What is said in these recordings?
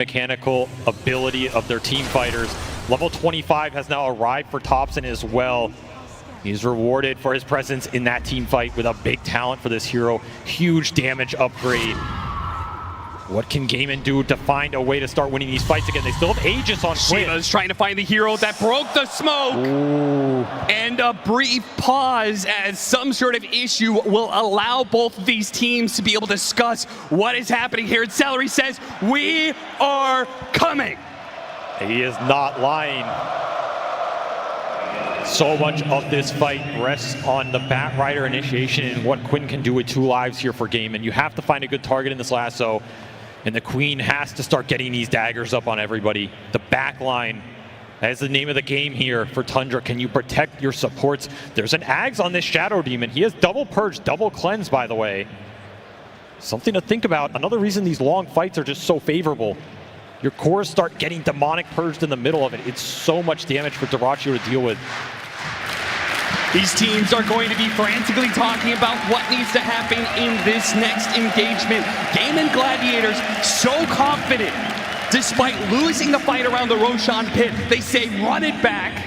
mechanical ability of their team fighters. Level 25 has now arrived for Thompson as well. He's rewarded for his presence in that team fight with a big talent for this hero. Huge damage upgrade. What can Gaiman do to find a way to start winning these fights again? They still have Aegis on Quinn. Shiva's trying to find the hero that broke the smoke. Ooh. And a brief pause as some sort of issue will allow both of these teams to be able to discuss what is happening here. And Celery says, "We are coming." He is not lying. So much of this fight rests on the Batrider initiation and what Quinn can do with 2 lives here for Gaiman. You have to find a good target in this lasso, and the Queen has to start getting these daggers up on everybody. The back line, that is the name of the game here for Tundra. Can you protect your supports? There's an Ags on this Shadow Demon. He has double purge, double cleanse, by the way. Something to think about. Another reason these long fights are just so favorable. Your cores start getting demonic purged in the middle of it. It's so much damage for Dyrachyo to deal with. These teams are going to be frantically talking about what needs to happen in this next engagement. Gaiman Gladiators so confident despite losing the fight around the Roshan pit. They say run it back.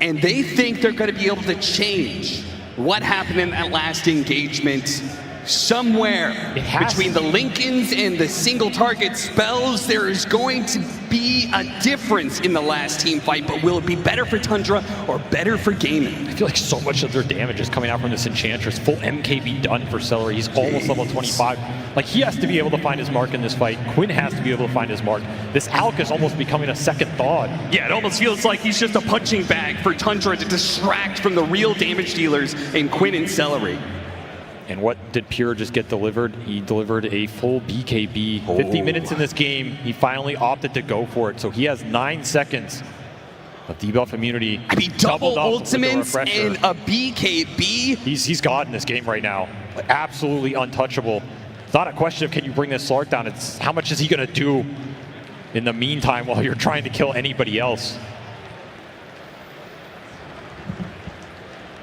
And they think they're going to be able to change what happened in that last engagement. Somewhere between the Lincolns and the single target spells, there is going to be a difference in the last team fight, but will it be better for Tundra or better for Gaiman? I feel like so much of their damage is coming out from this Enchantress. Full MKB done for Celery. He's almost level 25. Like, he has to be able to find his mark in this fight. Quinn has to be able to find his mark. This Alk is almost becoming a second thought. Yeah, it almost feels like he's just a punching bag for Tundra to distract from the real damage dealers in Quinn and Celery. And what did Pure just get delivered? He delivered a full BKB. 50 minutes in this game, he finally opted to go for it. So he has 9 seconds of debuff immunity. I mean, double ultimates and a BKB. He's God in this game right now. Absolutely untouchable. It's not a question of can you bring this Slark down, it's how much is he gonna do in the meantime while you're trying to kill anybody else.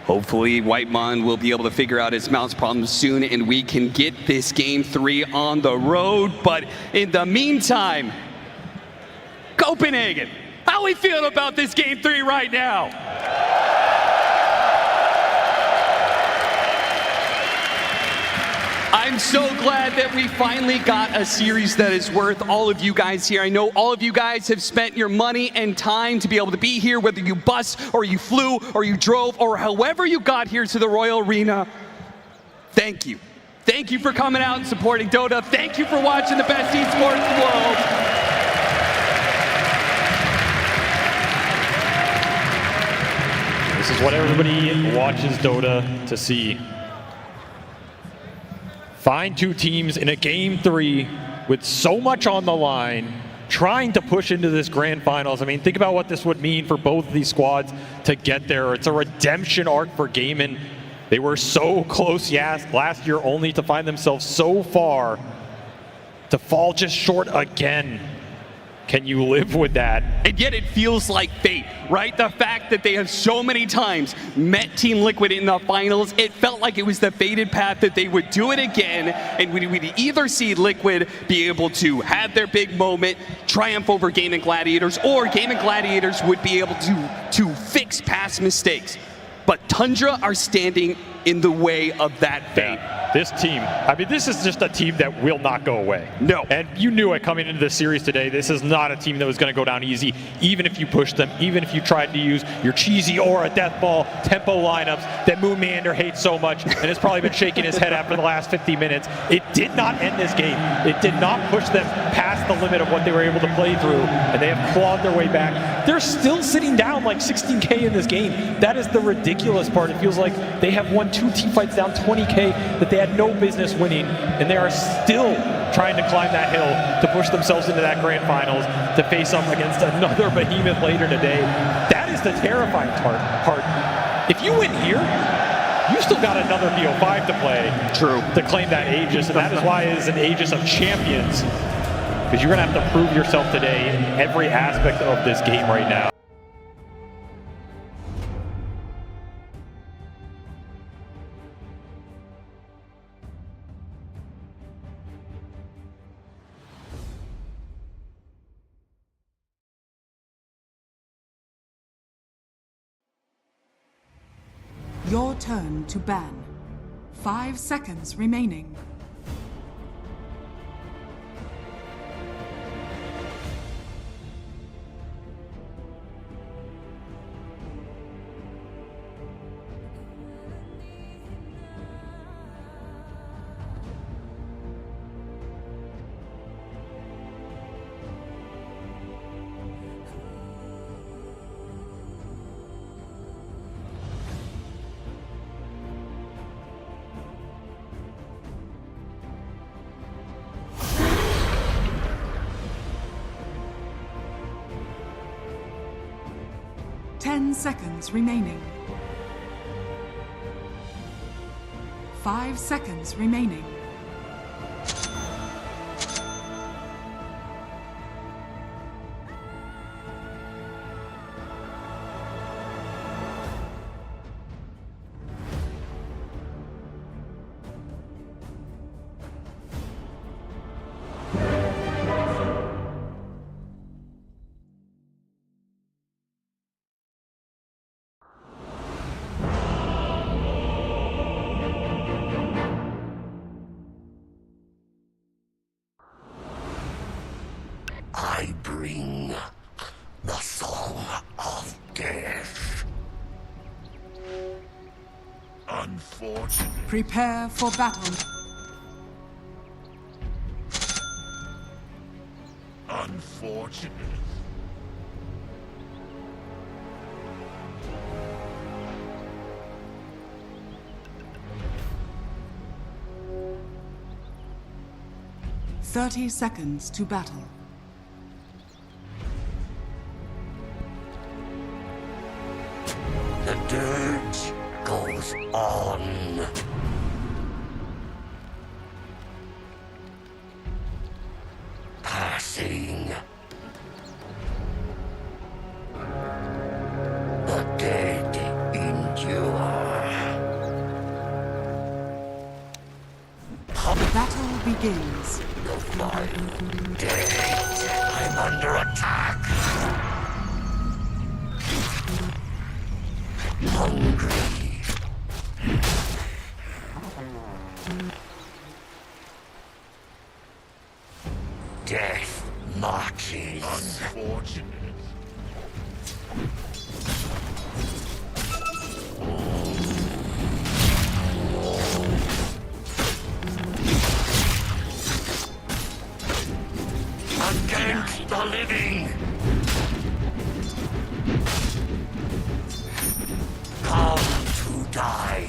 Hopefully, Whitemon will be able to figure out his mouse problems soon and we can get this Game 3 on the road. But in the meantime, Copenhagen, how are we feeling about this Game 3 right now? I'm so glad that we finally got a series that is worth all of you guys here. I know all of you guys have spent your money and time to be able to be here, whether you bus or you flew or you drove or however you got here to the Royal Arena. Thank you. Thank you for coming out and supporting Dota. Thank you for watching the best esports in the world. This is what everybody watches Dota to see. Find 2 teams in a Game 3 with so much on the line, trying to push into this grand finals. I mean, think about what this would mean for both of these squads to get there. It's a redemption arc for Gaiman. They were so close last year, only to find themselves so far to fall just short again. Can you live with that? And yet it feels like fate, right? The fact that they have so many times met Team Liquid in the finals, it felt like it was the fated path that they would do it again, and we'd either see Liquid be able to have their big moment, triumph over Gaiman Gladiators, or Gaiman Gladiators would be able to fix past mistakes. But Tundra are standing in the way of that fate. Yeah. This team, I mean, this is just a team that will not go away. No. And you knew it coming into this series today. This is not a team that was going to go down easy, even if you pushed them, even if you tried to use your cheesy Aura, Death Ball, tempo lineups that Moonmander hates so much and has probably been shaking his head after the last 50 minutes. It did not end this game. It did not push them past the limit of what they were able to play through, and they have clawed their way back. They're still sitting down like 16K in this game. That is the ridiculous part. It feels like they have won 2 team fights down 20K that they had no business winning, and they are still trying to climb that hill to push themselves into that grand finals to face up against another behemoth later today. That is the terrifying part. If you win here, you still got another BO5 to play. True. To claim that Aegis, and that is why it is an Aegis of champions, because you're going to have to prove yourself today in every aspect of this game right now. Your turn to ban. 5 seconds remaining. Ten seconds remaining. 5 seconds remaining. I bring the song of death. Unfortunate. Prepare for battle. Unfortunate. Thirty seconds to battle. The dirge goes on. Passing. The dead endure. The battle begins. The vile dead. I'm under attack. Hungry. Death marches. Unfortunate. Against the living. Come to die.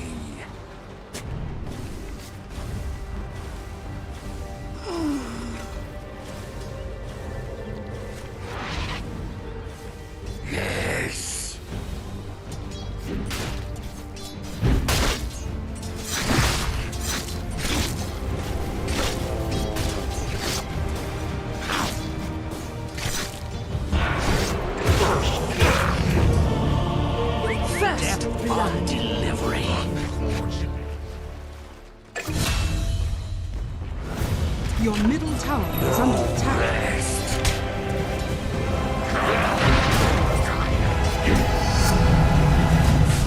Yes. First blood. Delivery. Your middle tower is under attack. Rest.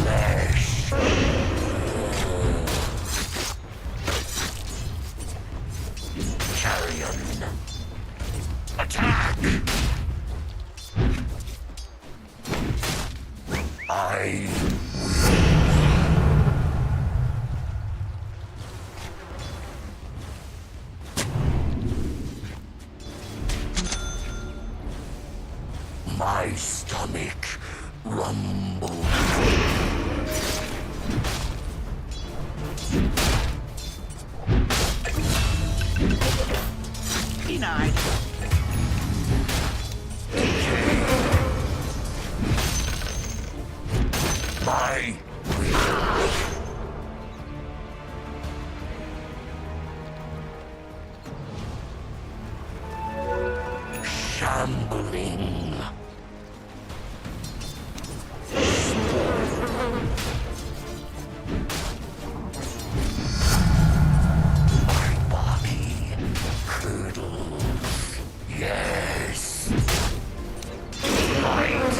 Flesh. Carrion. Attack. I my stomach rumbles. Denied. My shambling. My body curdles. Yes. Light.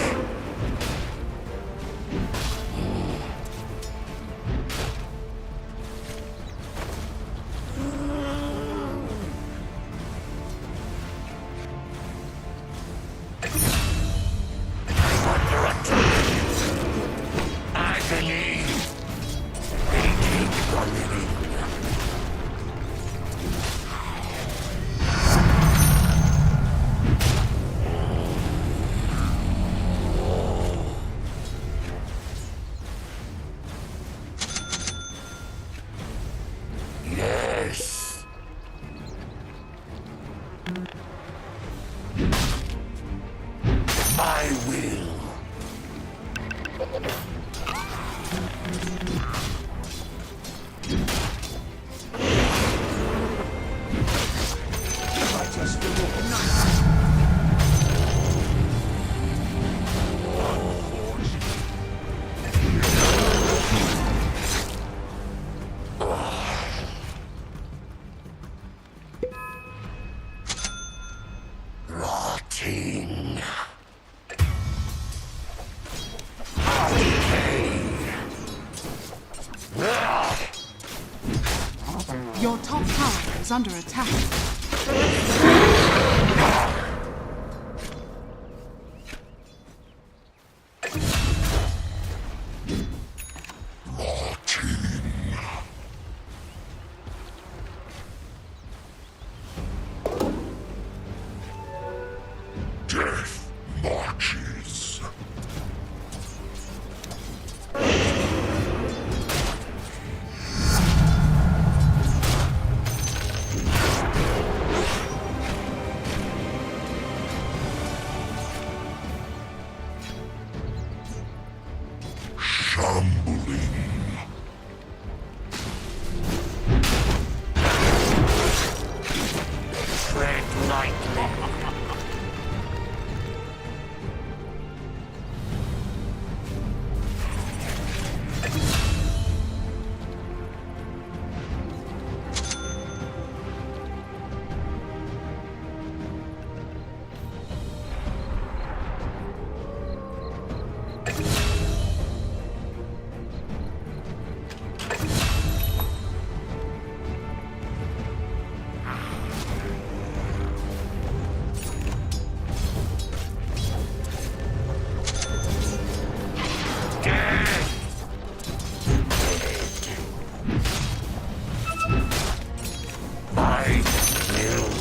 my will. I just rotting. Your top tower is under attack. Death marches. Shambling. Tread lightly. My will.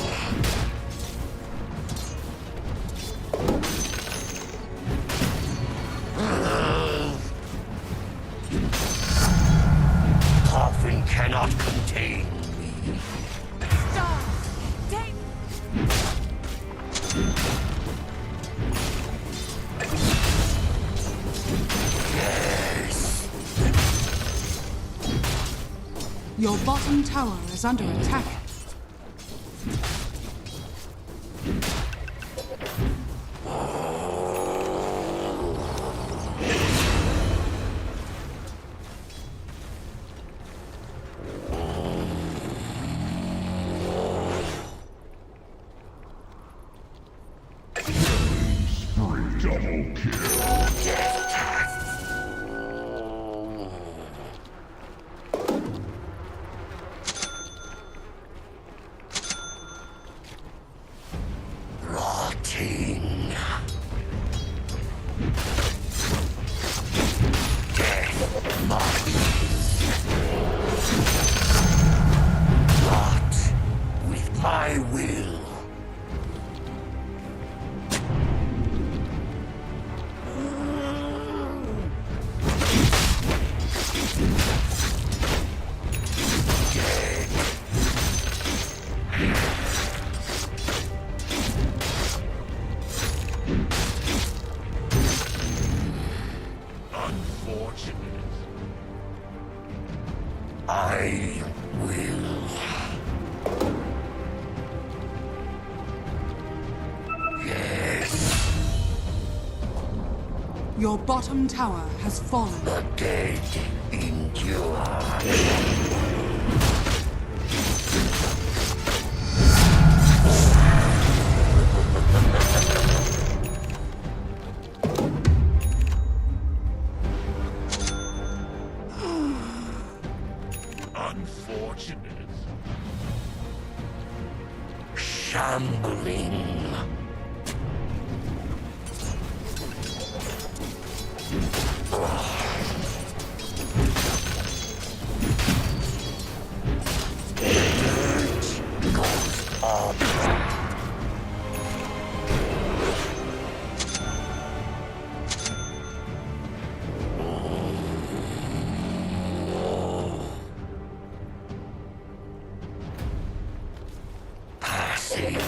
Coffin cannot contain me. Yes. Your bottom tower is under attack. Double kill. Rotting. Death marches. Rot with my will. Unfortunate. I will. Yes. Your bottom tower has fallen. The dead endure. Unfortunate. Shambling. Dirt goes up. Passing.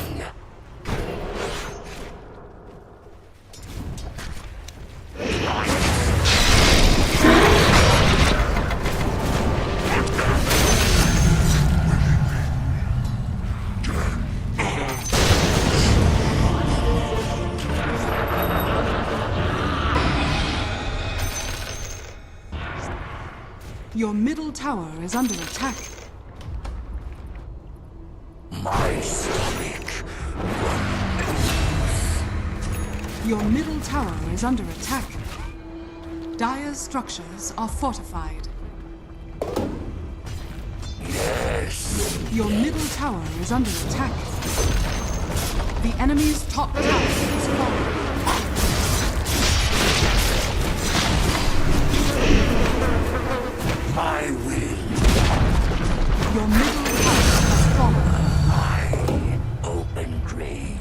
Your middle tower is under attack. My stomach Your middle tower is under attack. Dire's structures are fortified. yes. Your middle tower is under attack. The enemy's top tower is fallen. My will. Your middle tower has fallen. My open grave.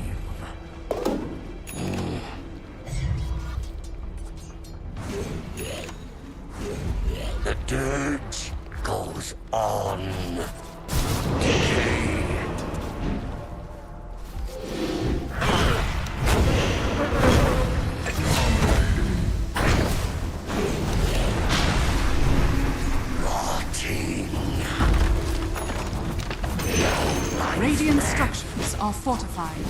The dirge goes on. Decay. Rotting. Radiant structures are fortified.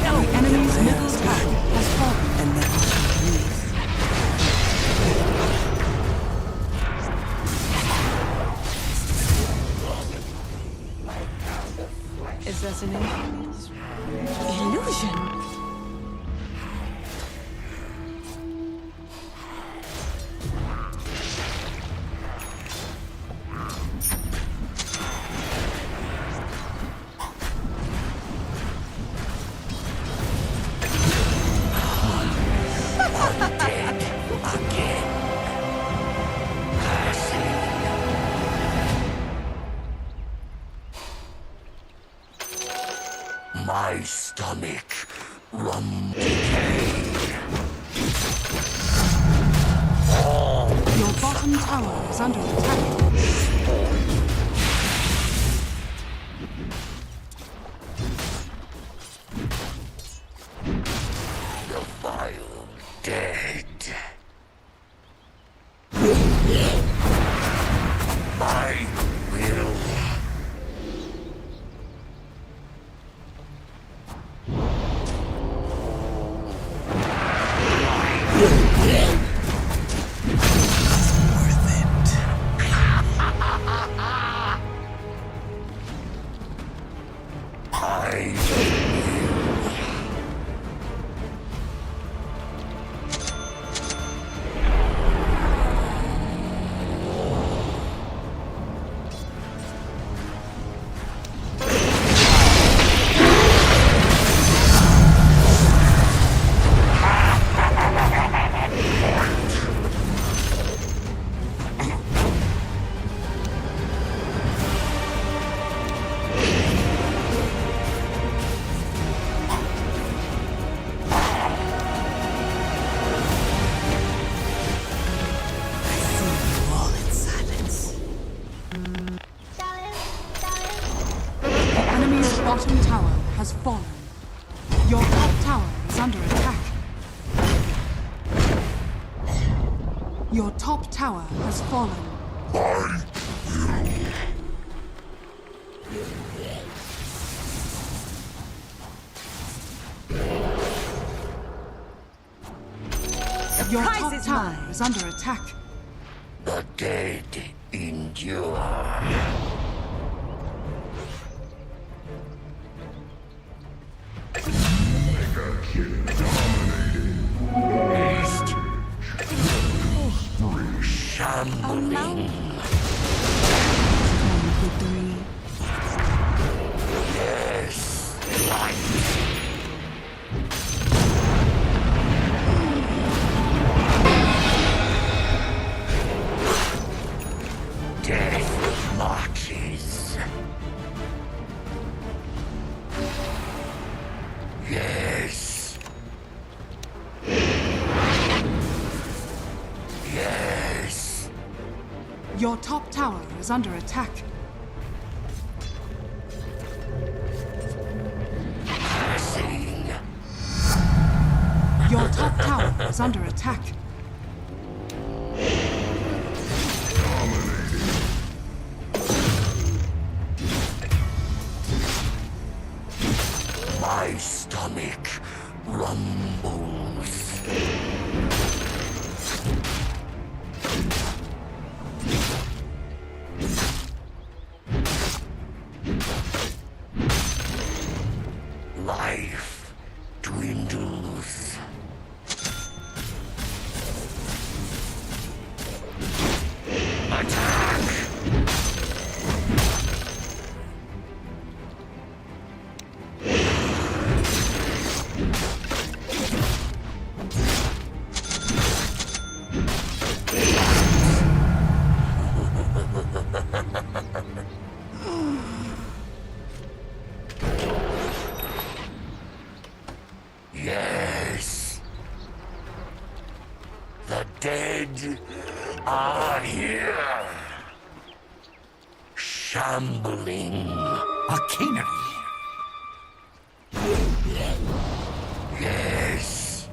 The enemy's middle tower has fallen. Is that an illusion? My stomach decay. Your bottom tower is under attack. The vile dead. My will. I The enemy's bottom tower has fallen. Your top tower is under attack. Your top tower has fallen. Your top tower is under attack. the dead endure. Haste. Shambling. Yes. Death marches. Yes. Yes. Your top tower is under attack. Passing. Your top tower is under attack. attack! Yes. The dead are here. Shambling. Machinery. Yes.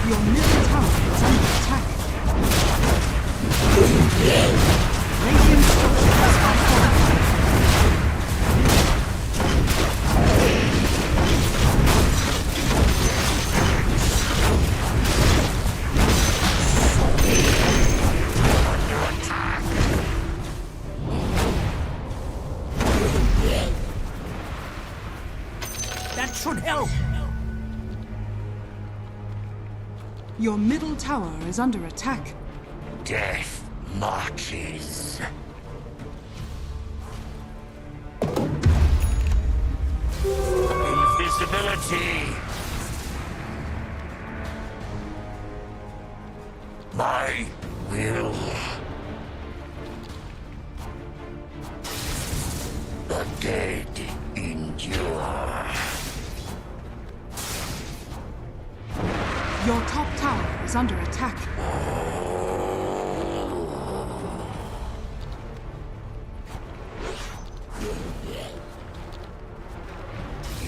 Your middle tower is under attack. Radiant structures are falling. That should help. Your middle tower is under attack. Death marches. Invisibility. My will. The dead endure. Your top tower is under attack.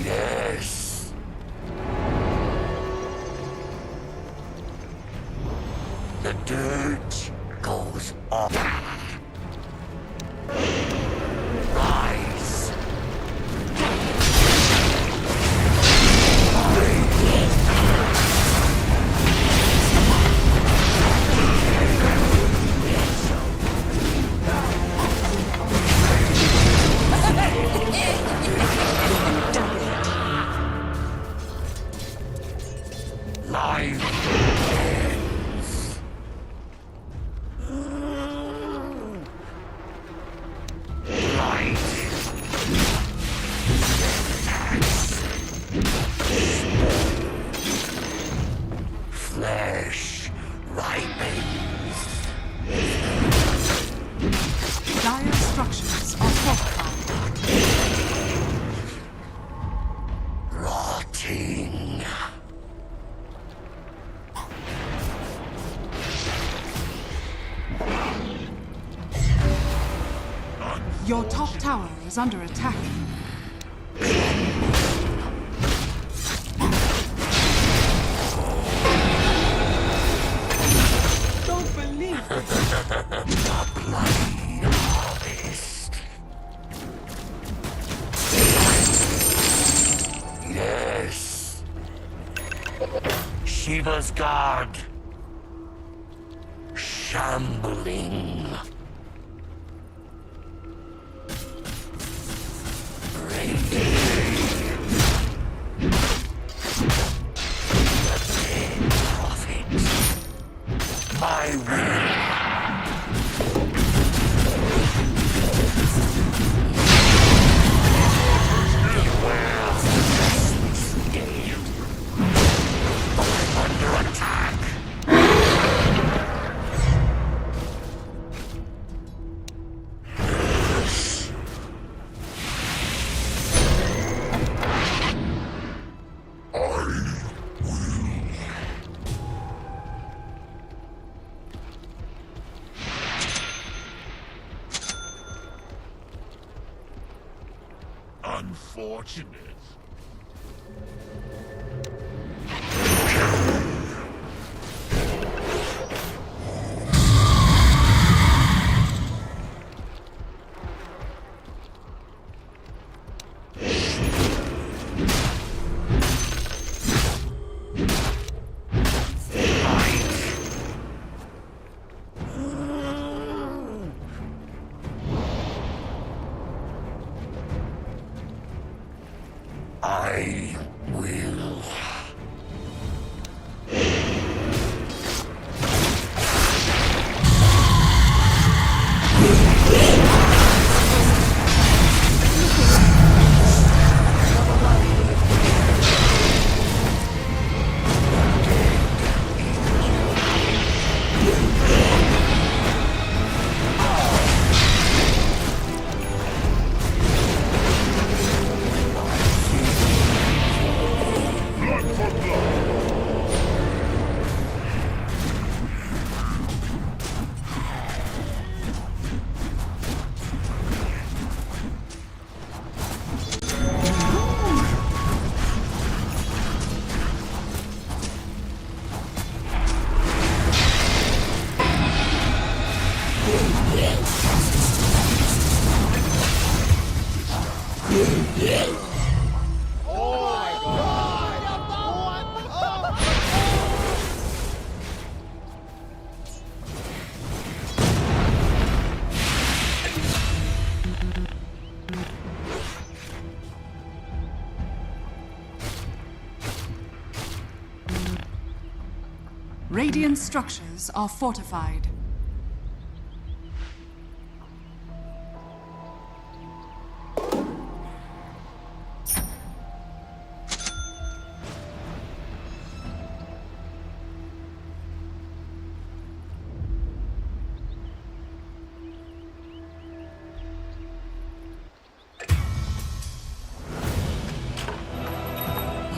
Yes. The dirt goes up. Rise. Life ends. Light. Flesh ripens. Dire structures are fortified. Rotting. Your top tower is under attack. Don't believe it. Bloody harvest. Yes. Shiva's guard. Shambling. My will. Beware of the restless gale. I'm under attack. Unfortunate. I will. Radiant structures are fortified.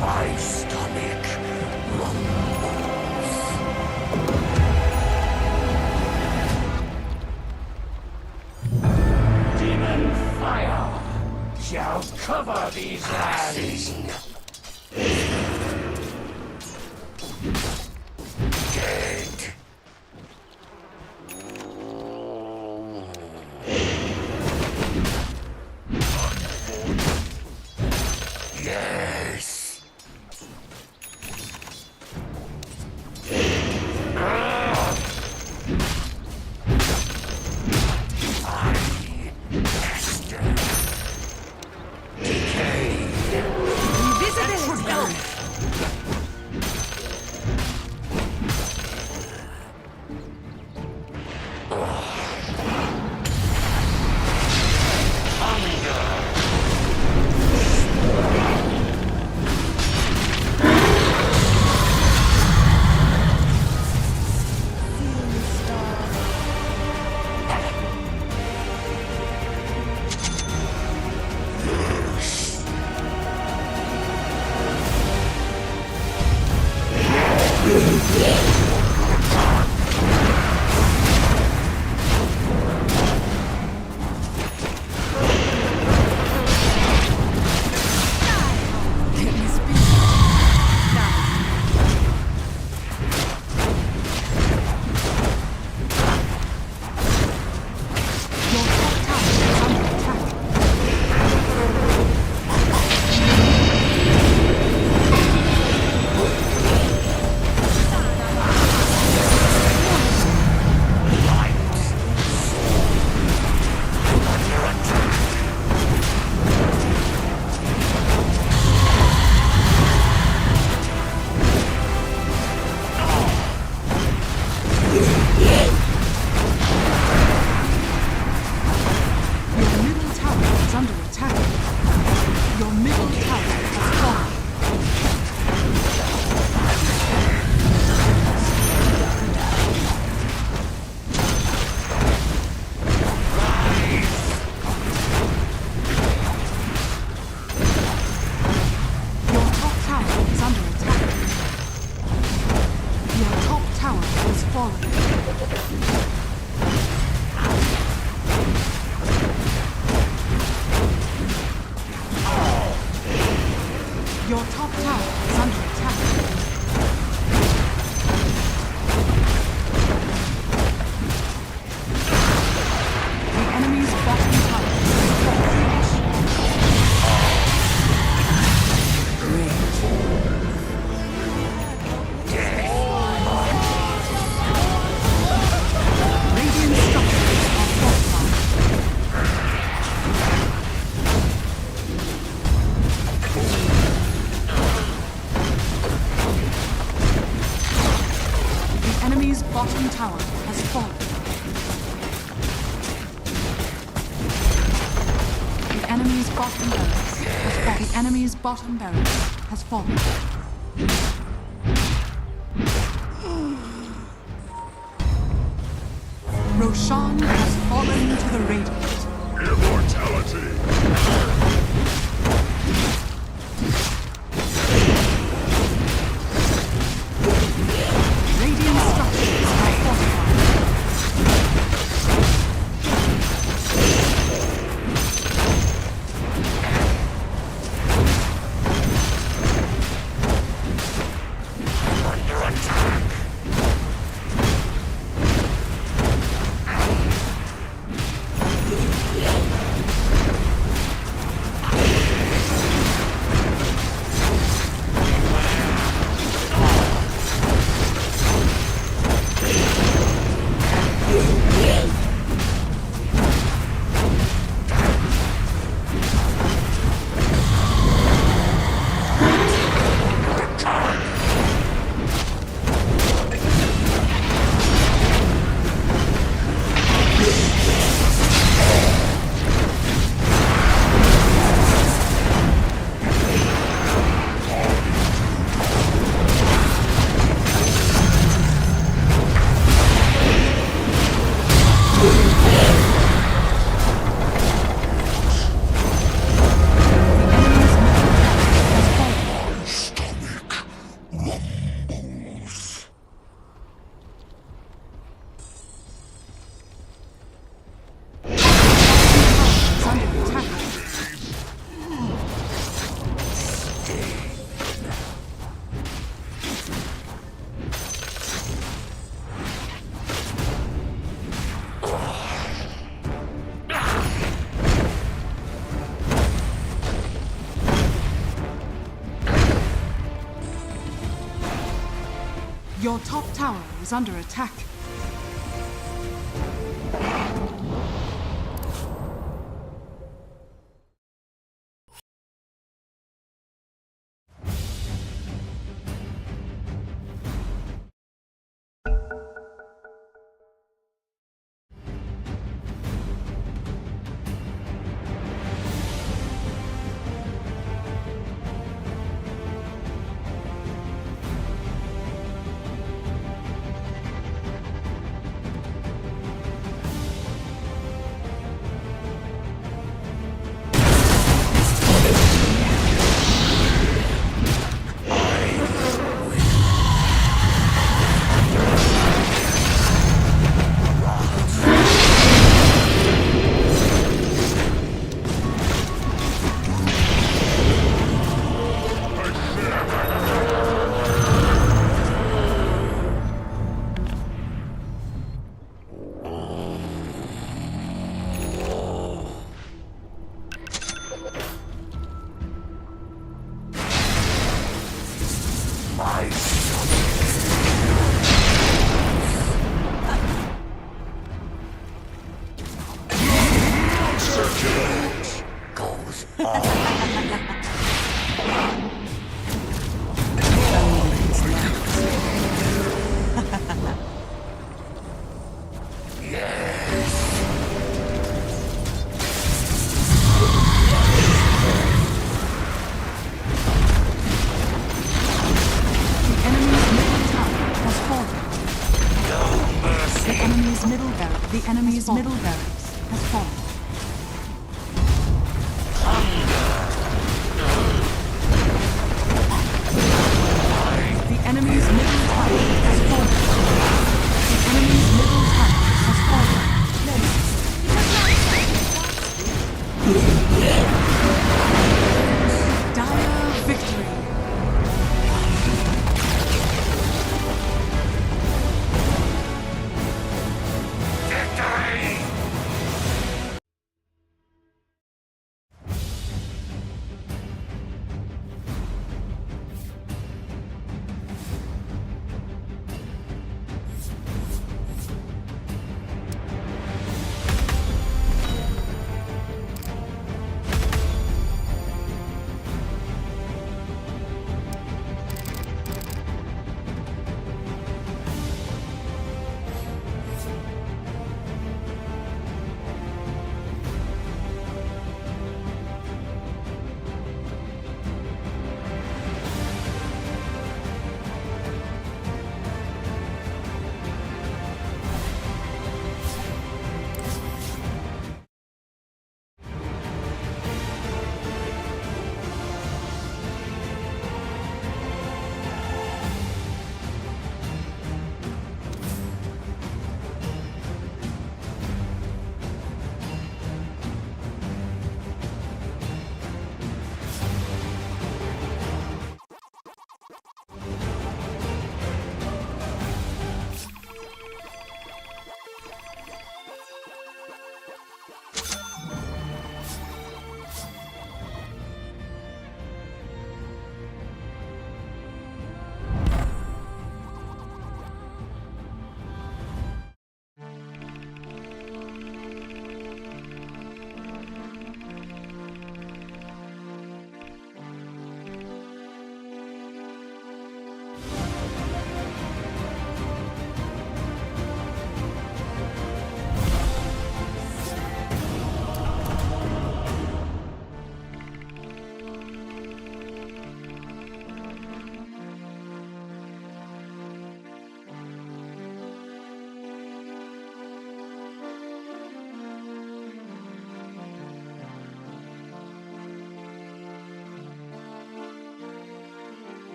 My stomach rumbles. Demon fire shall cover these lands. Dead. Yes. I master. Decay. has fallen. The enemy's bottom barracks has fallen. The enemy's bottom barracks has fallen. Roshan has fallen to the Radiant. Immortality! Radiant structures are fortified. Under attack! It's under attack. Your top tower is under attack. Circulate goes on. The enemy's middle tower has fallen. No mercy. The enemy's middle barracks. The enemy's middle barracks has fallen. The enemy's middle tower has fallen. The enemy's middle tower has fallen. Dire victory.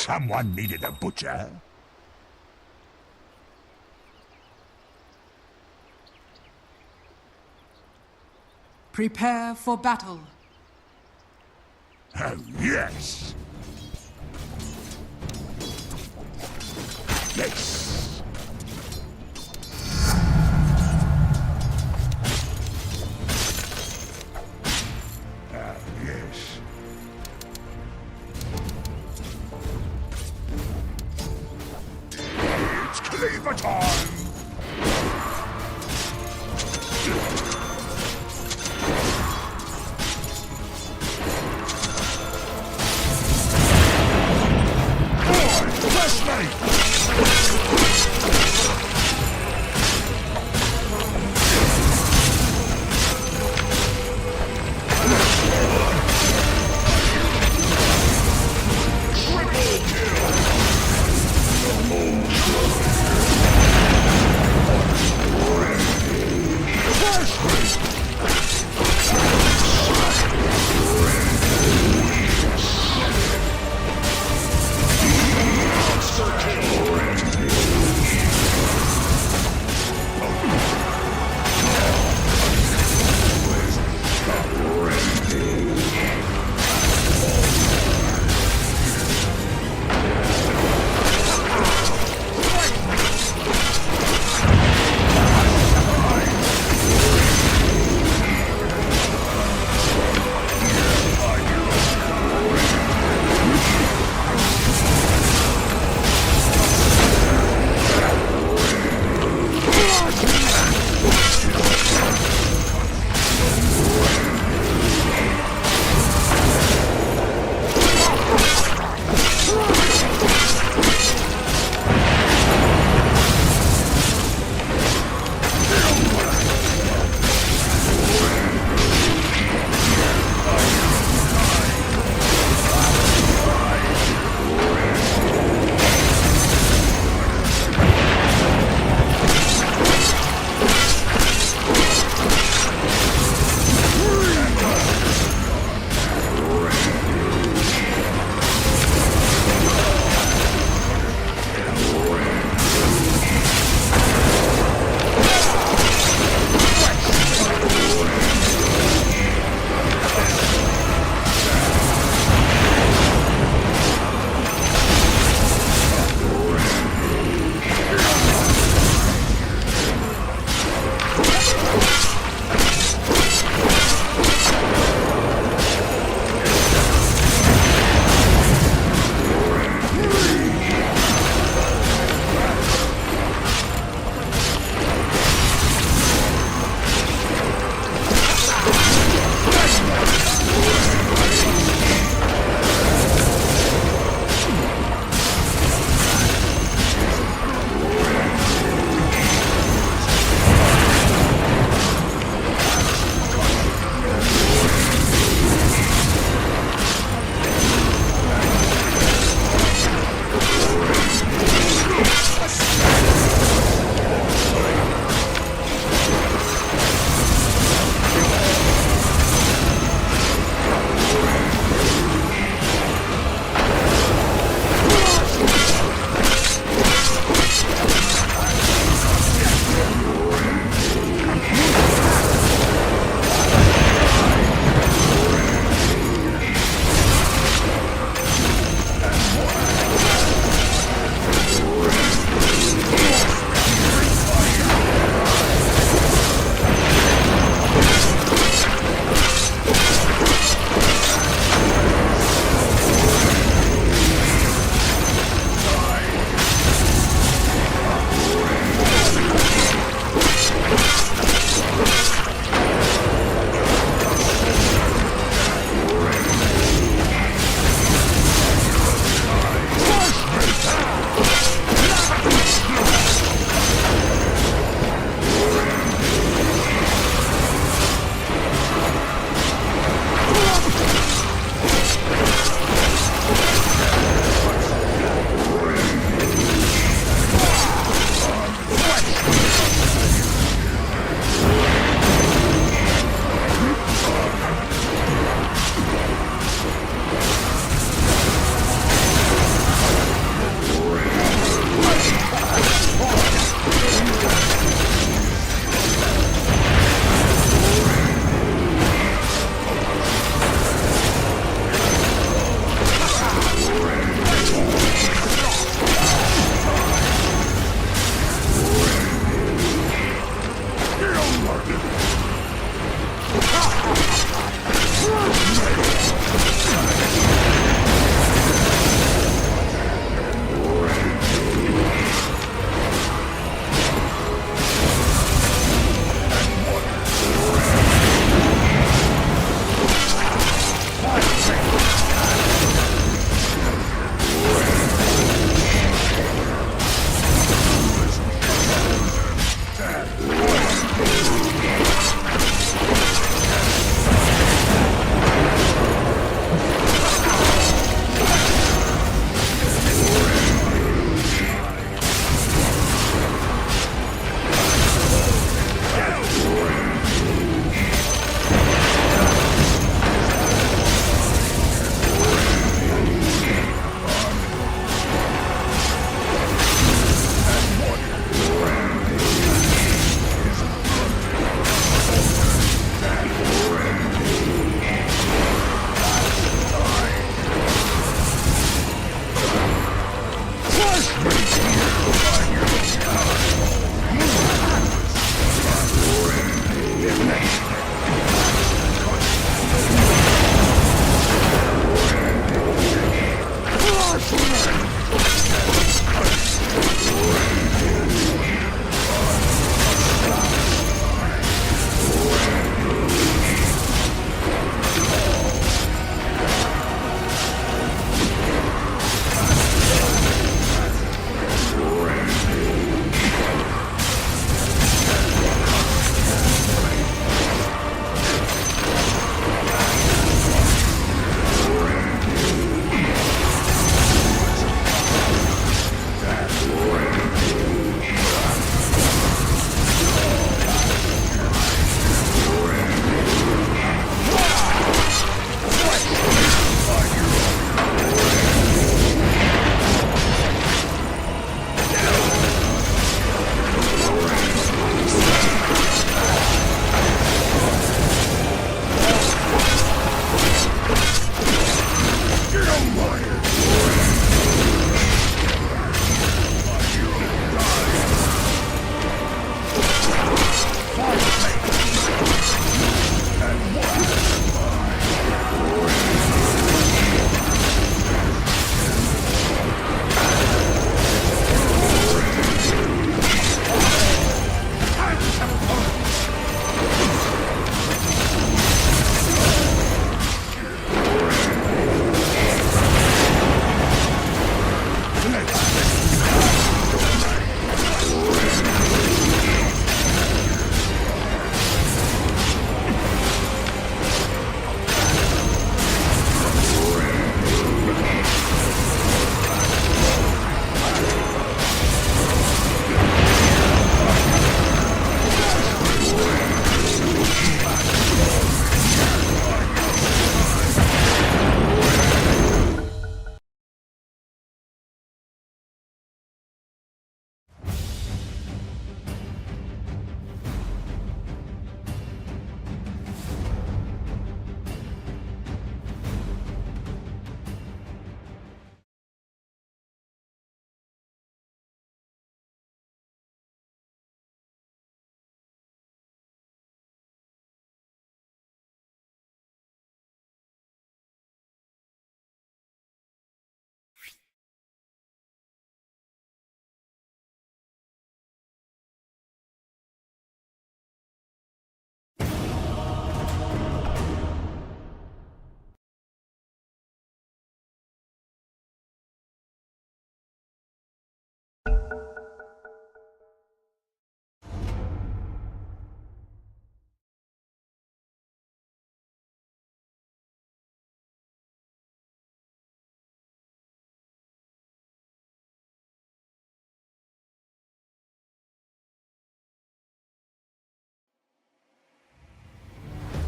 Someone needed a butcher. Prepare for battle. Oh, yes! Yes! Ah, yes. It's cleaver time!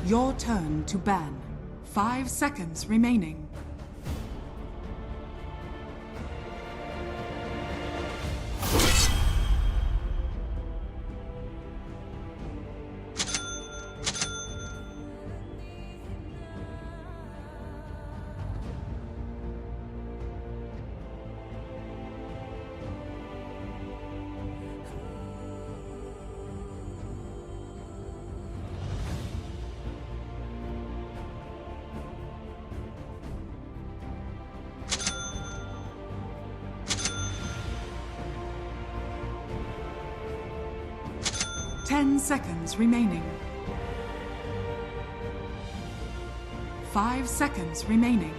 Your turn to ban. 5 seconds remaining. Ten seconds remaining. 5 seconds remaining.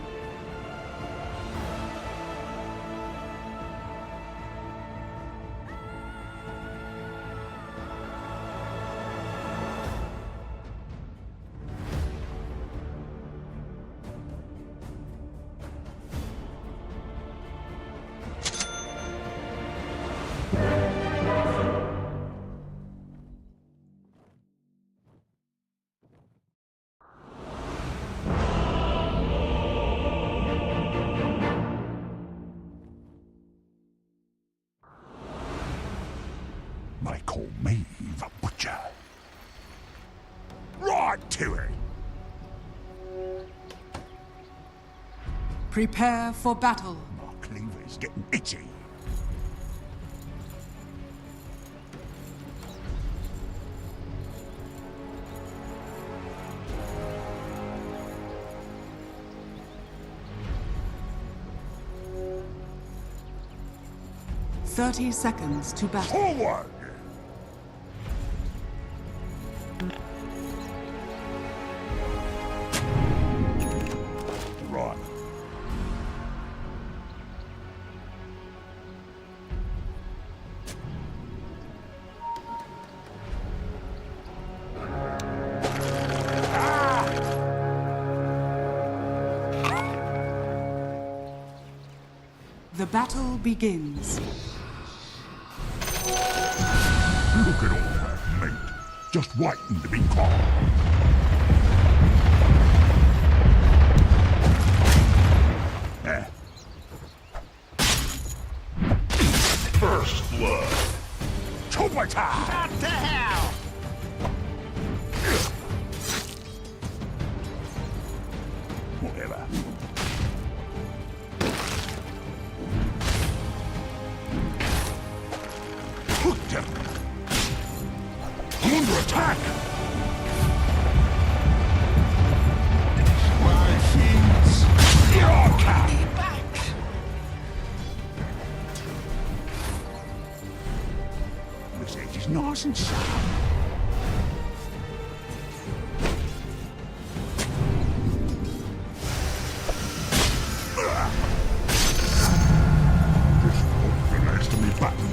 They call me the Butcher. Right to it! Prepare for battle. My cleaver's getting itchy. Thirty seconds to battle. Forward! Right. The battle begins. Look at all that meat, just waiting to be caught. First blood. Chopper time! What the hell? Whatever. Hooked him. I'm under attack! My fins! Your cow! Back! This edge is nice and sharp. Just hope the rest of me button.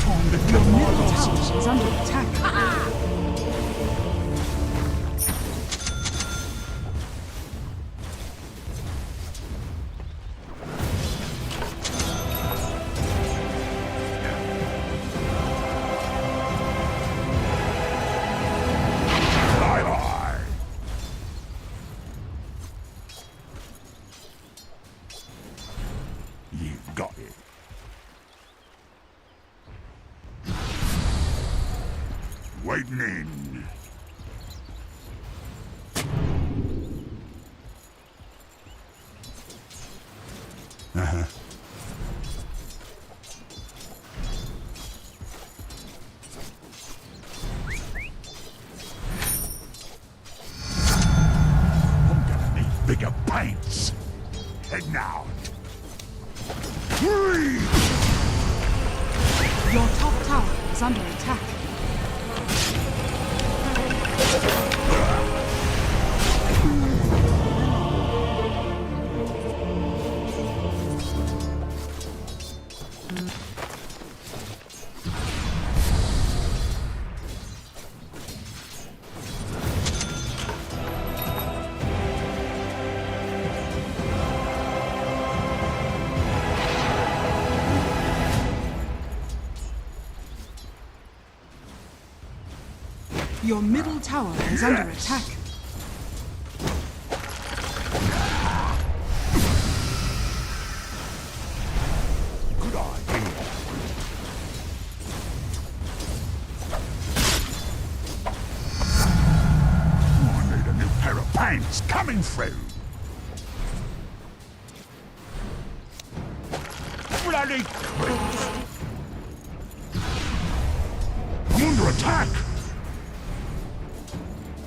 Time to kill my losses. Is under attack. Bye-bye. You got it. Waiting in. Uh-huh. I'm gonna need bigger paints. Heading out. Free! Your top tower is under attack. Your middle tower is under attack. Good idea. I need a new pair of pants coming through. Bloody creeps. I'm under attack.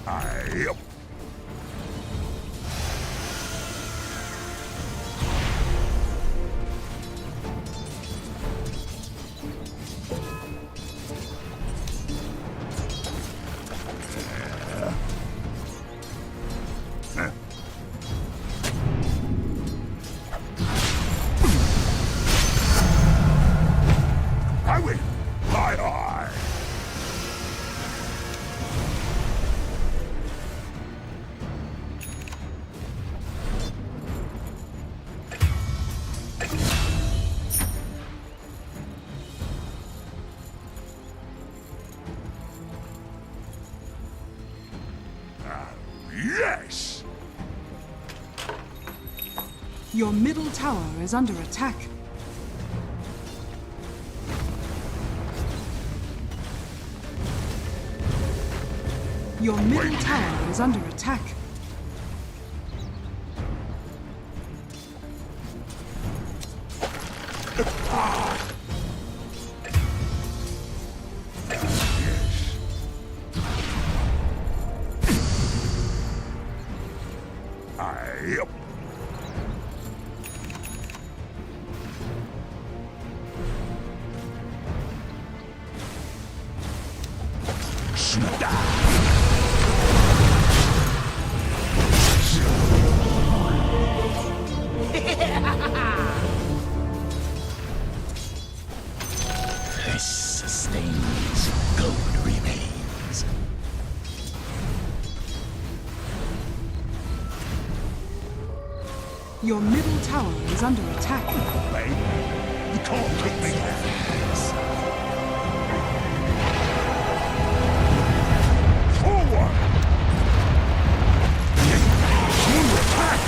Aye. I win. Aye. Yes! Your middle tower is under attack. Your middle tower is under attack. Aye. This sustains. Gold remains. Your middle tower is under attack. Babe, you can't keep me there. Forward! Under attack!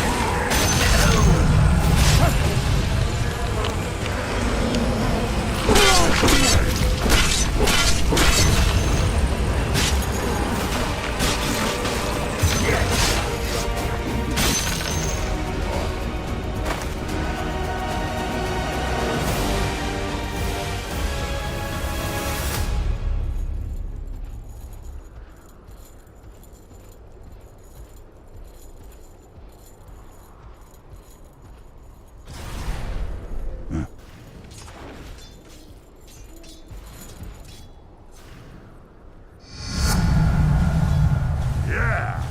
Yeah!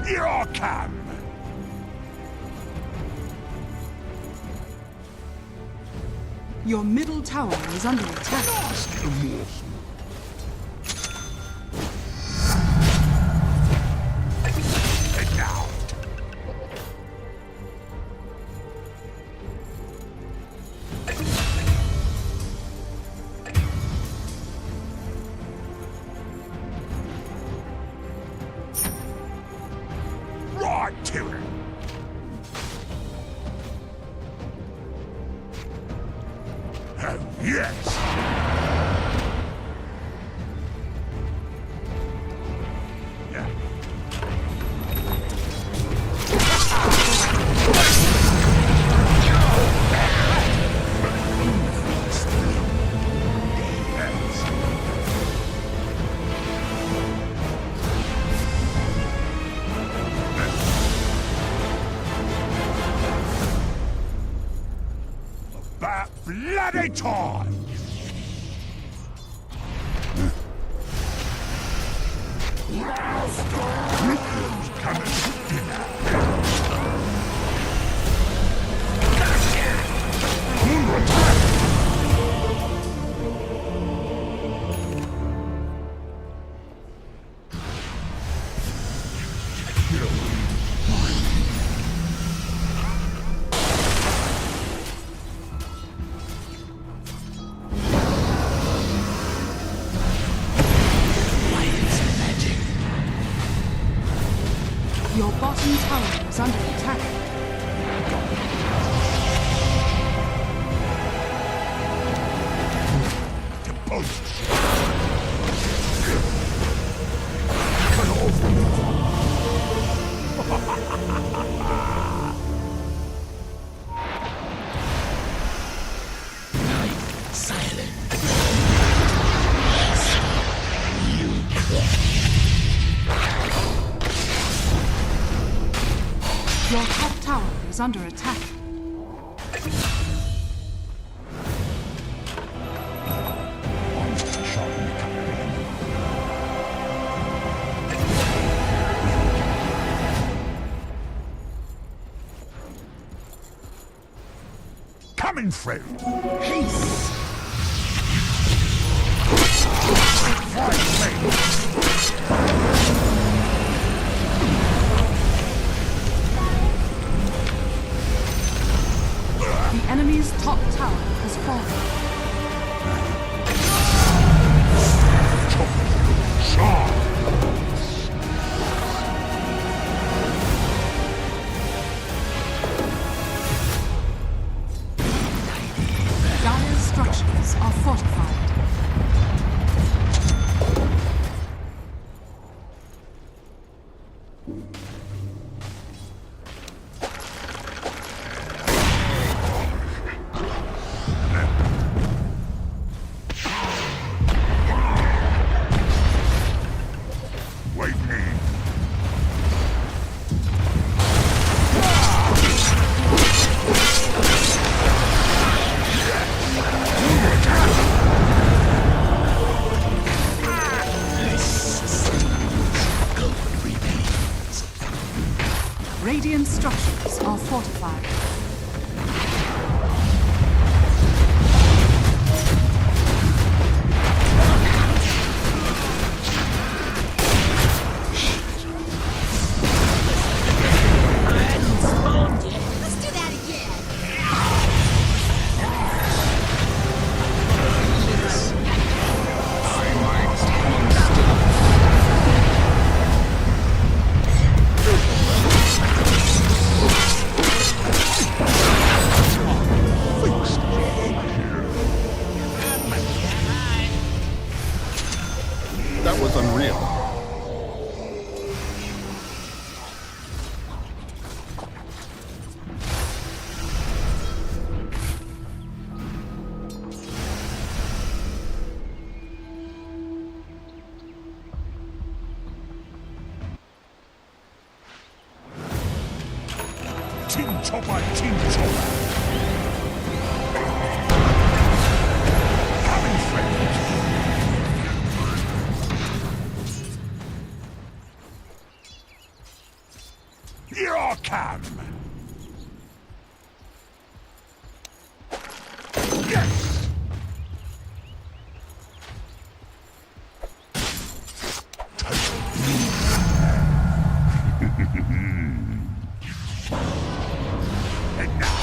Here I come! Your middle tower is under attack. Nasty morsel. And now. Right to it. Oh, yes! Yeah. About bloody time! Who's coming to dinner? Your top tower is under attack. Coming, friend. Haste. The enemy's top tower has fallen. Dire's structures are fortified. Radiant structures are fortified. Let's do that again. That was unreal. Team Chopper, Team Chopper. Coming, friend. Here I come. Yes. And now.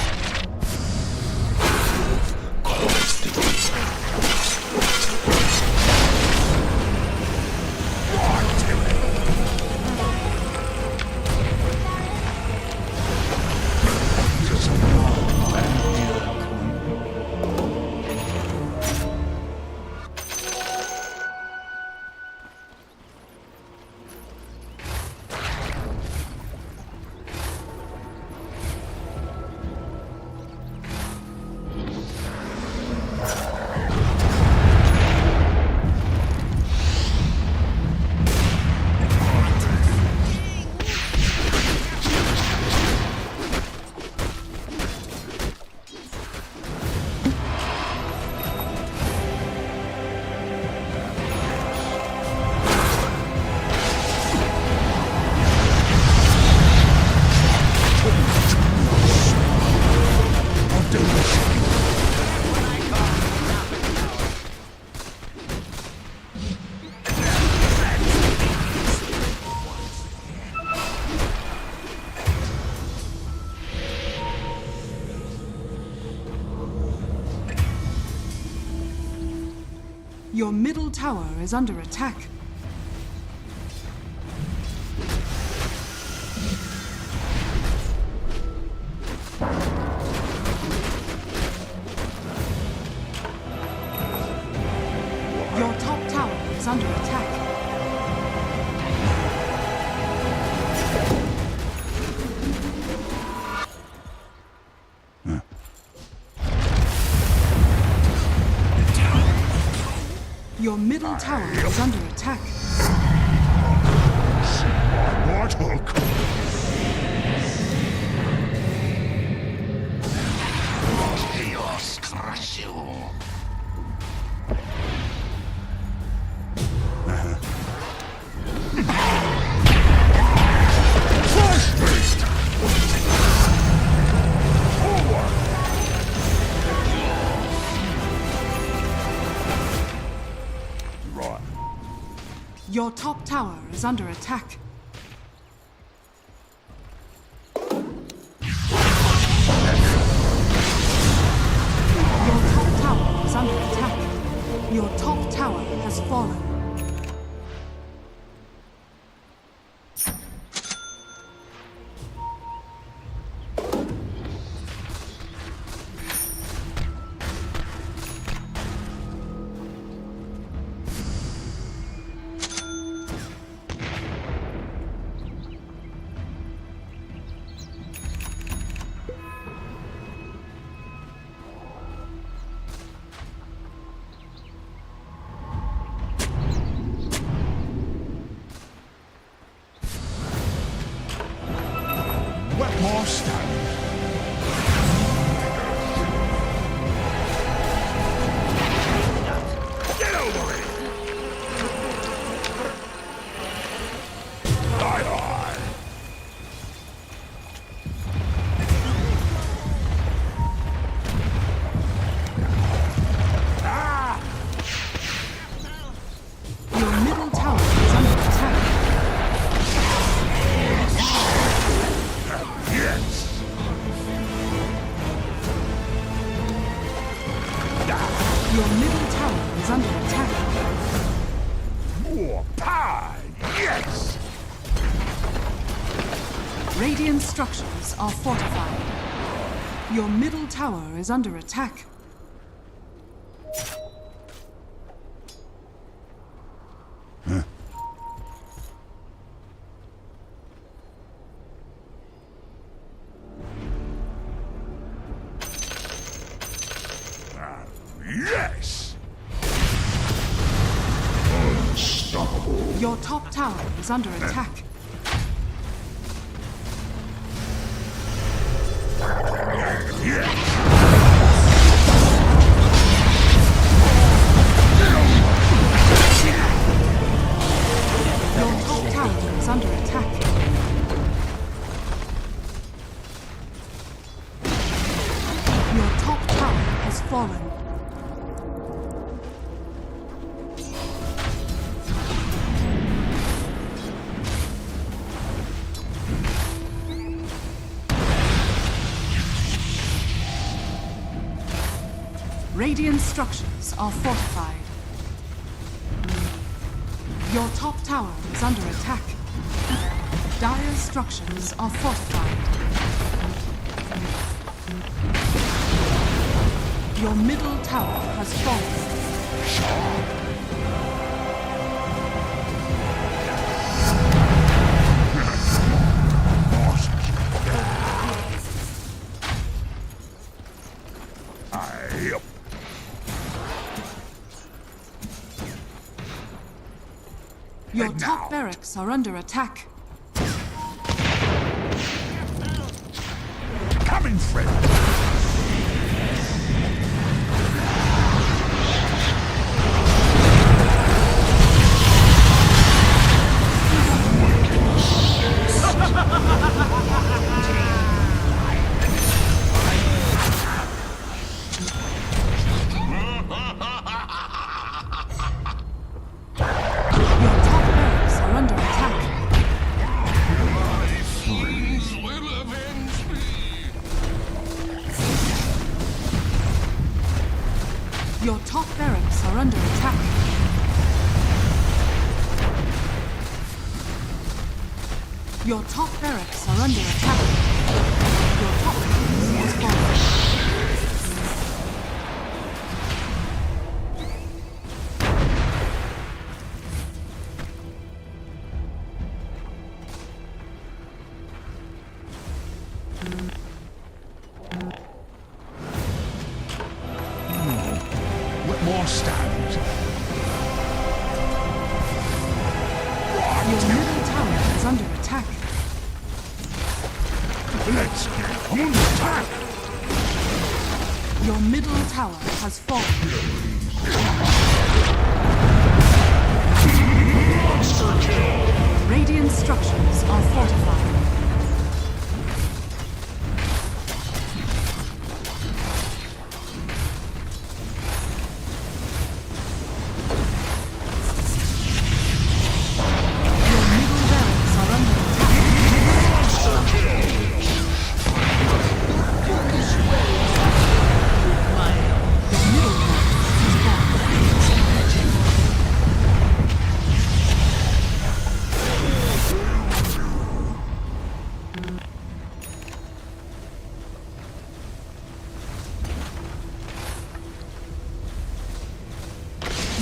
Your middle tower is under attack. Your top tower is under attack. Your middle tower is under attack. Mortal. Your top tower is under attack. Your top tower is under attack. Your top tower has fallen. What more stand? Get over it! Aye, aye. Ah! Your middle tower is under attack. Yes! Your middle tower is under attack. More pie! Yes! Radiant structures are fortified. Your middle tower is under attack. Yes! Your top tower is under attack. Your top tower is under attack. Your top tower has fallen. Radiant structures are fortified. Your top tower is under attack. Dire structures are fortified. Your middle tower has fallen. Aye. Your And top now. barracks are under attack. Coming, friend! Your top barracks are under attack. Your top barracks are under attack. Your top barracks are under attack. Your top barracks is fallen. What more stand? Your middle tower is under attack. Let's get on attack! Your middle tower has fallen. Radiant structures are fortified.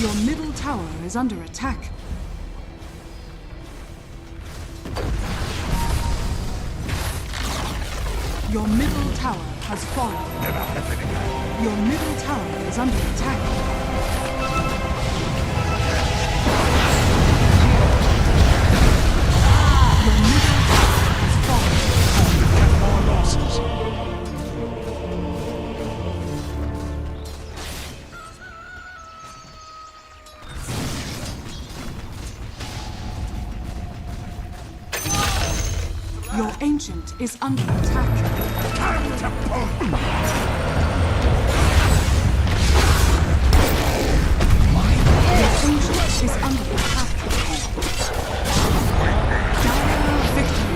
Your middle tower is under attack. Your middle tower has fallen. Your middle tower is under attack. Your middle tower has fallen. More losses. Your ancient is under attack. Time to pull. Your ancient is under attack. Dire victory.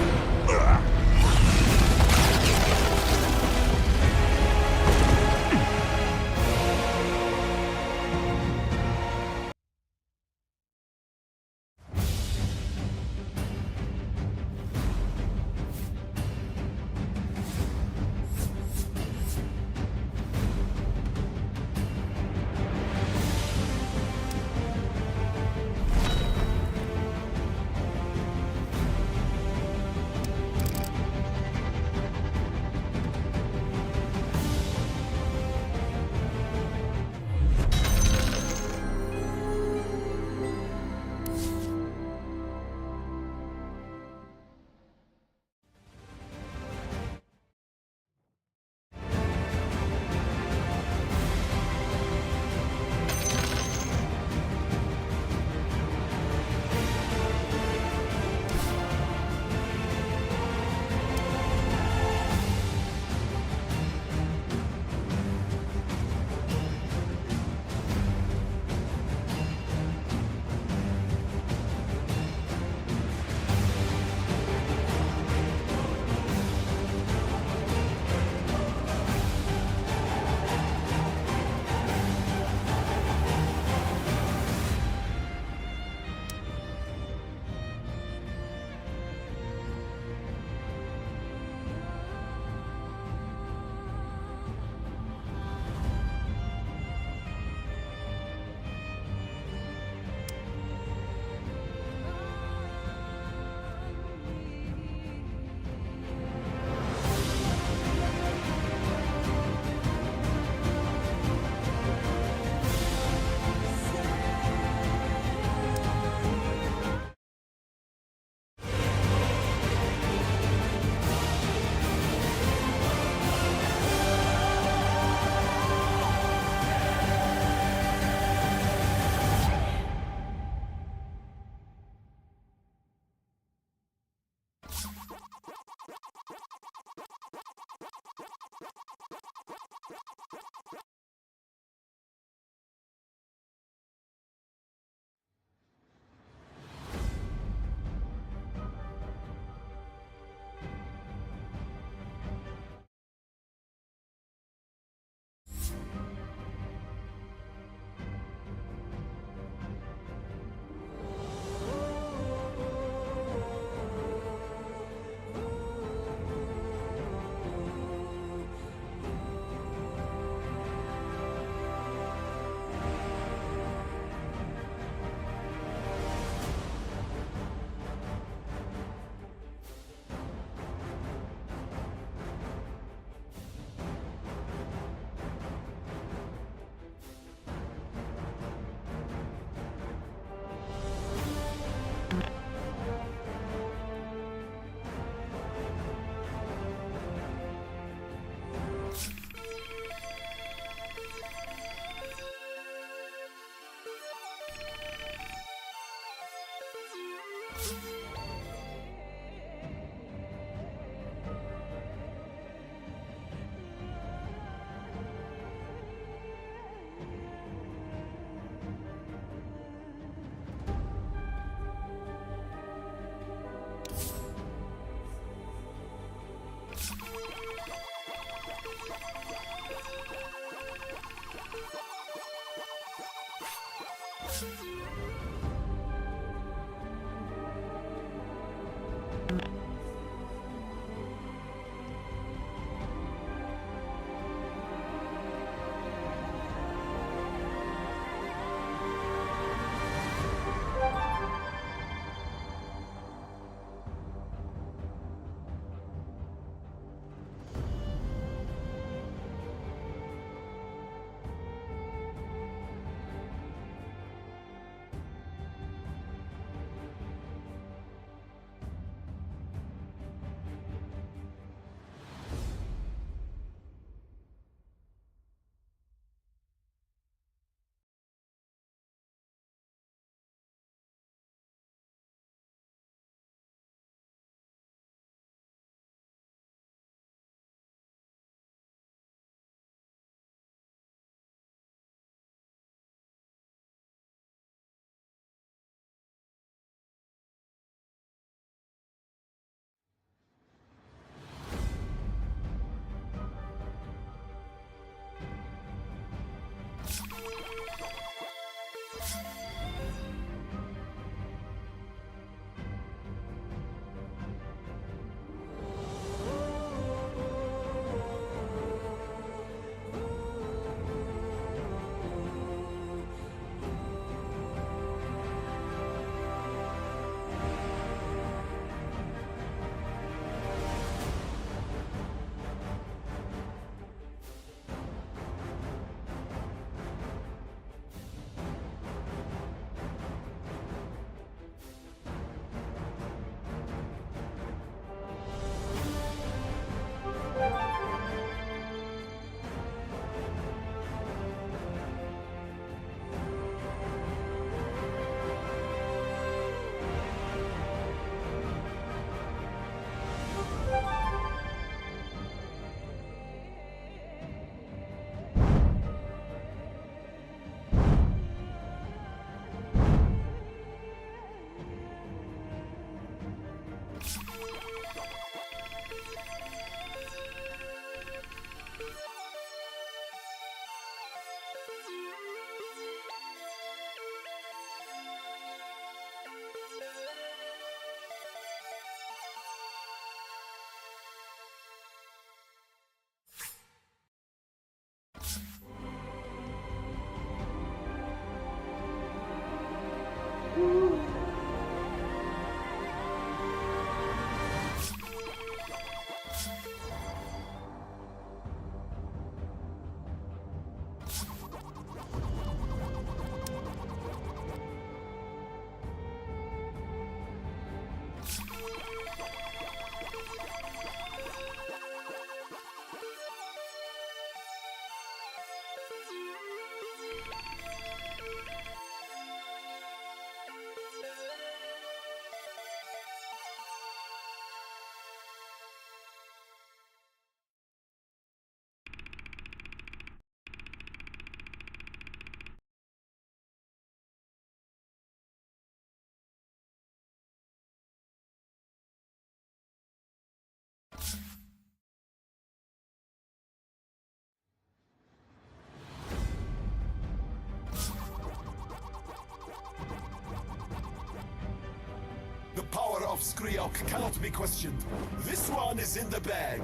Ayok cannot be questioned. This one is in the bag.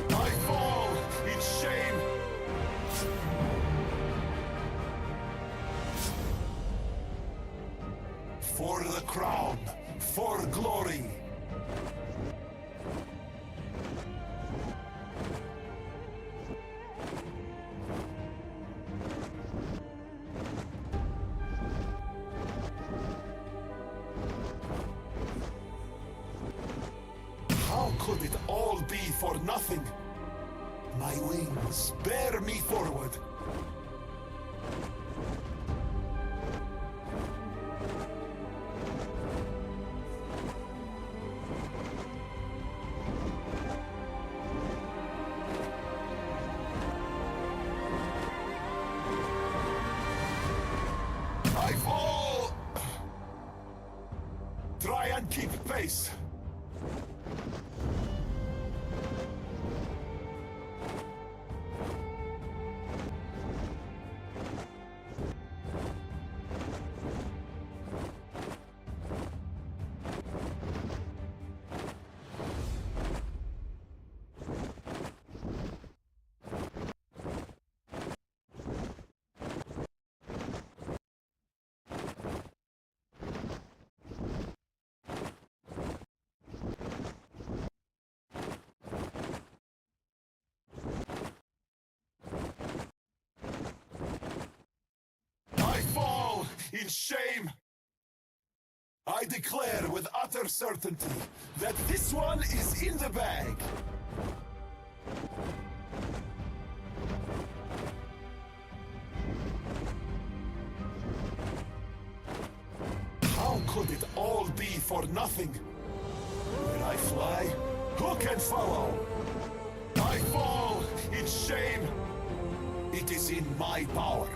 I fall in shame. For the crown, for glory. How could it all be for nothing? My wings bear me forward. I fall! Try and keep pace. I fall in shame. I declare with utter certainty that this one is in the bag. How could it all be for nothing? When I fly, who can follow? I fall in shame. It is in my power.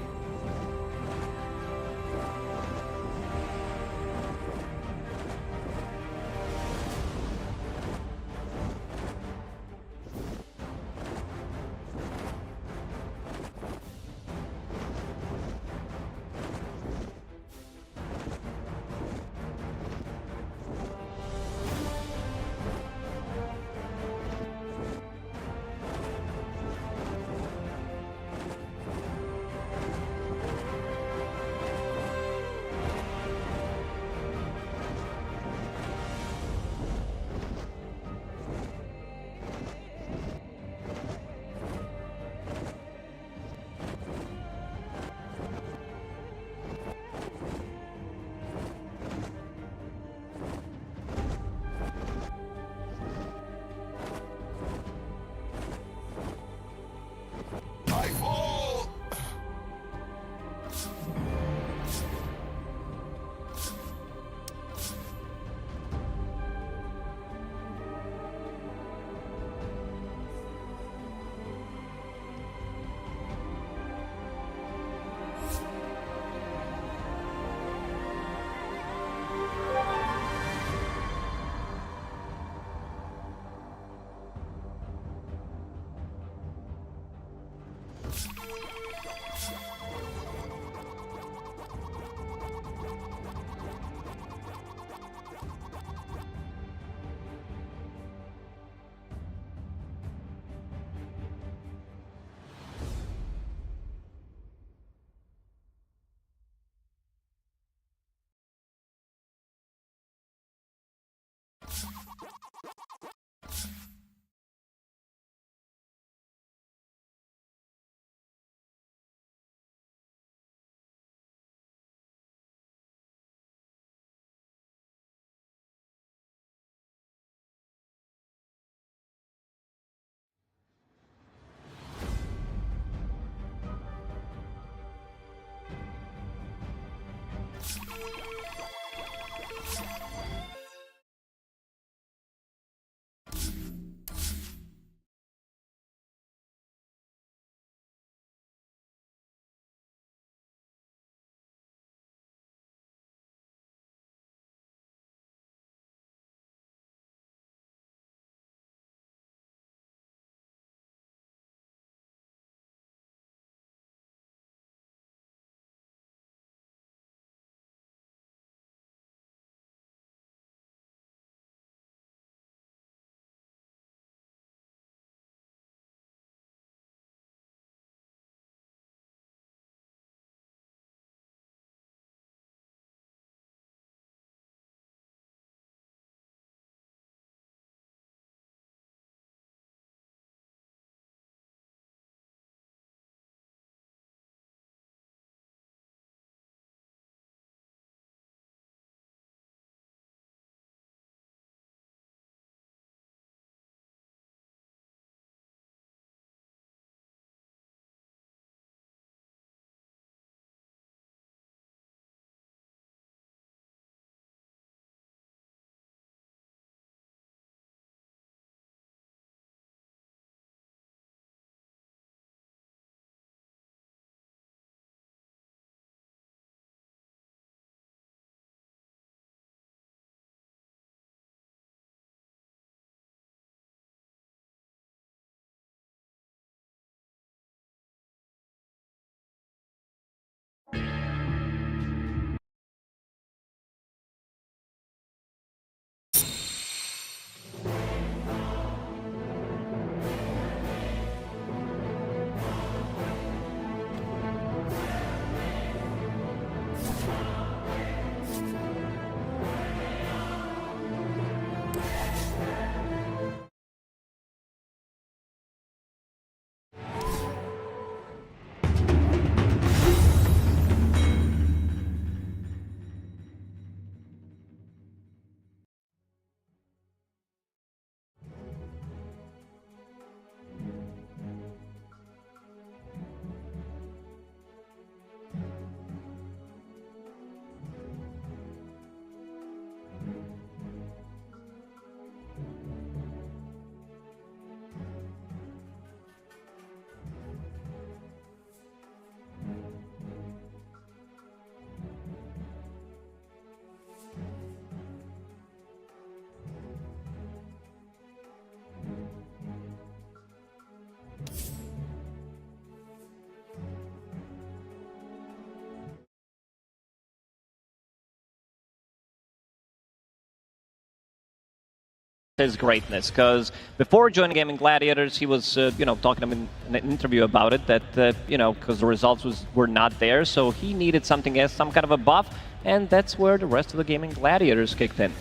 his greatness, because before joining Gaming Gladiators, he was, talking in an interview about it, that, because the results were not there, so he needed something else, some kind of a buff, and that's where the rest of the Gaming Gladiators kicked in.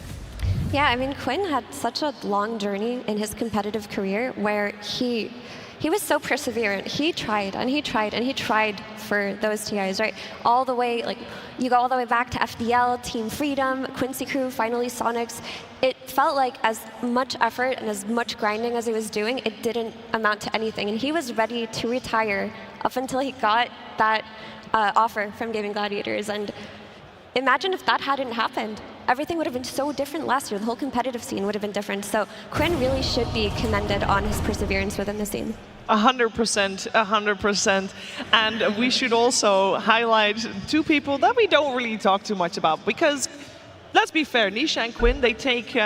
Yeah, I mean, Quinn had such a long journey in his competitive career where he was so perseverant. He tried and he tried and he tried for those TIs, right? All the way, like, you go all the way back to FDL, Team Freedom, Quincy Crew, finally Sonics. It felt like as much effort and as much grinding as he was doing, it didn't amount to anything. And he was ready to retire up until he got that offer from Gaming Gladiators. And imagine if that hadn't happened. Everything would have been so different last year. The whole competitive scene would have been different. So Quinn really should be commended on his perseverance within the scene. 100%, 100%. And we should also highlight two people that we don't really talk too much about, because let's be fair, Nisha and Quinn, they take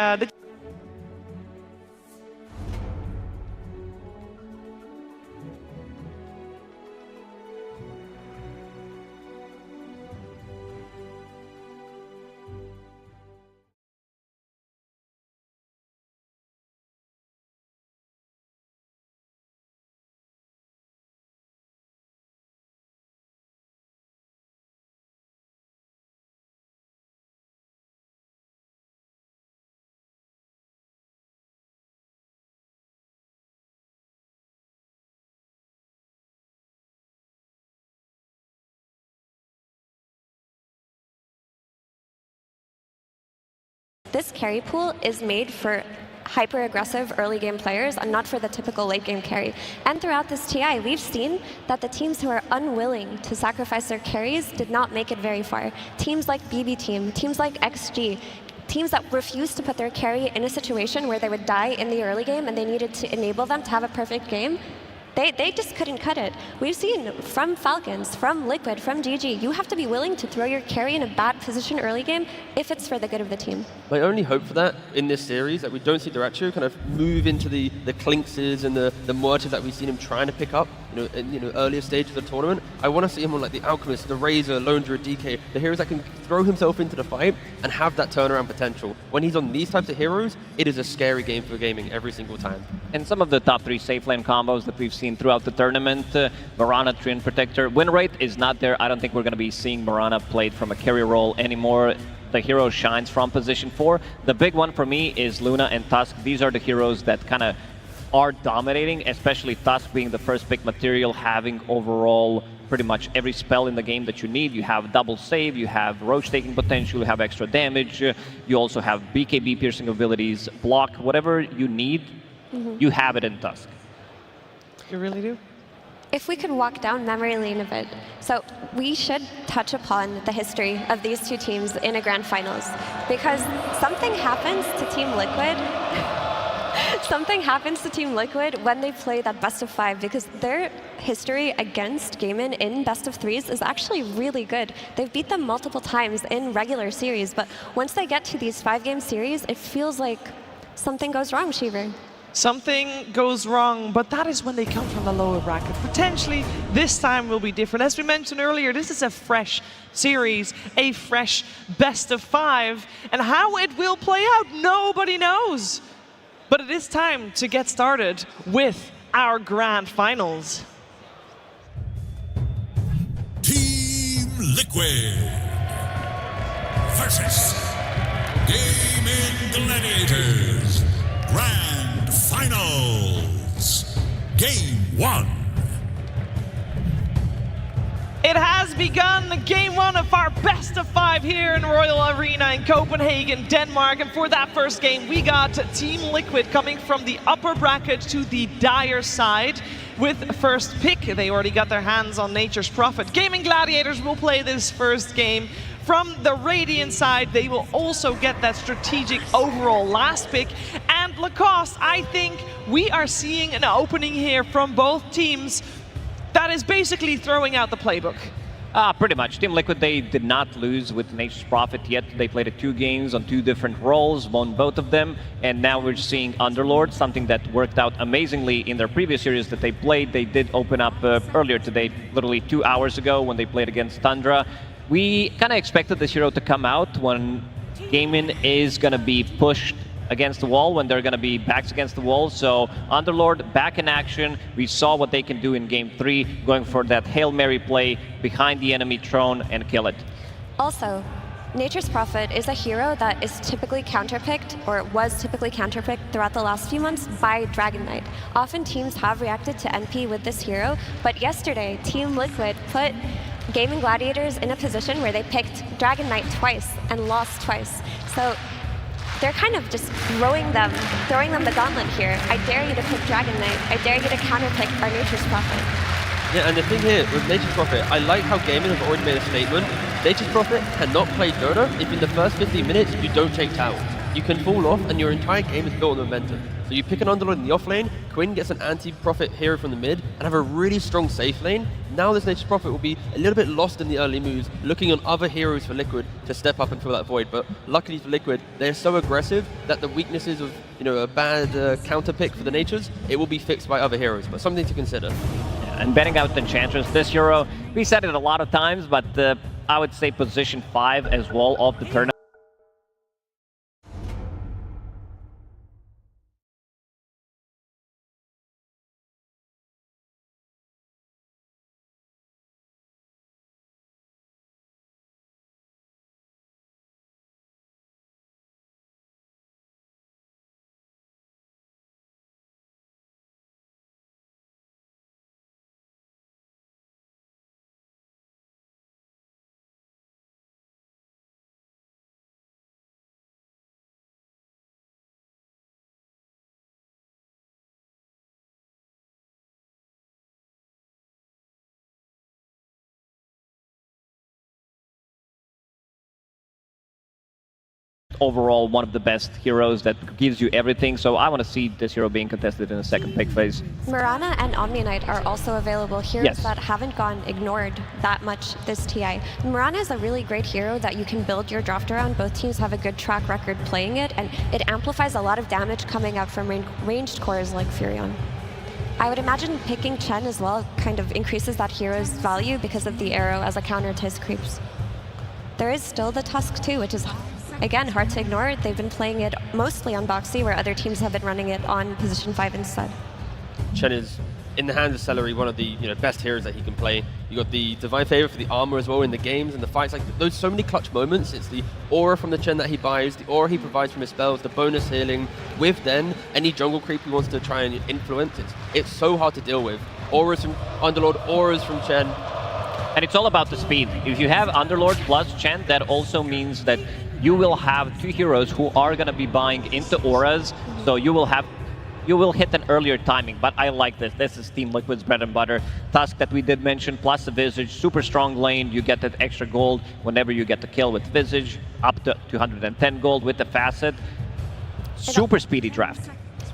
This carry pool is made for hyper-aggressive early game players and not for the typical late game carry. And throughout this TI, we've seen that the teams who are unwilling to sacrifice their carries did not make it very far. Teams like BB Team, teams like XG, teams that refused to put their carry in a situation where they would die in the early game and they needed to enable them to have a perfect game, they just couldn't cut it. We've seen from Falcons, from Liquid, from GG, you have to be willing to throw your carry in a bad position early game if it's for the good of the team. My only hope for that in this series, that we don't see Duracho kind of move into the Clinkses and the Mortars that we've seen him trying to pick up, in earlier stages of the tournament. I want to see him on like the Alchemist, the Razor, Lone Druid, DK, the heroes that can throw himself into the fight and have that turnaround potential. When he's on these types of heroes, it is a scary game for gaming every single time. And some of the top 3 safe lane combos that we've seen throughout the tournament, Mirana, Treant Protector, win rate is not there. I don't think we're going to be seeing Mirana played from a carry role anymore. The hero shines from position 4. The big one for me is Luna and Tusk. These are the heroes that kind of are dominating, especially Tusk being the first pick material, having overall pretty much every spell in the game that you need. You have double save, you have roach taking potential, you have extra damage, you also have BKB piercing abilities, block, whatever you need, you have it in Tusk. You really do? If we could walk down memory lane a bit, so we should touch upon the history of these two teams in a grand finals, because something happens to Team Liquid. Something happens to Team Liquid when they play that best of 5, because their history against Gaimin in best of 3s is actually really good. They've beat them multiple times in regular series, but once they get to these 5-game series, it feels like something goes wrong, Shiver. Something goes wrong, but that is when they come from the lower bracket. Potentially, this time will be different. As we mentioned earlier, this is a fresh series, a fresh best of 5, and how it will play out, nobody knows. But it is time to get started with our grand finals. Team Liquid versus Gaming Gladiators Grand Finals. Game 1. It has begun, game 1 of our best of 5 here in Royal Arena in Copenhagen, Denmark. And for that first game, we got Team Liquid coming from the upper bracket to the dire side with first pick. They already got their hands on Nature's Prophet. Gaming Gladiators will play this first game. From the Radiant side, they will also get that strategic overall last pick. And Lacoste, I think we are seeing an opening here from both teams that is basically throwing out the playbook. Pretty much. Team Liquid, they did not lose with Nature's Prophet yet. They played 2 games on 2 different roles, won both of them, and now we're seeing Underlord, something that worked out amazingly in their previous series that they played. They did open up earlier today, literally 2 hours ago when they played against Tundra. We kind of expected this hero to come out when Gaimin is going to be pushed against the wall when they're going to be backs against the wall. So Underlord back in action. We saw what they can do in Game 3, going for that Hail Mary play behind the enemy throne and kill it. Also, Nature's Prophet is a hero that is typically counterpicked, or was typically counterpicked throughout the last few months by Dragon Knight. Often teams have reacted to NP with this hero, but yesterday Team Liquid put Gaming Gladiators in a position where they picked Dragon Knight twice and lost twice. So they're kind of just throwing them the gauntlet here. I dare you to pick Dragon Knight. I dare you to counterpick our Nature's Prophet. Yeah, and the thing here with Nature's Prophet, I like how Gaming have already made a statement. Nature's Prophet cannot play Dota if in the first 15 minutes you don't take towers. You can fall off and your entire game is built on momentum. So you pick an Underlord in the off lane, Quinn gets an anti-Prophet hero from the mid, and have a really strong safe lane. Now this Nature's Prophet will be a little bit lost in the early moves, looking on other heroes for Liquid to step up and fill that void. But luckily for Liquid, they're so aggressive that the weaknesses of a bad counter pick for the Natures, it will be fixed by other heroes, but something to consider. And betting out the Enchantress, this hero, we said it a lot of times, but I would say position 5 as well of the tournament. Overall, one of the best heroes that gives you everything, so I want to see this hero being contested in the second pick phase. Mirana and Omni Knight are also available heroes Yes. that haven't gone ignored that much this TI. Mirana is a really great hero that you can build your draft around. Both teams have a good track record playing it, and it amplifies a lot of damage coming out from ranged cores like Furion. I would imagine picking Chen as well kind of increases that hero's value because of the arrow as a counter to his creeps. There is still the Tusk too, which is again hard to ignore. They've been playing it mostly on Boxy, where other teams have been running it on position 5 instead. Chen is, in the hands of Celery, one of the best heroes that he can play. You got the Divine Favor for the armor as well in the games and the fights. Like those so many clutch moments. It's the aura from the Chen that he buys, the aura he provides from his spells, the bonus healing. With then any jungle creep he wants to try and influence. It's so hard to deal with. Auras from Underlord, auras from Chen. And it's all about the speed. If you have Underlord plus Chen, that also means that you will have two heroes who are going to be buying into auras, so you will hit an earlier timing. But I like this. This is Team Liquid's bread and butter. Tusk that we did mention, plus the Visage, super strong lane. You get that extra gold whenever you get the kill with Visage, up to 210 gold with the Facet. Super speedy draft.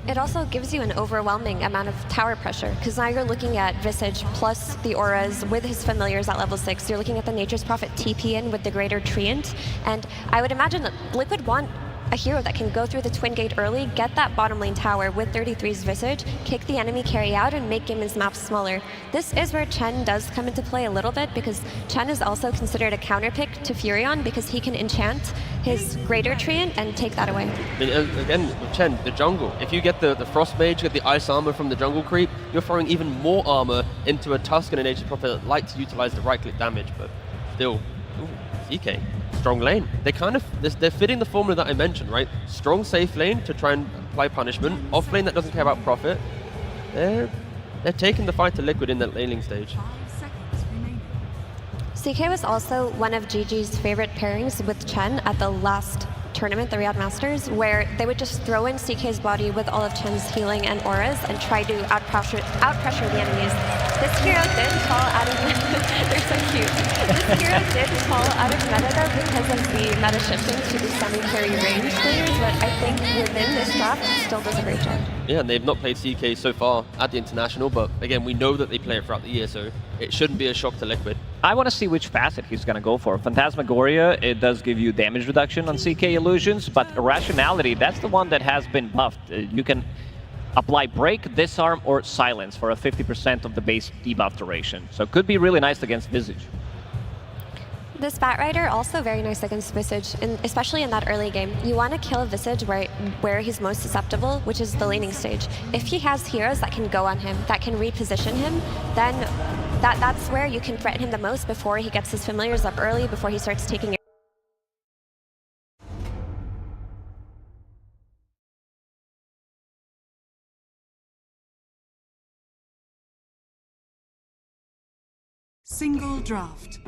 It also gives you an overwhelming amount of tower pressure, because now you're looking at Visage plus the auras with his familiars at level 6. You're looking at the Nature's Prophet TP in with the Greater Treant, and I would imagine that Liquid want a hero that can go through the Twin Gate early, get that bottom lane tower with 33's Visage, kick the enemy carry out, and make Gamon's maps smaller. This is where Chen does come into play a little bit, because Chen is also considered a counter pick to Furion, because he can enchant his Greater Treant and take that away. Again, with Chen, the jungle. If you get the Frost Mage, get the Ice Armor from the jungle creep, you're throwing even more armor into a Tusk and a Nature's Prophet that like to utilize the right-click damage, but still, CK. Strong lane. They're fitting the formula that I mentioned, right? Strong safe lane to try and apply punishment. Off lane that doesn't care about profit. They're taking the fight to Liquid in that laning stage. CK was also one of GG's favorite pairings with Chen at the last tournament, the Riyadh Masters, where they would just throw in CK's body with all of Chen's healing and auras and try to out-pressure the enemies. This hero did fall out of they're so cute. This hero did fall out of meta though because of the meta shifting to the semi-carry range players, but I think within this draft still does a great job. Yeah, and they've not played CK so far at the International, but again, we know that they play it throughout the year, so it shouldn't be a shock to Liquid. I want to see which facet he's going to go for. Phantasmagoria, it does give you damage reduction on CK illusions, but Irrationality, that's the one that has been buffed. You can apply Break, Disarm, or Silence for a 50% of the base debuff duration. So it could be really nice against Visage. This Batrider also very nice against Visage, especially in that early game. You want to kill Visage where he's most susceptible, which is the laning stage. If he has heroes that can go on him, that can reposition him, then that's where you can threaten him the most before he gets his familiars up early, before he starts taking. Single draft.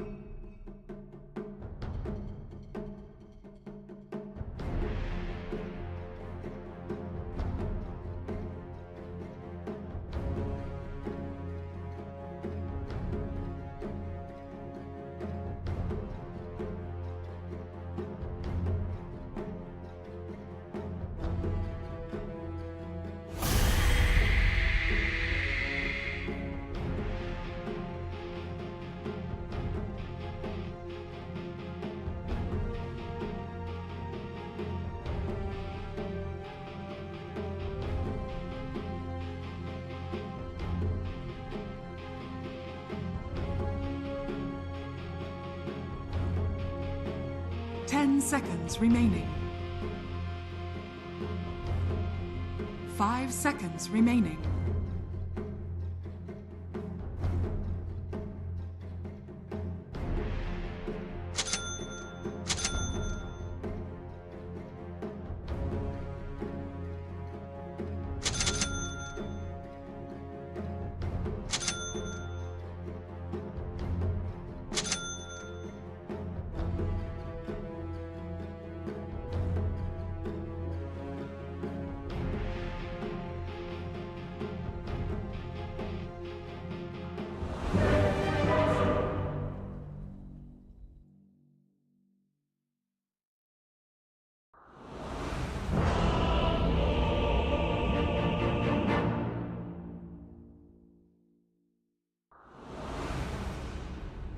Ten seconds remaining. 5 seconds remaining.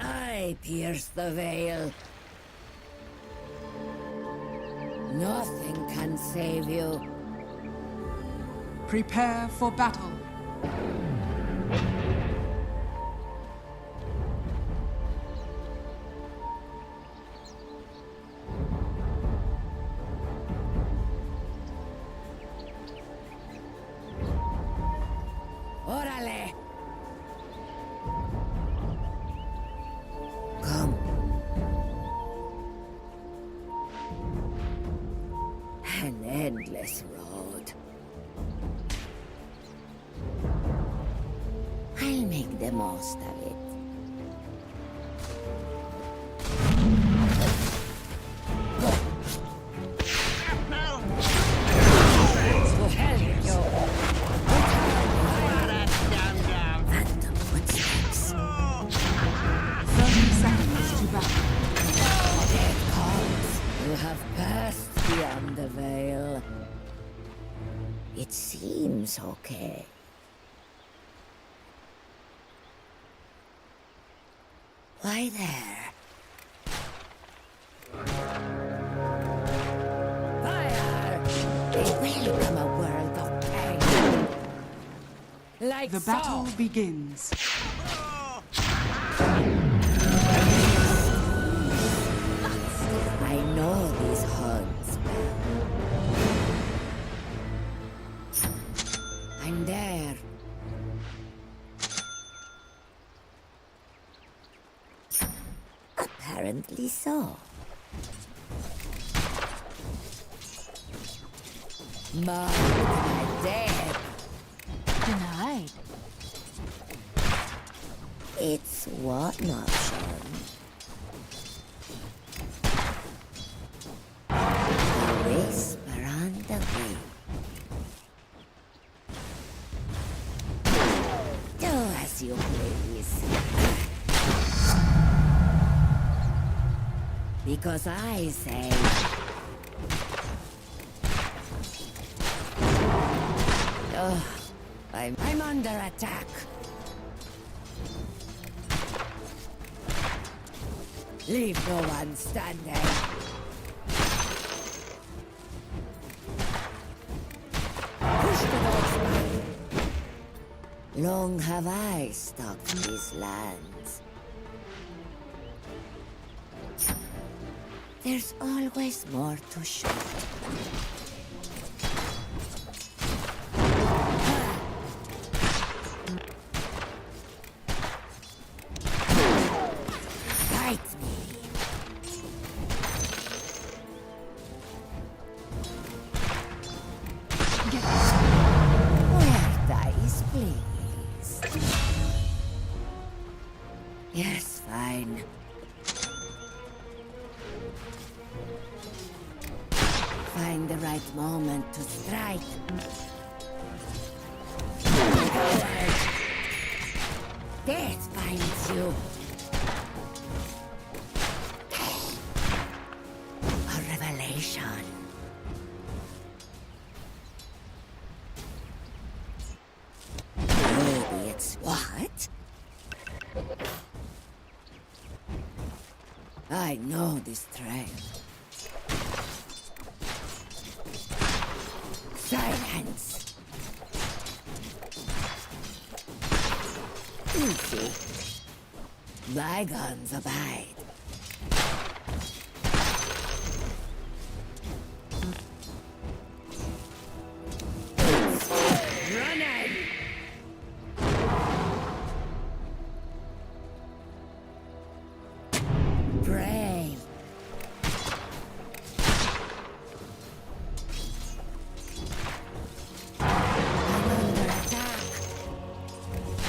I pierce the veil. Nothing can save you. Prepare for battle. Órale! Come. An endless road. I'll make the most of it. To hell with you. Phantom footsteps. 30 seconds to battle. Dead calls. You have passed beyond the veil. It seems okay. Why there? Fire! They welcome a world of pain. Like The battle begins. I know these hunts. I'm there. Apparently so. My dead. Denied. It's one option. A whisper on the wind. Do as you please. Because I say... Oh, I'm under attack. Leave no one standing. Push the dogs back. Long have I stalked these lands. There's always more to shoot. Fight me. Where dice, please? Yes, fine. Find the right moment to strike. Coward! Death finds you. A revelation. Maybe it's what? I know this trail. Silence! Easy. Bygones abide. Running! Brave.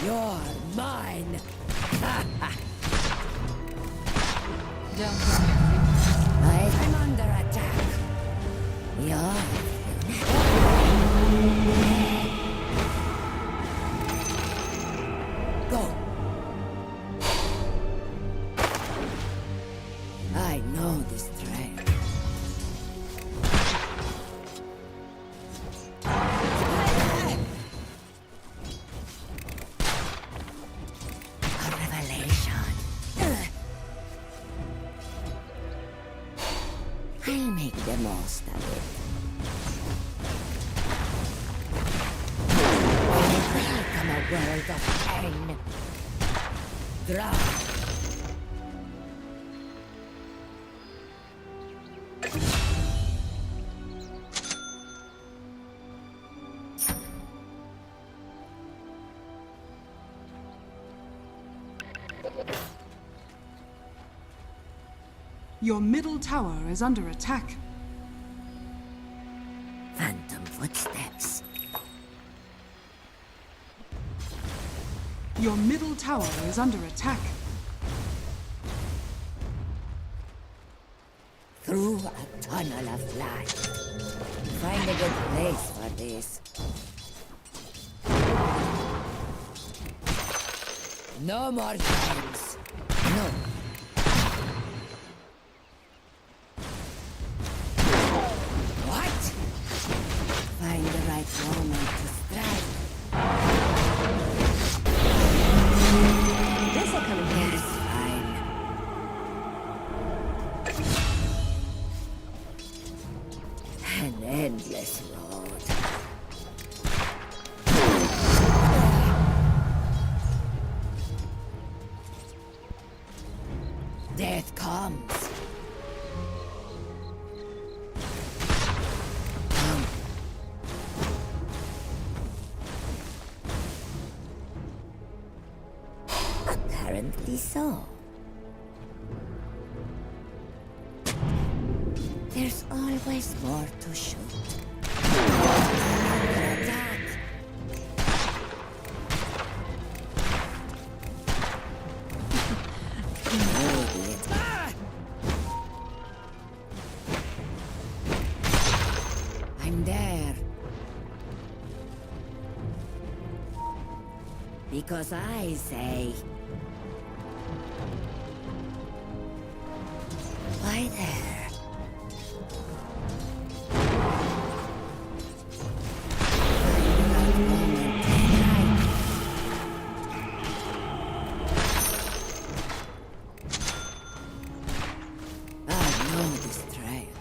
You're mine! I'm under attack. Go. I know this trail. A revelation. I'll make the most of it. Welcome a world of pain. Draw. Your middle tower is under attack. Phantom footsteps. Your middle tower is under attack. Through a tunnel of light. Find a good place for this. No more games. No. What? Find the right moment to strike. This'll come in handy. Yes, fine. An endless road. Death comes. Apparently so. There's always more to shoot. Under attack. Maybe it's... I'm there. Because I say... Why there? I know this trail.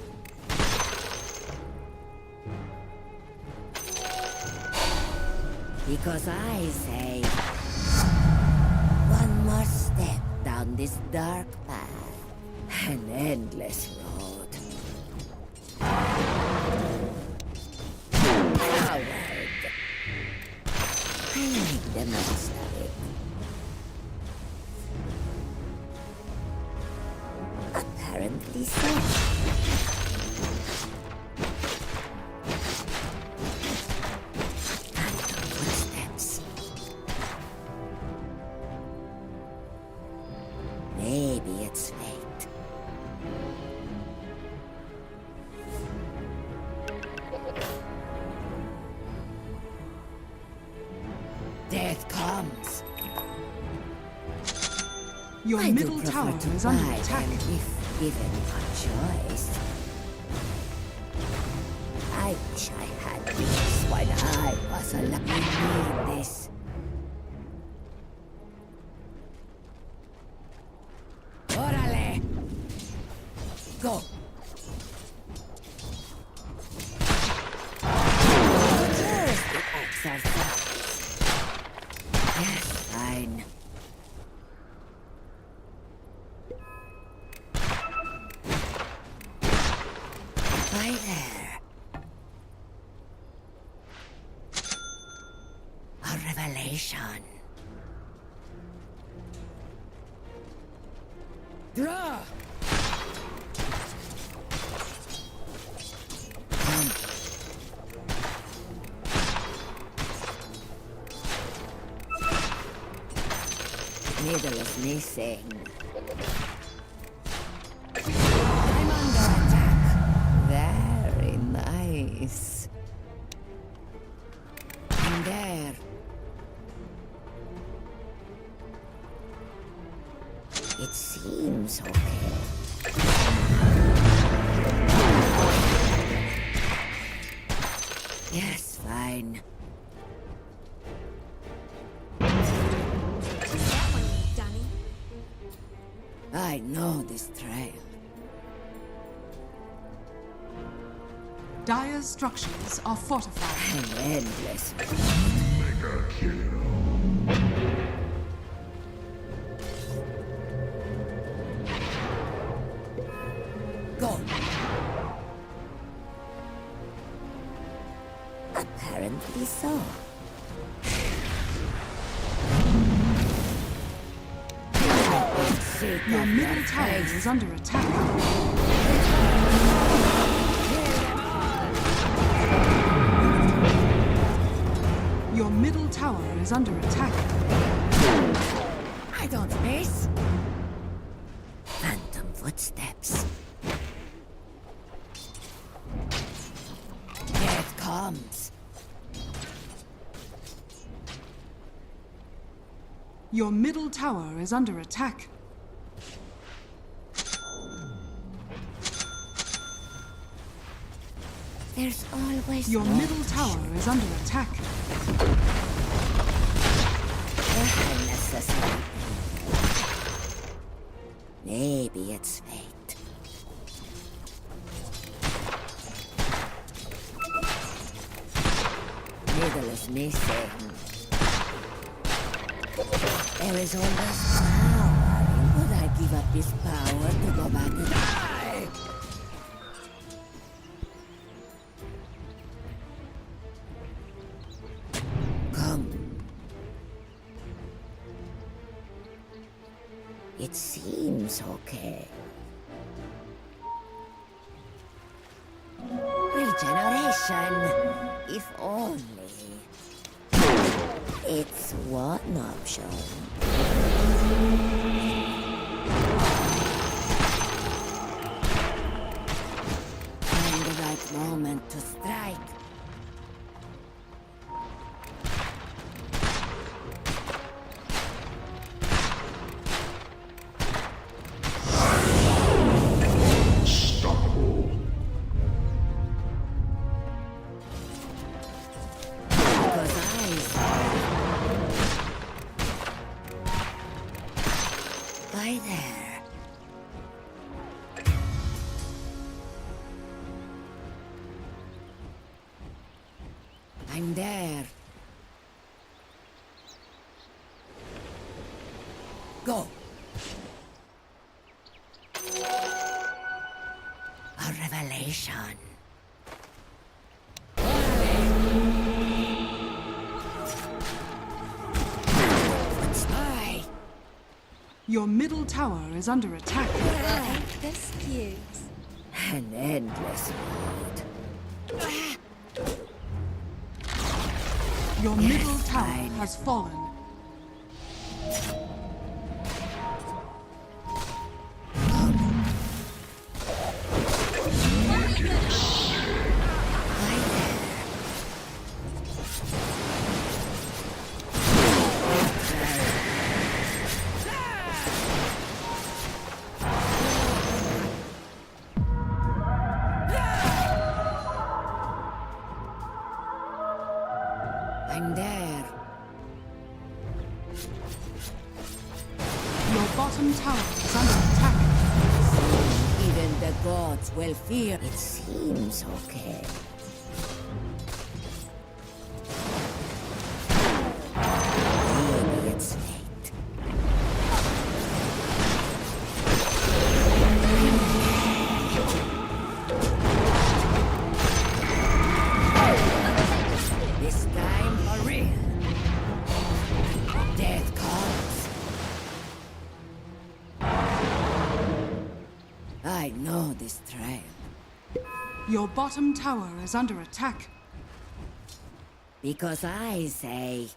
Because I say... One more step down this dark path. An endless road. the most of it. Apparently so. Phantom footsteps. Maybe it's fate. Death comes. Your I do middle prefer tower to is under buy attack. them if given a choice. I wish I had this when I was alive. I need this. Orale! Go! Where's the exercise? Yes, fine. Hi there. A revelation. Draw! Come. Needle is missing. I'm under attack. Very nice. And there. It seems okay. Yes, fine. I know this trail. Dire's structures are fortified. An endless. Go. Apparently so. Your middle tower is under attack. Your middle tower is under attack. I don't miss. Phantom footsteps. Death comes. Your middle tower is under attack. There's always Your more middle tower is under attack. unnecessary. Maybe it's fate. Needle is missing. There is always power. Would I give up this power to go back and die? Come. It seems okay. Regeneration, if only. It's one option. Find the right moment to strike. Because Hi there. I'm there. Go. A revelation. Your middle tower is under attack. This cute. An endless road. Your middle tower has fallen. I'm there. Your bottom tower is under attack. Even the gods will fear. It seems okay. Maybe it's fate. This time for real. Death comes. I know this trail. Your bottom tower is under attack. Because I say...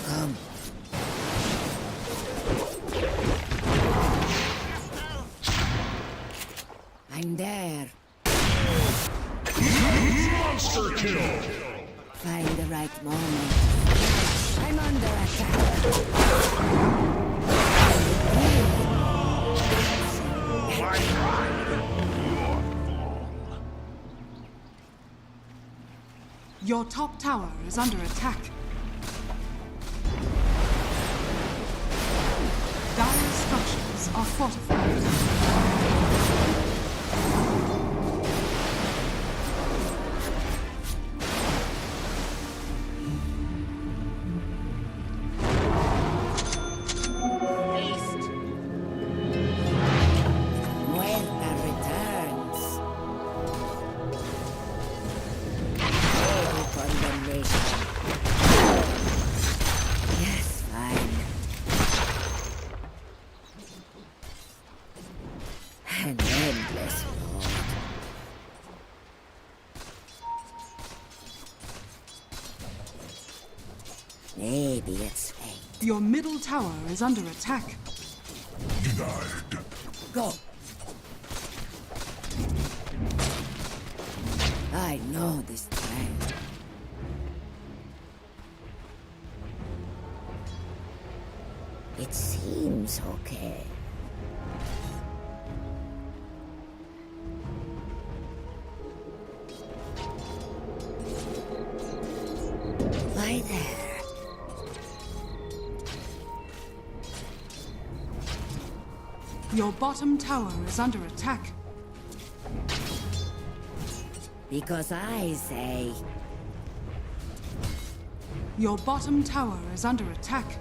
Come. I'm there. Monster kill! Find the right moment. I'm under attack. Your top tower is under attack. Dire structures are fortified. Muerta returns. Heavy condemnation. Yes, fine. An endless road. Maybe it's fate. Your middle tower is under attack. Denied. Go. I know this trail. It seems okay. Lie there. Your bottom tower is under attack. Because I say... Your bottom tower is under attack.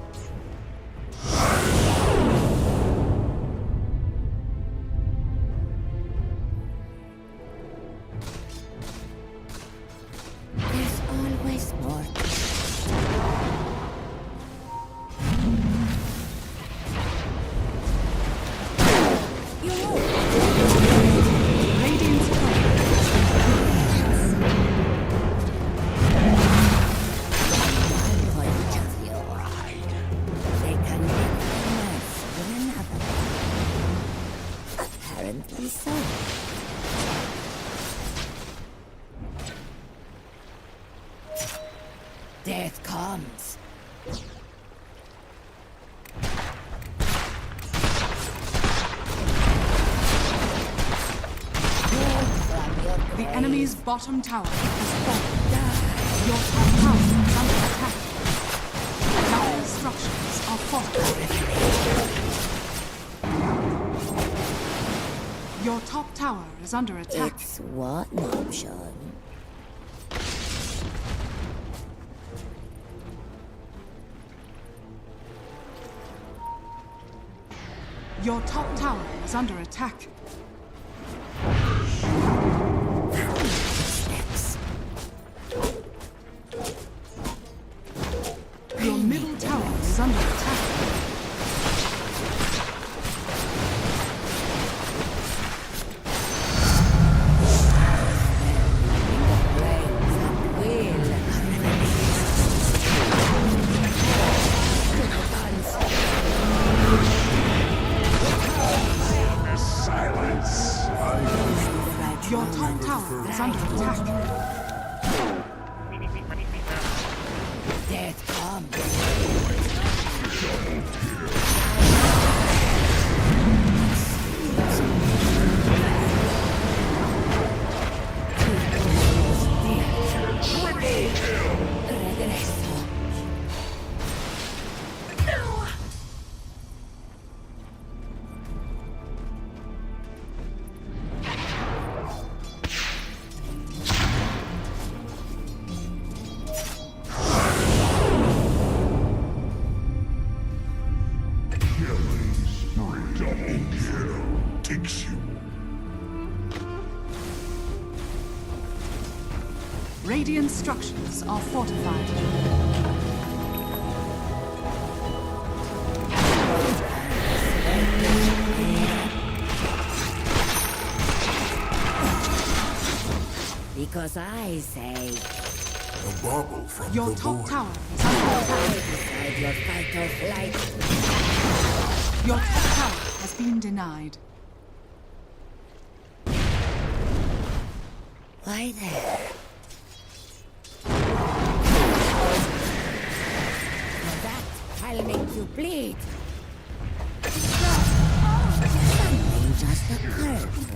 There's always more. Radiant's They can make worse than another. Apparently so. Death comes. The enemy's bottom tower has fallen. Your top tower is under attack. Dire structures are fortified. Your top tower is under attack. It's one option. Your top tower is under attack. Your middle tower is under attack. Your top tower is under attack. Death comes. Radiant structures are fortified. Because I say, A bubble from Your the top void. tower is under attack. decide your fight or flight. Your top tower has been denied. Why there? For that, I'll make you bleed. Something just occurred to me.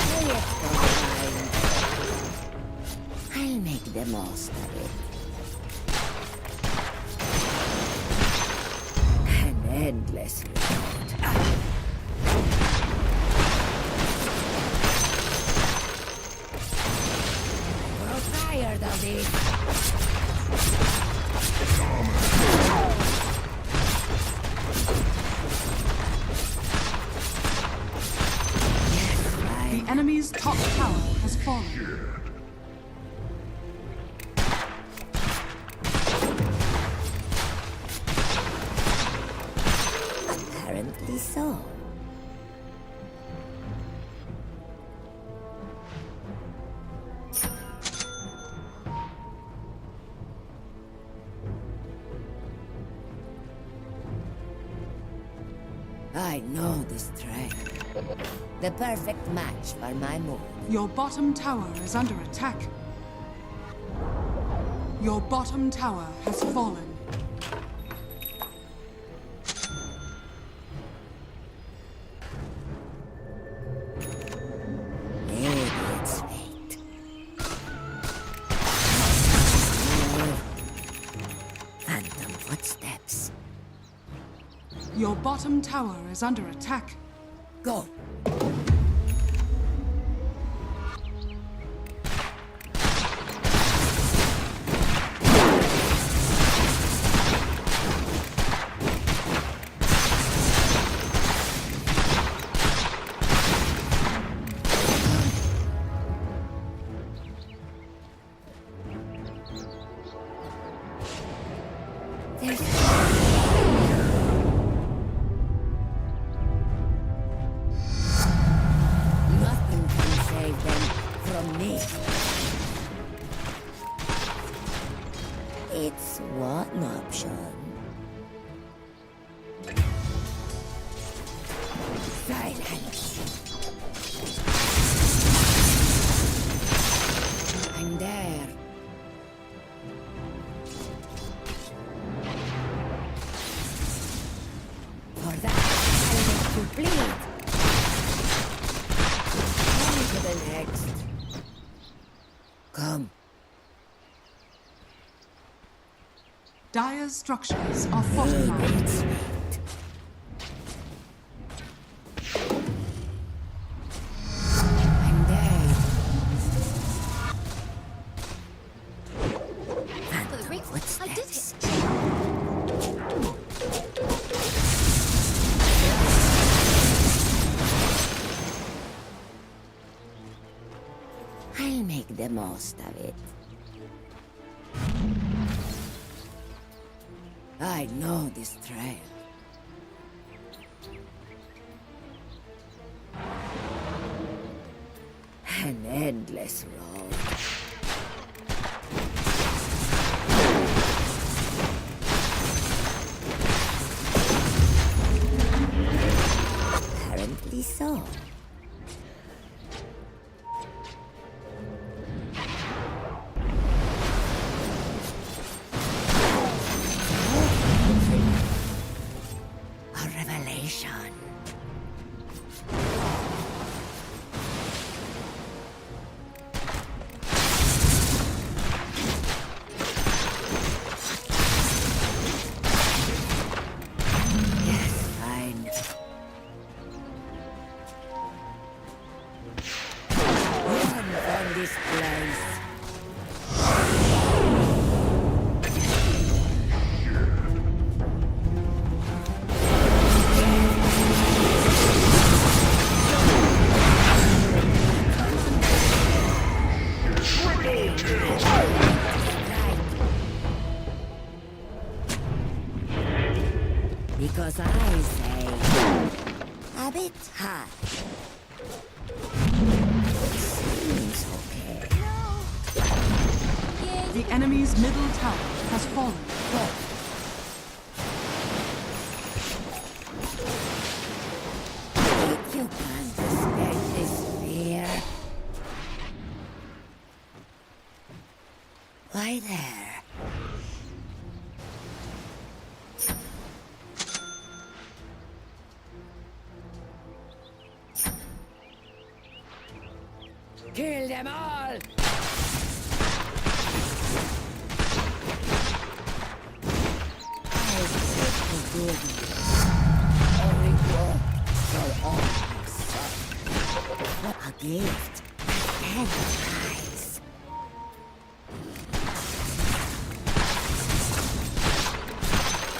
Quiet for a while. I'll make the most of it. An endless road. Tired of it. The enemy's top tower has fallen. Apparently so. I know this train. The perfect match for my mood. Your bottom tower is under attack. Your bottom tower has fallen. Maybe it's fate. Phantom footsteps. Your bottom tower is under attack. Go. There's nothing can save them from me. It's one option. Silence. I'm there. For that, I'll make you bleed. On to the next. Come. Dire's structures are fortified. It's fate. I'm there. Phantom footsteps. I'll make the most of it. I know this trail. An endless road. Apparently so. A revelation. Yes, fine. Run from this place. Because I say a bit high. Seems okay. The enemy's middle tower has fallen. You can't escape this fear. Why there? Kill them all! I'll take the good. Only one for all have suffered. What a gift! And a prize.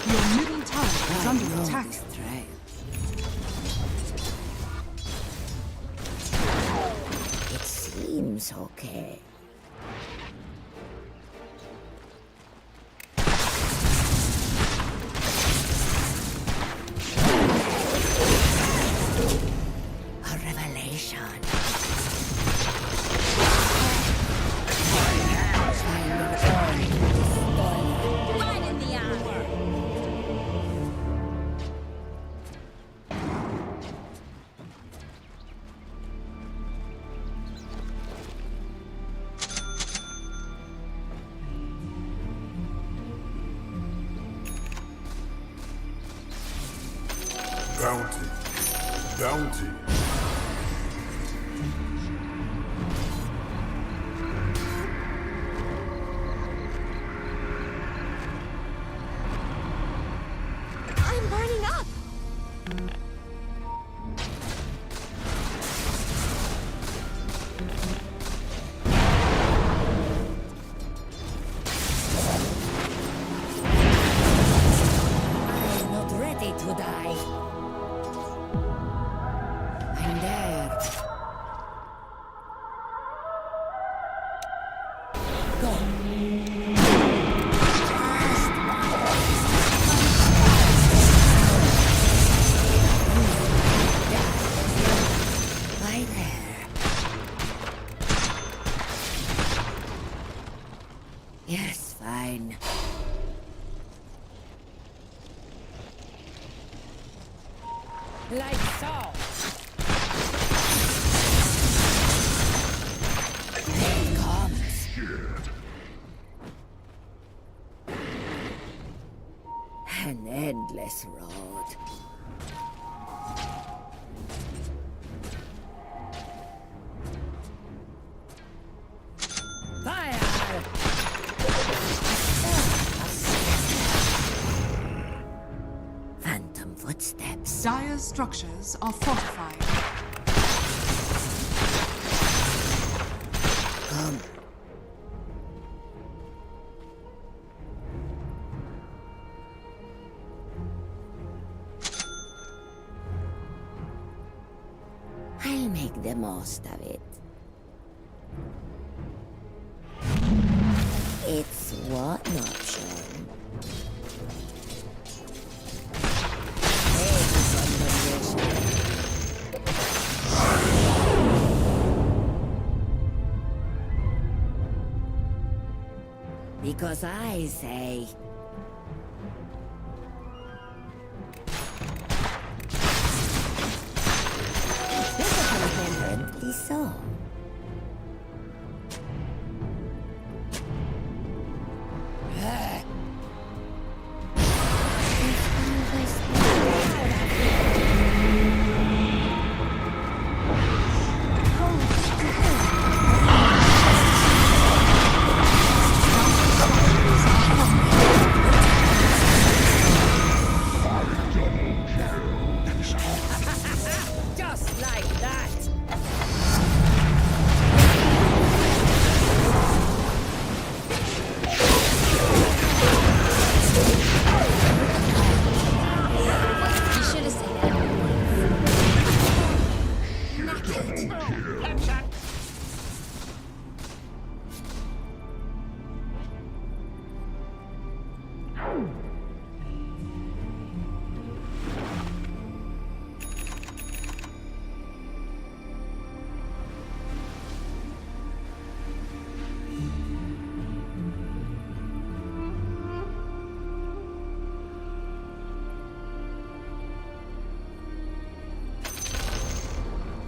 Your middle tower is under attack. This trail. It seems okay. A revelation. Right in the eye. Bounty. Bounty. I'm burning up. I'm not ready to die. I'm there. Go. Why there? Yes, fine. Like so. It comes. An endless road. Fire! Phantom footsteps. Dire's structures are fortified. Come. I'll make the most of it. Because I say... Disappointmently so. Just like that! You should have said that.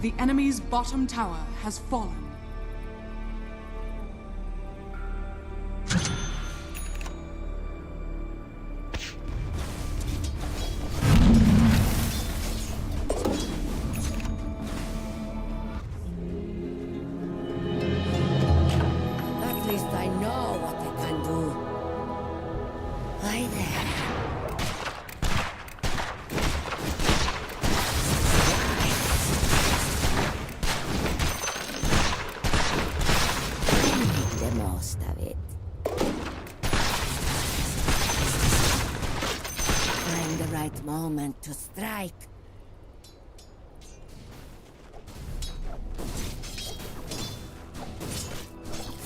The enemy's bottom tower has fallen. At least I know what I can do. Hi there. Make the most of it. Find the right moment to strike.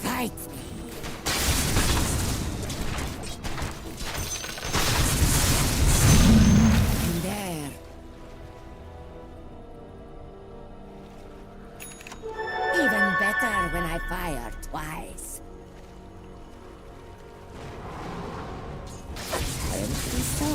Fight me. And there. Even better when I fire twice. Apparently so.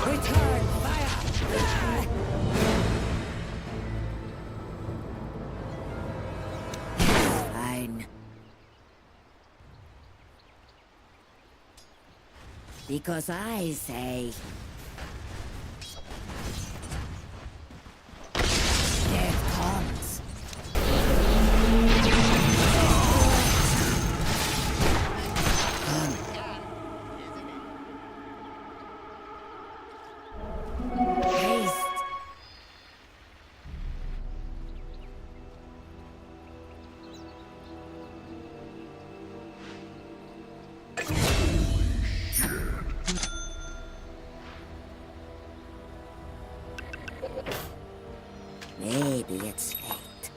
Return fire! Fine. Because I say... Death comes. Haste. Maybe it's fate.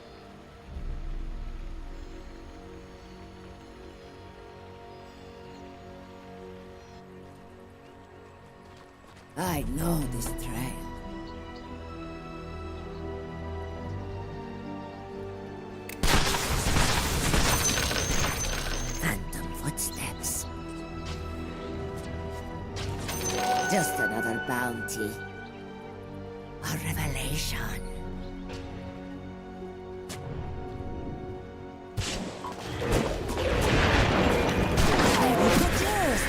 I know this trail. Phantom footsteps. Just another bounty. A revelation. I will produce.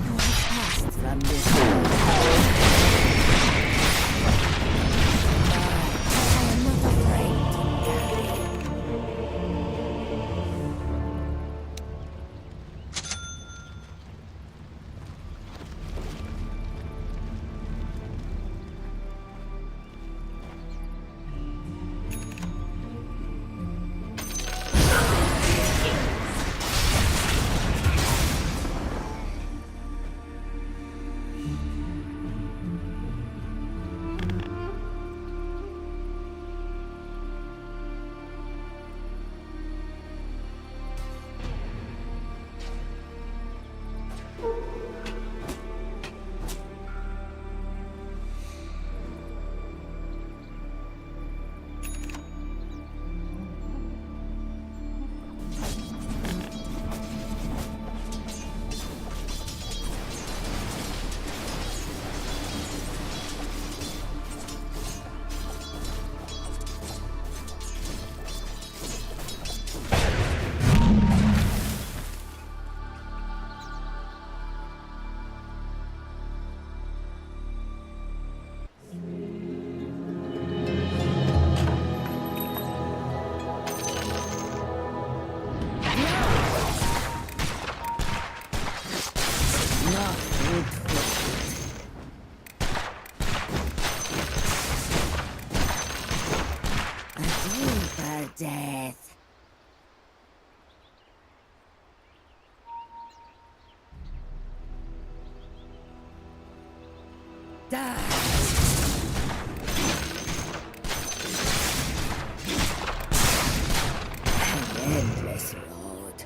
You have passed from this world. I am not afraid. death. Die. An endless road.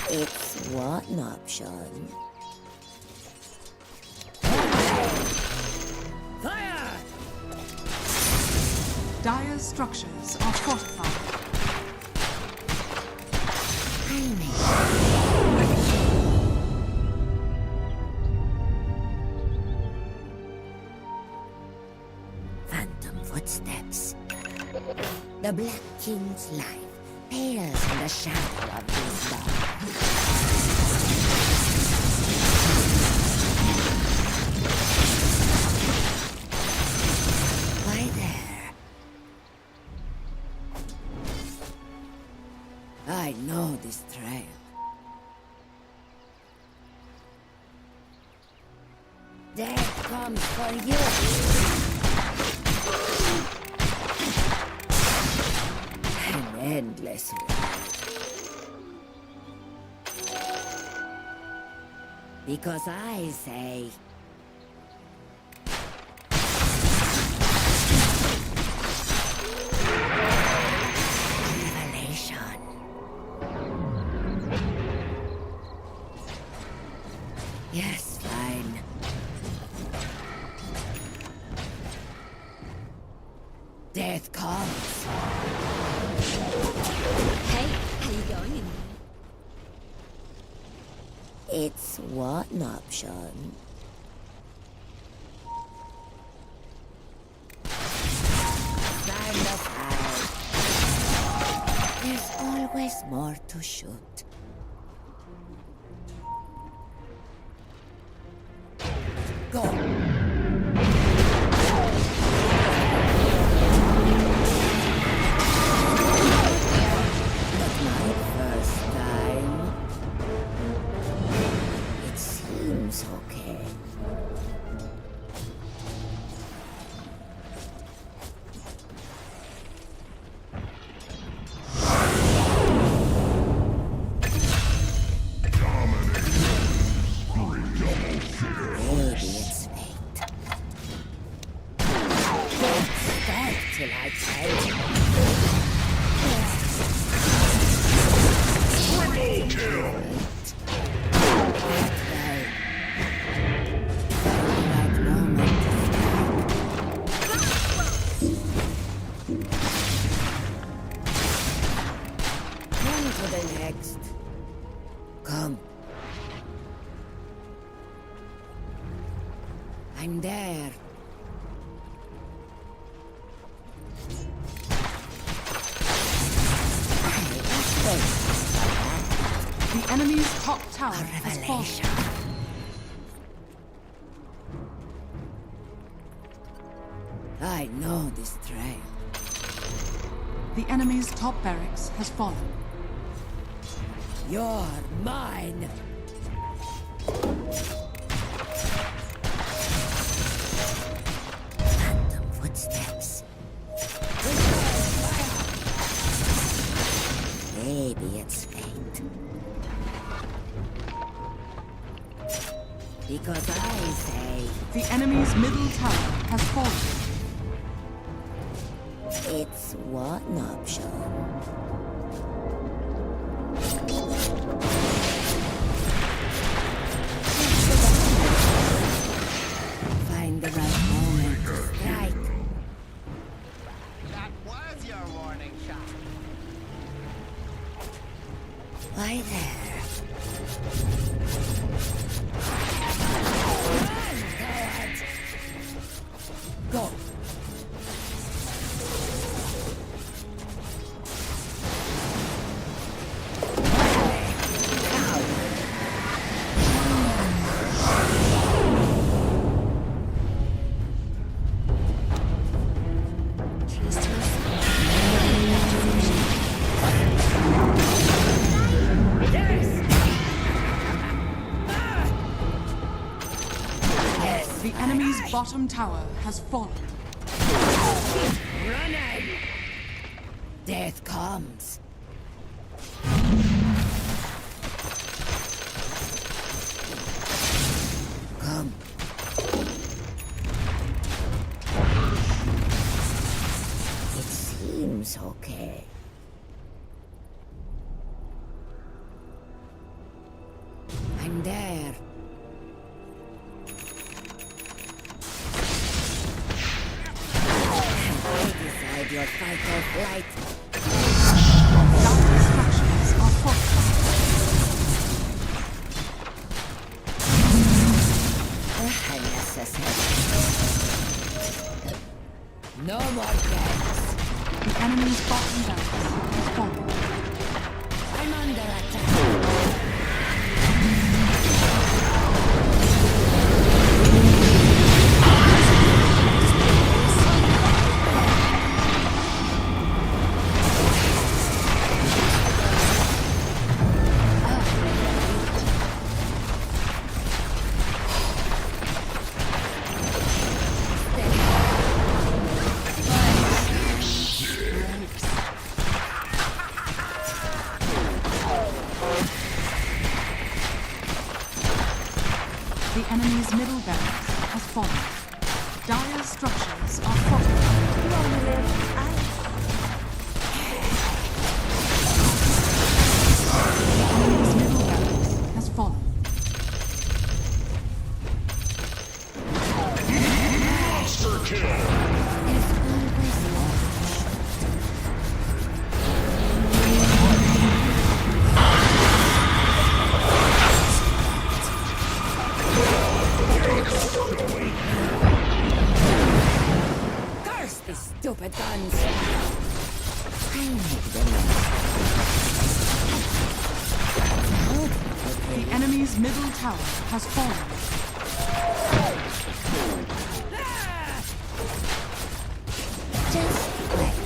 It's one option. Fire! Dire's structures are fortified. Phantom footsteps. The Black King's life pales in the shadow of this dark. Why there? I know this trail. Death comes for you. An endless road. Because I say... Revelation. Yes, fine. Death comes. Hey, how you going in there? It's one option. Stand aside. There's always more to shoot. Go. Not my first time. It seems okay. Maybe it's fate. Don't stop till I tell you. Triple kill! Right moment to strike. On to the next. Come. I'm there. The enemy's top tower has fallen. Revelation. I know this trail. The enemy's top barracks has fallen. You're mine. Phantom footsteps. Maybe it's fate. Because I say The enemy's middle tower has fallen. it's one option. Find the right moment to strike. That was your warning shot. Why there? Run, coward! Go! Yes! bottom tower has fallen. Running! Death comes. Come. It seems okay. I'm there. I decide your fight or flight. Dire structures are fortified. Unnecessary. No more deaths. The enemy's bottom barracks has fallen. I'm under attack. The enemy's middle barracks has fallen. Dire structures are fortified. Long live ice. The enemy's middle barracks has fallen. Monster kill! There's always more. Curse these stupid guns! I make them. The enemy's middle tower has fallen. Just like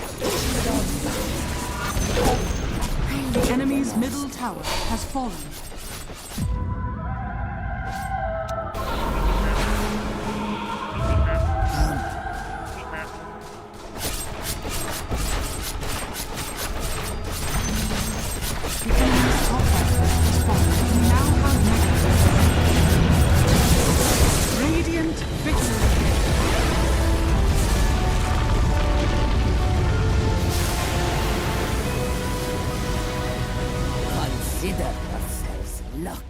The enemy's middle tower has fallen. The enemy's top barracks has fallen. We now have mega. Radiant victory. consider yourselves lucky.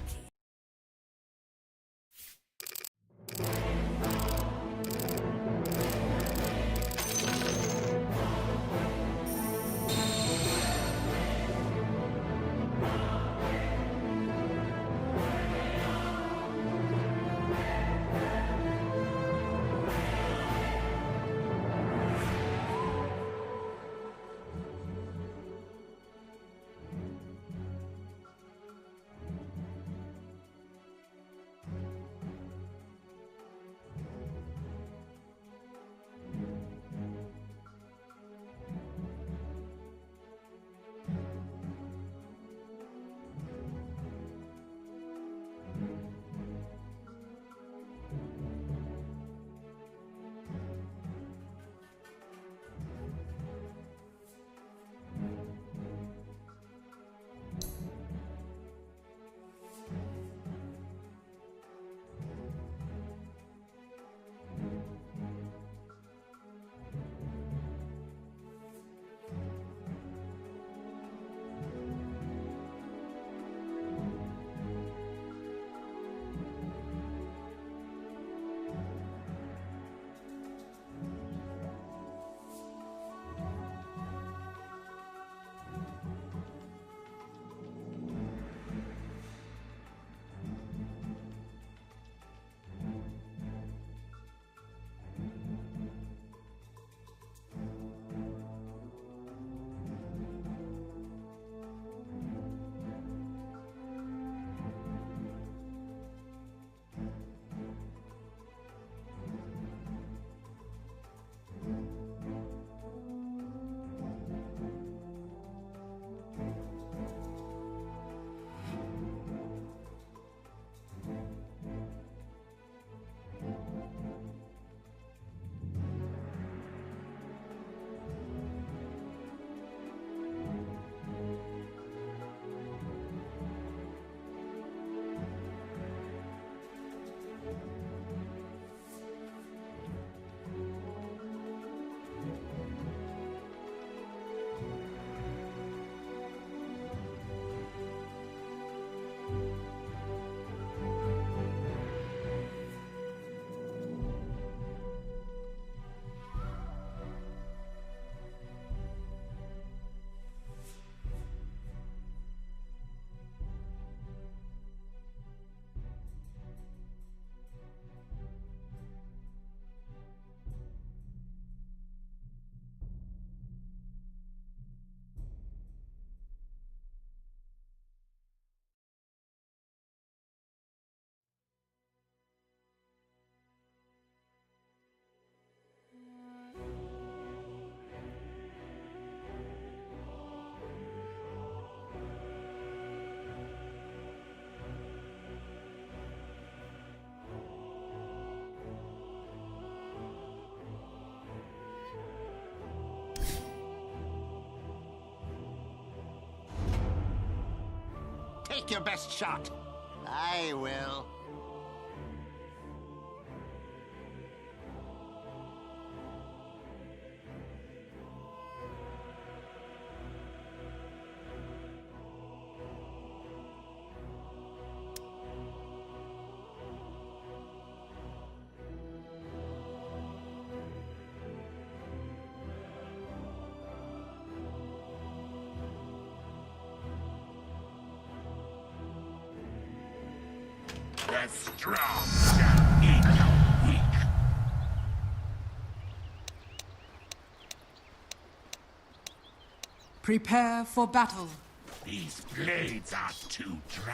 Take your best shot. I will. The strong shall eat the weak. Prepare for battle. These blades are too dry.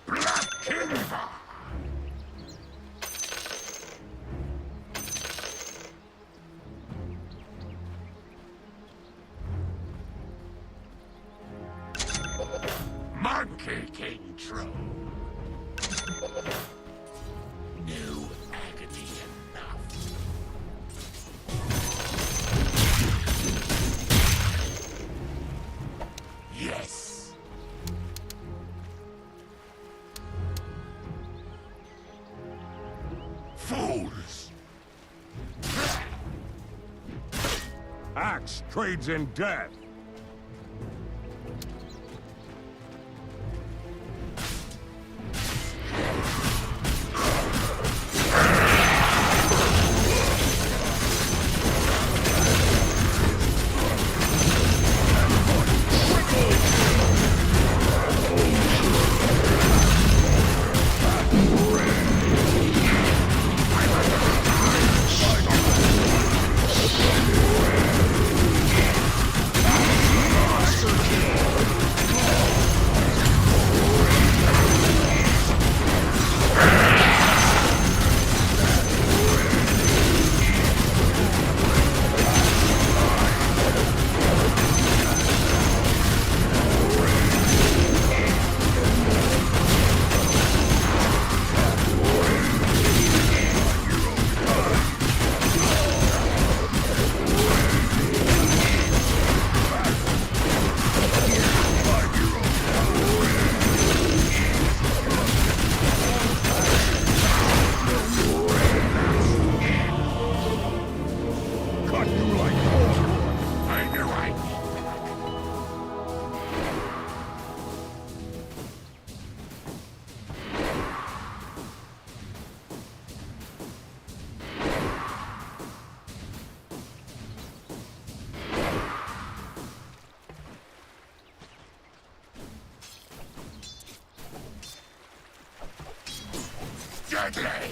Black Kimber! Monkey King Troll. No agony enough. Yes. Fools. Axe trades in death. Deadly!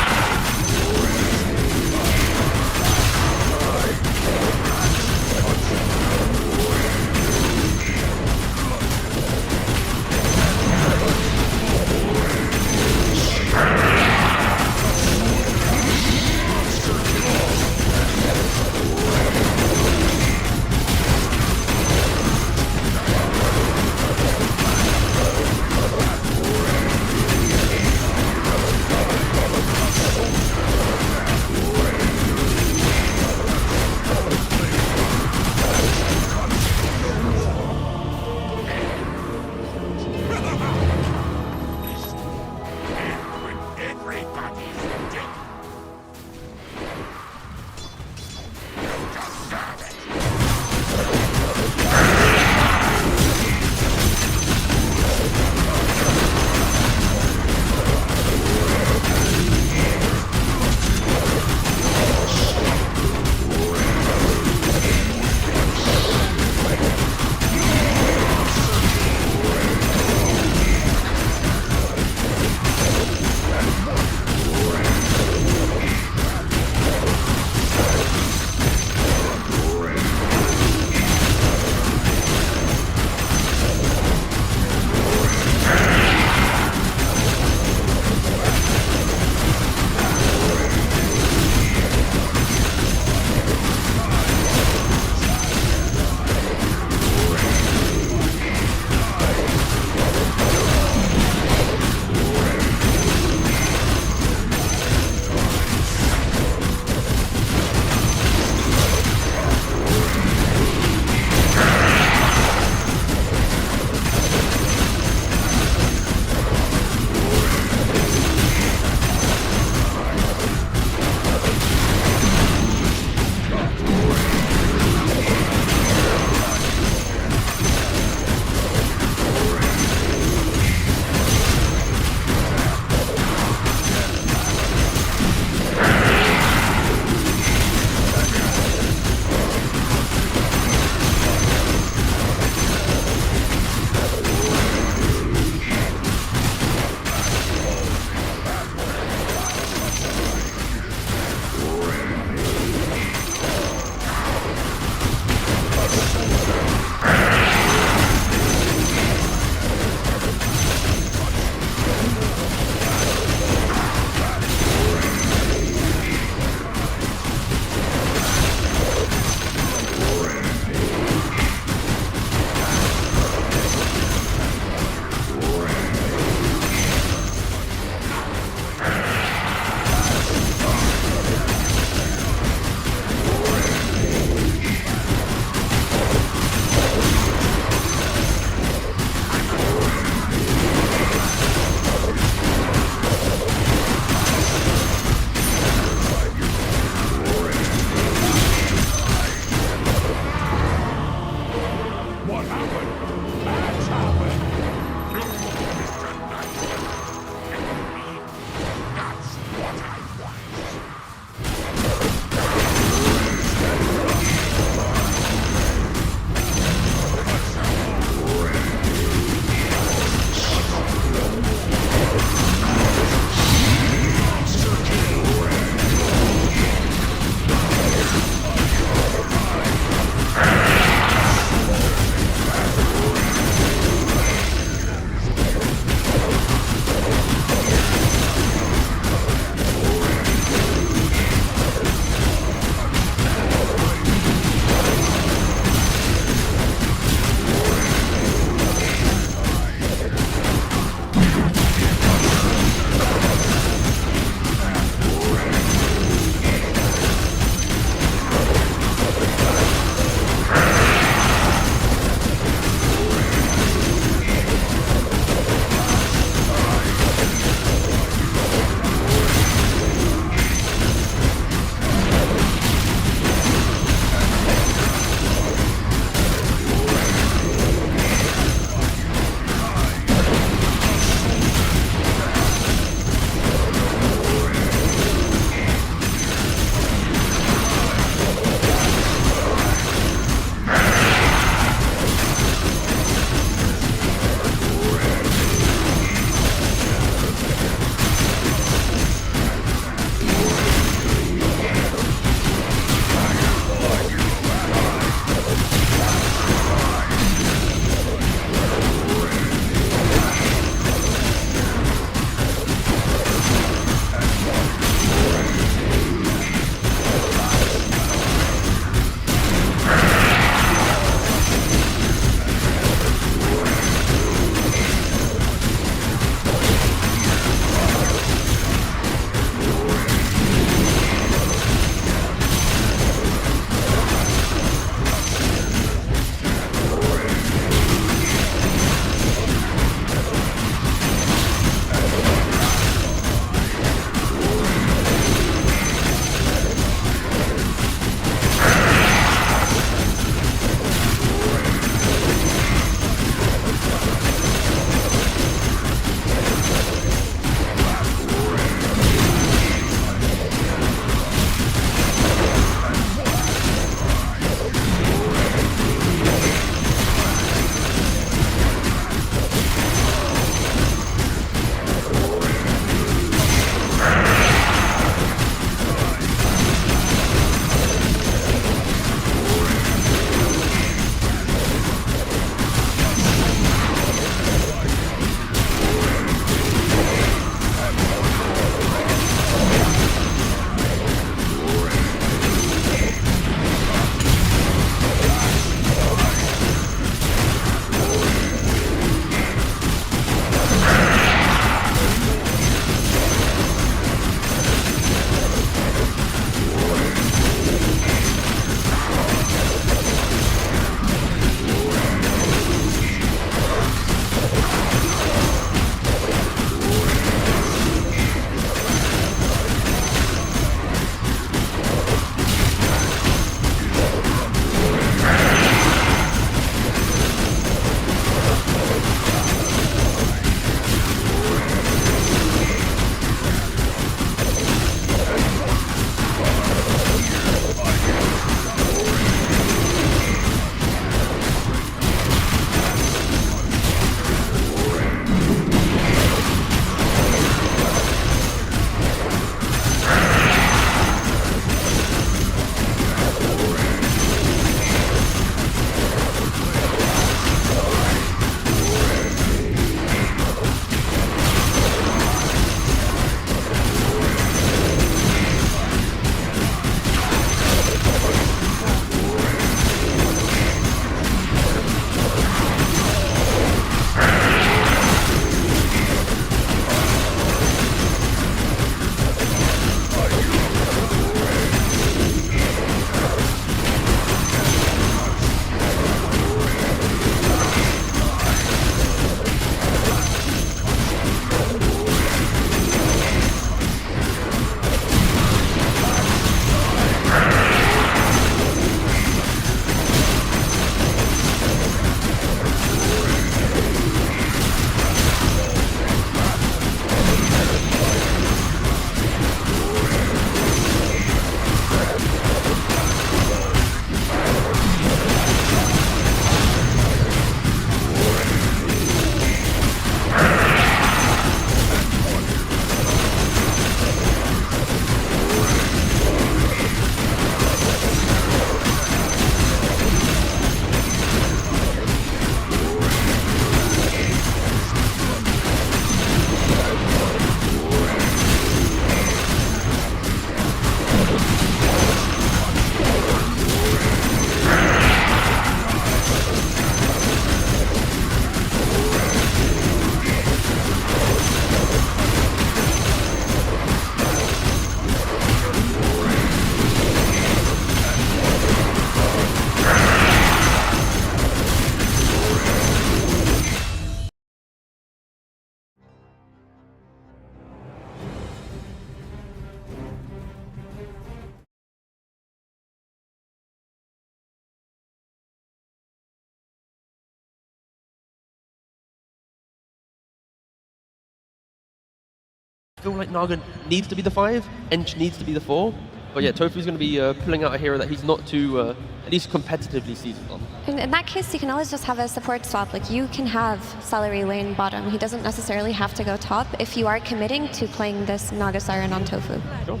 feel like Naga needs to be the 5, Ench needs to be the 4. But yeah, Tofu's going to be pulling out a hero that he's not too, at least competitively seasoned on. In that case, you can always just have a support swap. Like, you can have Celery lane bottom. He doesn't necessarily have to go top if you are committing to playing this Naga Siren on Tofu. Sure.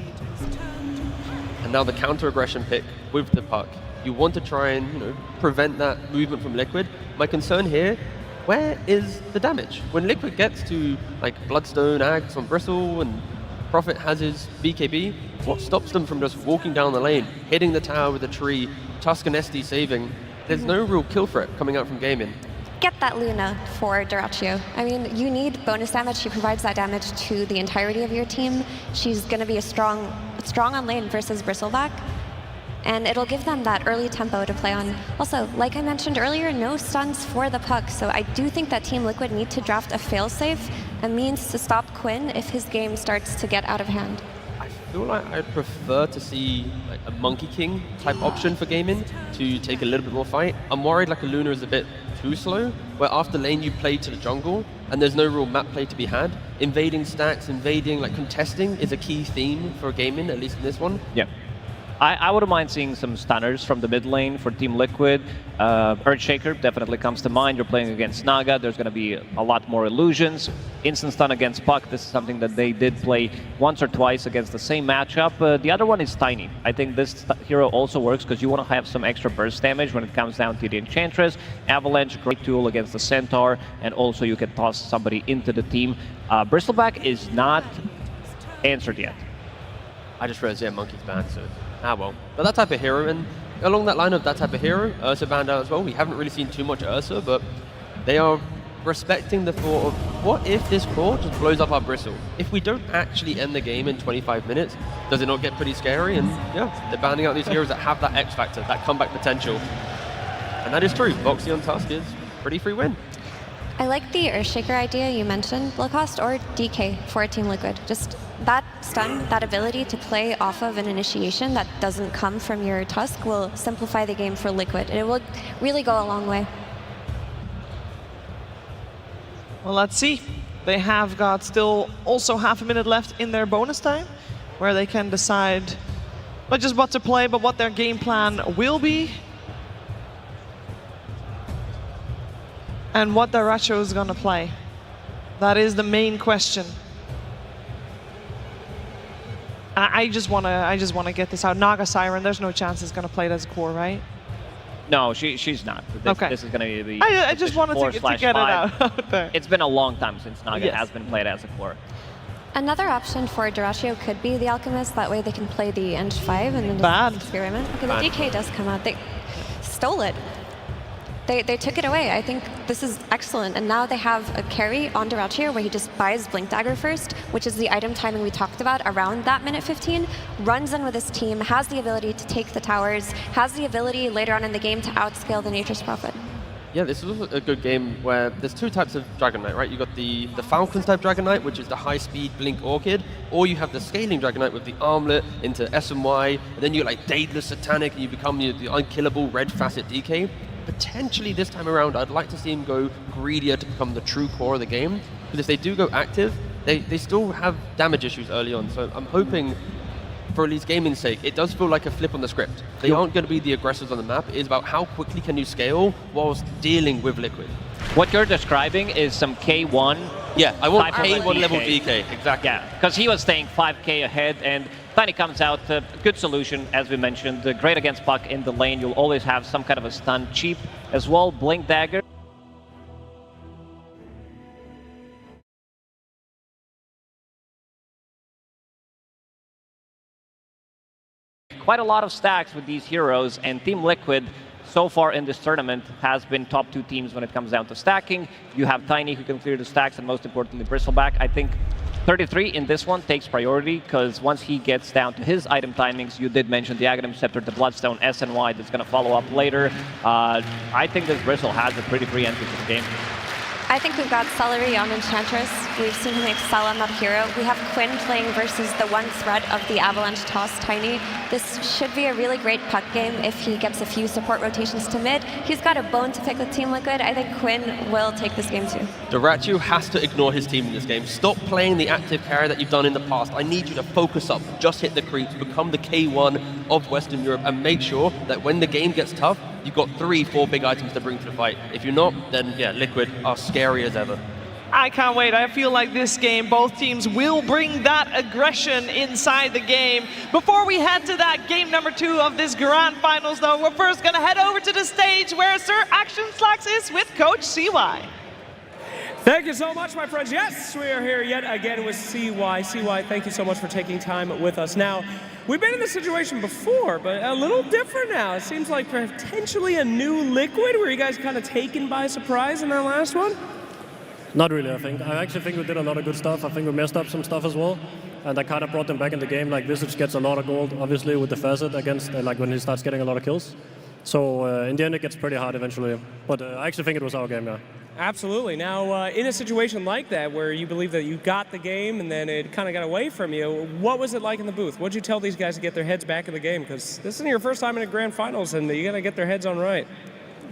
And now the counter-aggression pick with the puck. You want to try and prevent that movement from Liquid. My concern here, where is the damage? When Liquid gets to like Bloodstone, Ags on Bristle, and Prophet has his BKB, what stops them from just walking down the lane, hitting the tower with a tree, Tusk and SD saving? There's no real kill threat coming out from gaming. Get that Luna for Duraccio. I mean, you need bonus damage. She provides that damage to the entirety of your team. She's going to be a strong on lane versus Bristleback. And it'll give them that early tempo to play on. Also, like I mentioned earlier, no stuns for the puck. So I do think that Team Liquid need to draft a failsafe, a means to stop Quinn if his game starts to get out of hand. I feel like I'd prefer to see like a Monkey King type option for gaming to take a little bit more fight. I'm worried like a Luna is a bit too slow, where after lane you play to the jungle and there's no real map play to be had. Invading stacks, like contesting is a key theme for gaming, at least in this one. Yeah. I wouldn't mind seeing some stunners from the mid lane for Team Liquid. Earthshaker definitely comes to mind. You're playing against Naga. There's going to be a lot more illusions. Instant stun against Puck. This is something that they did play once or twice against the same matchup. The other one is Tiny. I think this hero also works because you want to have some extra burst damage when it comes down to the Enchantress. Avalanche, great tool against the Centaur. And also you can toss somebody into the team. Bristleback is not answered yet. I just realized, yeah, Monkey's banned, so well. But that type of hero, and along that line of that type of hero, Ursa banned out as well. We haven't really seen too much Ursa, but they are respecting the thought of, what if this core just blows up our Bristle? If we don't actually end the game in 25 minutes, does it not get pretty scary? And yeah, they're banning out these heroes that have that X factor, that comeback potential. And that is true. Boxy on Tusk is pretty free win. I like the Earthshaker idea you mentioned, low cost, or DK for Team Liquid. Just that stun, that ability to play off of an initiation that doesn't come from your Tusk will simplify the game for Liquid. It will really go a long way. Well, let's see. They have got still also half a minute left in their bonus time, where they can decide not just what to play, but what their game plan will be. And what Duraccio is going to play. That is the main question. I just want to get this out. Naga Siren, there's no chance it's going to play it as a core, right? No, she's not. Okay. This is going to be. I just wanted to get it out there. It's been a long time since Naga has been played as a core. Another option for Duraccio could be the Alchemist. That way they can play the Eng 5 and then just experiment. Okay, the DK does come out. They stole it. They took it away. I think this is excellent. And now they have a carry on Duraccio where he just buys Blink Dagger first, which is the item timing we talked about around that minute 15, runs in with his team, has the ability to take the towers, has the ability later on in the game to outscale the Nature's Prophet. Yeah, this was a good game where there's two types of Dragon Knight, right? You got the Falcons type Dragon Knight, which is the high-speed Blink Orchid, or you have the scaling Dragon Knight with the Armlet into S&Y, and then you like Daedalus Satanic, and you become the unkillable Red Facet DK. Potentially this time around, I'd like to see him go greedier to become the true core of the game. Because if they do go active, they still have damage issues early on. So I'm hoping, for at least gaming's sake, it does feel like a flip on the script. They aren't going to be the aggressors on the map. It is about how quickly can you scale whilst dealing with Liquid. What you're describing is some K1. Yeah, I want K1 level DK, exactly. Yeah, because he was staying 5k ahead, and Tiny comes out, good solution, as we mentioned, great against Puck in the lane. You'll always have some kind of a stun, cheap as well, Blink Dagger. Quite a lot of stacks with these heroes, and Team Liquid so far in this tournament has been top 2 teams when it comes down to stacking. You have Tiny who can clear the stacks, and most importantly Bristleback. I think 33 in this one takes priority, because once he gets down to his item timings, you did mention the Aghanim Scepter, the Bloodstone, SNY, that's going to follow up later. I think this Bristle has a pretty free entry to the game. I think we've got Celery on Enchantress We've seen him excel on that hero. We have Quinn playing versus the one threat of the Avalanche toss, Tiny. This should be a really great puck game if he gets a few support rotations to mid. He's got a bone to pick with Team Liquid. I think Quinn will take this game too. Dyrachyo has to ignore his team in this game. Stop playing the active carry that you've done in the past. I need you to focus up, just hit the creeps, become the K1 of Western Europe, and make sure that when the game gets tough, you've got 3-4 big items to bring to the fight. If you're not, then yeah, Liquid are scary as ever. I can't wait. I feel like this game, both teams will bring that aggression inside the game. Before we head to that game number 2 of this grand finals, though, we're first going to head over to the stage where Sir Action Slacks is with Coach CY. Thank you so much, my friends. Yes, we are here yet again with CY. CY, thank you so much for taking time with us. Now, we've been in this situation before, but a little different now. It seems like potentially a new Liquid. Were you guys kind of taken by surprise in that last one? Not really, I think. I actually think we did a lot of good stuff. I think we messed up some stuff as well. And that kind of brought them back in the game. Like, Visage gets a lot of gold, obviously, with the facet against, like, when he starts getting a lot of kills. So, in the end, it gets pretty hard eventually. But I actually think it was our game, yeah. Absolutely. Now, in a situation like that, where you believe that you got the game and then it kind of got away from you, what was it like in the booth? What did you tell these guys to get their heads back in the game? Because this isn't your first time in a grand finals, and you got to get their heads on right.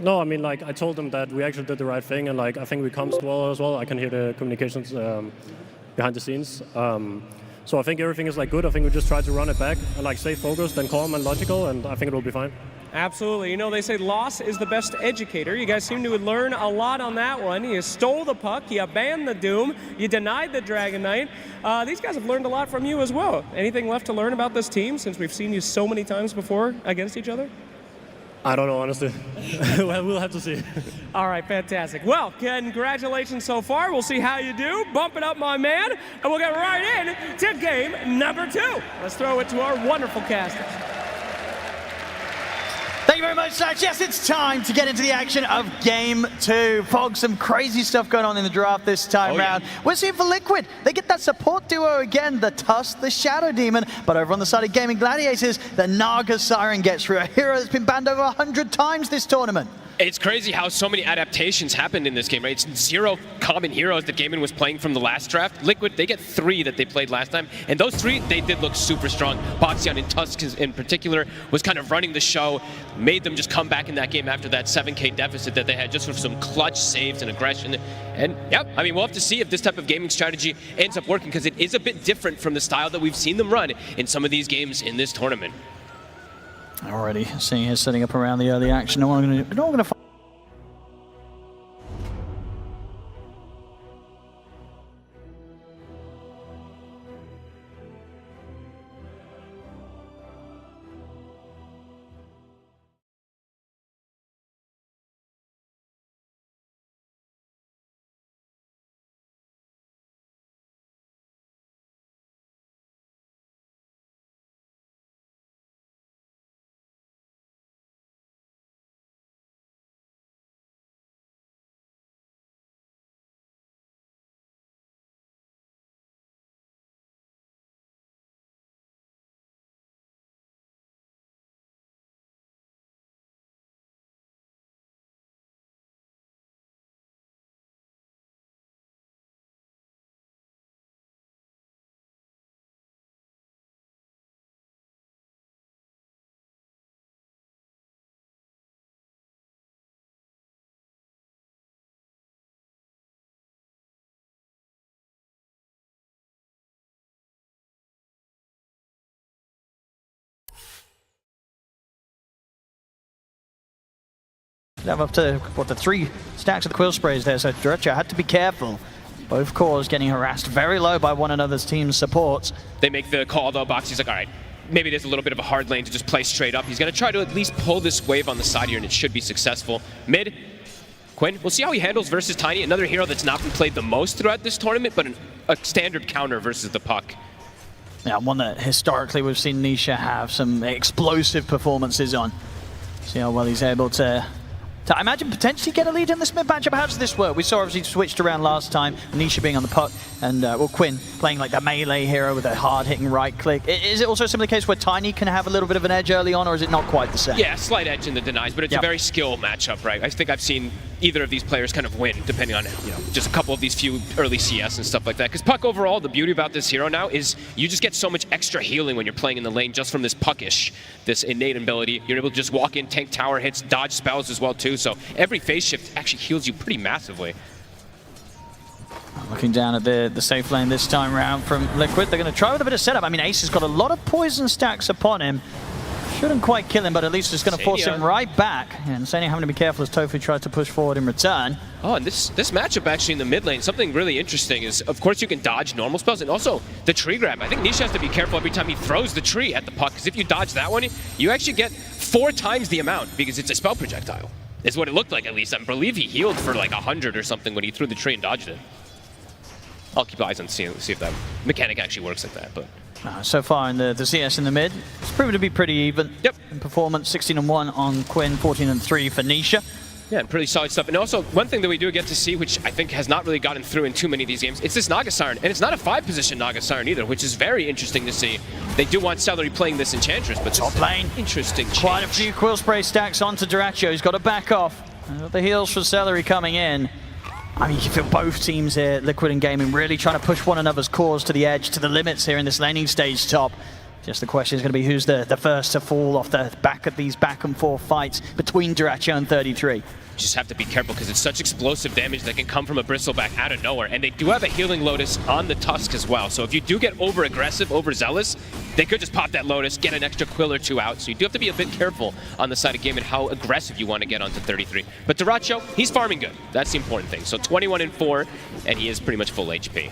No, I mean, like, I told them that we actually did the right thing, and, like, I think we comms well as well. I can hear the communications behind the scenes. So I think everything is, like, good. I think we just tried to run it back and, like, stay focused and calm and logical, and I think it will be fine. Absolutely. You know, they say loss is the best educator. You guys seem to learn a lot on that one. You stole the puck, you banned the Doom, you denied the Dragon Knight. These guys have learned a lot from you as well. Anything left to learn about this team since we've seen you so many times before against each other? I don't know, honestly. Well, we'll have to see. All right, fantastic. Well, congratulations so far. We'll see how you do. Bump it up, my man. And we'll get right in to game number 2. Let's throw it to our wonderful casters. Thank you very much, Sax. Yes, it's time to get into the action of Game 2. Fog, some crazy stuff going on in the draft this time round. We're seeing for Liquid. They get that support duo again, the Tusk, the Shadow Demon. But over on the side of Gaming Gladiators, the Naga Siren gets through, a hero that's been banned over 100 times this tournament. It's crazy how so many adaptations happened in this game, right? It's 0 common heroes that Gaimin was playing from the last draft. Liquid, they get 3 that they played last time, and those 3, they did look super strong. Boxion and Tusk in particular was kind of running the show, made them just come back in that game after that 7K deficit that they had, just with some clutch saves and aggression. And yeah, I mean, we'll have to see if this type of gaming strategy ends up working, because it is a bit different from the style that we've seen them run in some of these games in this tournament. Already seeing her setting up around the early action. No one going to have up to, what, the 3 stacks of the Quill Sprays there, so Dyrachyo had to be careful. Both cores getting harassed very low by one another's team's supports. They make the call though, Boxy's like, all right, maybe there's a little bit of a hard lane to just play straight up. He's gonna try to at least pull this wave on the side here, and it should be successful. Mid, Quinn, we'll see how he handles versus Tiny, another hero that's not been played the most throughout this tournament, but a standard counter versus the puck. Yeah, one that historically we've seen Nisha have some explosive performances on. See how well he's able to I imagine potentially get a lead in this mid matchup. How does this work? We saw obviously switched around last time, Nisha being on the puck, and well, Quinn playing like the melee hero with a hard-hitting right click. Is it also a similar case where Tiny can have a little bit of an edge early on, or is it not quite the same? Yeah, slight edge in the denies, but it's a very skill matchup, right? I think I've seen either of these players kind of win, depending on, just a couple of these few early CS and stuff like that. Because Puck overall, the beauty about this hero now is you just get so much extra healing when you're playing in the lane just from this Puckish, this innate ability. You're able to just walk in, tank tower hits, dodge spells as well too. So every phase shift actually heals you pretty massively. Looking down at the safe lane this time round from Liquid, they're going to try with a bit of setup. I mean, Ace has got a lot of poison stacks upon him. Shouldn't quite kill him, but at least it's going to force him right back. And Sania having to be careful as Tofu tries to push forward in return. Oh, and this matchup actually in the mid lane, something really interesting is, of course, you can dodge normal spells, and also the tree grab. I think Nisha has to be careful every time he throws the tree at the puck, because if you dodge that one, you actually get 4 times the amount, because it's a spell projectile. Is what it looked like, at least. I believe he healed for like 100 or something when he threw the tree and dodged it. I'll keep eyes on see if that mechanic actually works like that, but... So far in the CS in the mid, it's proven to be pretty even. Yep. In performance, 16-1 on Quinn, 14-3 for Nisha. Yeah, and pretty solid stuff. And also, one thing that we do get to see, which I think has not really gotten through in too many of these games, it's this Naga Siren. And it's not a 5-position Naga Siren either, which is very interesting to see. They do want Celery playing this Enchantress, but top lane. Interesting change. Quite a few Quill Spray stacks onto Dyrachyo. He's got to back off. The heals for Celery coming in. I mean, you feel both teams here, Liquid and Gaming, really trying to push one another's cause to the edge, to the limits here in this laning stage top. Just the question is going to be who's the first to fall off the back of these back and forth fights between Dyrachyo and 33. Just have to be careful because it's such explosive damage that can come from a Bristleback out of nowhere. And they do have a Healing Lotus on the Tusk as well. So if you do get over-aggressive, overzealous, they could just pop that Lotus, get an extra Quill or 2 out. So you do have to be a bit careful on the side of game and how aggressive you want to get onto 33. But Dyrachyo, he's farming good. That's the important thing. So 21-4, and he is pretty much full HP.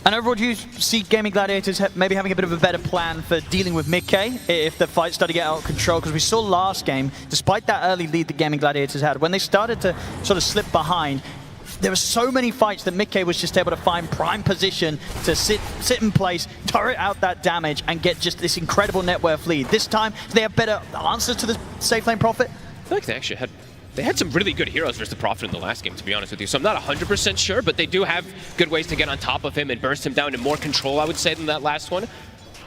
And overall, do you see Gaming Gladiators maybe having a bit of a better plan for dealing with mid-K if the fight started to get out of control? Because we saw last game, despite that early lead that Gaming Gladiators had, when they started to sort of slip behind, there were so many fights that mid-K was just able to find prime position to sit in place, turret out that damage, and get just this incredible net worth lead. This time, do they have better answers to the safe lane Prophet? I feel like they actually had... They had some really good heroes versus the Prophet in the last game, to be honest with you. So I'm not 100% sure, but they do have good ways to get on top of him and burst him down to more control, I would say, than that last one.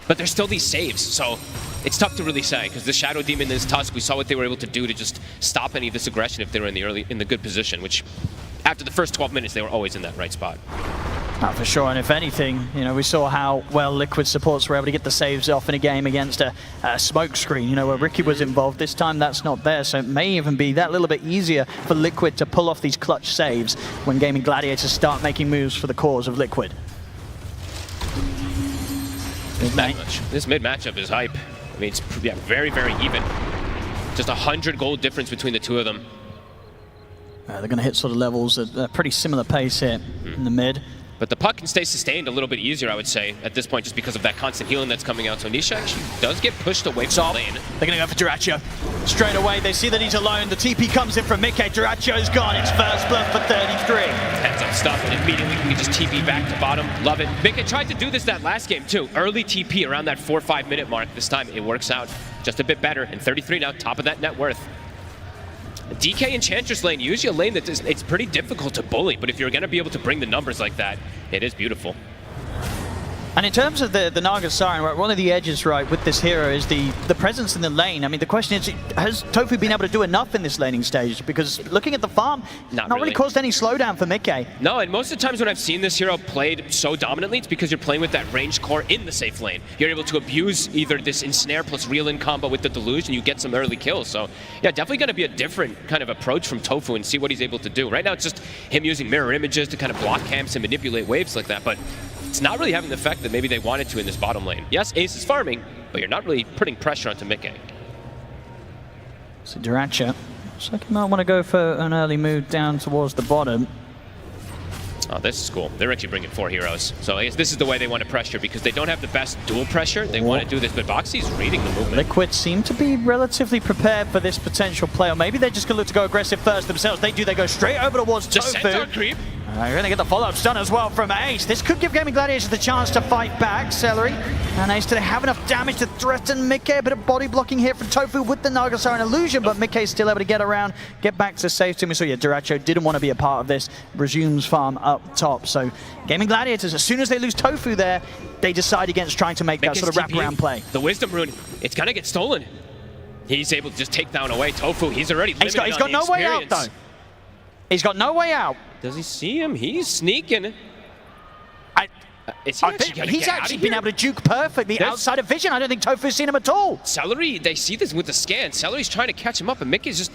But there's still these saves, so it's tough to really say, because the Shadow Demon and his Tusk, we saw what they were able to do to just stop any of this aggression if they were in the good position, which after the first 12 minutes, they were always in that right spot. For sure, and if anything, we saw how well Liquid supports were able to get the saves off in a game against a smoke screen, where Ricky was involved. This time that's not there, so it may even be that little bit easier for Liquid to pull off these clutch saves when Gaming Gladiators start making moves for the cause of Liquid. This mid matchup is hype. I mean, it's very, very even. Just 100 gold difference between the two of them. They're going to hit sort of levels at a pretty similar pace here in the mid. But the puck can stay sustained a little bit easier, I would say, at this point, just because of that constant healing that's coming out. So Nisha actually does get pushed away from the lane. They're going to go for Dyrachyo. Straight away, they see that he's alone. The TP comes in from mid-K. Dyrachyo's gone. It's first blood for 33. Heads up stuff, and immediately we can just TP back to bottom. Love it. mid-K tried to do this that last game, too. Early TP around that 4 or 5 minute mark. This time, it works out just a bit better. And 33 now, top of that net worth. DK Enchantress lane, usually a lane that it's pretty difficult to bully, but if you're going to be able to bring the numbers like that, it is beautiful. And in terms of the Naga Siren, right, one of the edges, right, with this hero is the presence in the lane. I mean, the question is, has Tofu been able to do enough in this laning stage? Because looking at the farm, not really caused any slowdown for mid-K. No, and most of the times when I've seen this hero played so dominantly, it's because you're playing with that ranged core in the safe lane. You're able to abuse either this ensnare plus reel-in combo with the deluge, and you get some early kills. So, yeah, definitely going to be a different kind of approach from Tofu and see what he's able to do. Right now, it's just him using mirror images to kind of block camps and manipulate waves like that, but it's not really having the effect that maybe they wanted to in this bottom lane. Yes, Ace is farming, but you're not really putting pressure onto mid-K. So Dyrachyo looks like he might want to go for an early move down towards the bottom. Oh, this is cool. They're actually bringing 4 heroes. So I guess this is the way they want to pressure because they don't have the best dual pressure. They want to do this, but Boxy's reading the movement. Liquid seem to be relatively prepared for this potential play, or maybe they're just going to look to go aggressive first themselves. They do. They go straight over towards Just Tofu. centaur creep. You're going to get the follow-ups done as well from Ace. This could give Gaming Gladiators the chance to fight back. Celery and Ace, do they have enough damage to threaten mid-K? A bit of body blocking here from Tofu with the Naga Siren illusion, but mid-K is still able to get around, get back to safe team. So yeah, Dyrachyo didn't want to be a part of this. Resumes farm up top. So Gaming Gladiators, as soon as they lose Tofu there, they decide against trying to make that sort of wraparound play. The Wisdom Rune, it's going to get stolen. He's able to just take down away Tofu. He's already limited He's got no way out though. He's got no way out. Does he see him? He's sneaking. Is he actually gonna he's get out actually of been here? able to juke perfectly outside of vision. I don't think Tofu's seen him at all. Celery, they see this with the scan. Celery's trying to catch him up, and Mickey's just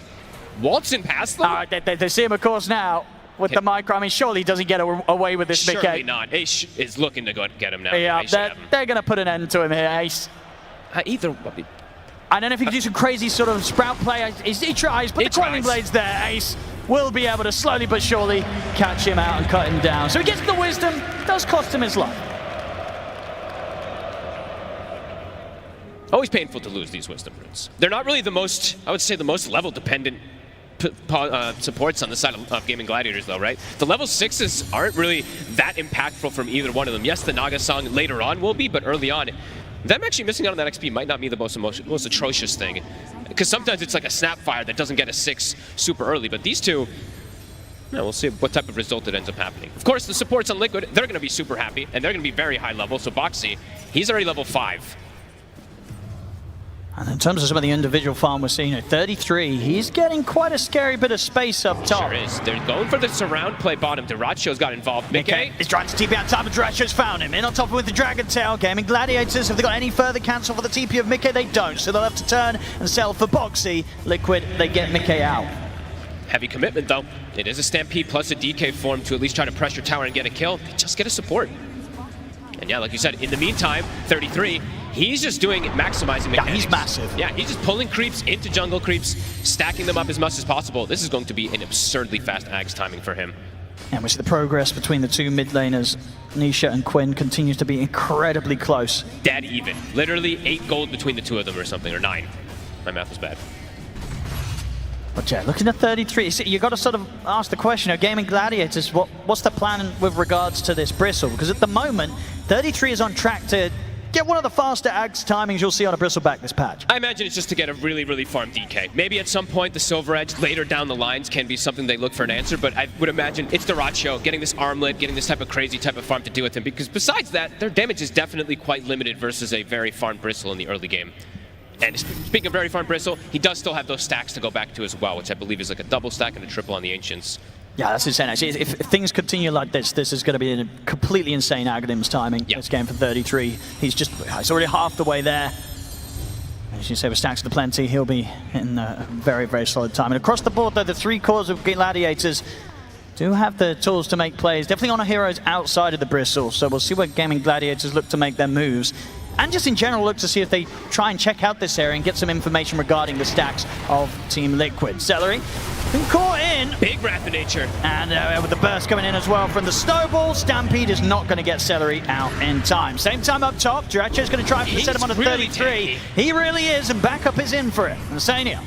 waltzing past them. They see him, of course, now with the micro. I mean, surely he doesn't get away with this, Mickey. Surely not. Ace is looking to go get him now. Yeah, they're going to put an end to him here, Ace. I don't know if he can do some crazy sort of sprout play. He tries, but the Quelling Blades there, Ace will be able to slowly but surely catch him out and cut him down. So he gets the wisdom, does cost him his life. Always painful to lose these wisdom runes. They're not really the most, I would say, the most level dependent supports on the side of Gaming Gladiators, though, right? The level 6s aren't really that impactful from either one of them. Yes, the Naga song later on will be, but early on, them actually missing out on that XP might not be the most atrocious thing. Because sometimes it's like a Snapfire that doesn't get a 6 super early, but these two, we'll see what type of result it ends up happening. Of course, the supports on Liquid, they're going to be super happy, and they're going to be very high level, so Boxy, he's already level 5. And in terms of some of the individual farm we're seeing at 33, he's getting quite a scary bit of space up top. Sure is. They're going for the surround play bottom. Duraccio's got involved. Mickey is trying to TP out time, but Duracio's found him. In on top with the Dragon Tail. Gaming Gladiators, have they got any further cancel for the TP of Mickey? They don't, so they'll have to turn and sell for Boxy. Liquid, they get Mickey out. Heavy commitment, though. It is a Stampede plus a DK form to at least try to pressure tower and get a kill. They just get a support. And yeah, like you said, in the meantime, 33, he's just doing maximizing mechanics. Yeah, he's massive. Yeah, he's just pulling creeps into jungle creeps, stacking them up as much as possible. This is going to be an absurdly fast Ags timing for him. And we see the progress between the two mid laners. Nisha and Quinn continues to be incredibly close. Dead even. Literally 8 gold between the two of them or something, or 9. My math was bad. But yeah, looking at 33, you got to sort of ask the question of Gaming Gladiators, what's the plan with regards to this Bristle? Because at the moment, 33 is on track to get one of the faster Ags timings you'll see on a Bristleback this patch. I imagine it's just to get a really, really farm DK. Maybe at some point the Silver Edge later down the lines can be something they look for an answer, but I would imagine it's Duracio getting this armlet, getting this type of crazy type of farm to deal with him, because besides that, their damage is definitely quite limited versus a very farmed Bristle in the early game. And speaking of very farm Bristle, he does still have those stacks to go back to as well, which I believe is like a double stack and a triple on the Ancients. Yeah, that's insane. Actually, if things continue like this is going to be a completely insane Aghadim's timing. This game for 33. He's already half the way there. As you say, with stacks to plenty, he'll be in a very, very solid time. And across the board, though, the 3 cores of Gladiators do have the tools to make plays. Definitely on heroes outside of the Bristle. So we'll see where Gaming Gladiators look to make their moves. And just in general, look to see if they try and check out this area and get some information regarding the stacks of Team Liquid. Celery been caught in. Big Wrath of Nature. And with the burst coming in as well from the Snowball, Stampede is not going to get Celery out in time. Same time up top, Duracio's going to try and set him on a 33. Really he really is, and backup is in for it. And Sania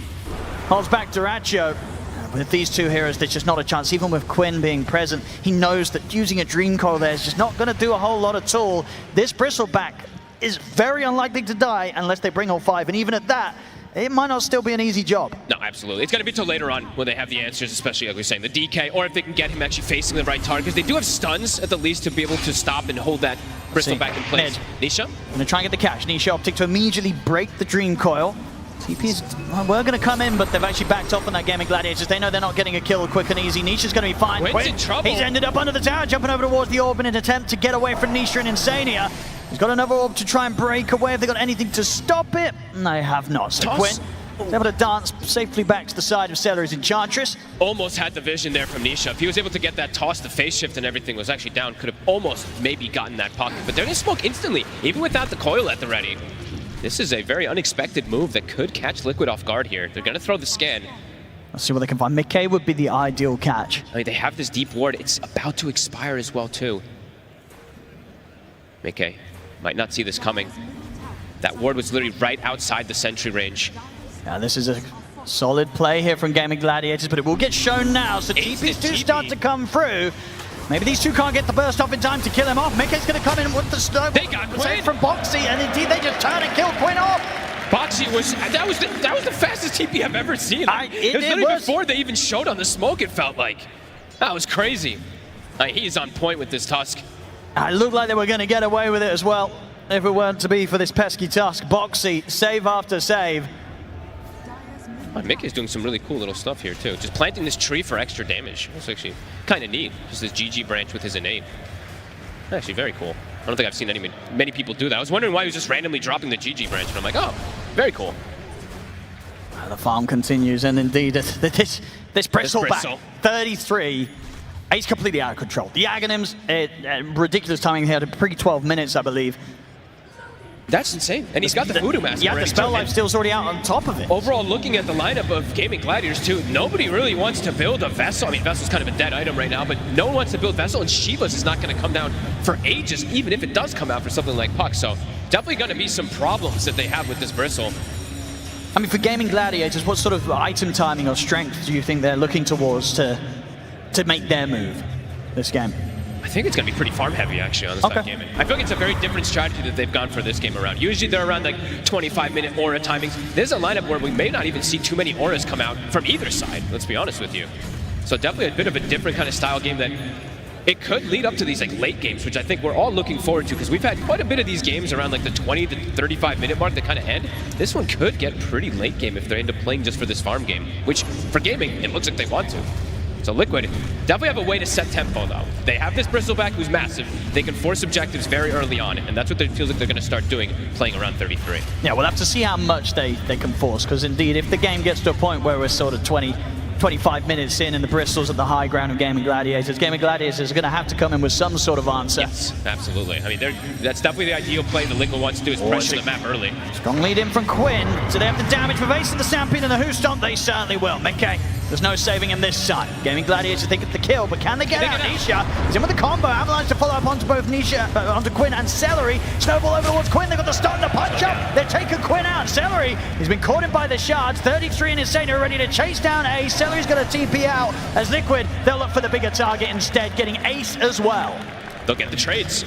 holds back Duracio. With these two heroes, there's just not a chance. Even with Quinn being present, he knows that using a Dream Coil there is just not going to do a whole lot at all. This Bristleback is very unlikely to die unless they bring all 5, and even at that, it might not still be an easy job. No, absolutely. It's going to be till later on when they have the answers, especially, like we were saying, the DK, or if they can get him actually facing the right target, because they do have stuns, at the least, to be able to stop and hold that Bristleback in place. Nisha? Gonna try and get the cash. Nisha optic to immediately break the Dream Coil. TP's were going to come in, but they've actually backed off on that Gaming Gladiators. They know they're not getting a kill quick and easy. Nisha's going to be fine. Quinn's in trouble. He's ended up under the tower, jumping over towards the orb in an attempt to get away from Nisha and Insania. He's got another orb to try and break away. Have they got anything to stop it? They have not. So Quinn is able to dance safely back to the side of Celery's Enchantress. Almost had the vision there from Nisha. If he was able to get that toss, the phase shift and everything was actually down, could have almost maybe gotten that pocket. But they're going to smoke instantly, even without the coil at the ready. This is a very unexpected move that could catch Liquid off guard here. They're going to throw the scan. Let's see what they can find. Mickey would be the ideal catch. I mean, they have this deep ward. It's about to expire as well, too. Mickey might not see this coming. That ward was literally right outside the sentry range. Yeah, this is a solid play here from Gaming Gladiators, but it will get shown now. So TPs do start to come through. Maybe these two can't get the burst off in time to kill him off. Mickey's going to come in with the snowball. They got Quinn from Boxy, and indeed they just turn and kill Quinn off. Boxy was that was the fastest TP I've ever seen. It was literally before they even showed on the smoke. It felt like that was crazy. He's on point with this Tusk. It looked like they were going to get away with it as well, if it weren't to be for this pesky Tusk. Boxy, save after save. Oh, Mick is doing some really cool little stuff here too. Just planting this tree for extra damage. That's actually kind of neat. Just this GG branch with his innate. Actually very cool. I don't think I've seen many people do that. I was wondering why he was just randomly dropping the GG branch, and I'm like, oh, very cool. The farm continues, and indeed, this bristleback, 33, he's completely out of control. The Aghanims, ridiculous timing here, pre-12 minutes, I believe. That's insane. And he's got the Voodoo Mask. Yeah, the spell life steal's already out on top of it. Overall, looking at the lineup of Gaming Gladiators too, nobody really wants to build a Vessel. I mean, Vessel's kind of a dead item right now, but no one wants to build Vessel, and Shiva's is not going to come down for ages, even if it does come out for something like Puck. So definitely going to be some problems that they have with this Bristle. I mean, for Gaming Gladiators, what sort of item timing or strength do you think they're looking towards to make their move this game? I think it's going to be pretty farm heavy, actually, on this side gaming. I feel like it's a very different strategy that they've gone for this game around. Usually they're around like 25-minute aura timings. There's a lineup where we may not even see too many auras come out from either side, let's be honest with you. So definitely a bit of a different kind of style game that it could lead up to these like late games, which I think we're all looking forward to, because we've had quite a bit of these games around like the 20 to 35-minute mark that kind of end. This one could get pretty late game if they end up playing just for this farm game, which for gaming, it looks like they want to. So Liquid definitely have a way to set tempo though. They have this Bristleback who's massive. They can force objectives very early on, and that's what it feels like they're going to start doing, playing around 33. Yeah, we'll have to see how much they can force, because indeed, if the game gets to a point where we're sort of 25 minutes in and the Bristol's at the high ground of Gaming Gladiators are going to have to come in with some sort of answer. Yes, absolutely. I mean, that's definitely the ideal play that Liquid wants to do, is pressure the map early. Strong lead in from Quinn. Do they have the damage for evading the Stampede and the Who Stomp? They certainly will. Mickey, there's no saving him this side. Gaming Gladiators think it's the kill, but can they get out? Nisha is in with the combo. Avalanche to follow up onto both onto Quinn and Celery. Snowball over towards Quinn. They've got the start and the punch up. They're taking Quinn out. Celery, he's been caught in by the shards. 33 and Insane are ready to chase down Ace. Celery's going to TP out as Liquid. They'll look for the bigger target instead, getting Ace as well. They'll get the trades.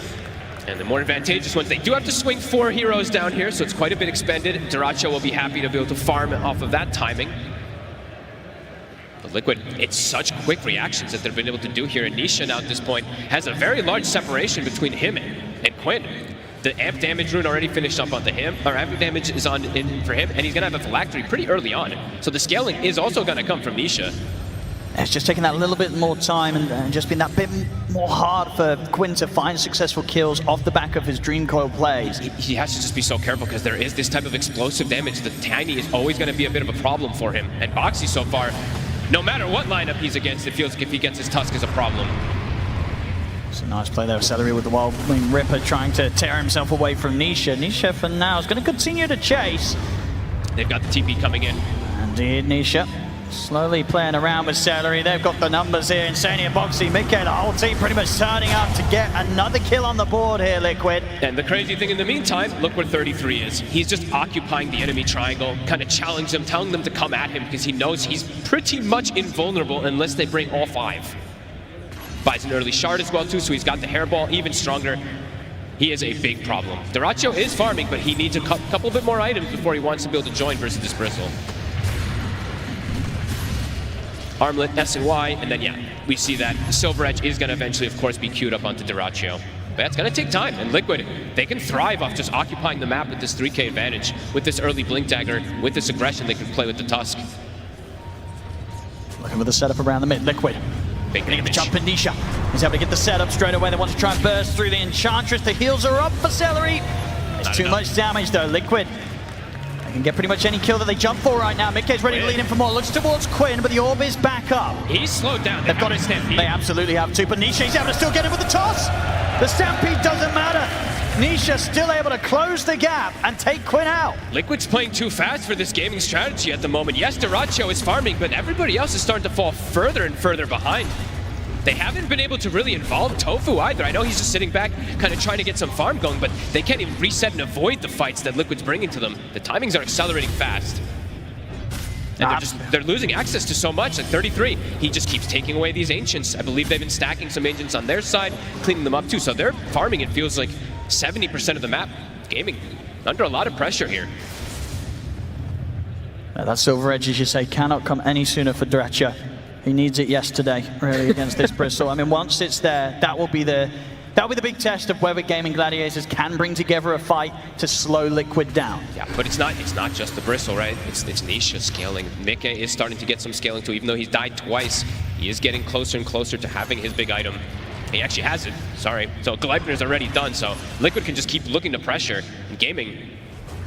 And the more advantageous ones, they do have to swing 4 heroes down here, so it's quite a bit expended. Duracho will be happy to be able to farm off of that timing. But Liquid, it's such quick reactions that they've been able to do here. And Nisha now at this point has a very large separation between him and Quinn. The amp damage rune already finished up onto him, or amp damage is on in for him, and he's going to have a phylactery pretty early on. So the scaling is also going to come from Nisha. It's just taking that little bit more time and just been that bit more hard for Quinn to find successful kills off the back of his Dream Coil plays. He has to just be so careful, because there is this type of explosive damage. The Tiny is always going to be a bit of a problem for him. And Boxy so far, no matter what lineup he's against, it feels like if he gets his Tusk is a problem. It's a nice play there, Celery with the Wild Wing Ripper trying to tear himself away from Nisha. Nisha for now is going to continue to chase. They've got the TP coming in. Indeed, Nisha slowly playing around with Celery. They've got the numbers here. Insane and Boxy, Mickey, the whole team pretty much turning up to get another kill on the board here, Liquid. And the crazy thing in the meantime, look where 33 is. He's just occupying the enemy triangle, kind of challenging them, telling them to come at him, because he knows he's pretty much invulnerable unless they bring all 5. Buys an early shard as well too, so he's got the hairball even stronger. He is a big problem. Duracho is farming, but he needs a couple bit more items before he wants to be able to join versus this Bristle. Armlet, S and Y, and then yeah, we see that Silver Edge is going to eventually, of course, be queued up onto Duracho. But it's going to take time, and Liquid, they can thrive off just occupying the map with this 3k advantage. With this early Blink Dagger, with this aggression, they can play with the Tusk. Looking for the setup around the mid, Liquid. Big damage. The jump in Nisha. He's able to get the setup straight away. They want to try and burst through the Enchantress. The heals are up for Celery. It's too much damage though, Liquid. Can get pretty much any kill that they jump for right now. Mickey's ready to lead in for more. Looks towards Quinn, but the orb is back up. He's slowed down. They've got his Stampede. They absolutely have to, but Nisha's able to still get him with the toss. The Stampede doesn't matter. Nisha still able to close the gap and take Quinn out. Liquid's playing too fast for this gaming strategy at the moment. Yes, Duracho is farming, but everybody else is starting to fall further and further behind. They haven't been able to really involve Tofu either. I know he's just sitting back, kind of trying to get some farm going, but they can't even reset and avoid the fights that Liquid's bringing to them. The timings are accelerating fast. And they're losing access to so much. Like 33, he just keeps taking away these Ancients. I believe they've been stacking some Ancients on their side, cleaning them up too. So they're farming, it feels like 70% of the map. Gaming under a lot of pressure here. That Silver Edge, as you say, cannot come any sooner for Duracho. He needs it yesterday, really, against this Bristle. I mean, once it's there, that will be the that'll be the big test of whether Gaming Gladiators can bring together a fight to slow Liquid down. Yeah, but it's not just the Bristle, right? It's Nisha scaling. Mika is starting to get some scaling too, even though he's died twice. He is getting closer and closer to having his big item. He actually has it, sorry. So Gleipnir's already done, so Liquid can just keep looking to pressure. And Gaming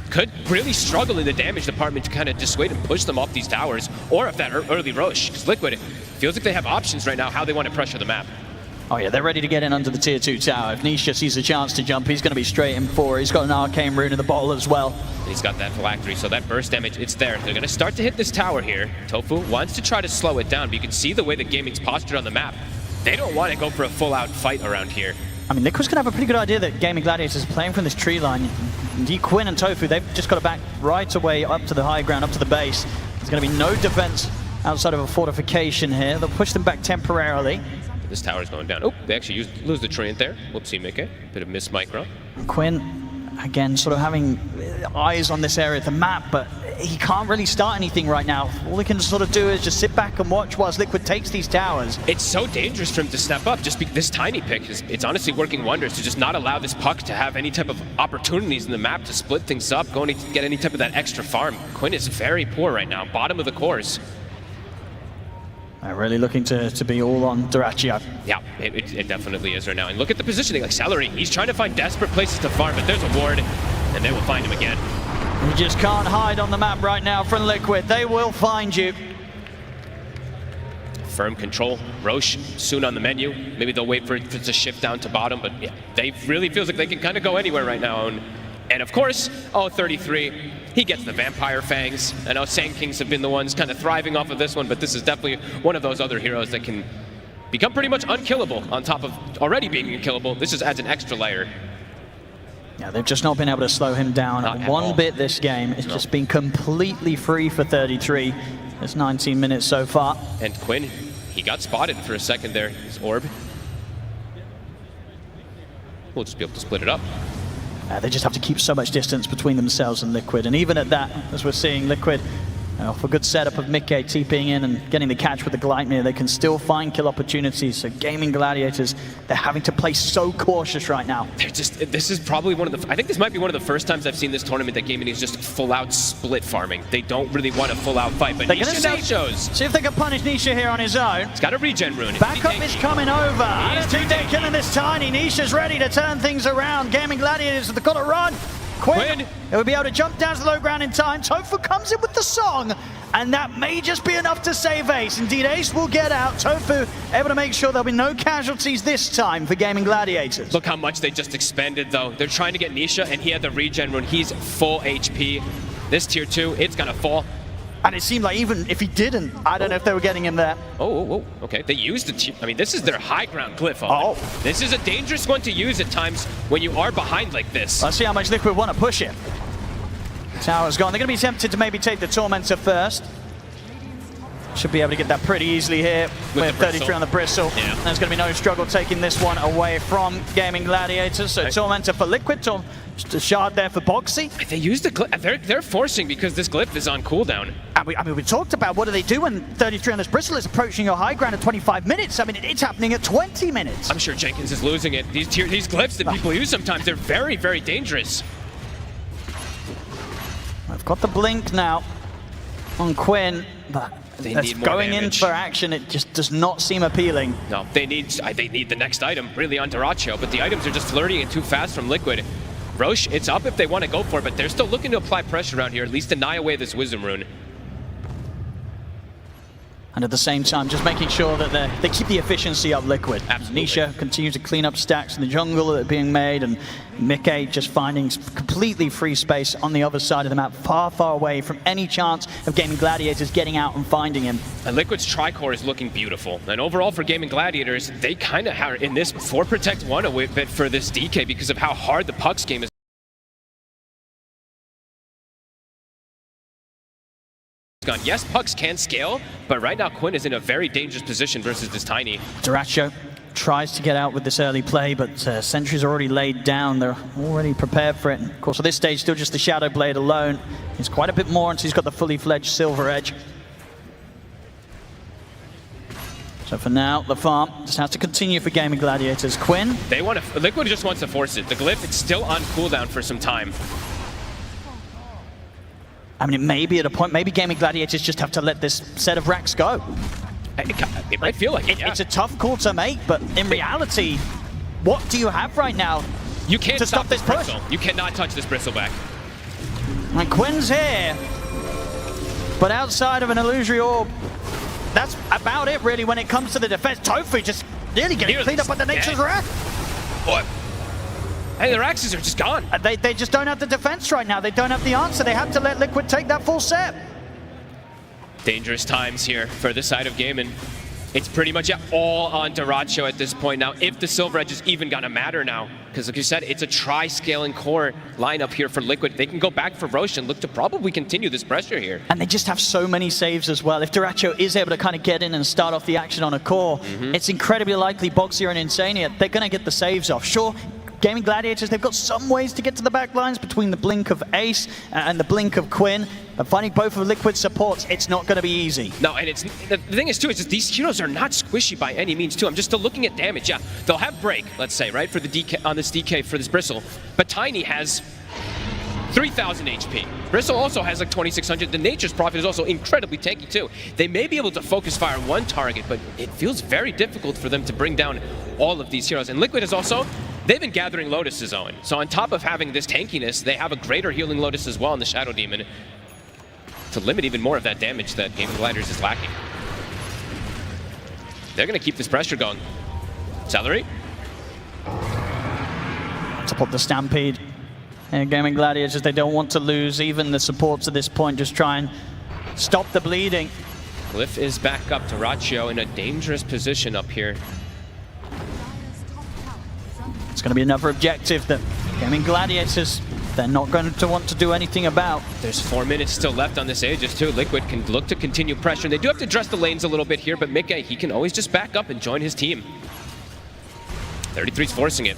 could really struggle in the damage department to kind of dissuade and push them off these towers, or if that early Rosh, because Liquid feels like they have options right now how they want to pressure the map. Oh yeah, they're ready to get in under the tier 2 tower. If Nisha sees a chance to jump, he's going to be straight in for it. He's got an arcane rune in the bottle as well. And he's got that phylactery, so that burst damage, it's there. They're going to start to hit this tower here. Tofu wants to try to slow it down, but you can see the way that Gaming's postured on the map. They don't want to go for a full-out fight around here. I mean, Liquid's going to have a pretty good idea that Gaming Gladiators is playing from this tree line. Indeed, Quinn and Tofu, they've just got to back right away up to the high ground, up to the base. There's going to be no defense outside of a fortification here. They'll push them back temporarily. This tower's going down. Oh, they actually lose the treant there. Whoopsie, Mika. Bit of miss micro. Quinn, again, sort of having eyes on this area of the map, but he can't really start anything right now. All he can sort of do is just sit back and watch whilst Liquid takes these towers. It's so dangerous for him to step up. Just this tiny pick, it's honestly working wonders to just not allow this puck to have any type of opportunities in the map to split things up, going to get any type of that extra farm. Quinn is very poor right now, bottom of the course. Really looking to be all on Dyrachyo. Yeah, it definitely is right now. And look at the positioning, like Celery. He's trying to find desperate places to farm, but there's a ward, and they will find him again. You just can't hide on the map right now from Liquid. They will find you. Firm control. Roche soon on the menu. Maybe they'll wait for it to shift down to bottom, but yeah, they really feels like they can kind of go anywhere right now. And of course, 33, he gets the Vampire Fangs. I know Sand Kings have been the ones kind of thriving off of this one, but this is definitely one of those other heroes that can become pretty much unkillable on top of already being unkillable. This just adds an extra layer. Yeah, they've just not been able to slow him down one bit this game. It's just been completely free for 33. It's 19 minutes so far. And Quinn, he got spotted for a second there, his orb. We'll just be able to split it up. They just have to keep so much distance between themselves and Liquid. And even at that, as we're seeing Liquid, for good setup of Mickey TPing in and getting the catch with the Gleipnir, they can still find kill opportunities. So Gaming Gladiators, they're having to play so cautious right now. They're this is probably one of the, I think this might be one of the first times I've seen this tournament that Gaming is just full out split farming. They don't really want a full out fight, but Nisha shows. See if they can punish Nisha here on his own. He's got a regen rune. Backup is coming over. I don't think they're killing this tiny. Nisha's ready to turn things around. Gaming Gladiators, they've got to run. Quinn, it would be able to jump down to the low ground in time. Tofu comes in with the song, and that may just be enough to save Ace. Indeed, Ace will get out. Tofu able to make sure there'll be no casualties this time for Gaming Gladiators. Look how much they just expended, though. They're trying to get Nisha, and he had the regen rune. He's full HP. This tier 2, it's gonna fall. And it seemed like even if he didn't, I don't know if they were getting him there. Okay. They used the I mean, this is their high ground glyph. This is a dangerous one to use at times when you are behind like this. Let's see how much Liquid want to push it. Tower's gone. They're going to be tempted to maybe take the Tormentor first. Should be able to get that pretty easily here with 33 on the Bristle. Yeah. There's going to be no struggle taking this one away from Gaming Gladiators. So Tormentor for Liquid, just a shard there for Boxy. They used the glyph. They're forcing because this glyph is on cooldown. I mean, we talked about what do they do when 33 on this Bristle is approaching your high ground at 25 minutes. I mean, it's happening at 20 minutes. I'm sure Jenkins is losing it. These glyphs that people use sometimes, they're very, very dangerous. I've got the blink now on Quinn, but that's going in for action. It just does not seem appealing. No, they need the next item really on Dyrachyo, but the items are just flirting it too fast from Liquid. Roche, it's up if they want to go for it, but they're still looking to apply pressure around here, at least deny away this Wisdom Rune. And at the same time, just making sure that they keep the efficiency up Liquid. Absolutely. Nisha continues to clean up stacks in the jungle that are being made, and Mickey just finding completely free space on the other side of the map, far, far away from any chance of Gaming Gladiators getting out and finding him. And Liquid's Tricore is looking beautiful. And overall for Gaming Gladiators, they kind of are in this 4 Protect 1 a bit for this DK because of how hard the Pucks game is. Gone. Yes, Pucks can scale, but right now Quinn is in a very dangerous position versus this Tiny. Dyrachyo tries to get out with this early play, but sentries are already laid down. They're already prepared for it. Of course, at this stage, still just the Shadow Blade alone. He's quite a bit more until he's got the fully fledged Silver Edge. So for now, the farm just has to continue for Gaming Gladiators. Quinn? They want to, Liquid just wants to force it. The Glyph, it's still on cooldown for some time. I mean, it may be at a point, maybe Gaming Gladiators just have to let this set of racks go. It might feel like it, yeah. It's a tough call to make, but in reality, what do you have right now you can't to stop this push? bristle. You cannot touch this bristleback. And Quinn's here, but outside of an illusory orb, that's about it really when it comes to the defense. Tofu just nearly getting cleaned up by the Nature's Wrath. What? Hey, the Raxes are just gone. They just don't have the defense right now. They don't have the answer. They have to let Liquid take that full set. Dangerous times here for the side of Gaming. It's pretty much all on Dyrachyo at this point now, if the Silver Edge is even gonna matter now. Because like you said, it's a tri-scaling core lineup here for Liquid. They can go back for Roche and look to probably continue this pressure here. And they just have so many saves as well. If Dyrachyo is able to kind of get in and start off the action on a core, it's incredibly likely Boxia and Insania, they're gonna get the saves off. Sure, Gaming Gladiators, they've got some ways to get to the back lines between the blink of Ace and the blink of Quinn. But finding both of Liquid's supports, it's not going to be easy. No, and it's the thing is too, is that these heroes are not squishy by any means too. I'm just still looking at damage. Yeah, they'll have break, let's say, right, for the DK on this DK for this Bristle. But Tiny has 3,000 HP. Bristle also has like 2,600. The Nature's Prophet is also incredibly tanky too. They may be able to focus fire one target, but it feels very difficult for them to bring down all of these heroes. And Liquid is also, they've been gathering Lotus's own. So on top of having this tankiness, they have a greater healing Lotus as well in the Shadow Demon to limit even more of that damage that Gaming Gladiators is lacking. They're going to keep this pressure going. Celery. To put the Stampede. And Gaming Gladiators, they don't want to lose even the supports at this point. Just try and stop the bleeding. Glyph is back up to Dyrachyo in a dangerous position up here. It's going to be another objective that Gaming Gladiators, they're not going to want to do anything about. There's 4 minutes still left on this Aegis too. Liquid can look to continue pressure. They do have to address the lanes a little bit here, but Mickey, he can always just back up and join his team. 33's forcing it.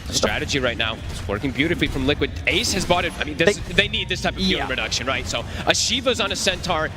The strategy right now is working beautifully from Liquid. Ace has bought it. I mean, they need this type of healing reduction, right? So a Shiva's on a Centaur.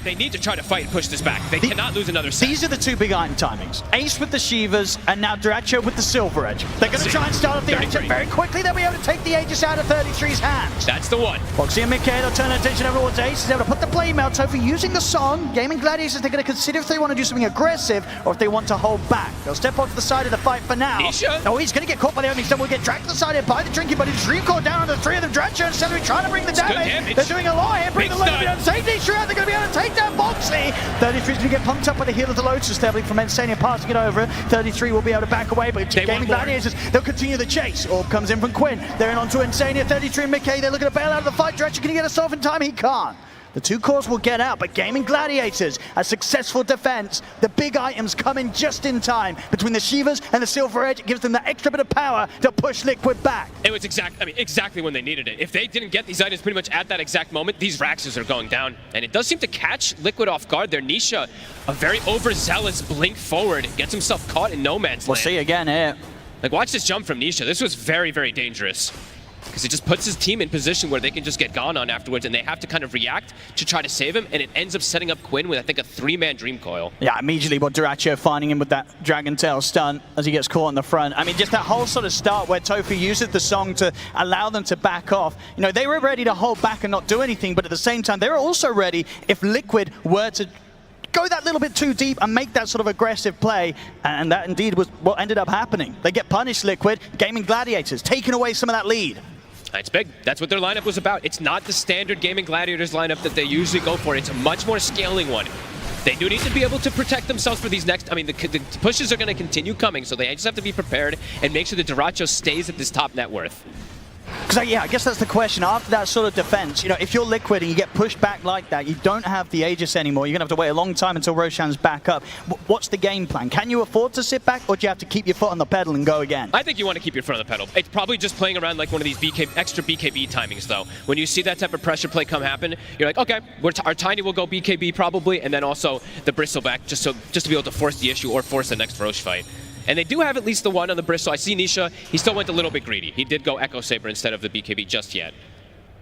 They need to try to fight and push this back. They cannot lose another set. These are the two big item timings. Ace with the Shivas, and now Dyrachyo with the Silver Edge. They're going to try and start off the action very quickly. They'll be able to take the Aegis out of 33's hands. That's the one. Boxy and Mickey, they'll turn their attention over towards Ace. He's able to put the blame out. So for using the song, Gaming Gladiators, they're going to consider if they want to do something aggressive or if they want to hold back. They'll step onto the side of the fight for now. Nisha. Oh, he's going to get caught by the opening stun. We'll get dragged to the side here by the Drinking Buddy. Dream Core down on the three of them. Dyrachyo and Celery trying to bring the damage. They're doing a lot here. Bring the load down. Save Nisha out. They're going to be able to take down Boxy. 33's going to get pumped up by the heel of the Lotus Stabling from Insania, passing it over. 33 will be able to back away, but Gaming Gladiators, they'll continue the chase. Orb comes in from Quinn. They're in onto Insania. 33 and Mickey, they're looking to bail out of the fight. Dyrachyo, can he get us off in time? He can't. The two cores will get out, but Gaming Gladiators, a successful defense. The big items come in just in time. Between the Shivas and the Silver Edge, it gives them that extra bit of power to push Liquid back. It was exactly when they needed it. If they didn't get these items pretty much at that exact moment, these Raxes are going down. And it does seem to catch Liquid off guard there. Nisha, a very overzealous blink forward, gets himself caught in no man's land. We'll see again here. Like, watch this jump from Nisha. This was very, very dangerous. Because it just puts his team in position where they can just get gone on afterwards, and they have to kind of react to try to save him, and it ends up setting up Quinn with, I think, a 3-man Dream Coil. Yeah, immediately what Dyrachyo finding him with that Dragon Tail stun as he gets caught in the front. I mean, just that whole sort of start where Tofu uses the song to allow them to back off. You know, they were ready to hold back and not do anything, but at the same time, they were also ready if Liquid were to go that little bit too deep and make that sort of aggressive play, and that indeed was what ended up happening. They get punished, Liquid. Gaming Gladiators taking away some of that lead. It's big. That's what their lineup was about. It's not the standard Gaming Gladiators lineup that they usually go for. It's a much more scaling one. They do need to be able to protect themselves for these next... I mean, the pushes are going to continue coming, so they just have to be prepared and make sure that Dyrachyo stays at this top net worth. Because, yeah, I guess that's the question. After that sort of defense, you know, if you're Liquid and you get pushed back like that, you don't have the Aegis anymore. You're going to have to wait a long time until Roshan's back up. What's the game plan? Can you afford to sit back, or do you have to keep your foot on the pedal and go again? I think you want to keep your foot on the pedal. It's probably just playing around like one of these extra BKB timings, though. When you see that type of pressure play come happen, you're like, okay, our Tiny will go BKB probably, and then also the Bristleback just to be able to force the issue or force the next Roche fight. And they do have at least the one on the Bristle. I see Nisha, he still went a little bit greedy. He did go Echo Saber instead of the BKB just yet.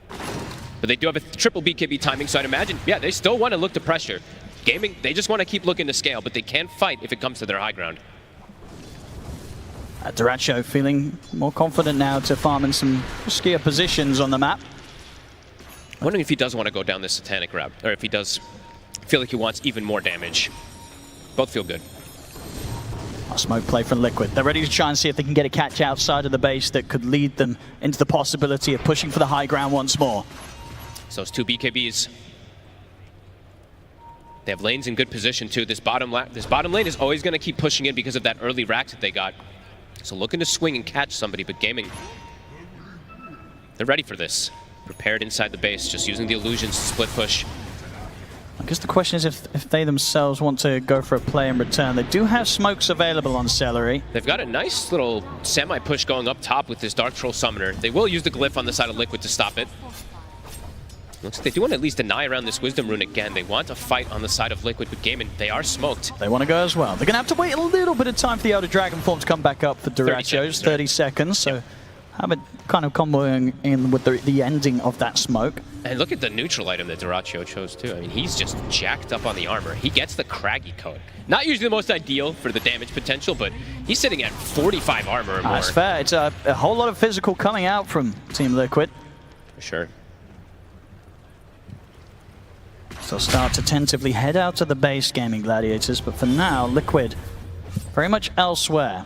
But they do have a triple BKB timing, so I'd imagine, yeah, they still want to look to pressure. Gaming, they just want to keep looking to scale, but they can't fight if it comes to their high ground. Duracho feeling more confident now to farm in some riskier positions on the map. I'm wondering if he does want to go down this Satanic route, or if he does feel like he wants even more damage. Both feel good. A smoke play from Liquid. They're ready to try and see if they can get a catch outside of the base that could lead them into the possibility of pushing for the high ground once more. So it's 2 BKBs. They have lanes in good position too. This bottom lane is always going to keep pushing in because of that early rack that they got. So looking to swing and catch somebody, but Gaming, they're ready for this. Prepared inside the base, just using the illusions to split push. I guess the question is if they themselves want to go for a play in return. They do have smokes available on Celery. They've got a nice little semi-push going up top with this Dark Troll Summoner. They will use the glyph on the side of Liquid to stop it. Looks like they do want to at least deny around this Wisdom Rune again. They want to fight on the side of Liquid, but Gaming, they are smoked. They want to go as well. They're going to have to wait a little bit of time for the Elder Dragon form to come back up for Duracho's. 30 seconds, so have it kind of comboing in with the ending of that smoke. And look at the neutral item that Duracho chose too. I mean, he's just jacked up on the armor. He gets the Craggy coat. Not usually the most ideal for the damage potential, but he's sitting at 45 armor or more. That's fair. It's a whole lot of physical coming out from Team Liquid. For sure. So start to tentatively head out to the base, Gaming Gladiators, but for now, Liquid very much elsewhere.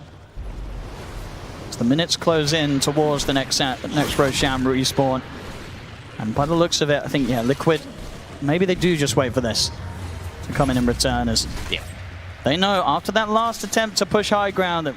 As the minutes close in towards the next Roshan respawn. And by the looks of it, I think, yeah, Liquid, maybe they do just wait for this to come in return, as they know after that last attempt to push high ground, that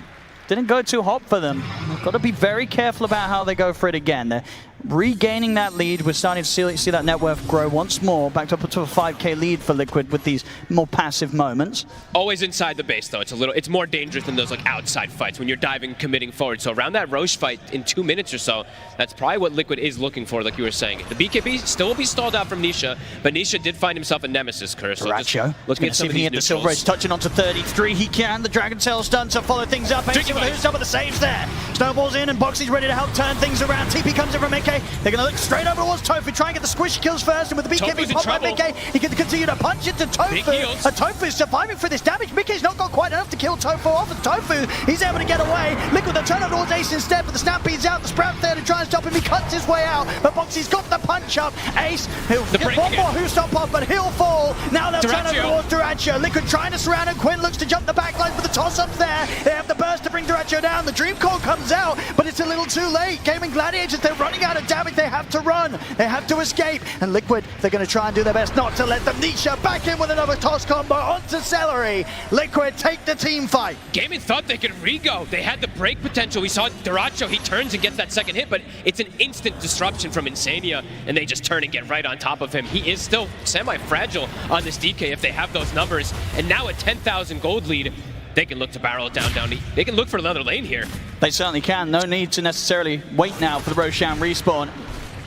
didn't go too hot for them. They've got to be very careful about how they go for it again. They're regaining that lead. We're starting to see that net worth grow once more, backed up to a 5k lead for Liquid with these more passive moments. Always inside the base though. It's more dangerous than those like outside fights when you're diving, committing forward. So around that Roche fight in 2 minutes or so, that's probably what Liquid is looking for, like you were saying. The BKB still will be stalled out from Nisha, but Nisha did find himself a Nemesis curse. So Duracho, looking at some of these the Silver Edge touching onto 33. He can. The Dragon Tail's done to follow things up. Who's done with the saves there? Snowball's in and Boxy's ready to help turn things around. TP comes in from Mickey. They're going to look straight over towards Tofu, try and get the squishy kills first, and with the BKB pop by Mickey, he can continue to punch into Tofu. And Tofu is surviving for this damage. Mickey's not got quite enough to kill Tofu off, and Tofu, he's able to get away. Liquid, they'll turn on towards Ace instead, but the Stampede's out, the Sprout's there to try and stop him. He cuts his way out, but Boxy's got the punch up. Ace, he'll get one more who stop off, but he'll fall. Now they'll turn over towards Duracho. Liquid trying to surround him. Quinn looks to jump the backline, but the toss-up's there. They have the burst to bring Duracho down. The Dream Core comes out, but it's a little too late. Gaming Gladiators, they're running out of damage. They have to run. They have to escape. And Liquid, they're going to try and do their best not to let them. Nisha back in with another toss combo onto Celery. Liquid take the team fight. Gaming thought they could re-go. They had the break potential. We saw Duracho, he turns and gets that second hit, but it's an instant disruption from Insania, and they just turn and get right on top of him. He is still semi-fragile on this DK if they have those numbers. And now a 10,000 gold lead. They can look to barrel it down. They can look for another lane here. They certainly can. No need to necessarily wait now for the Roshan respawn.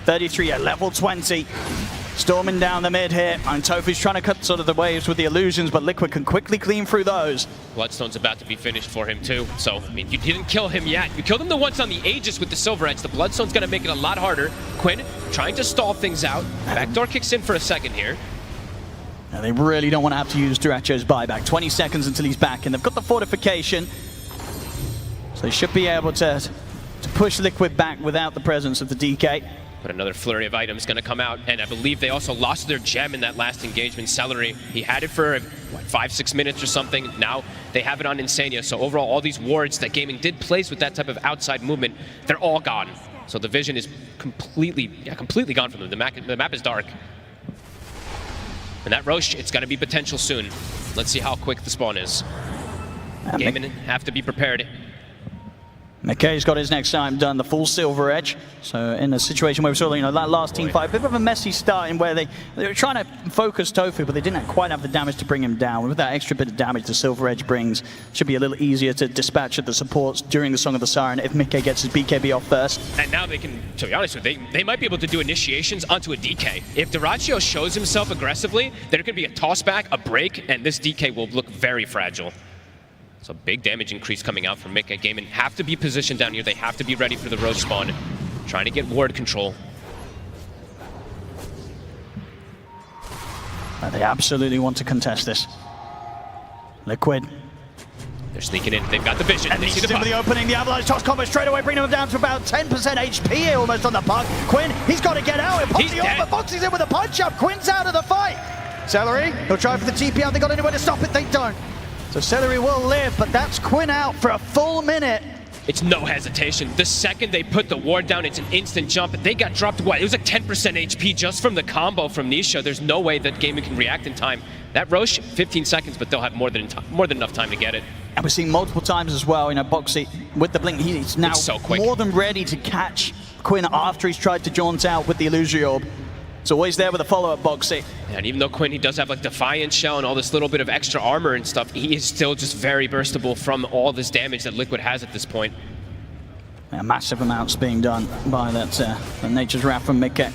33 at level 20. Storming down the mid here. And Tofu's trying to cut sort of the waves with the illusions, but Liquid can quickly clean through those. Bloodstone's about to be finished for him too. So, I mean, you didn't kill him yet. You killed him the once on the Aegis with the Silver Edge. The Bloodstone's going to make it a lot harder. Quinn trying to stall things out. Backdoor kicks in for a second here. Now they really don't want to have to use Duracho's buyback. 20 seconds until he's back, and they've got the fortification. So they should be able to push Liquid back without the presence of the DK. But another flurry of items going to come out, and I believe they also lost their gem in that last engagement. Celery, he had it for, what, 5-6 minutes or something. Now they have it on Insania. So overall, all these wards that Gaming did place with that type of outside movement, they're all gone. So the vision is completely gone from them. The map is dark. And that Roche, it's going to be potential soon. Let's see how quick the spawn is. Gaming have to be prepared. McKay's got his next time done, the full Silver Edge. So in a situation where we saw, that last team fight, a bit of a messy start in where they were trying to focus Tofu, but they didn't quite have the damage to bring him down. With that extra bit of damage the Silver Edge brings, it should be a little easier to dispatch the supports during the Song of the Siren if Mickey gets his BKB off first. And now they can, to be honest with you, they might be able to do initiations onto a DK. If Duracho shows himself aggressively, there could be a tossback, a break, and this DK will look very fragile. So big damage increase coming out from Mickey. Gaming have to be positioned down here. They have to be ready for the Roche spawn. Trying to get ward control. They absolutely want to contest this. Liquid. They're sneaking in. They've got the vision. And they see he's the into the opening. The Avalanche toss combo straight away, bringing him down to about 10% HP here, almost on the puck. Quinn, he's got to get out. He'll pop He's the dead. over. Boxy's in with a punch up. Quinn's out of the fight. Celery, he'll try for the TP out. They got anywhere to stop it. They don't. So Celery will live, but that's Quinn out for a full minute. It's no hesitation. The second they put the ward down, it's an instant jump. They got dropped, what? It was like 10% HP just from the combo from Nisha. There's no way that Gaming can react in time. That Roche, 15 seconds, but they'll have more than enough time to get it. And we're seeing multiple times as well, Boxy, with the blink, he's now so quick. more than ready to catch Quinn after he's tried to jaunt out with the Illusion Orb. It's always there with a follow-up, Boxy. And even though Quinn, he does have like Defiant Shell and all this little bit of extra armor and stuff, he is still just very burstable from all this damage that Liquid has at this point. Yeah, massive amounts being done by that Nature's Wrath from Mickey.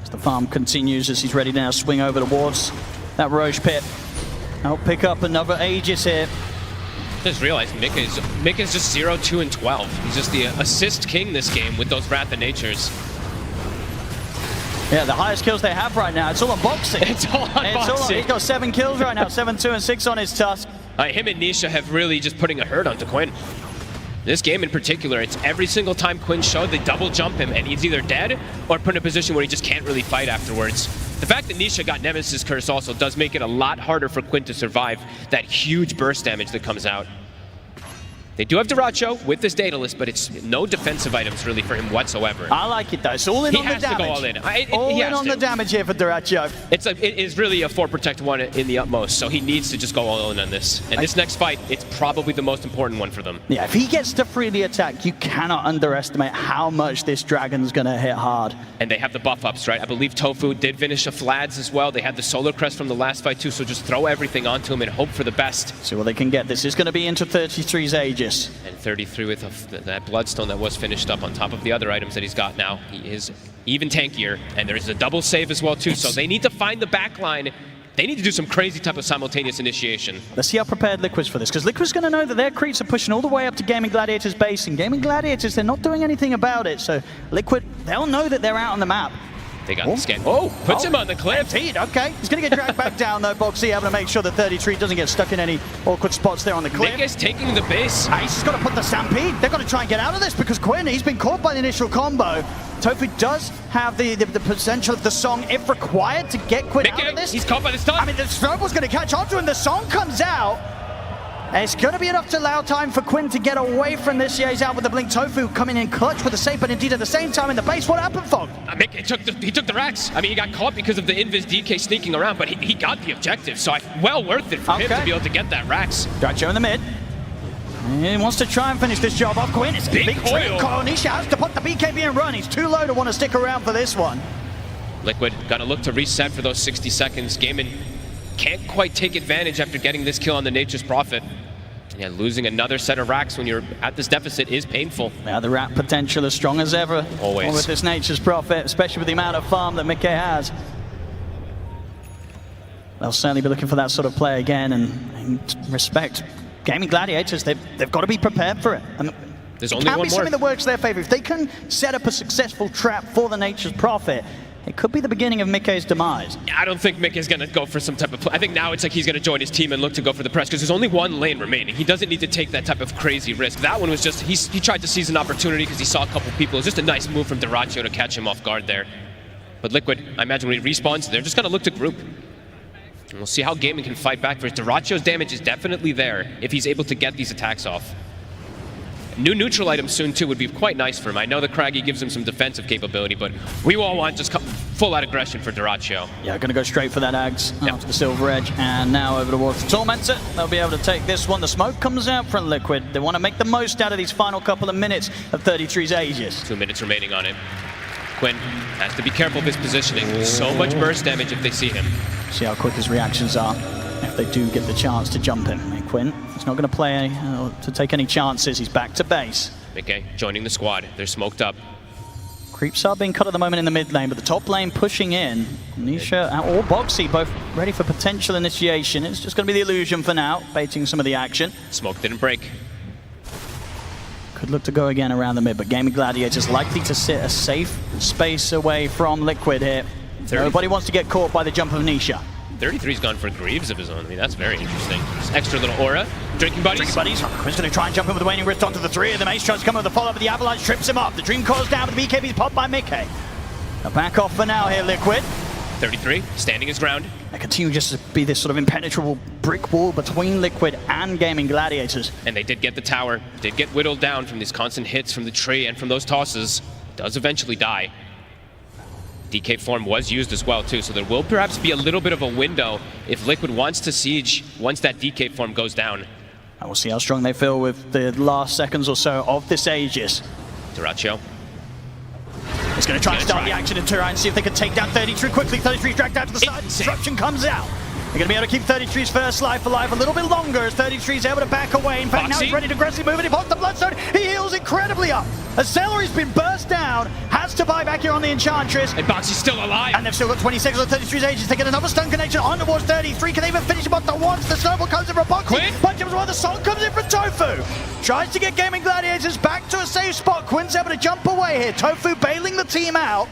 As the farm continues, as he's ready to now swing over towards that Roche pit. I'll pick up another Aegis here. Just realized Mickey's just 0, 2, and 12. He's just the assist king this game with those Wrath of Natures. Yeah, the highest kills they have right now. It's all on Boxy. It's all on Boxy. He's got 7 kills right now, 7, 2, and 6 on his Tusk. Him and Nisha have really just putting a hurt onto Quinn. This game in particular, it's every single time Quinn showed, they double jump him and he's either dead or put in a position where he just can't really fight afterwards. The fact that Nisha got Nemesis Curse also does make it a lot harder for Quinn to survive that huge burst damage that comes out. They do have Duracho with this Daedalus, but it's no defensive items really for him whatsoever. I like it though. It's all in on the damage. He has to go all in. All in on the damage here for Duracho. It is really a 4 protect 1 in the utmost, so he needs to just go all in on this. And this next fight, it's probably the most important one for them. Yeah, if he gets to freely attack, you cannot underestimate how much this dragon's going to hit hard. And they have the buff ups, right? I believe Tofu did finish a Flads as well. They had the Solar Crest from the last fight too, so just throw everything onto him and hope for the best. See what they can get. This is going to be into 33's Aegis. And 33 with that Bloodstone that was finished up on top of the other items that he's got now. He is even tankier, and there is a double save as well too, so they need to find the back line. They need to do some crazy type of simultaneous initiation. Let's see how prepared Liquid's for this, because Liquid's going to know that their creeps are pushing all the way up to Gaming Gladiators base, and Gaming Gladiators, they're not doing anything about it, so Liquid, they'll know that they're out on the map. They got the scan. Oh, puts him on the cliff. Indeed, okay. He's going to get dragged back down though, Boxy, having to make sure that 33 doesn't get stuck in any awkward spots there on the cliff. Nick is taking the base. He's just got to put the Stampede. They've got to try and get out of this because Quinn, he's been caught by the initial combo. Tofu does have the potential of the song, if required, to get Quinn out of this. He's caught by the stun. I mean, the Snowball's going to catch onto him. The song comes out. And it's going to be enough to allow time for Quinn to get away from this. Yeah, he's out with the blink. Tofu coming in clutch with the save, but indeed at the same time in the base, what happened, Fog? He took the racks. I mean, he got caught because of the Invis DK sneaking around, but he got the objective, so well worth it for him to be able to get that racks. Duracho in the mid. He wants to try and finish this job off. Quinn, it's a big trick. Nisha has to put the BKB and run. He's too low to want to stick around for this one. Liquid gonna look to reset for those 60 seconds. Gaimin can't quite take advantage after getting this kill on the Nature's Prophet. Yeah, losing another set of racks when you're at this deficit is painful. Yeah, the rack potential as strong as ever. Always. With this Nature's Prophet, especially with the amount of farm that Mickey has. They'll certainly be looking for that sort of play again, and respect Gaming Gladiators, they've got to be prepared for it. And there's only one more. It can't be something that works in their favor. If they can set up a successful trap for the Nature's Prophet, it could be the beginning of Mickey's demise. I don't think Mickey's going to go for some type of play. I think now it's like he's going to join his team and look to go for the press, because there's only one lane remaining. He doesn't need to take that type of crazy risk. That one was just, he tried to seize an opportunity because he saw a couple people. It was just a nice move from Duracho to catch him off guard there. But Liquid, I imagine when he respawns, they're just going to look to group. And we'll see how Gaming can fight back for it. Duracho's damage is definitely there if he's able to get these attacks off. New neutral items soon too would be quite nice for him. I know the Craggy gives him some defensive capability, but we all want just full out aggression for Duracho. Yeah, going to go straight for that Ags after the Silver Edge, and now over towards the Tormentor. They'll be able to take this one. The smoke comes out from Liquid. They want to make the most out of these final couple of minutes of 33's Aegis. 2 minutes remaining on it. Quinn has to be careful of his positioning. So much burst damage if they see him. See how quick his reactions are if they do get the chance to jump him. And Quinn, he's not going to play to take any chances. He's back to base. Okay, joining the squad. They're smoked up. Creeps are being cut at the moment in the mid lane, but the top lane pushing in. Nisha or Boxy both ready for potential initiation. It's just going to be the illusion for now, baiting some of the action. Smoke didn't break. Could look to go again around the mid, but Gaming Gladiators likely to sit a safe space away from Liquid here. Nobody wants to get caught by the jump of Nisha. 33's gone for Greaves of his own. I mean, that's very interesting. Just extra little aura. Drinking Buddies. Quinn's going to try and jump in with the Waning Rift onto the three of them. Ace tries to come with the follow-up, but the Avalanche trips him up. The Dream Core's down, but the BKB's popped by Mickey. Now back off for now here, Liquid. 33, standing his ground. They continue just to be this sort of impenetrable brick wall between Liquid and Gaming Gladiators. And they did get the tower, did get whittled down from these constant hits from the tree and from those tosses. Does eventually die. DK form was used as well too, so there will perhaps be a little bit of a window if Liquid wants to siege once that DK form goes down. And we'll see how strong they feel with the last seconds or so of this Aegis. Dyrachyo. He's going to try and start the action in Turai and see if they can take down 33 quickly. 33's dragged out to the side. Disruption comes out. They're going to be able to keep 33's first life alive a little bit longer as 33's able to back away. In fact, now he's ready to aggressively move and he pops the Bloodstone. He heals incredibly up. As Celery's been burst down, has to buy back here on the Enchantress. And Boxy's still alive. And they've still got 20 seconds on 33's Aegis. They get another stun connection on towards 33. Can they even finish him off the once? The snowball comes in from Boxy. Punch him as well. The song comes in from Tofu. Tries to get Gaming Gladiators back to a safe spot. Quinn's able to jump away here. Tofu bailing the team out.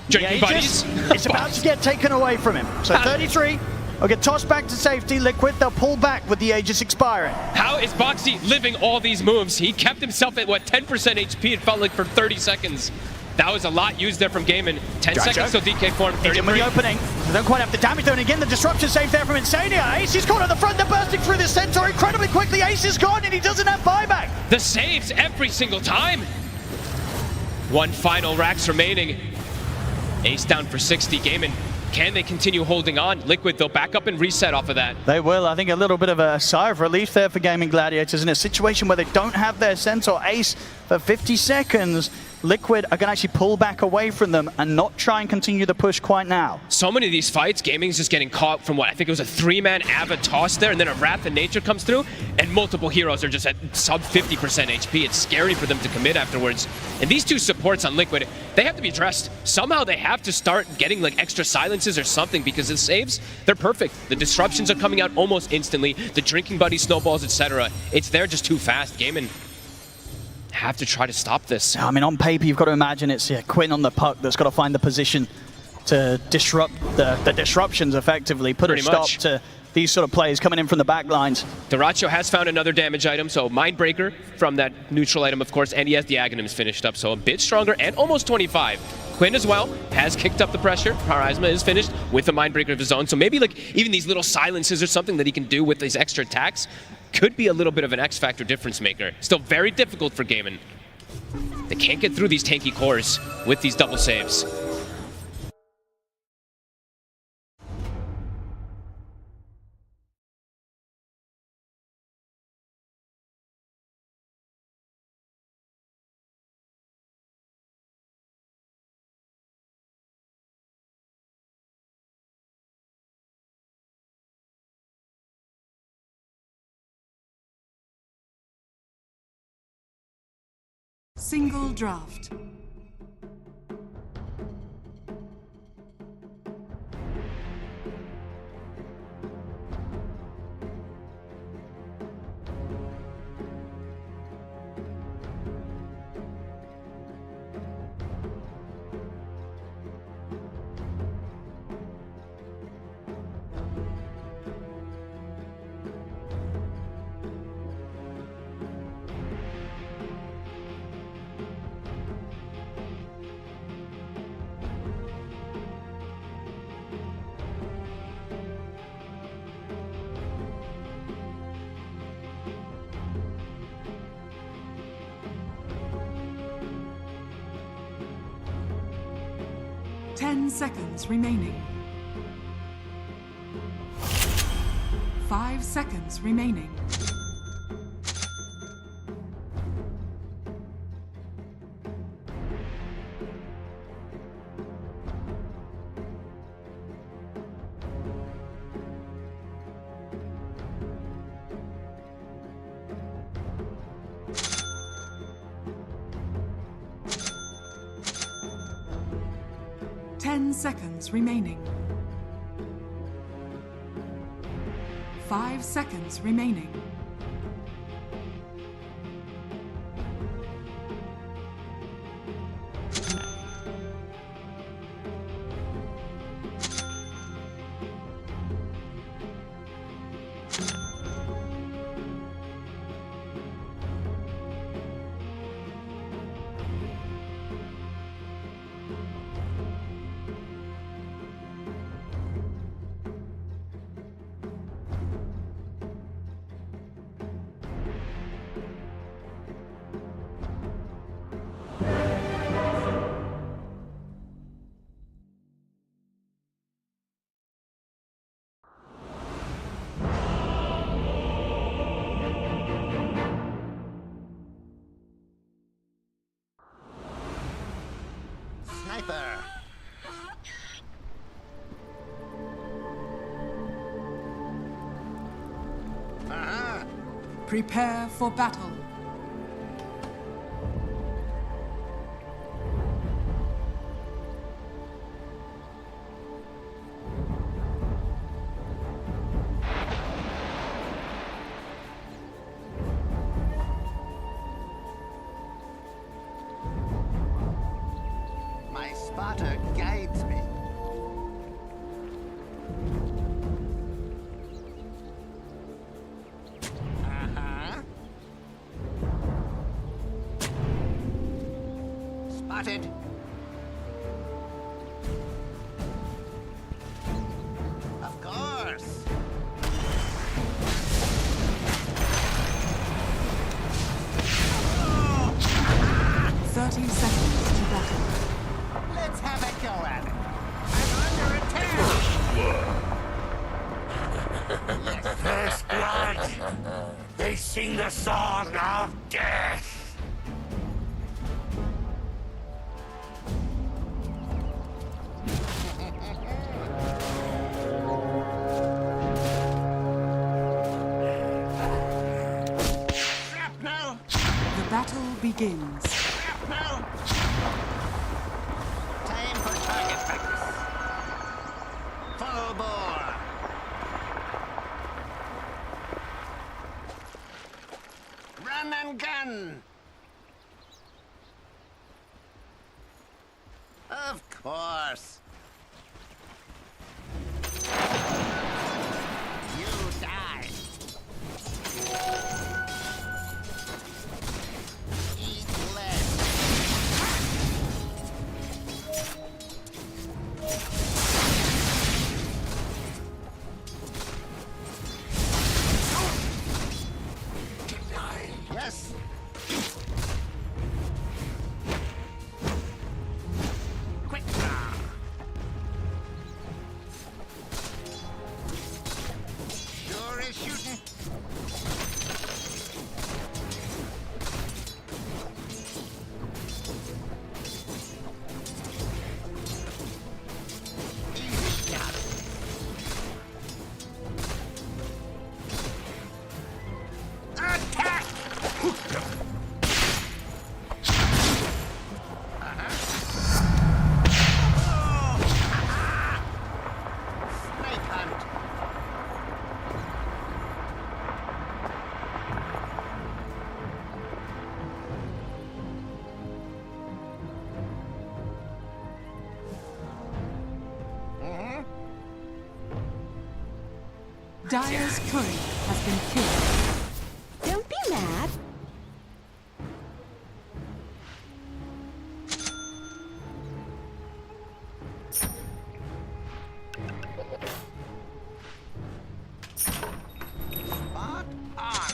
Drinking Buddies. It's about to get taken away from him. So 33 will get tossed back to safety. Liquid, they'll pull back with the Aegis expiring. How is Boxy living all these moves? He kept himself at, what, 10% HP, it felt like, for 30 seconds. That was a lot used there from Gaimin. 10 seconds till DK form, 33. With the opening. They don't quite have the damage though, and again, the disruption safe there from Insania. Ace is caught on the front, they're bursting through the Centaur incredibly quickly. Ace is gone, and he doesn't have buyback. The saves every single time. One final Rax remaining. Ace down for 60. Gaimin, can they continue holding on? Liquid, they'll back up and reset off of that. They will. I think a little bit of a sigh of relief there for Gaming Gladiators in a situation where they don't have their Centaur Ace for 50 seconds. Liquid are going to actually pull back away from them and not try and continue the push quite now. So many of these fights, Gaming's just getting caught from what I think it was a 3-man Ava toss there, and then a Wrath of Nature comes through, and multiple heroes are just at sub 50% HP. It's scary for them to commit afterwards. And these two supports on Liquid, they have to be addressed. Somehow they have to start getting like extra silences or something, because the saves, they're perfect. The disruptions are coming out almost instantly. The Drinking Buddy snowballs, etc. It's there just too fast. Gaming have to try to stop this. I mean, on paper, you've got to imagine it's Quinn on the puck that's got to find the position to disrupt the disruptions effectively, put a stop to these sort of players coming in from the back lines. Dyrachyo has found another damage item, so Mindbreaker from that neutral item, of course, and he has the Aghanims finished up, so a bit stronger and almost 25. Quinn as well has kicked up the pressure. Harazma is finished with the Mindbreaker of his own, so maybe like even these little silences or something that he can do with these extra attacks could be a little bit of an X-Factor difference maker. Still very difficult for Gaimin. They can't get through these tanky cores with these double saves. Single draft. Ten seconds remaining. 5 seconds remaining. Seconds remaining. 5 seconds remaining. sniper. Prepare for battle. My spotter guides me. Spotted. Of course. Oh! 30 seconds to battle. Let's have a go at it. I'm under attack. First blood! They sing the song of death! Shrapnel! The battle begins. Shrapnel! Time for target practice. Full bore. Run and gun. Of course. You die. Eat less. Yes. Quick draw. Sure is shooting. Easy job. Attack! Snake hunt. Dire's turret has been killed. Don't be mad. Spot on.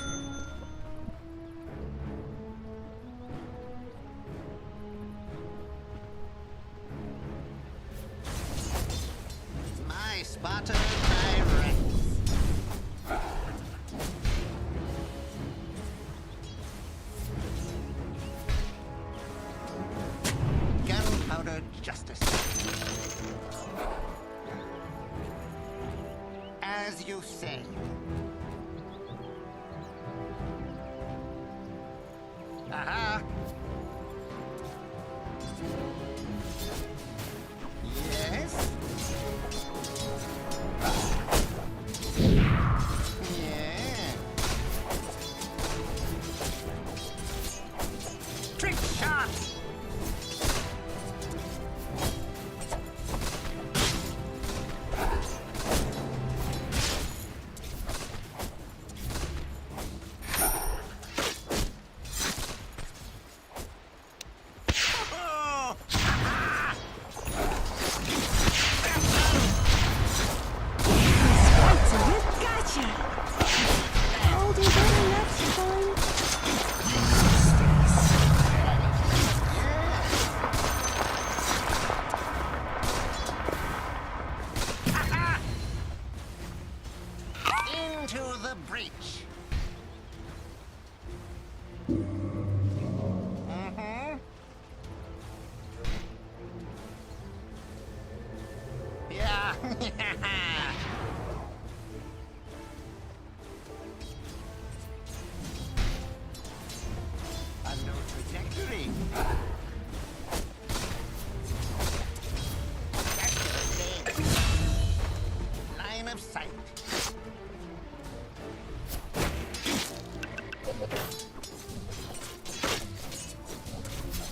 My spotter directs. Gunpowder justice. As you say. Aha! Yes? Yeah. Trick shot! Oh! Gotcha. I'll do better next time. Into the breach.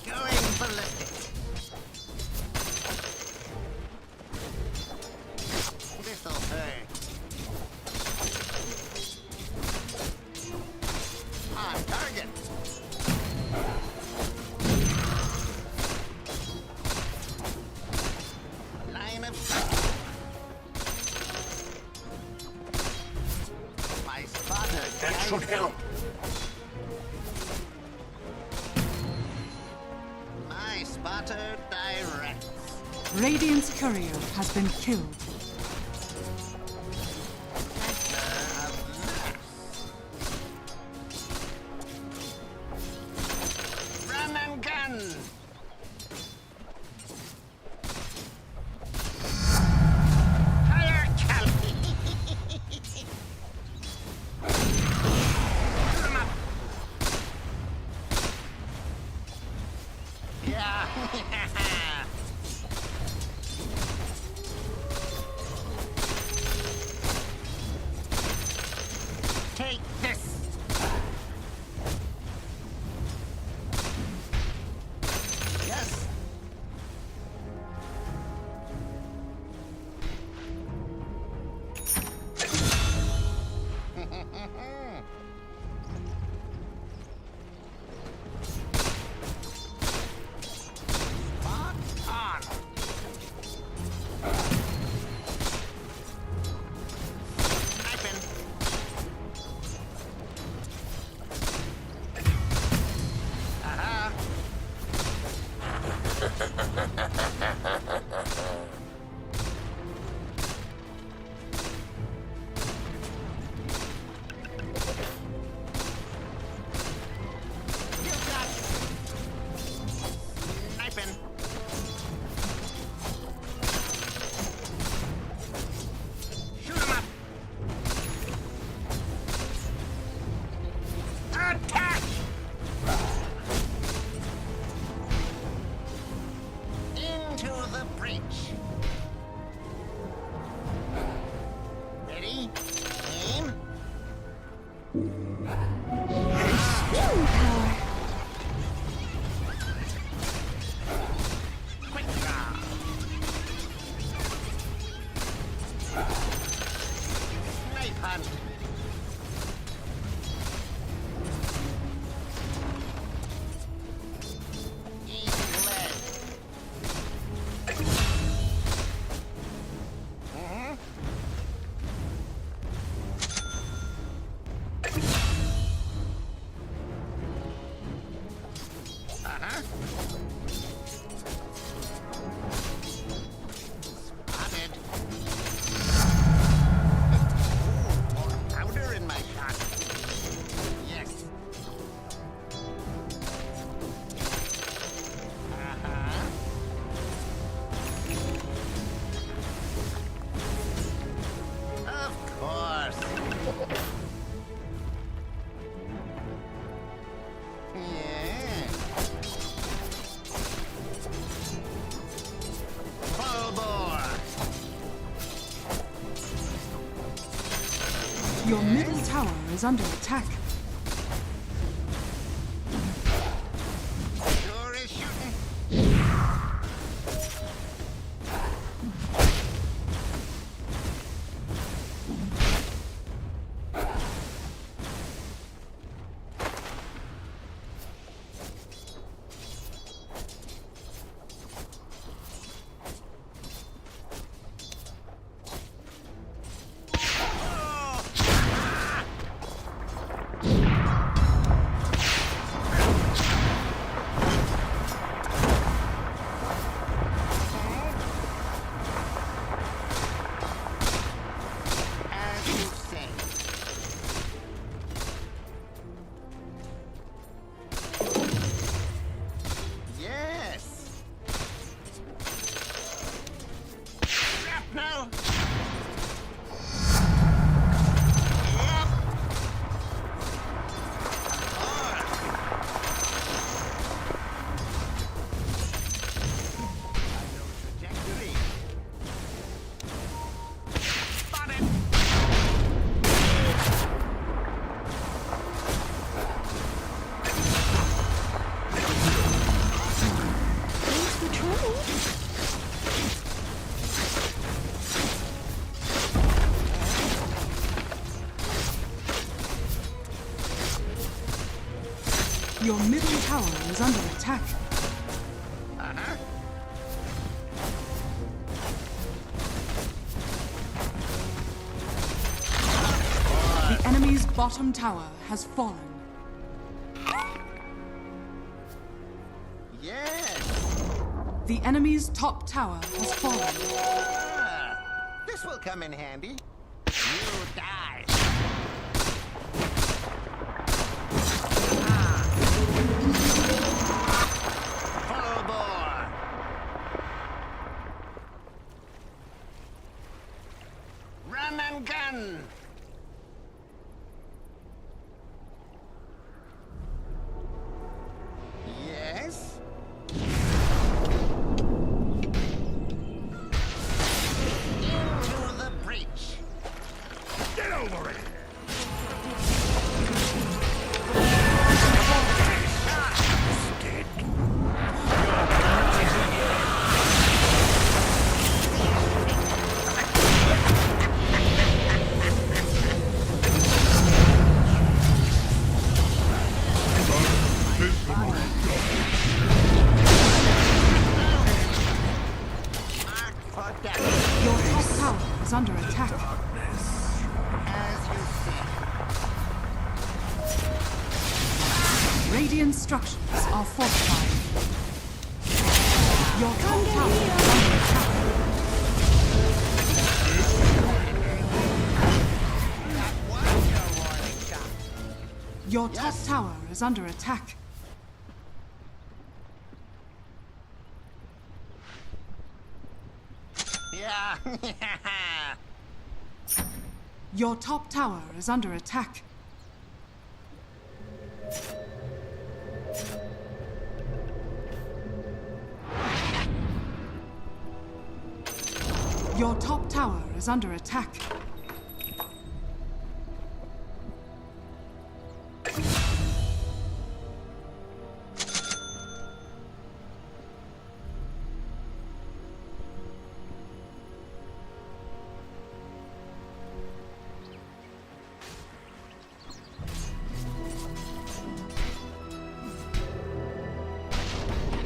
Going ballistic. This'll hurt. On target. Line of sight. My spotter. That should help. My spotter directs. Radiant's courier has been killed. Run and gun. Higher caliber. Shoot 'em up. Yeah. Take this. Yes. Spot on. Sniping. Aha. You got it. Sniping. Shoot 'em up. Attack! Into the breach. Ready? Aim. Quick draw. Knife hunt. Easy lead. Mhm. Uh-huh. Spotted. Ooh, more powder in my shot. Yes. Uh-huh. Of course. Yeah. Full bore. Your middle tower is under attack. Sure is shooting. Your middle tower is under attack. Uh-huh. The enemy's bottom tower has fallen. Yes. The enemy's top tower has fallen. Ah, this will come in handy. You die. Full bore. Run and gun. Yes. Into the breach. Get over it. Your top tower is under attack. As you see. Radiant structures are fortified. Your top tower is under attack. That was your warning shot. Your top tower is under attack. Yeah. Your top tower is under attack. Your top tower is under attack.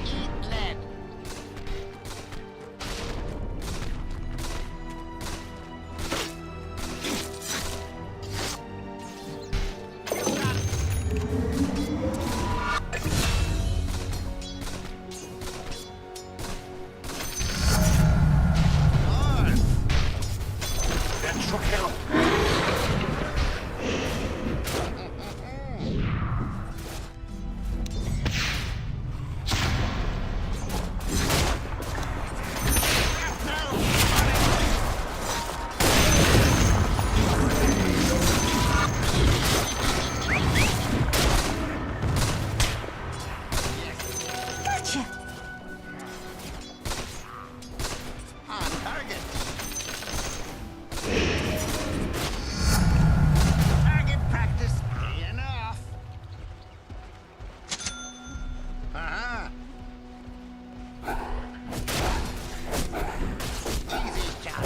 Eat lead. That should help. Gotcha. On target. Target practice paying off. Uh-huh. Easy shot.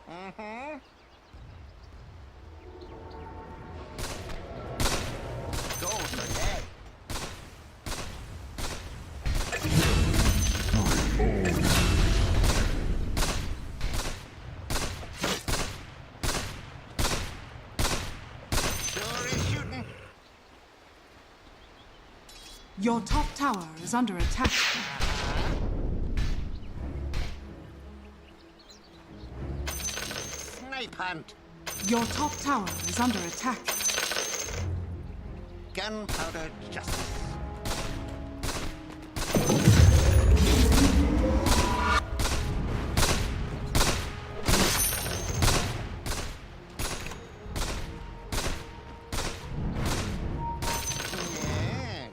Mm-hmm. Goal for day. Sure is shooting. Your top tower is under attack. Snipe hunt. Your top tower is under attack. Gunpowder justice. Yeah.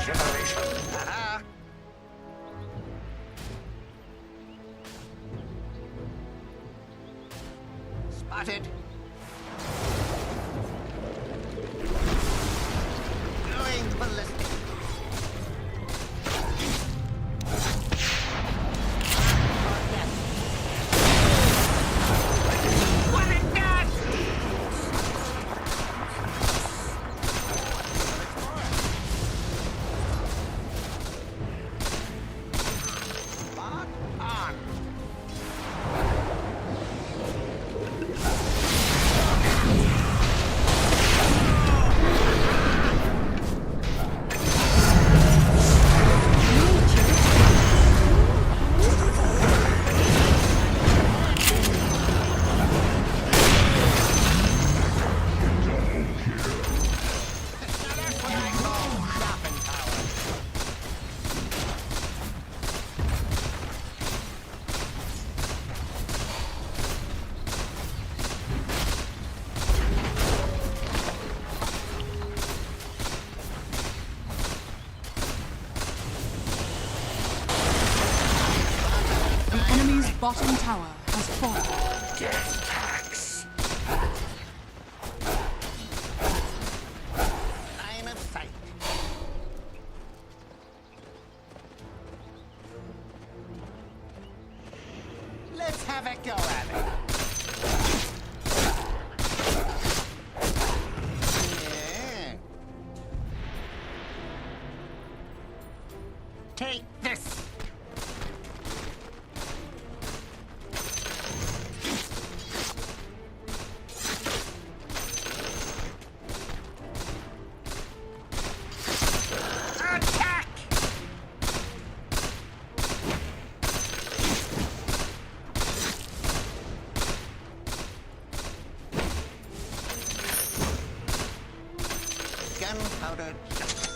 Regeneration. Aha. Spotted. Going ballistic. bottom tower has fallen. Death tax. Line of sight. Let's have a go at it. Yeah. Take this. Attack! Gunpowder shots.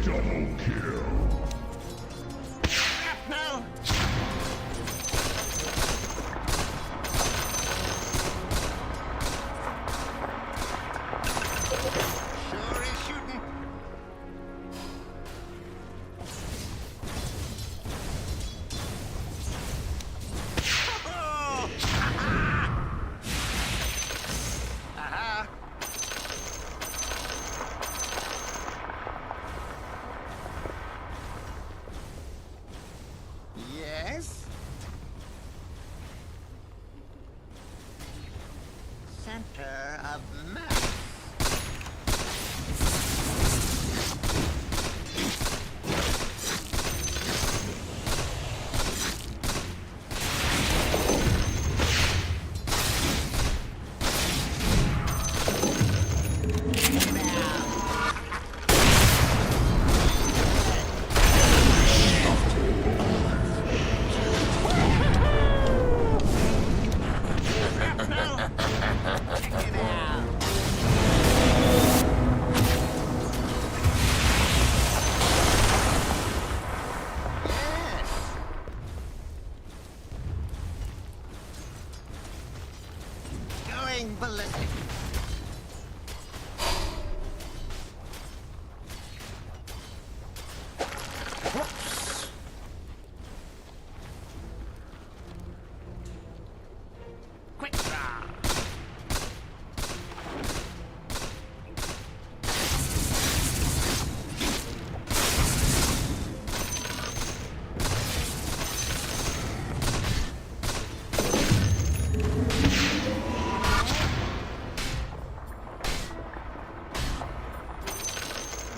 Double kill. No! Sure is shooting. Oh! Aha! Yes? Center of mass. Going ballistic. Whoops. Quick draw.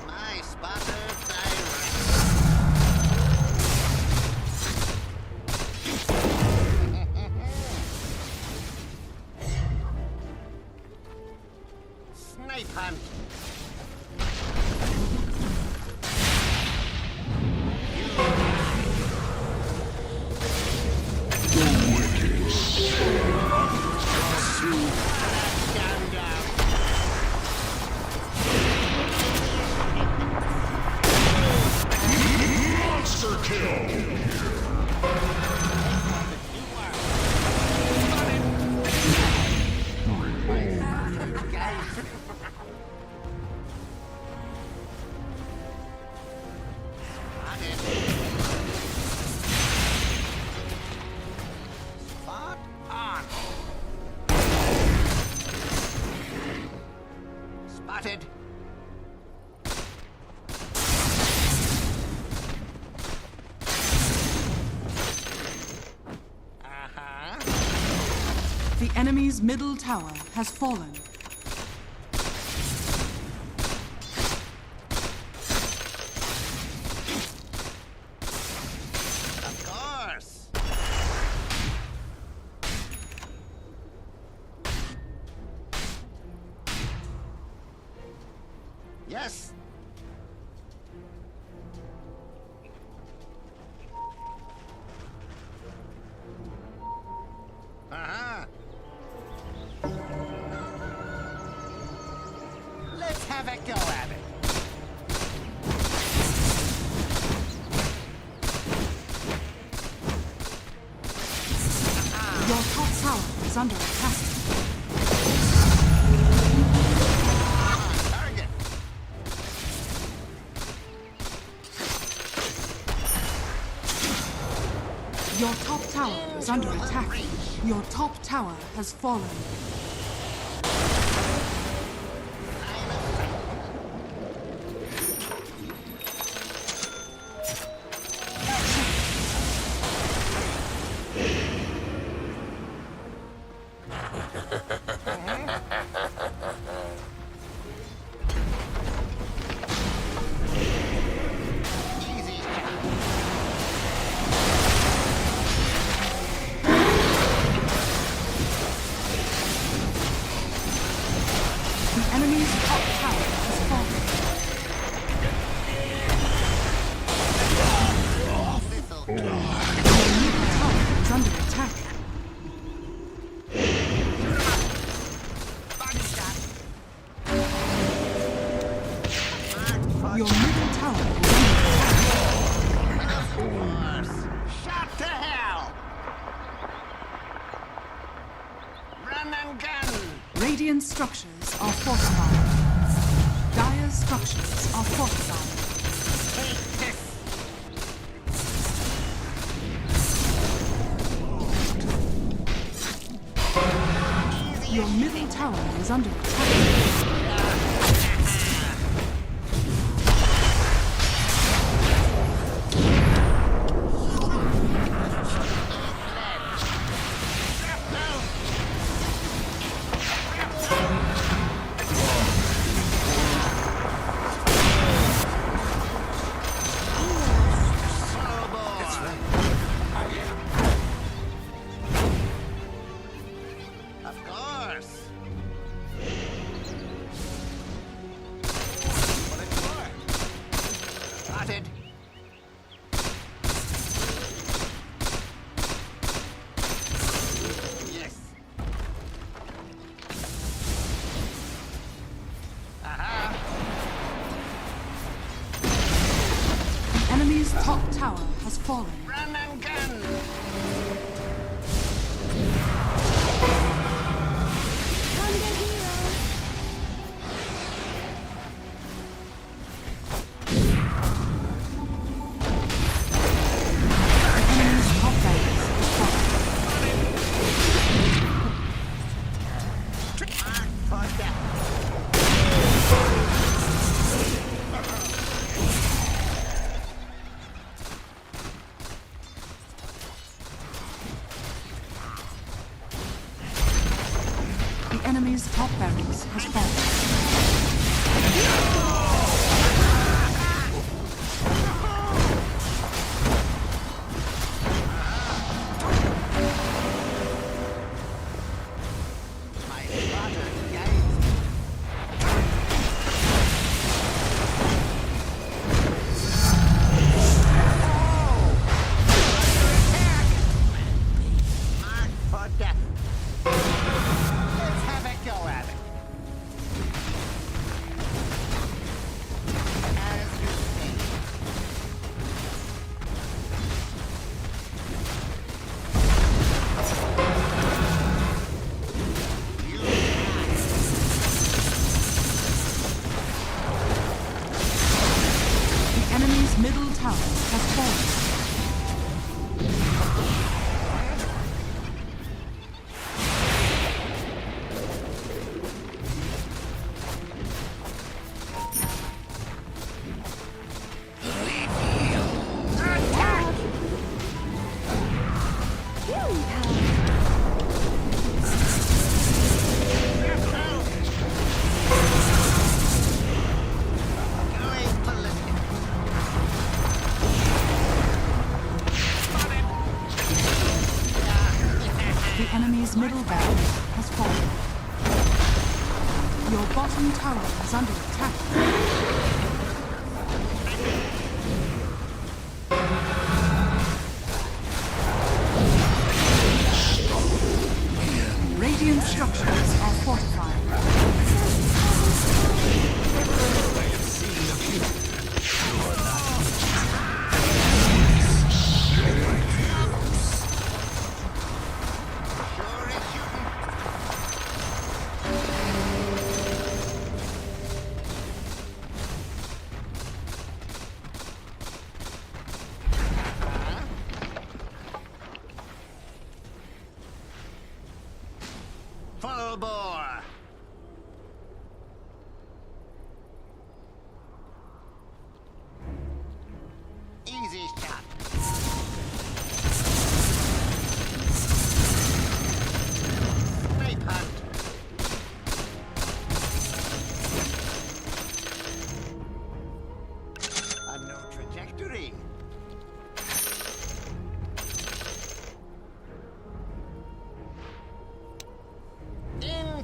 My spotter direct. Snipe hunt. Monster kill. Spot on. Spotted. Uh-huh. The enemy's middle tower has fallen. Of course. Yes. Uh-huh. Your top tower is under attack. Your top tower is under attack. Your top tower has fallen. The enemy's top tower has fallen. Your middle tower is under attack. Your middle tower is under attack. Shot to hell! Run and gun! Radiant structures are fortified. Dire structures are fortified. Take this! Your middle tower is under attack. Of course! What it's for? Spotted! Yes! Aha! The enemy's top tower has fallen. Run and gun! The enemy's top barracks has fallen. For death! The enemy's top barracks has fallen. My spotter guides me. Mark for death. Let's have a go at it. As you say. The enemy's middle tower has fallen. Going ballistic. The enemy's middle barracks has fallen. Your bottom tower is under attack. Radiant structures are fortified.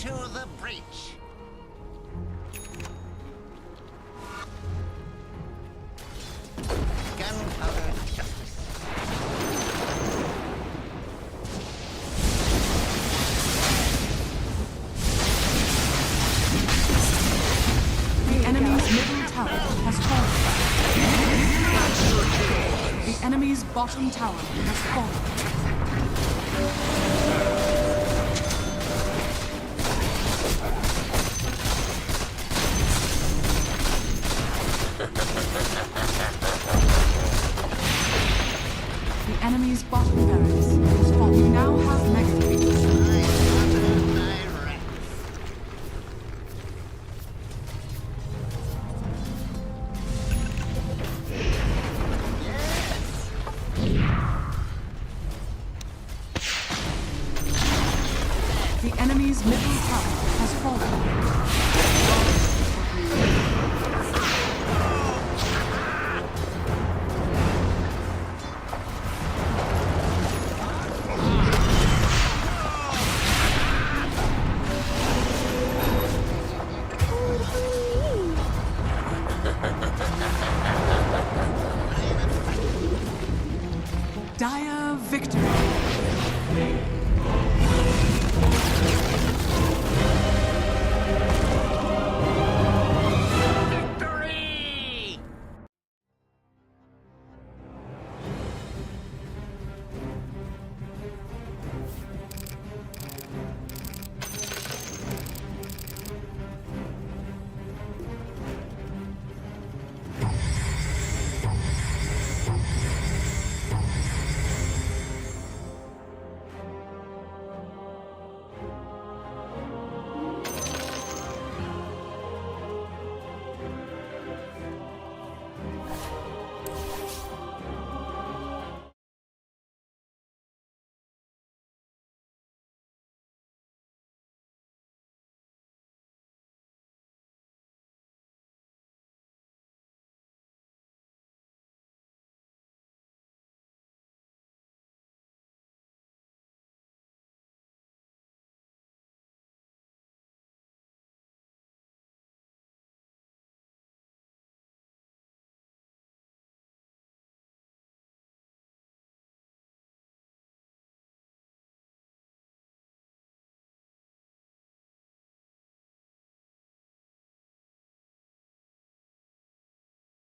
Into the breach. Gunpowder justice. The enemy's middle tower has fallen. The enemy's bottom tower has fallen. The enemy's bottom barracks has fallen. We now have mega creeps. The enemy's middle tower has fallen. Dire victory.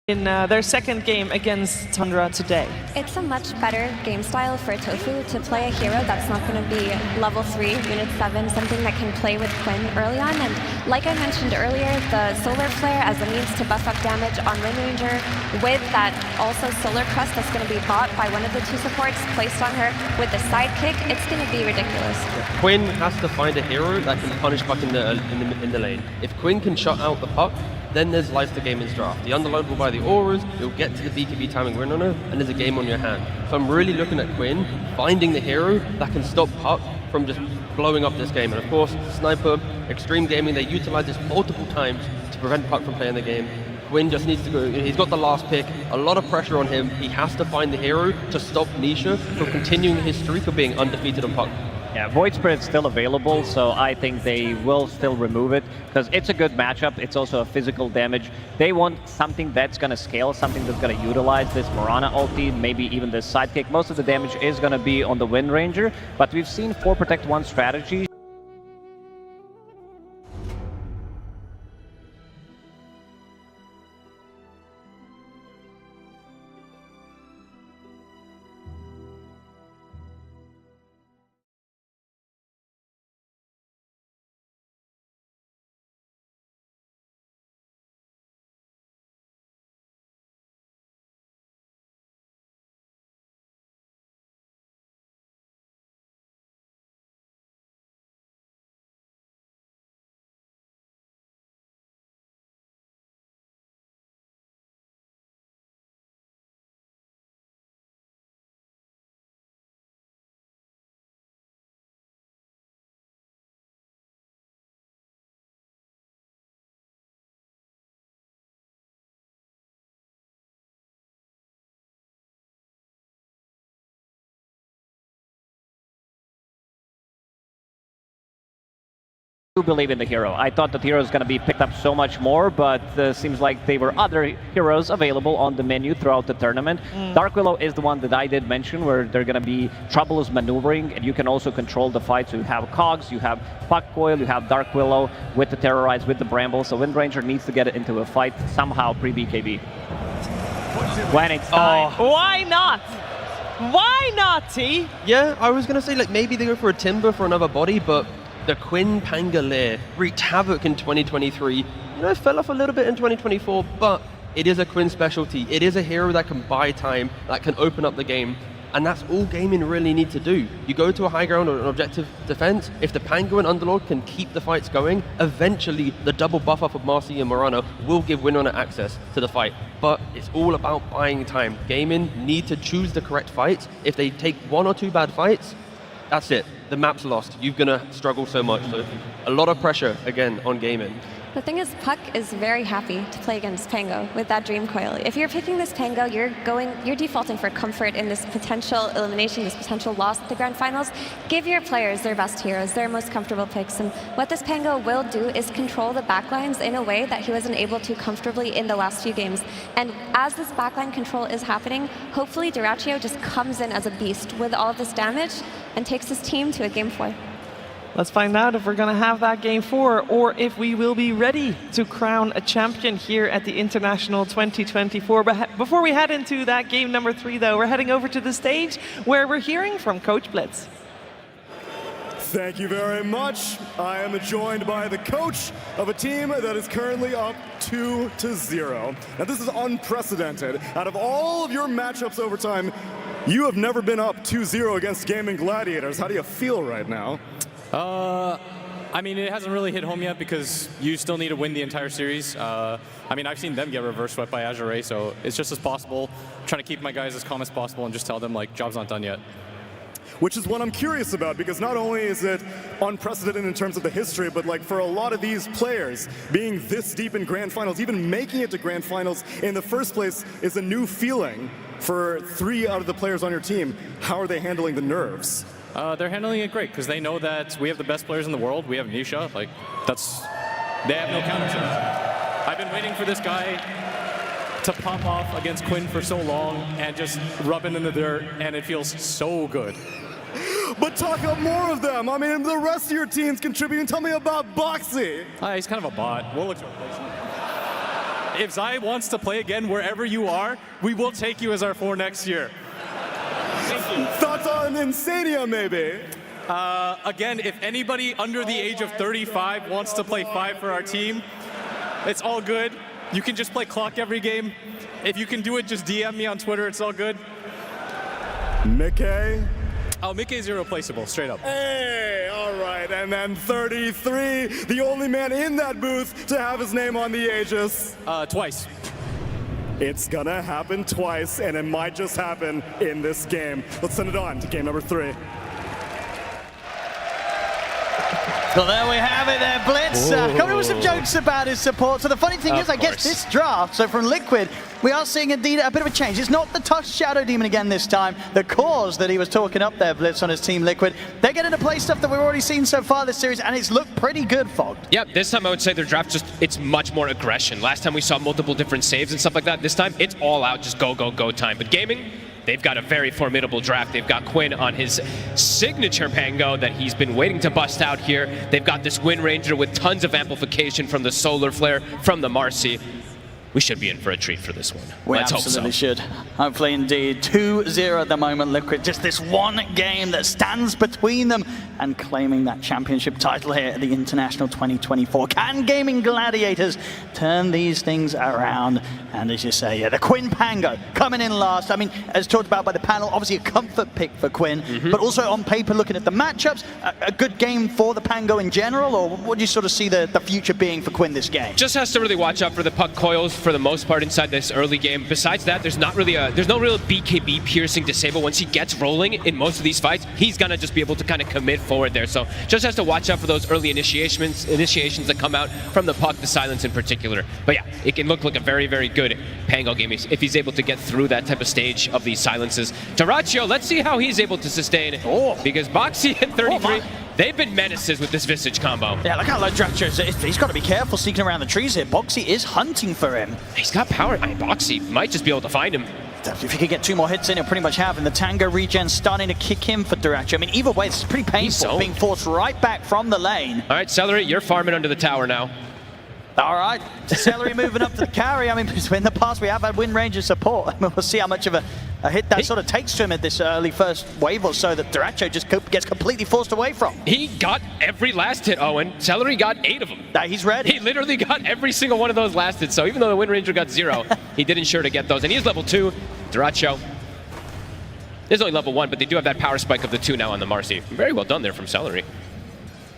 In their second game against Tundra today. It's a much better game style for Tofu to play a hero that's not going to be level 3, unit 7, something that can play with Quinn early on. And like I mentioned earlier, the Solar Flare as a means to buff up damage on Wind Ranger with that also Solar Crust that's going to be bought by one of the 2 supports placed on her with the sidekick, it's going to be ridiculous. Quinn has to find a hero that can punish Puck in the lane. If Quinn can shut out the Puck, then there's life to game in draft. The Underload will buy the auras, you'll get to the BKB timing win runner, and there's a game on your hand. So I'm really looking at Quinn, finding the hero that can stop Puck from just blowing up this game. And of course, Sniper, Extreme Gaming, they utilize this multiple times to prevent Puck from playing the game. Quinn just needs to go, he's got the last pick, a lot of pressure on him. He has to find the hero to stop Nisha from continuing his streak of being undefeated on Puck. Yeah, Void Spirit's still available, so I think they will still remove it, because it's a good matchup. It's also a physical damage. They want something that's going to scale, something that's going to utilize this Mirana ulti, maybe even this sidekick. Most of the damage is going to be on the Wind Ranger, but we've seen 4 Protect 1 strategy do believe in the hero. I thought that hero is going to be picked up so much more, but seems like there were other heroes available on the menu throughout the tournament. Dark Willow is the one that I did mention, where they're going to be troublous maneuvering, and you can also control the fight. So you have Cogs, you have Puck Coil, you have Dark Willow with the Terrorize, with the Bramble. So Wind Ranger needs to get it into a fight somehow pre-BKB. When it's time. Why not? Why not, T? Yeah, I was going to say, like, maybe they go for a Timber for another body, but the Quinn Pangolier wreaked havoc in 2023. Fell off a little bit in 2024, but it is a Quinn specialty. It is a hero that can buy time, that can open up the game, and that's all gaming really need to do. You go to a high ground or an objective defense, if the Pango and Underlord can keep the fights going, eventually the double buff up of Marcy and Morano will give Winrunner access to the fight. But it's all about buying time. Gaming need to choose the correct fights. If they take 1 or 2 bad fights, that's it. The map's lost. You're going to struggle so much. So a lot of pressure, again, on gaming. The thing is, Puck is very happy to play against Pango with that Dream Coil. If you're picking this Pango, you're defaulting for comfort in this potential elimination, this potential loss at the Grand Finals. Give your players their best heroes, their most comfortable picks. And what this Pango will do is control the backlines in a way that he wasn't able to comfortably in the last few games. And as this backline control is happening, hopefully Dyrachyo just comes in as a beast with all of this damage and takes his team to a Game 4. Let's find out if we're going to have that Game 4 or if we will be ready to crown a champion here at the International 2024. But before we head into that game number 3, though, we're heading over to the stage where we're hearing from Coach Blitz. Thank you very much. I am joined by the coach of a team that is currently up 2-0. Now, this is unprecedented. Out of all of your matchups over time, you have never been up 2-0 against Gaming Gladiators. How do you feel right now? I mean, it hasn't really hit home yet because you still need to win the entire series. I mean, I've seen them get reverse swept by Azure, so it's just as possible. I'm trying to keep my guys as calm as possible and just tell them, like, job's not done yet. Which is what I'm curious about, because not only is it unprecedented in terms of the history, but like for a lot of these players, being this deep in Grand Finals, even making it to Grand Finals in the first place is a new feeling for 3 out of the players on your team. How are they handling the nerves? They're handling it great because they know that we have the best players in the world. We have Nisha. Like, they have no counter to that. I've been waiting for this guy to pop off against Quinn for so long and just rub it in the dirt, and it feels so good. But talk up more of them. I mean, the rest of your team's contributing. Tell me about Boxy. He's kind of a bot. We'll look to replace him. If Zai wants to play again wherever you are, we will take you as our 4 next year. Thank you. Thoughts on Insania, maybe? Again, if anybody under the age of 35 wants to play 5 for our team, it's all good. You can just play clock every game. If you can do it, just DM me on Twitter. It's all good. Mickey? Oh, Mickey's irreplaceable, straight up. Hey, all right. And then 33, the only man in that booth to have his name on the Aegis. Twice. It's gonna happen twice, and it might just happen in this game. Let's send it on to game number 3. Well, there we have it there, Blitz. Coming with some jokes about his support. So the funny thing is, I guess this draft, so from Liquid, we are seeing indeed a bit of a change. It's not the tough Shadow Demon again this time. The cause that he was talking up there, Blitz, on his team Liquid. They're getting to play stuff that we've already seen so far this series, and it's looked pretty good, Fog. Yep, this time I would say their draft it's much more aggression. Last time we saw multiple different saves and stuff like that. This time it's all out, just go, go, go time. But Gaming, they've got a very formidable draft. They've got Quinn on his signature Pango that he's been waiting to bust out here. They've got this Wind Ranger with tons of amplification from the Solar Flare, from the Marcy. We should be in for a treat for this one. We Let's absolutely hope so. should. Hopefully indeed. 2-0 at the moment, Liquid. Just this one game that stands between them and claiming that championship title here at the International 2024. Can Gaming Gladiators turn these things around? And as you say, yeah, the Quinn Pango coming in last. I mean, as talked about by the panel, obviously a comfort pick for Quinn, but also on paper, looking at the matchups, a good game for the Pango in general, or what do you sort of see the future being for Quinn this game? Just has to really watch out for the puck coils for the most part inside this early game. Besides that, there's no real BKB piercing disable. Once he gets rolling in most of these fights, he's gonna just be able to kind of commit forward there. So just has to watch out for those early initiations that come out from the puck, the silence in particular. But yeah, it can look like a very, very good Pango game if he's able to get through that type of stage of these silences. Dyrachyo, let's see how he's able to sustain, because Boxy at 33, They've been menaces with this Visage combo. Yeah, look how low Dratcho is. He's got to be careful sneaking around the trees here. Boxy is hunting for him. He's got power. I mean, Boxy might just be able to find him. If he could get 2 more hits in, he'll pretty much have. And the Tango regen starting to kick in for Dratcho. I mean, either way, this is pretty painful. Being forced right back from the lane. All right, Celery, you're farming under the tower now. All right, Celery moving up to the carry. I mean, in the past we have had Wind Ranger support. I mean, we'll see how much of a hit that sort of takes to him at this early first wave or so that Dratcho just gets completely forced away from. He got every last hit, Owen. Celery got 8 of them. He's ready. He literally got every single one of those last hits. So even though the Wind Ranger got 0, he did ensure to get those. And he's level 2. Dratcho is only level 1, but they do have that power spike of the 2 now on the Marcy. Very well done there from Celery.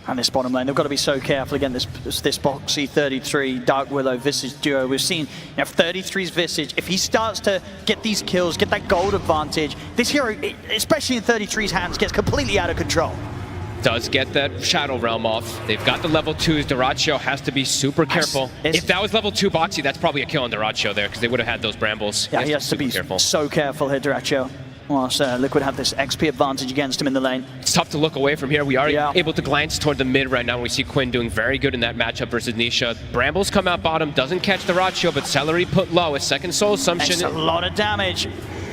And this bottom lane, they've got to be so careful against this Boxy 33 Dark Willow Visage duo. We've seen 33's Visage. If he starts to get these kills, get that gold advantage, this hero, especially in 33's hands, gets completely out of control. Does get that Shadow Realm off. They've got the level 2s. Dratcho has to be super careful. If that was level 2 Boxy, that's probably a kill on Dratcho there because they would have had those brambles. Yeah, he has to be so careful here, Dratcho. Whilst Liquid have this XP advantage against him in the lane. It's tough to look away from here. We are able to glance toward the mid right now. We see Quinn doing very good in that matchup versus Nisha. Brambles come out bottom, doesn't catch the Dratcho, but Celery put low. A second Soul Assumption. It's a lot of damage.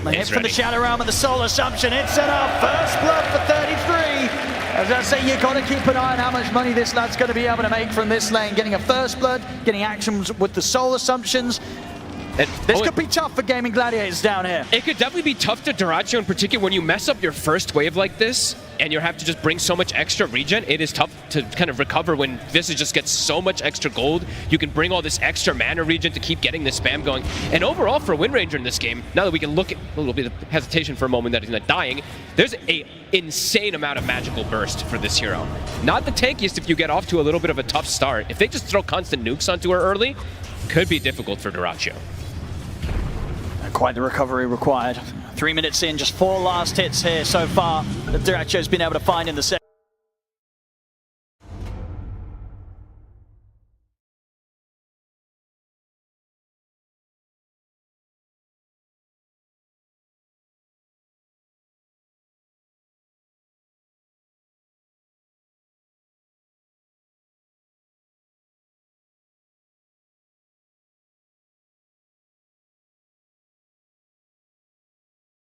The hit from the Shadow Realm and the Soul Assumption. It's set up. First blood for 33. As I say, you've got to keep an eye on how much money this lad's going to be able to make from this lane. Getting a first blood, getting actions with the Soul Assumptions. This could be tough for Gaming Gladiators down here. It could definitely be tough to Dratcho in particular. When you mess up your first wave like this, and you have to just bring so much extra regen, it is tough to kind of recover when Visage just gets so much extra gold. You can bring all this extra mana regen to keep getting the spam going. And overall for Wind Ranger in this game, now that we can look at a little bit of hesitation for a moment that he's not dying, there's an insane amount of magical burst for this hero. Not the tankiest if you get off to a little bit of a tough start. If they just throw constant nukes onto her early, could be difficult for Dratcho. Quite the recovery required. 3 minutes in, just 4 last hits here so far that Dratcho's been able to find in the set.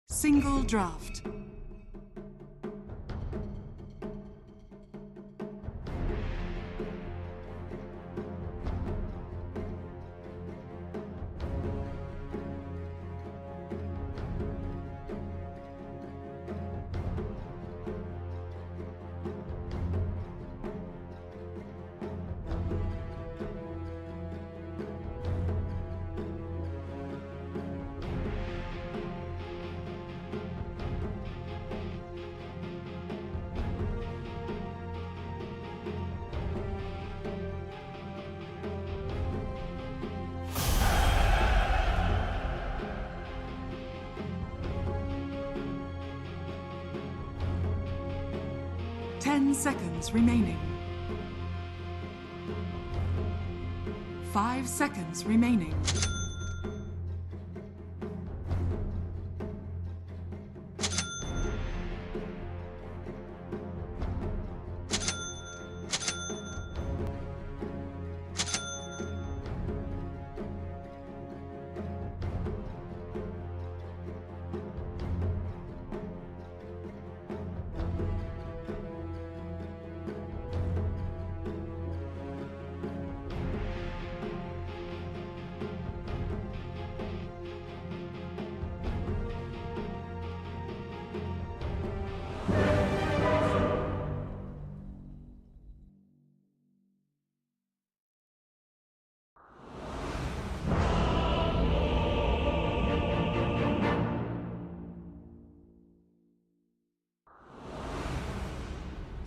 Single draft. Ten seconds remaining. 5 seconds remaining.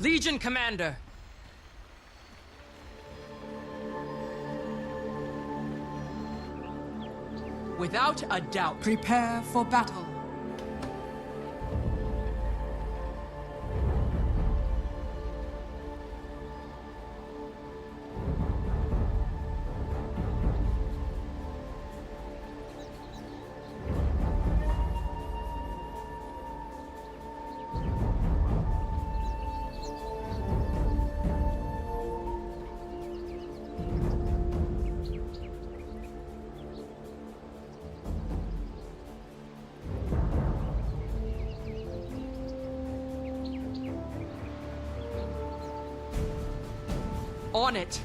Legion Commander. Without a doubt. Prepare for battle. On it.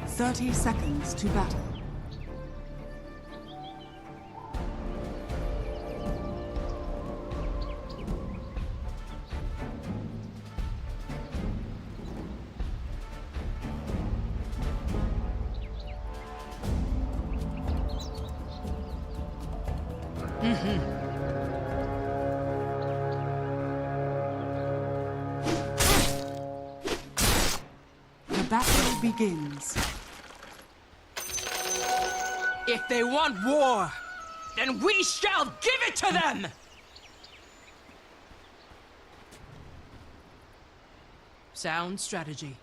Thirty seconds to battle. The battle begins. If they want war, then we shall give it to them! Sound strategy.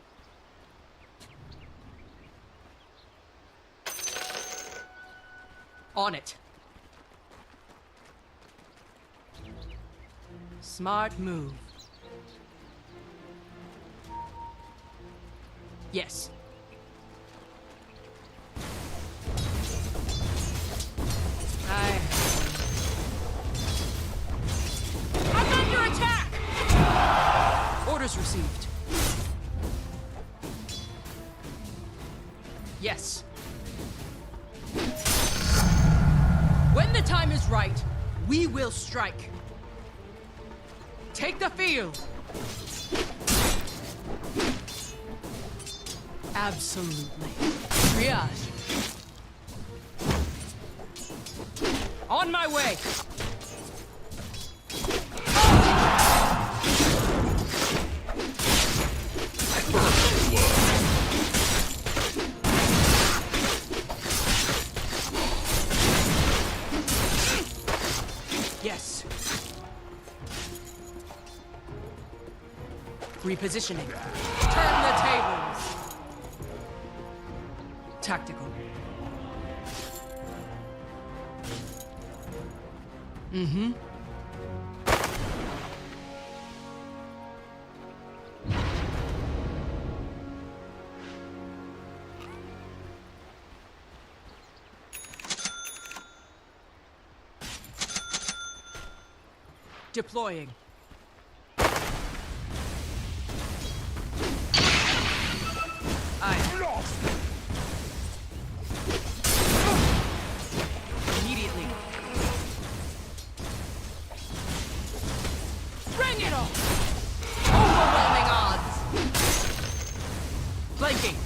On it. Smart move. Yes. I'm under attack! Orders received. Yes. When the time is right, we will strike. Take the field! Absolutely. Triage. On my way! Yes. Repositioning. Turn the tables. Tactical. Mm-hmm. Deploying. Immediately. Bring it on! Overwhelming odds! Flanking.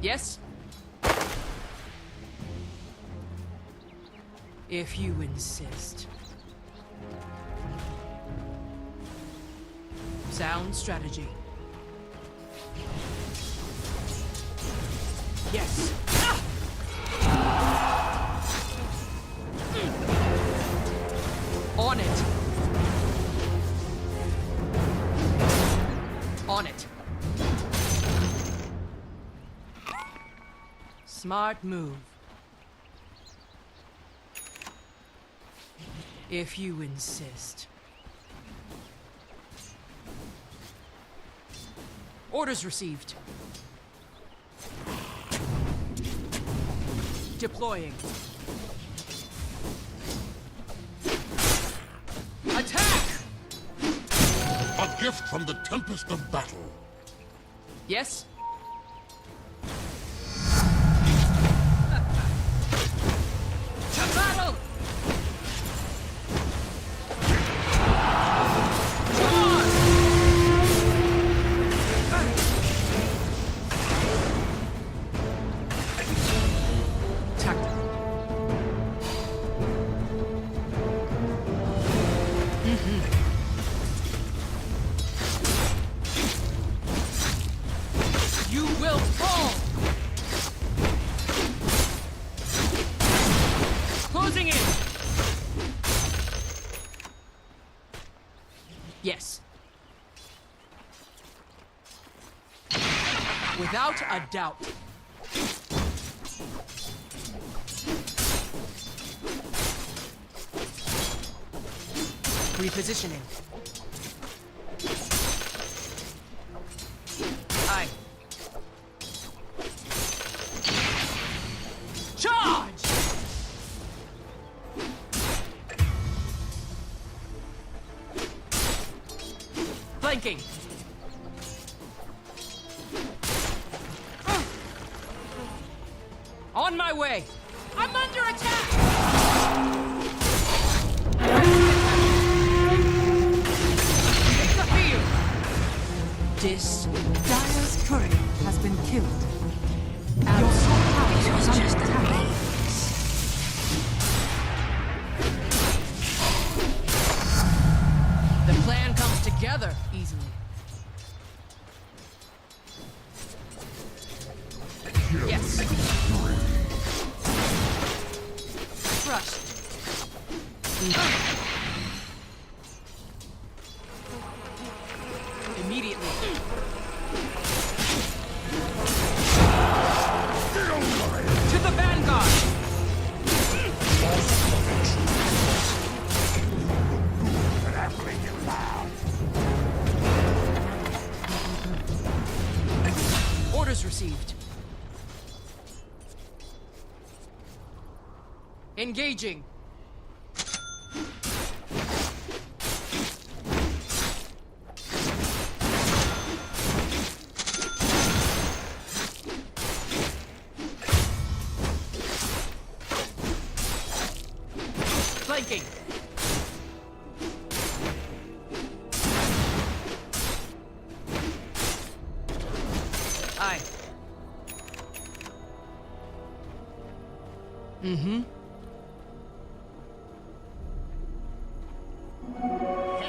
Yes? If you insist. Sound strategy. Yes. On it. On it. Smart move. If you insist. Orders received. Deploying. Attack! A gift from the tempest of battle. Yes? To battle! You will fall! Closing in! Yes. Without a doubt. Repositioning. Aye. Flanking. On my way. I'm under attack. Take the field. Dire's courier has been killed. Your top tower is under attack. The plan comes together easily. Yes. Crushed. Immediately. To the vanguard. Orders received. Engaging. Flanking. Aye. Mm-hmm.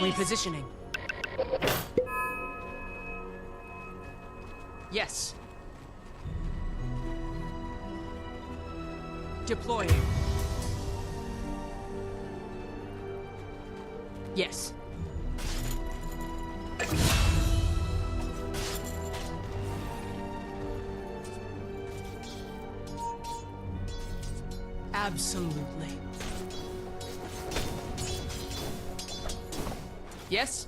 Repositioning. Yes. Deploying. Yes. Absolutely. Yes?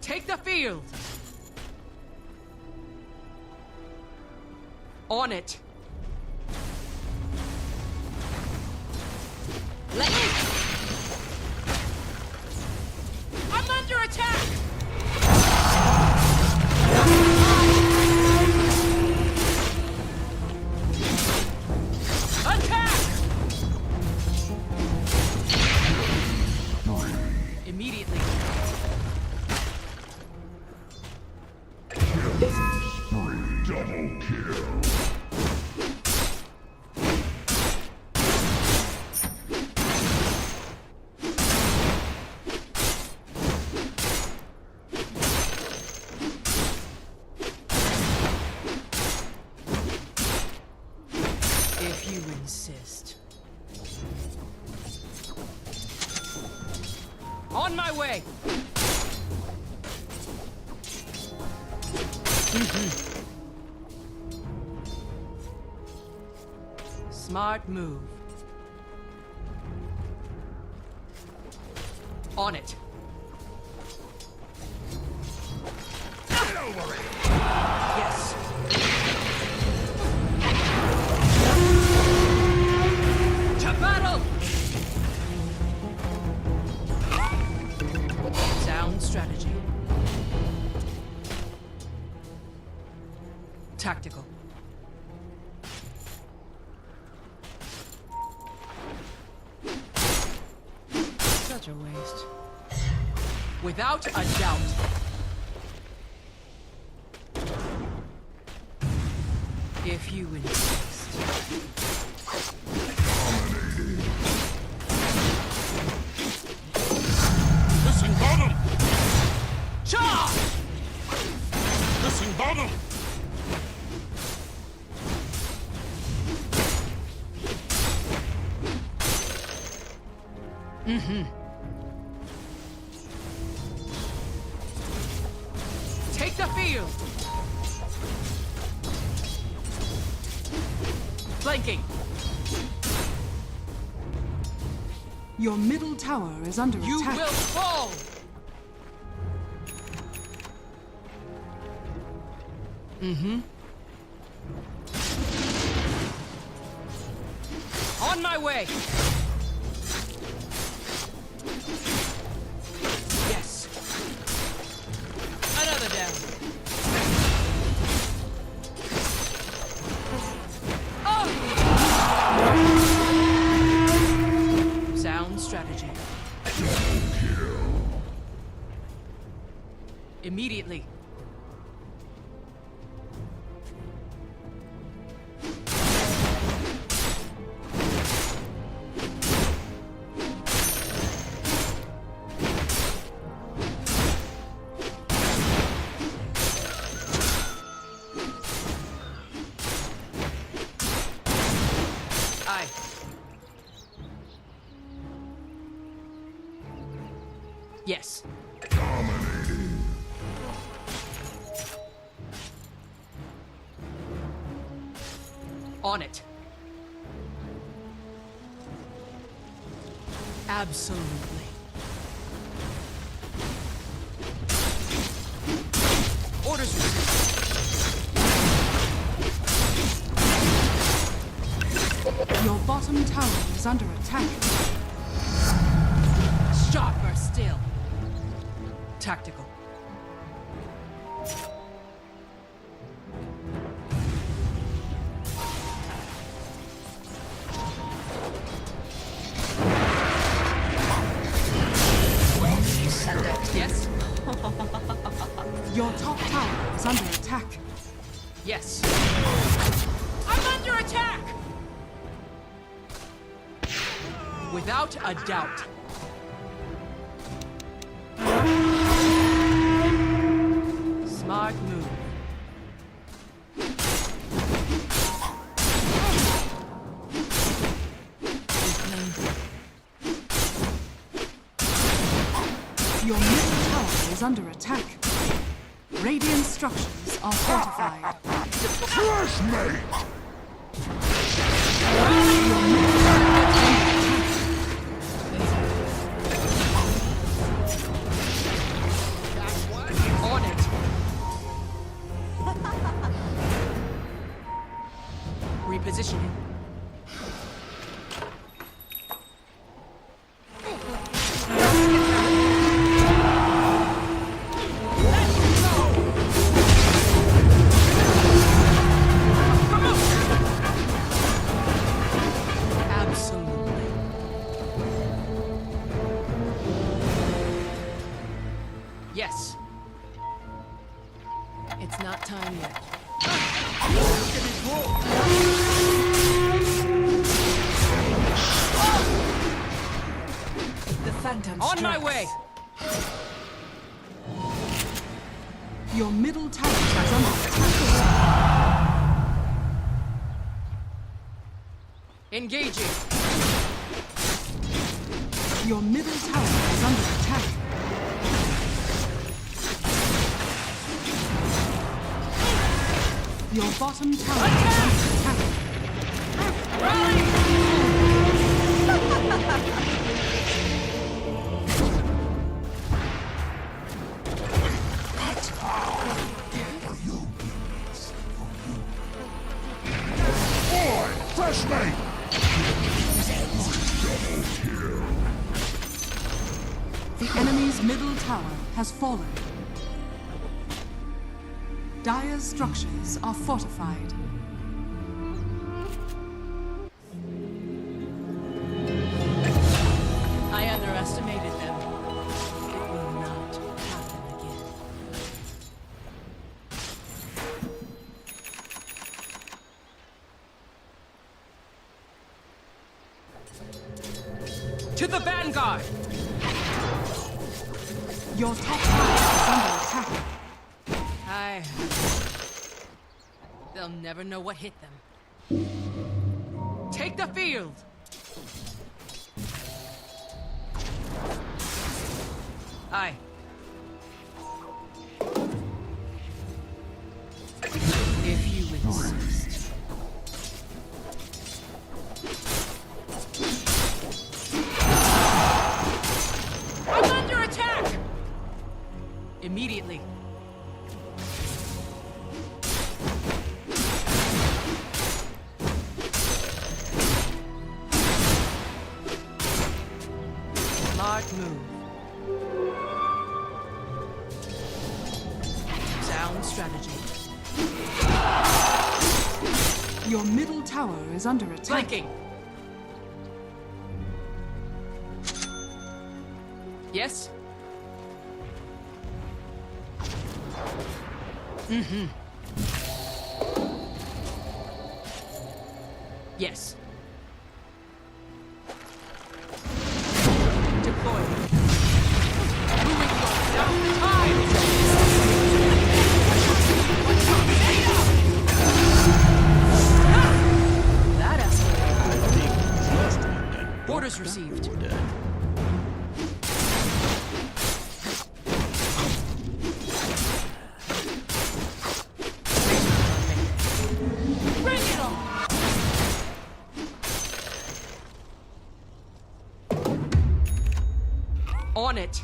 Take the field! On it. Let me... I'm under attack! Attack! Immediately. Double kill. If you insist. On my way! Smart move. On it. Get over it! Yes. To battle! Sound strategy. Tactical. Such a waste. Without a doubt. If you insist. Listen, bottom! Charge! Listen, bottom! Mm-hmm. Take the field! Flanking! Your middle tower is under You attack. will fall! Mm-hmm. On my way! Yes. Another down. Oh! Sound strategy. Immediately. Aye. Yes. On it. Absolutely. Orders received. Your bottom tower is under attack. Sharper still. Tactical. Yes. Your top tower is under attack. Yes. I'm under attack! Without a doubt. Smart move. Your middle tower is under attack. Radiant structures are fortified. Trash mate! Your middle tower is On it. Repositioning. Absolutely. Yes. It's not time yet. The phantom On my strikes. way. Your middle tower is under attack. Engaging. Your middle tower is under attack. Your bottom tower is under attack. Boy, fresh mate! The enemy's middle tower has fallen. Dire's structures are fortified. I underestimated them. It will not happen again. To the vanguard! Your top tower is under attack. They'll never know what hit them. Take the field! Aye. If you insist. I'm under attack! Immediately. Smart move. Sound strategy. Your middle tower is under attack. Flanking. Yes. Mm-hmm. Yes. Deploy. Moving forward. Down time. That escalated. Orders received. Bring it on. On it.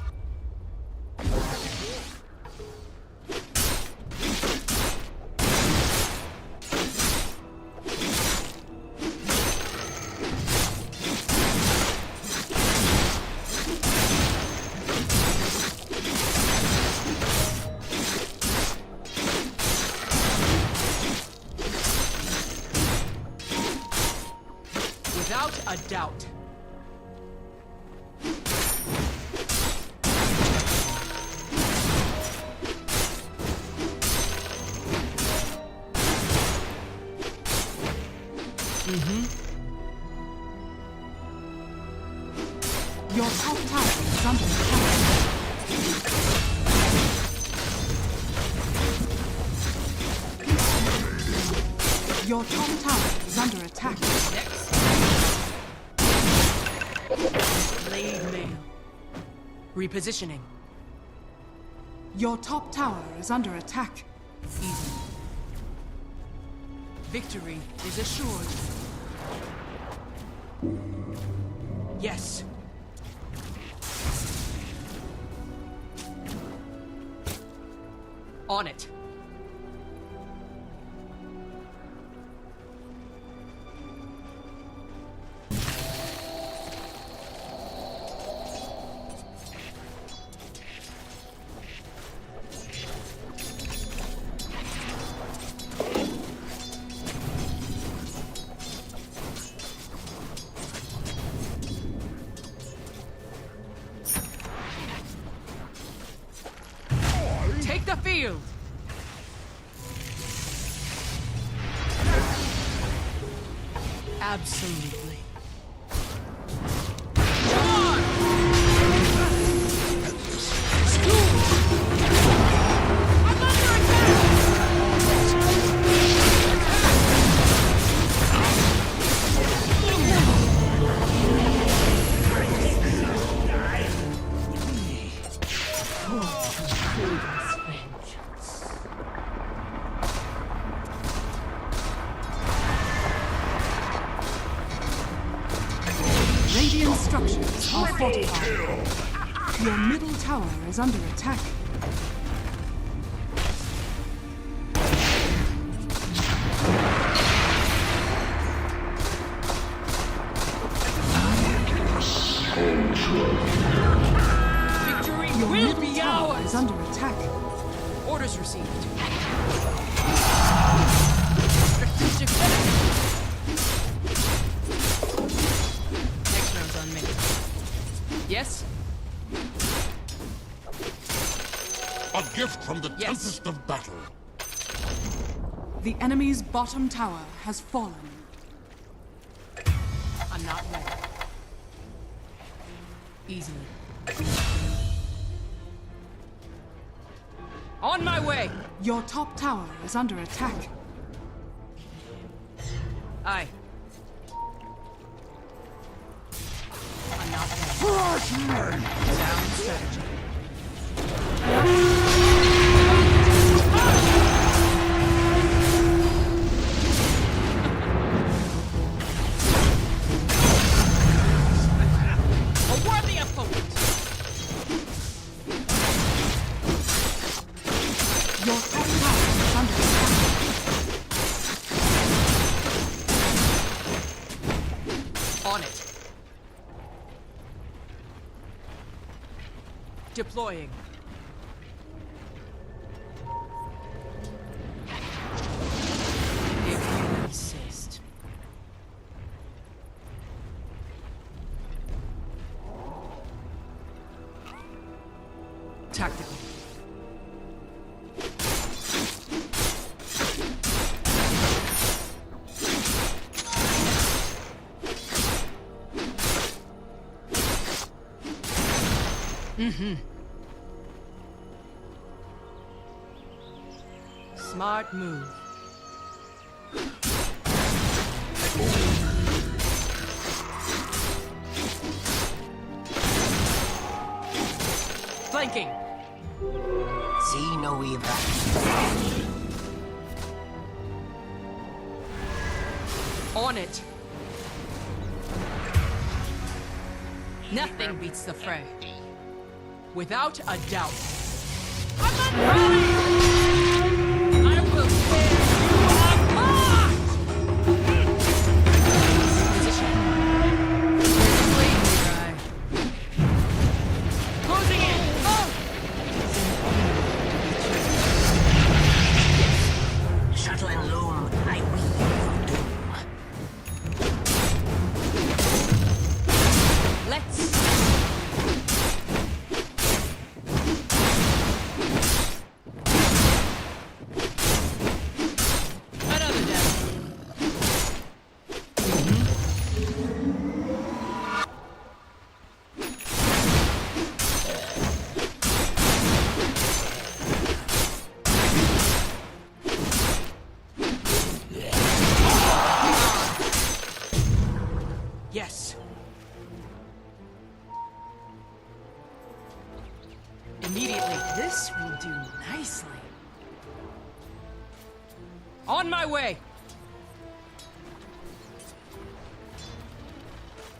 Without a doubt. Your top tower is under attack. Your top tower is under attack. Blade mail. Repositioning. Your top tower is under attack. Easy. Victory is assured. Yes. On it. Take the field. Absolutely. Radiant structures are fortified. Your middle tower is under attack. Victory Your will middle be tower ours. is under attack. Orders received. Strategic benefit. Next round's on me. Yes? A gift from the Yes. tempest of battle. The enemy's bottom tower has fallen. I'm not ready. Easily. On my way! Your top tower is under attack. Aye. I'm not ready. Flashman! Sound strategy. A worthy opponent! Your top tower is under attack. On it. Deploying. Tactical. Smart move. Flanking. See no evil. On it. Nothing beats the fray. Without a doubt. I'm not ready! I will tear you apart! Position. Wait, guy. Closing in! Oh! Shuttle and loom, I weave your doom. Let's. Another death. Yes. Immediately. This will do nicely. On my way.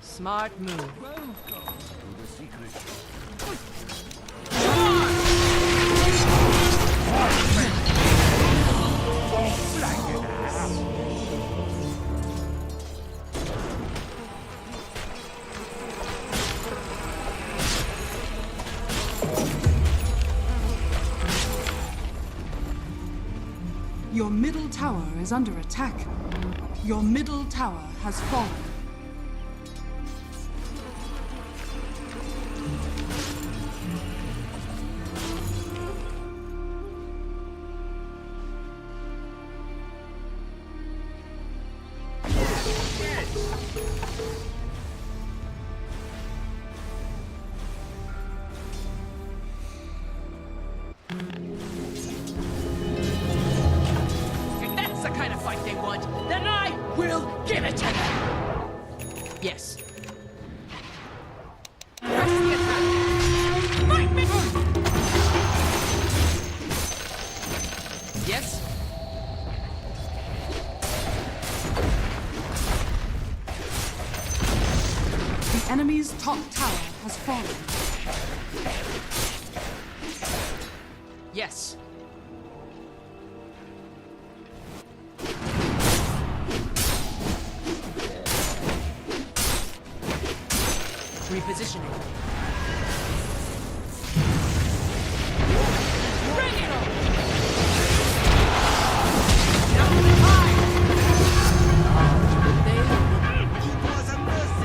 Smart move. Your middle tower is under attack. Your middle tower has fallen. If that's the kind of fight they want, then I will give it to them! Yes. Press the attack! Fight me! Yes? The enemy's top tower has fallen. Yes. Repositioning. Bring it on!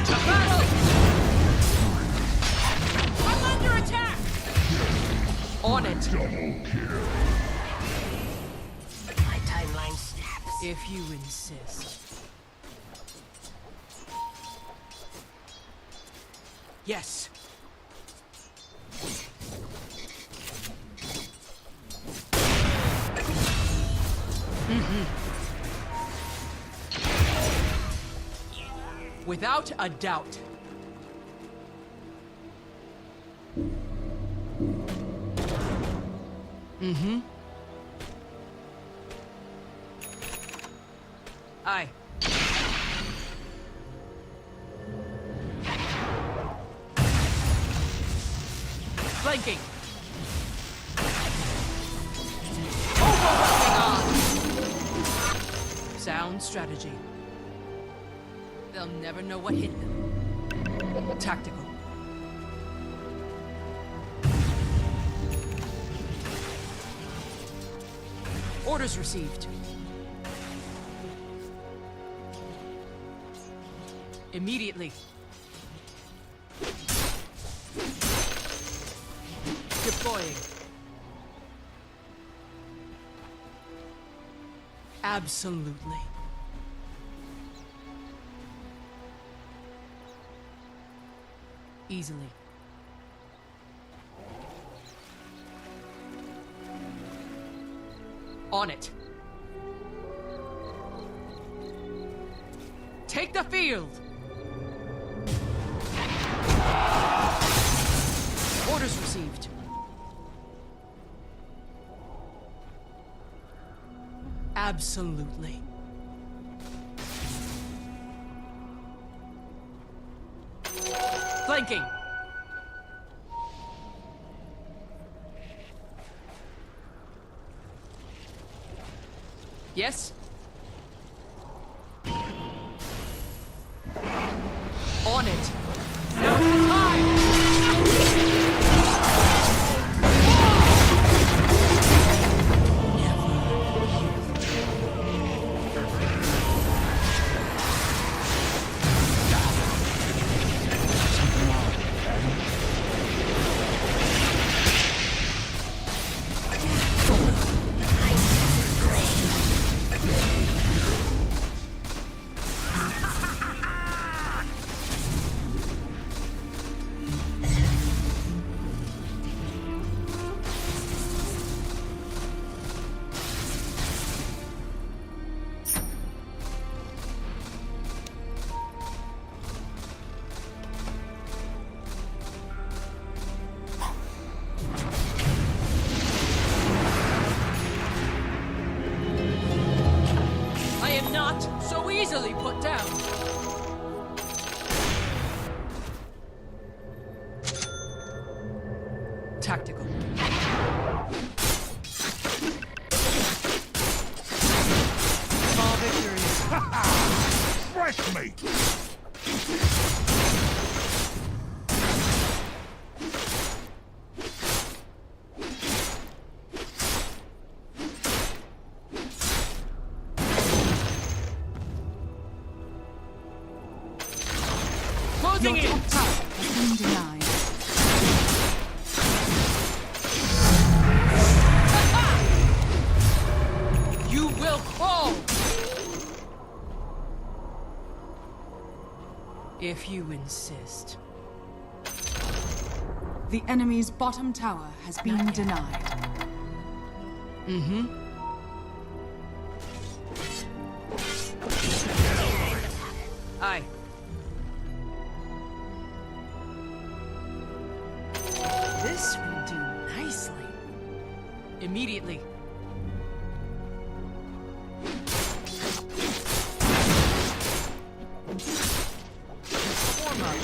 To battle! I'm under attack! On it. Double kill. My timeline snaps. If you insist. Yes. Without a doubt. Aye. Flanking. Overwhelming odds. Sound strategy. They'll never know what hit them. Tactical. Orders received. Immediately. Deploying. Absolutely. Easily. On it. Take the field! Orders received. Absolutely. Flanking. Yes? On it. Now's the time! So easily put down. Tactical. Small victories. Fresh meat! Your top tower has been denied. You will fall! If you insist. The enemy's bottom tower has been denied. Mm-hmm. Aye. This will do nicely. Immediately. Warm up.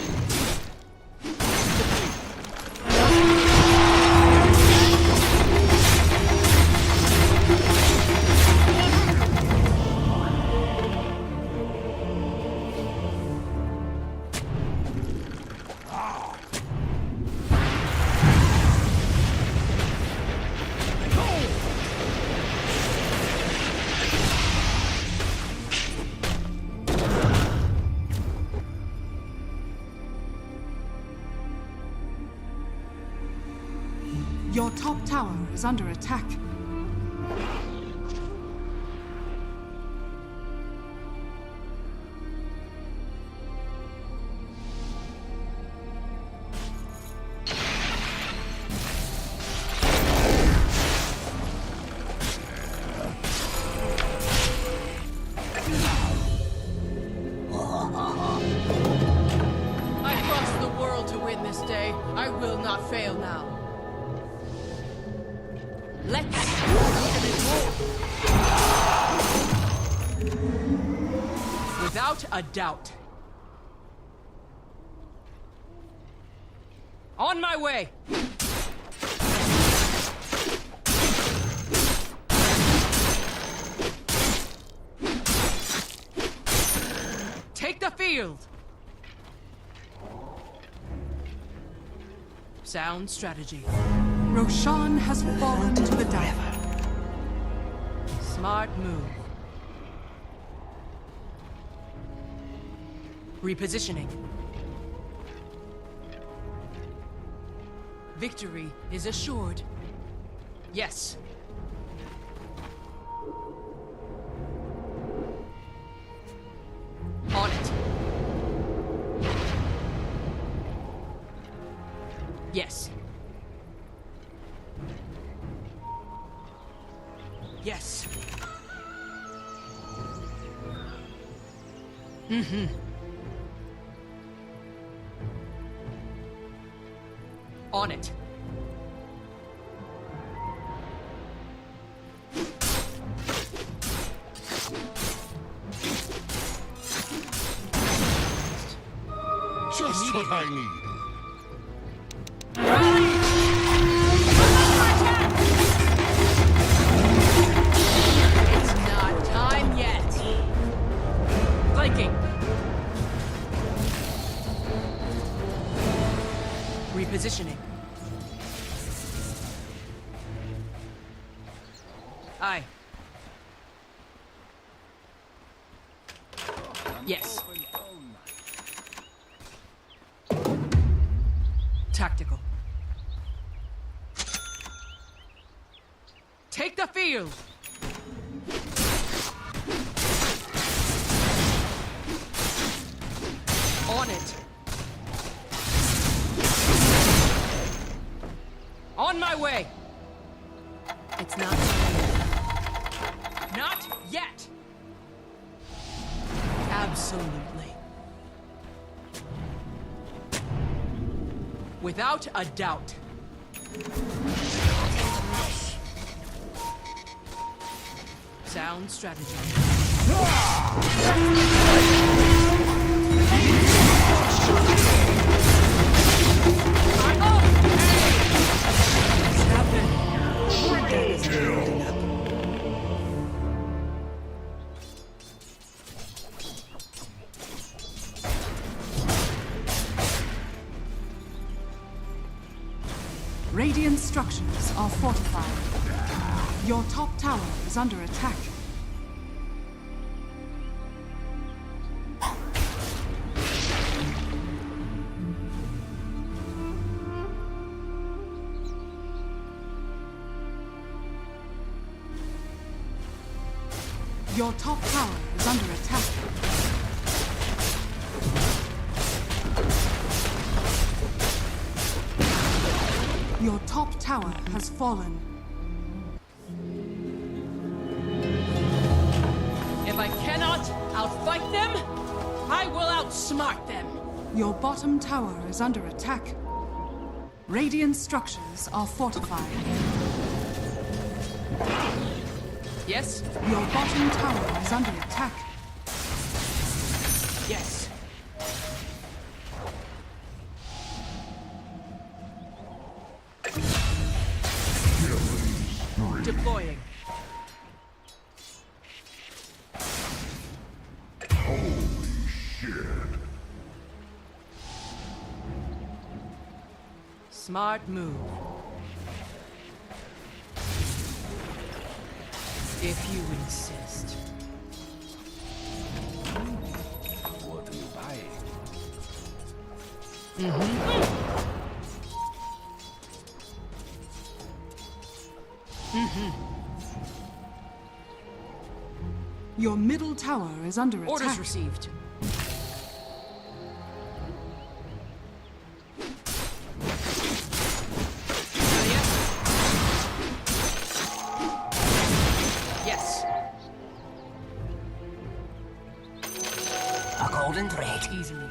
Your top tower is under attack. I crossed the world to win this day. I will not fail now. Let's without a doubt. On my way. Take the field. Sound strategy. Roshan has fallen to the diver. Smart move. Repositioning. Victory is assured. Yes. On it. Yes. Yes. Mm-hmm. On it. Just what I need. It's not time yet. Flanking. Repositioning. Aye. Yes. Tactical. Take the field! On it. On my way! It's not yet. Not yet! Absolutely. Without a doubt. Sound strategy. Radiant structures are fortified. Your top tower is under attack. Your top tower is under attack. Your top tower has fallen. If I cannot outfight them, I will outsmart them. Your bottom tower is under attack. Radiant structures are fortified. Yes? Your bottom tower is under attack. Yes. Deploying. Holy shit. Smart move. If you insist. What are you buying? Mm-hmm. Your middle tower is under attack. Orders received. Yes. A golden thread. Easily.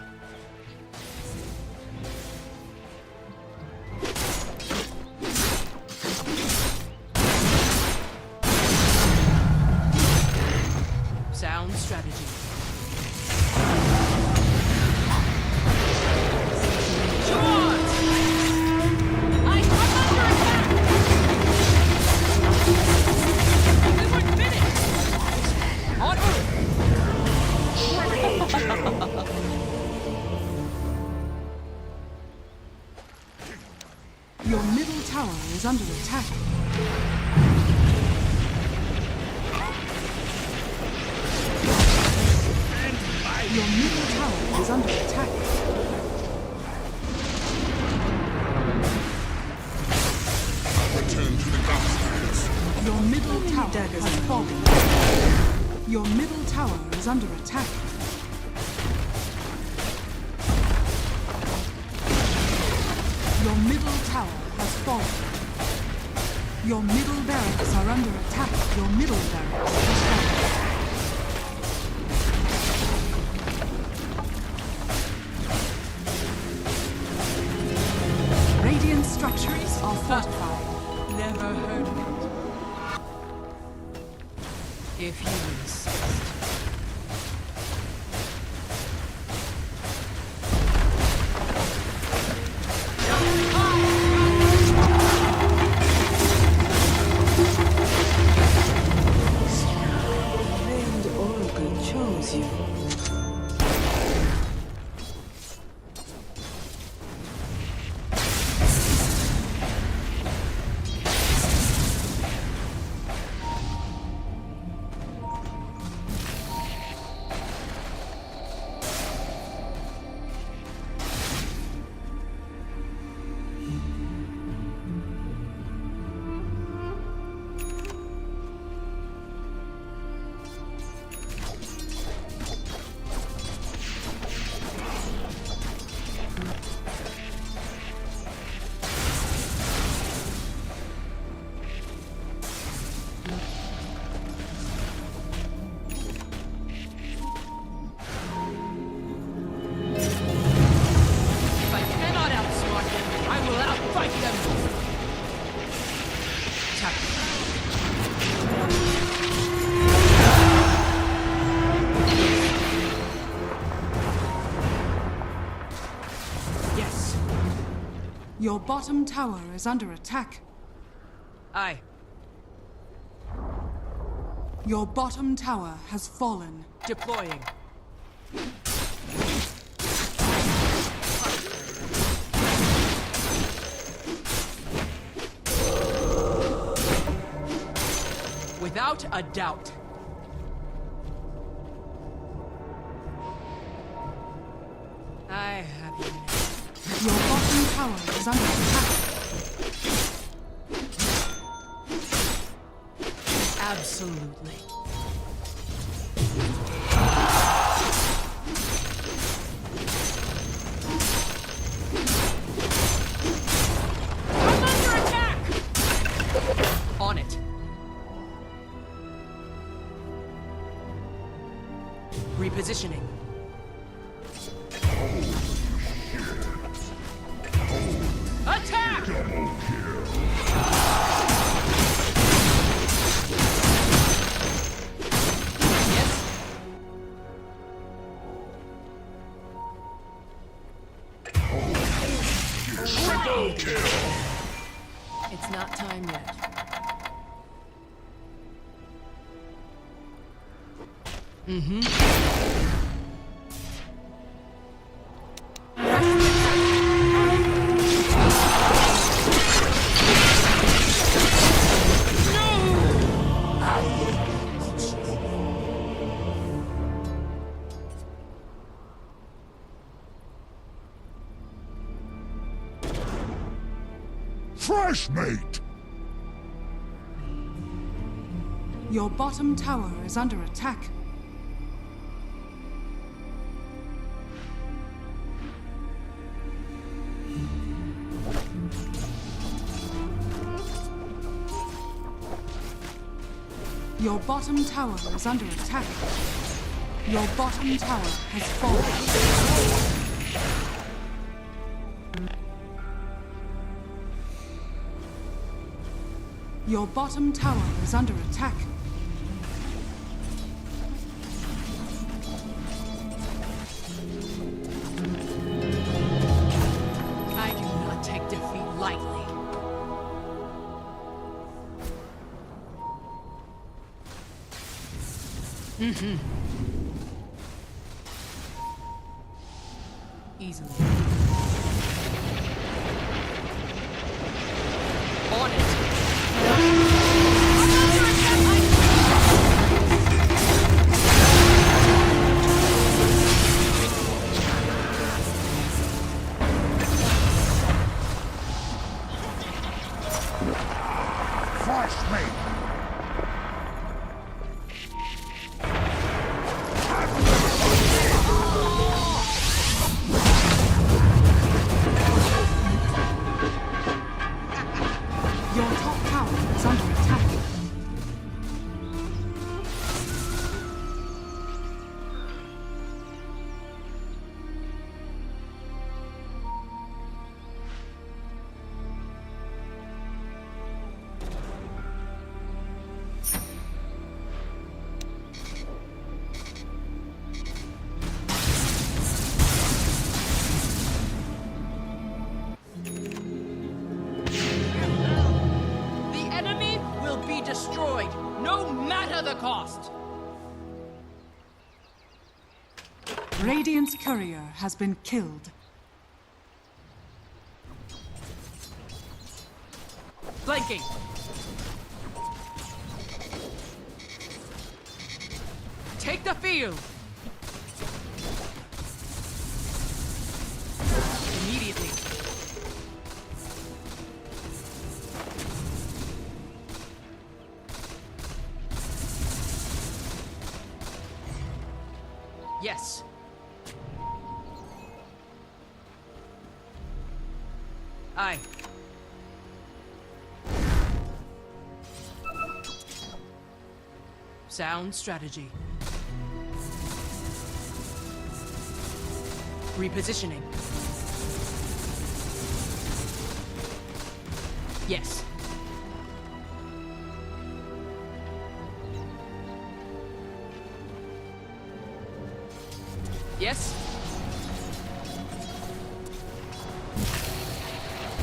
Sound strategy. Charge! I come under attack! We weren't finished! Onward! Your middle tower is under attack. Your middle tower is under attack. return to the darkness. Your middle tower has fallen. Your middle tower is under attack. Your middle tower has fallen. Your middle barracks are under attack. Your middle barracks has fallen. Radiant structures are fortified. Never heard of it. If you insist. Grand Oracle chose you. If I cannot outsmart them, I will outfight them. Tap. Yes. Your bottom tower is under attack. Aye. Your bottom tower has fallen. Deploying. Without a doubt. I have you now. Your bottom tower is under attack. Absolutely. I'm under attack! On it. Repositioning. Attack! Yes. Triple kill. It's not time yet. Fresh mate. Your bottom tower is under attack. Your bottom tower is under attack. Your bottom tower has fallen. Your bottom tower is under attack. I do not take defeat lightly. Easily. On it. Crush me! Your top tower is under attack. The enemy will be destroyed, no matter the cost. Radiant's courier has been killed. Flanking. Take the field. Immediately. Yes. Aye. Sound strategy. Repositioning. Yes. Yes.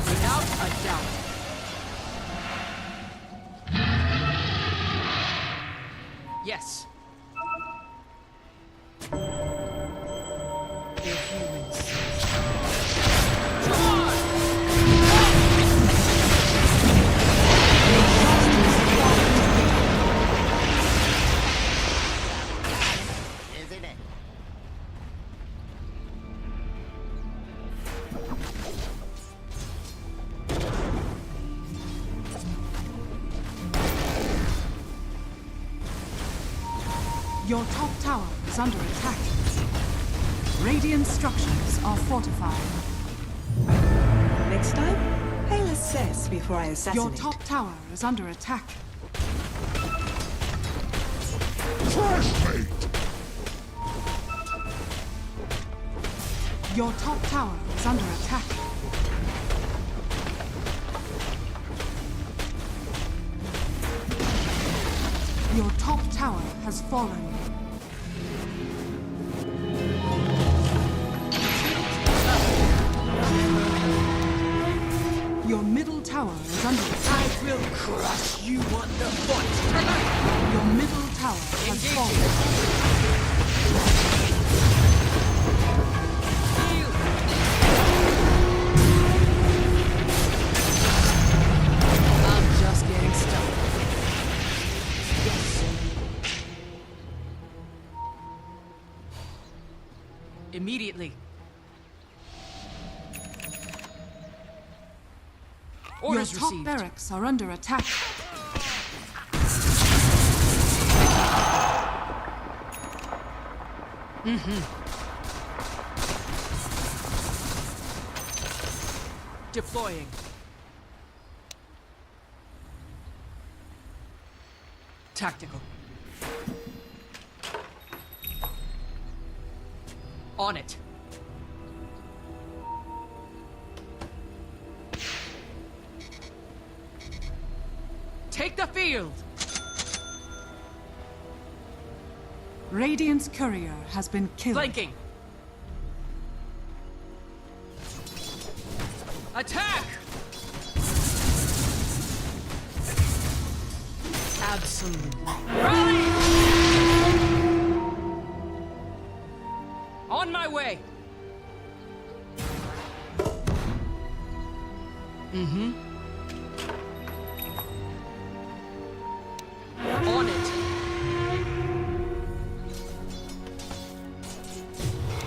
Without a doubt. Yes. They're humans. Isn't it? Your top tower is under attack. Radiant structures are fortified. Next time, I'll assess before I assassinate. Your top tower is under attack. Crush me! Your top tower is under attack. Your top tower has fallen. Your middle tower is under attack. I will crush you on the foot. Your middle tower has fallen. I'm just getting started. Yes. Immediately. Your Orders top received. barracks are under attack. Deploying. Tactical. On it. Take the field! Radiant's courier has been killed. Flanking! Attack! Absolutely. Rally! On my way! Mm-hmm. On it.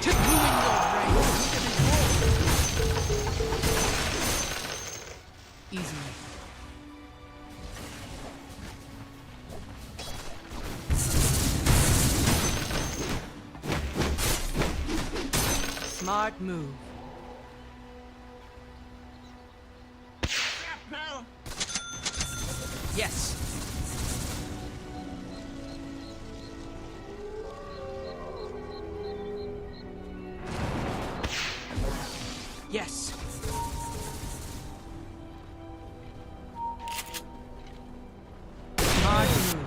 To ruin your reign. Easily. Smart move. Yes. Yes. Smart move.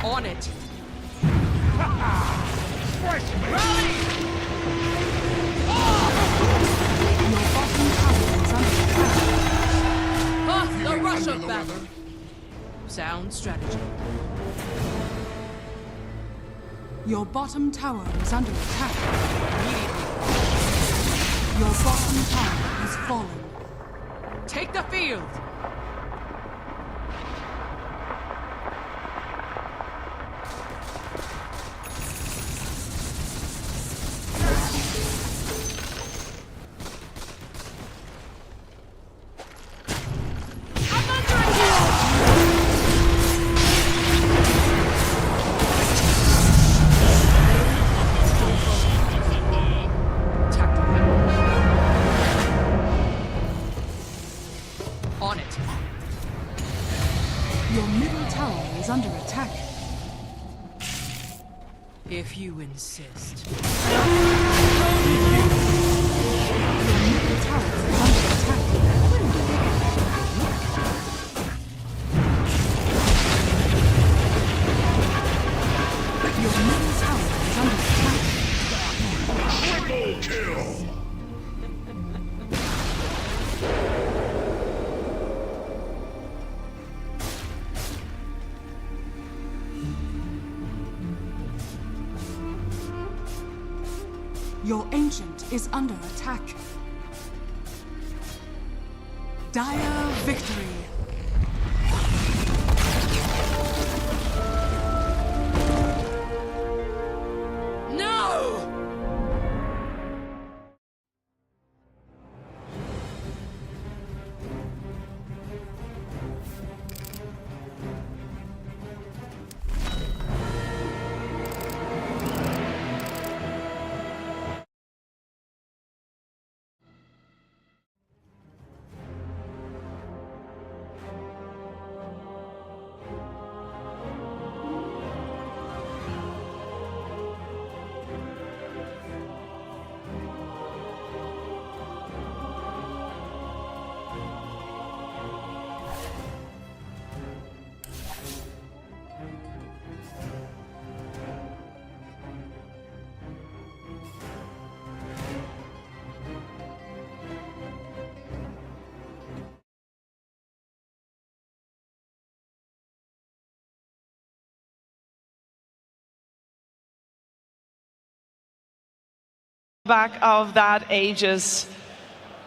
On it. Rally! The rush of battle. Sound strategy. Your bottom tower is under attack. Your bottom tower has fallen. Take the field. On it. Your middle tower is under attack. If you insist. Your middle tower is under attack. Your middle tower is under attack. Triple kill! Your ancient is under attack. Dire victory. No! Back of that ages.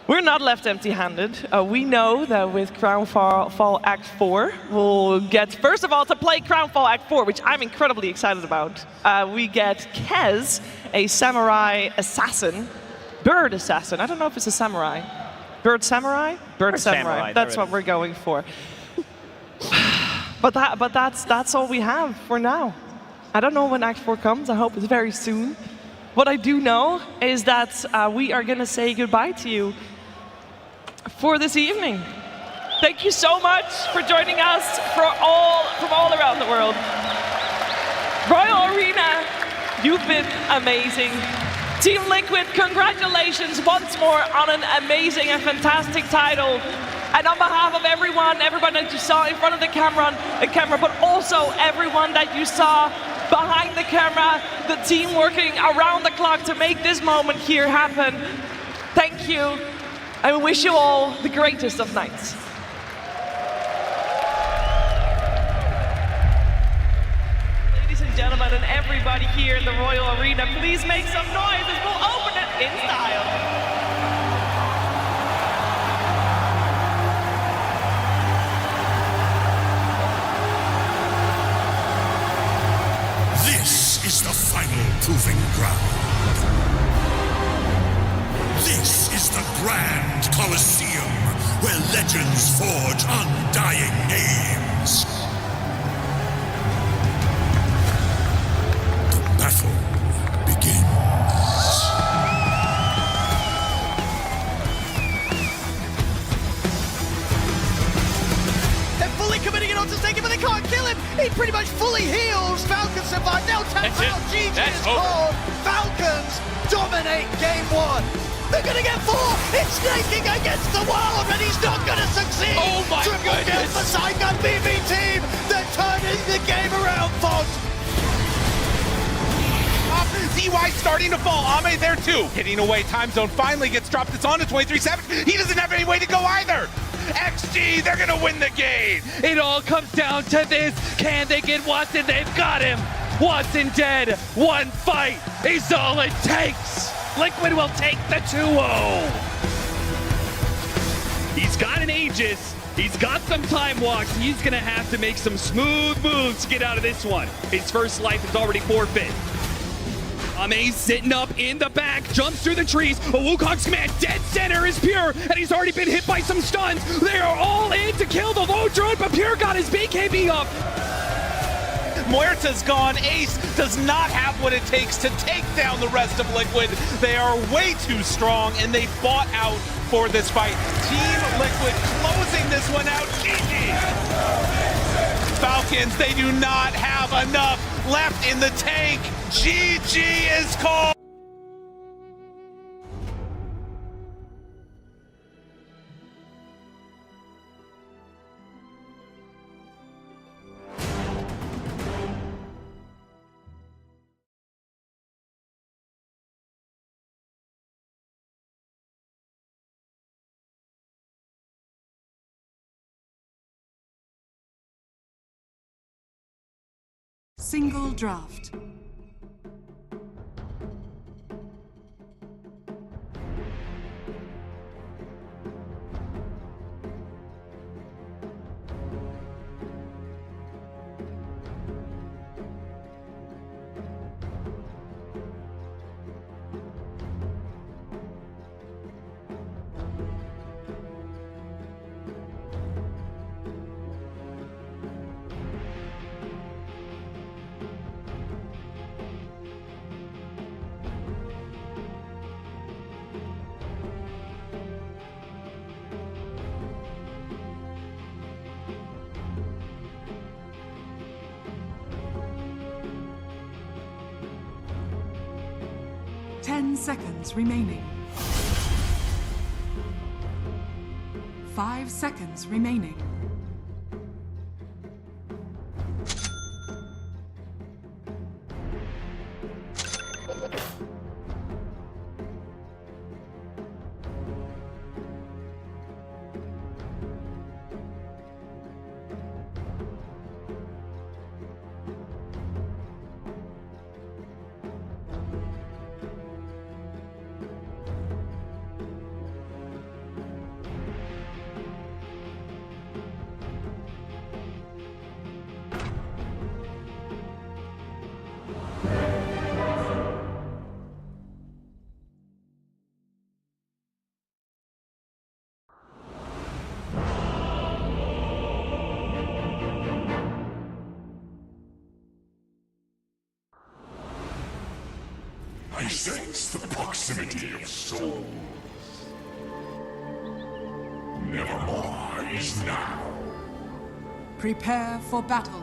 We're not left empty-handed. We know that with Crownfall Act 4, we'll get, first of all, to play Crownfall Act 4, which I'm incredibly excited about. We get Kez, a samurai assassin, bird assassin. I don't know if it's a samurai. Bird samurai? Bird samurai. That's what we're going for. But that's all we have for now. I don't know when Act 4 comes. I hope it's very soon. What I do know is that we are going to say goodbye to you for this evening. Thank you so much for joining us from all around the world. Royal Arena, you've been amazing. Team Liquid, congratulations once more on an amazing and fantastic title. And on behalf of everyone that you saw in front of the camera, but also everyone that you saw behind the camera, the team working around the clock to make this moment here happen. Thank you. I wish you all the greatest of nights. Ladies and gentlemen, and everybody here in the Royal Arena, please make some noise as we'll open it in style. This is the final proving ground. This is the Grand Colosseum, where legends forge undying names. The get onto Sega, but they can't kill him. He pretty much fully heals. Falcons survive. They'll tap out. GG is called. Falcons dominate game 1. They're gonna get 4! It's snaking against the world, and he's not gonna succeed! Oh my Triple goodness! kill for Saigon BB team! They're turning the game around, Fox! DY starting to fall. Ame there too. Hitting away. Time zone finally gets dropped. It's on to 23-7. He doesn't have any way to go either. XG, they're gonna win the game. It all comes down to this. Can they get Watson? They've got him. Watson dead. One fight is all it takes. Liquid will take the 2-0. He's got an Aegis. He's got some time walks. He's gonna have to make some smooth moves to get out of this one. His first life is already forfeit. Ame sitting up in the back, jumps through the trees. A Wukong's command, dead center is Pure, and he's already been hit by some stuns. They are all in to kill the low drone, but Pure got his BKB up. Muerta's gone. Ace does not have what it takes to take down the rest of Liquid. They are way too strong, and they fought out for this fight. Team Liquid closing this one out. GG! Falcons, they do not have enough left in the tank. GG is called. Single draft. Seconds remaining. 5 seconds remaining. I sense the proximity of souls. Nevermore is now. Prepare for battle.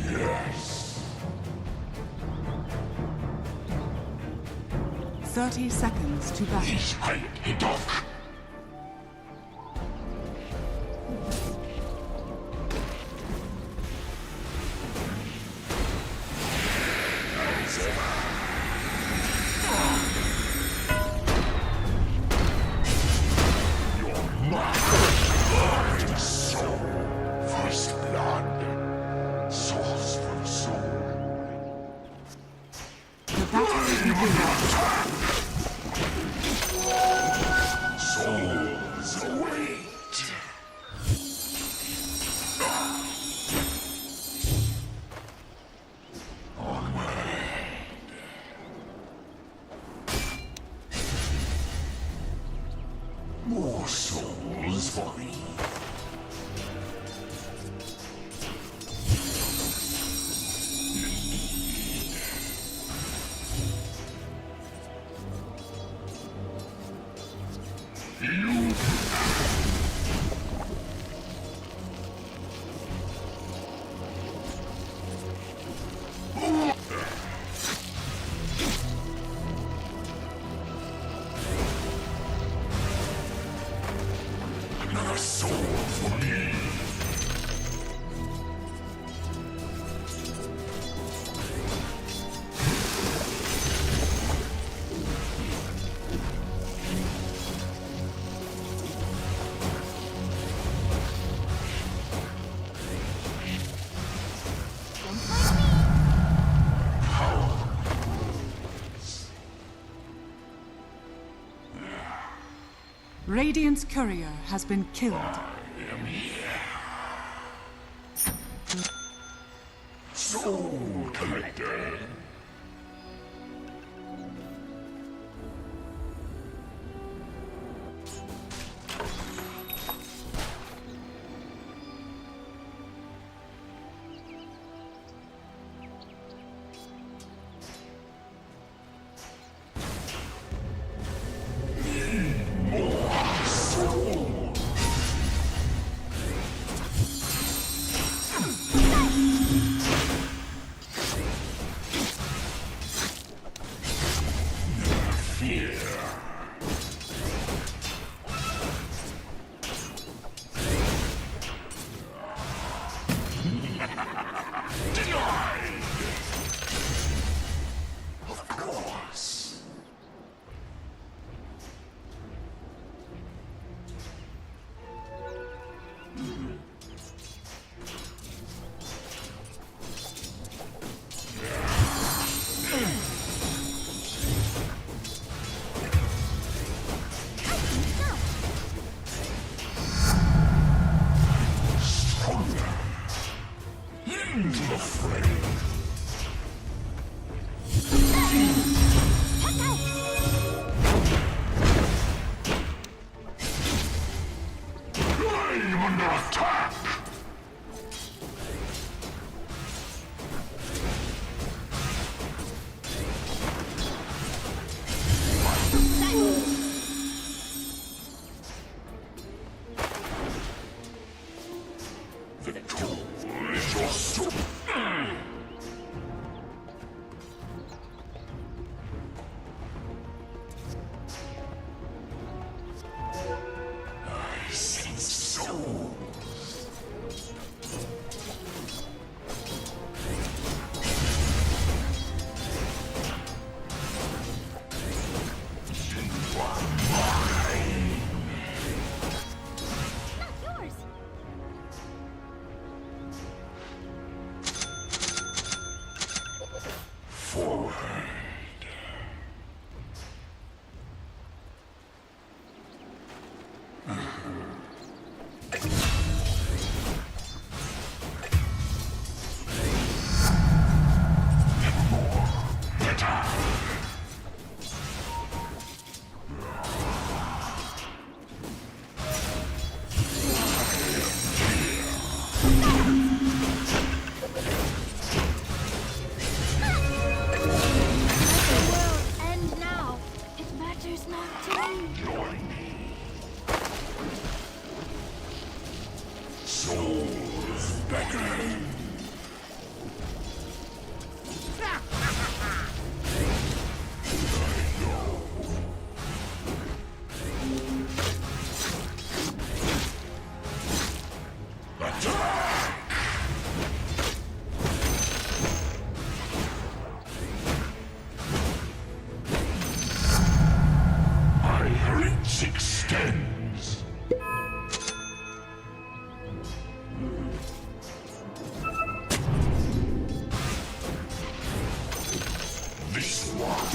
Yes. 30 seconds to battle. First blood, souls for soul. Souls await. More souls for me. Another soul for me. Radiant's courier has been killed. Soul collector. Of course. Stronger. Into the fray. I'm under attack! The tool is your soup. I sense souls. You are mine. Not yours.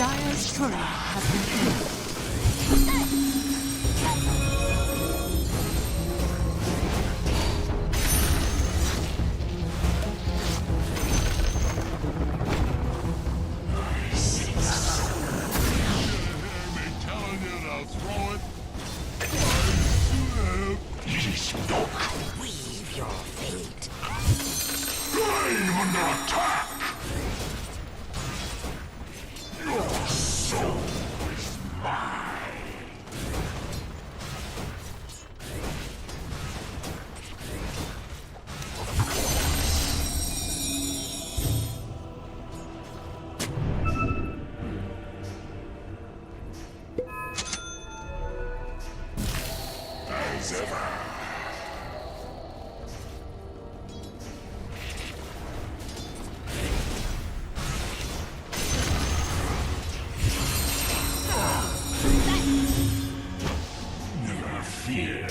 Dire's courier has been killed. Weave your fate. I'm under attack! Your soul is mine! As ever. Never fear.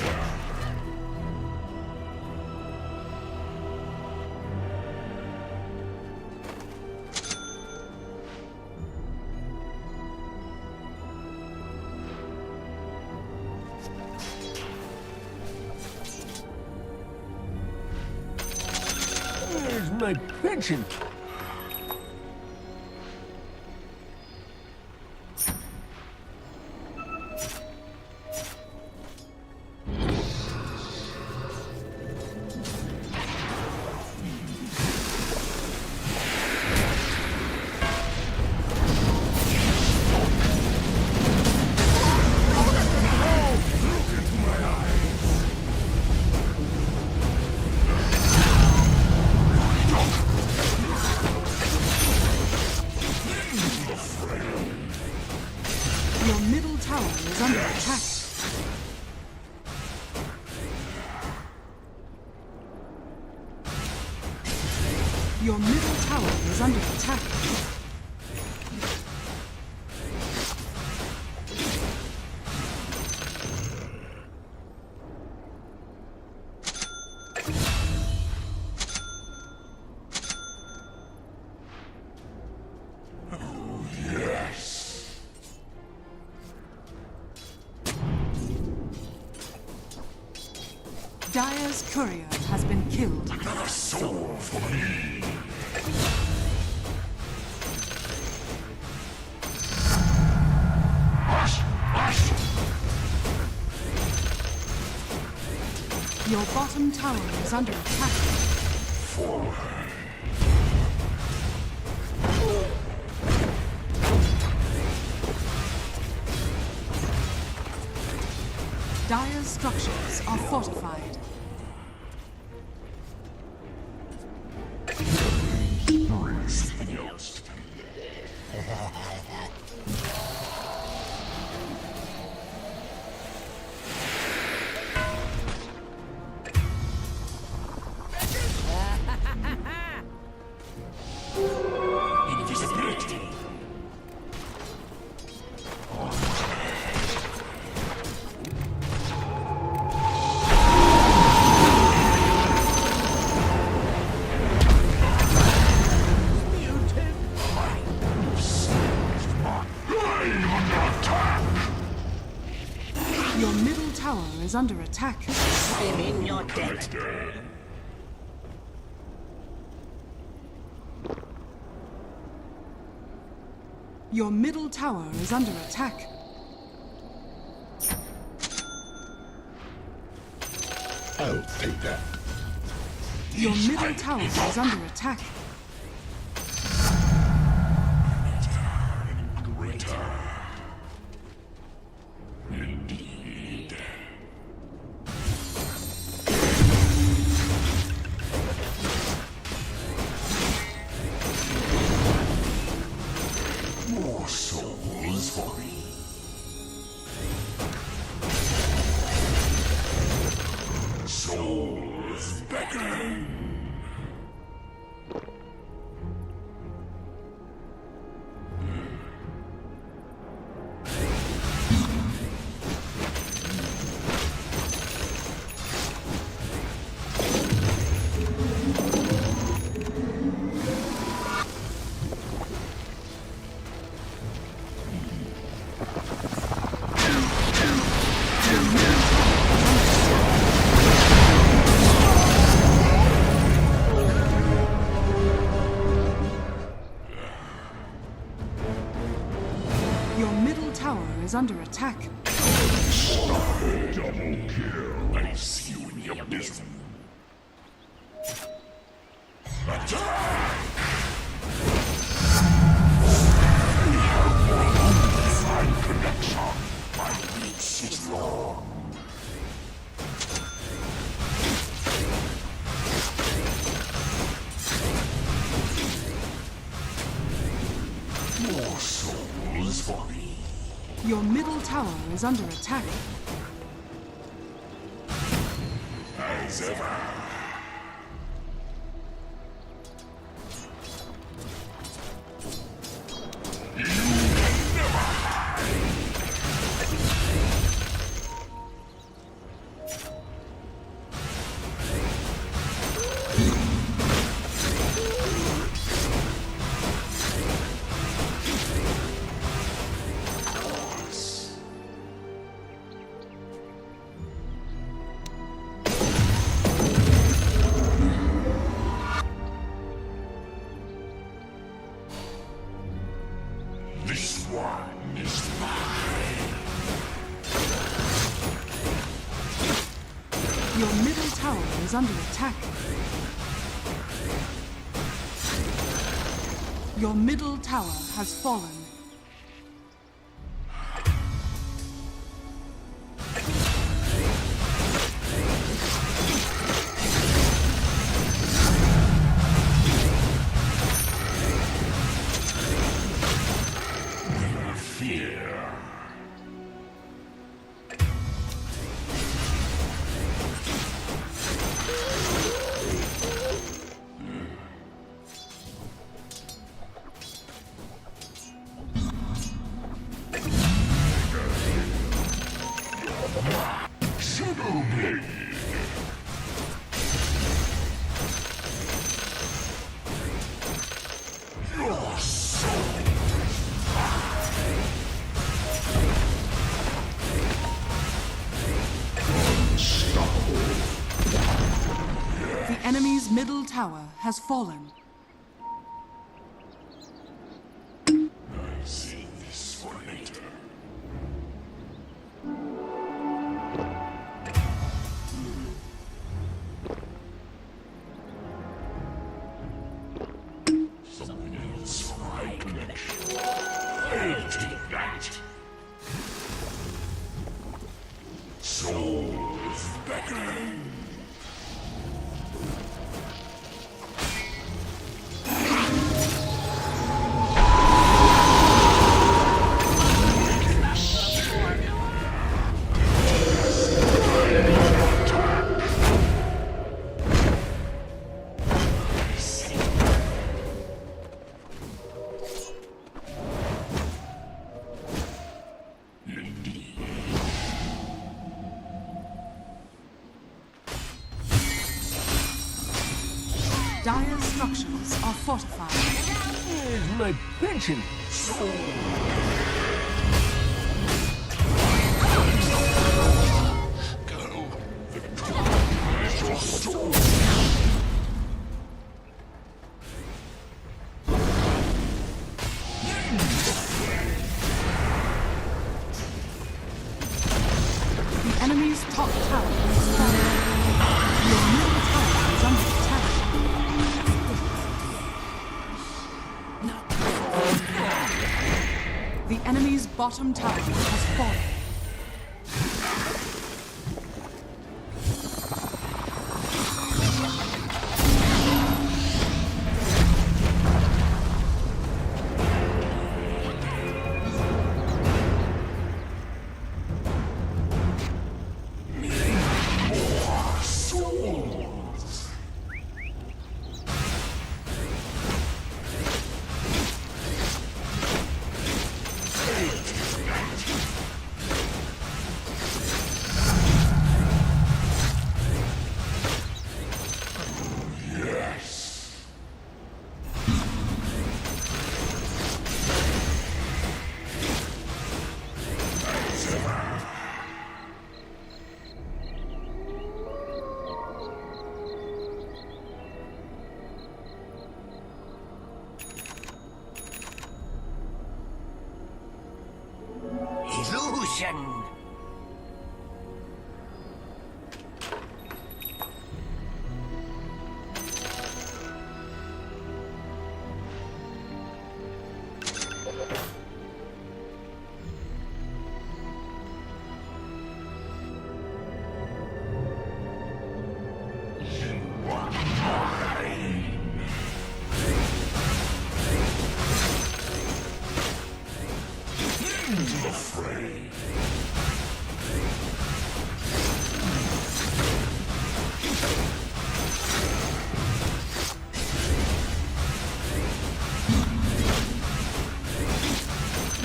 Where's my pension? Your middle tower is under attack. Your middle tower is under attack. Yes. Dire's courier has been killed. Another soul for me. Hush! Hush! Your bottom tower is under attack. Forward. Dire's structures are fortified. Bring something else. Invisibility. Your middle tower is under attack. Swim in your debt. Your middle tower is under attack. I'll take that. Your middle tower is under attack. Greater. Indeed. More souls for me. Souls beckon. is under attack. Double kill. I see you in your business. Attack! We have one undefined connection. My reach is long. More souls for me. Your middle tower is under attack. As ever. This one is mine. Your middle tower is under attack. Your middle tower has fallen. Never fear. Shadow Blade. Your soul. The enemy's middle tower has fallen. I see this for later. Something else for my connection. I'll take that. Souls beckon. Dire structures are fortified. Where's my pension? Go. Victorize your soul. The enemy's top tower is fallen. Your middle tower is under attack. The enemy's bottom tower has fallen. destruction.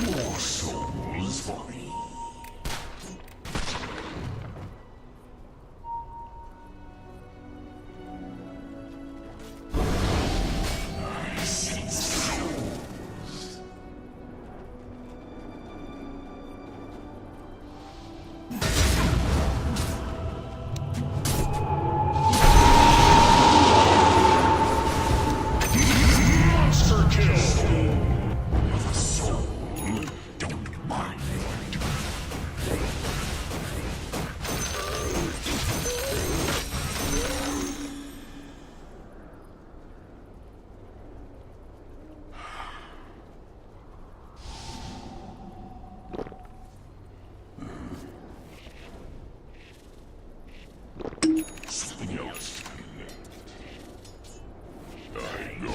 More souls for me. I sense souls. Monster kill. Of a soul. Don't mind. Something else. I go.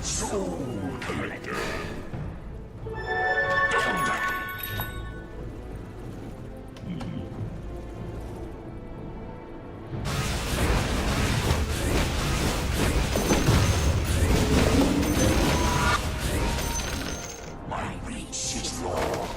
Soul Collector. My reach is long.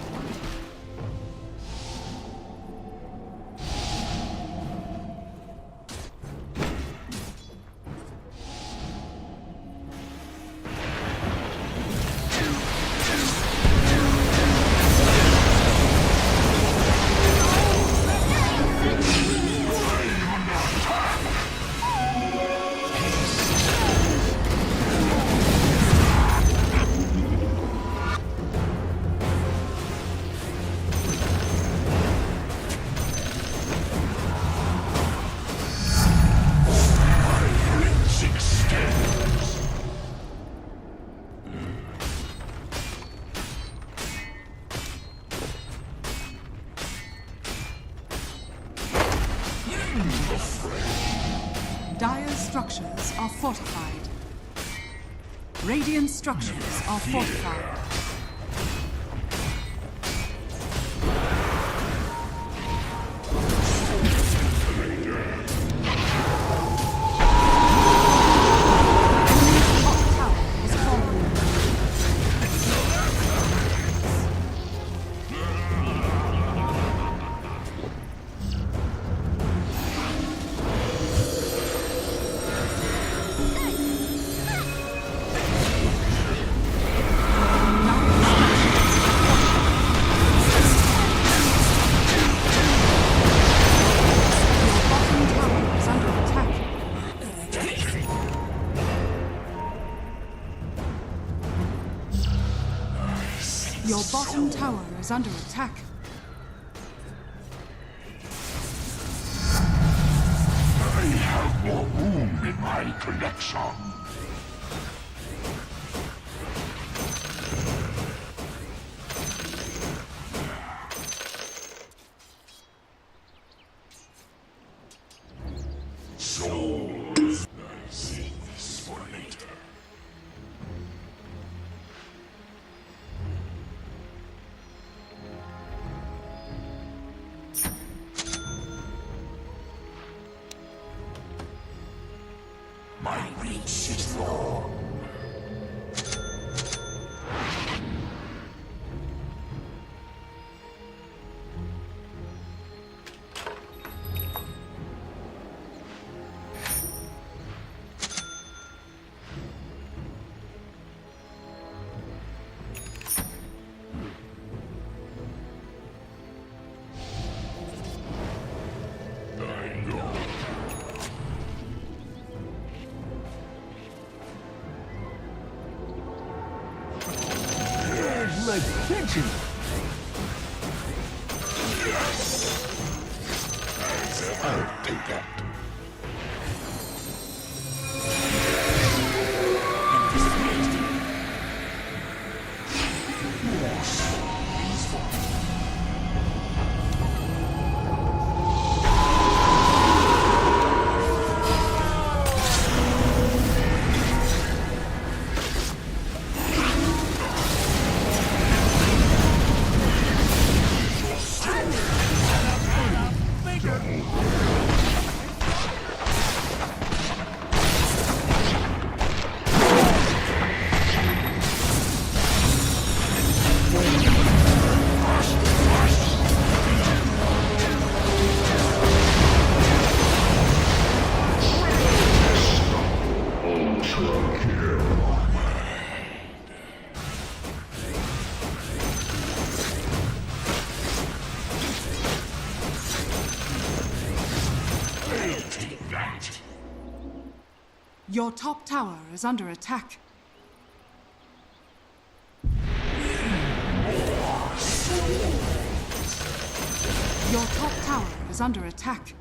Dire's structures are fortified. Radiant structures are fortified. Top tower is falling. Your bottom tower is under attack. I have more room in my collection. attention. I'll take that. Your top tower is under attack. Your top tower is under attack.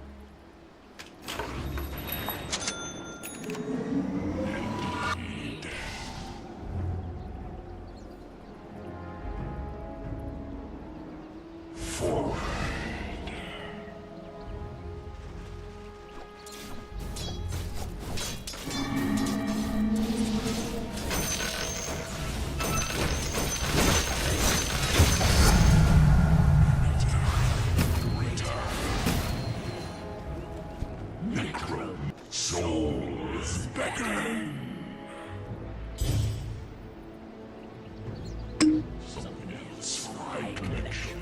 Souls beckon. Something else for high connection.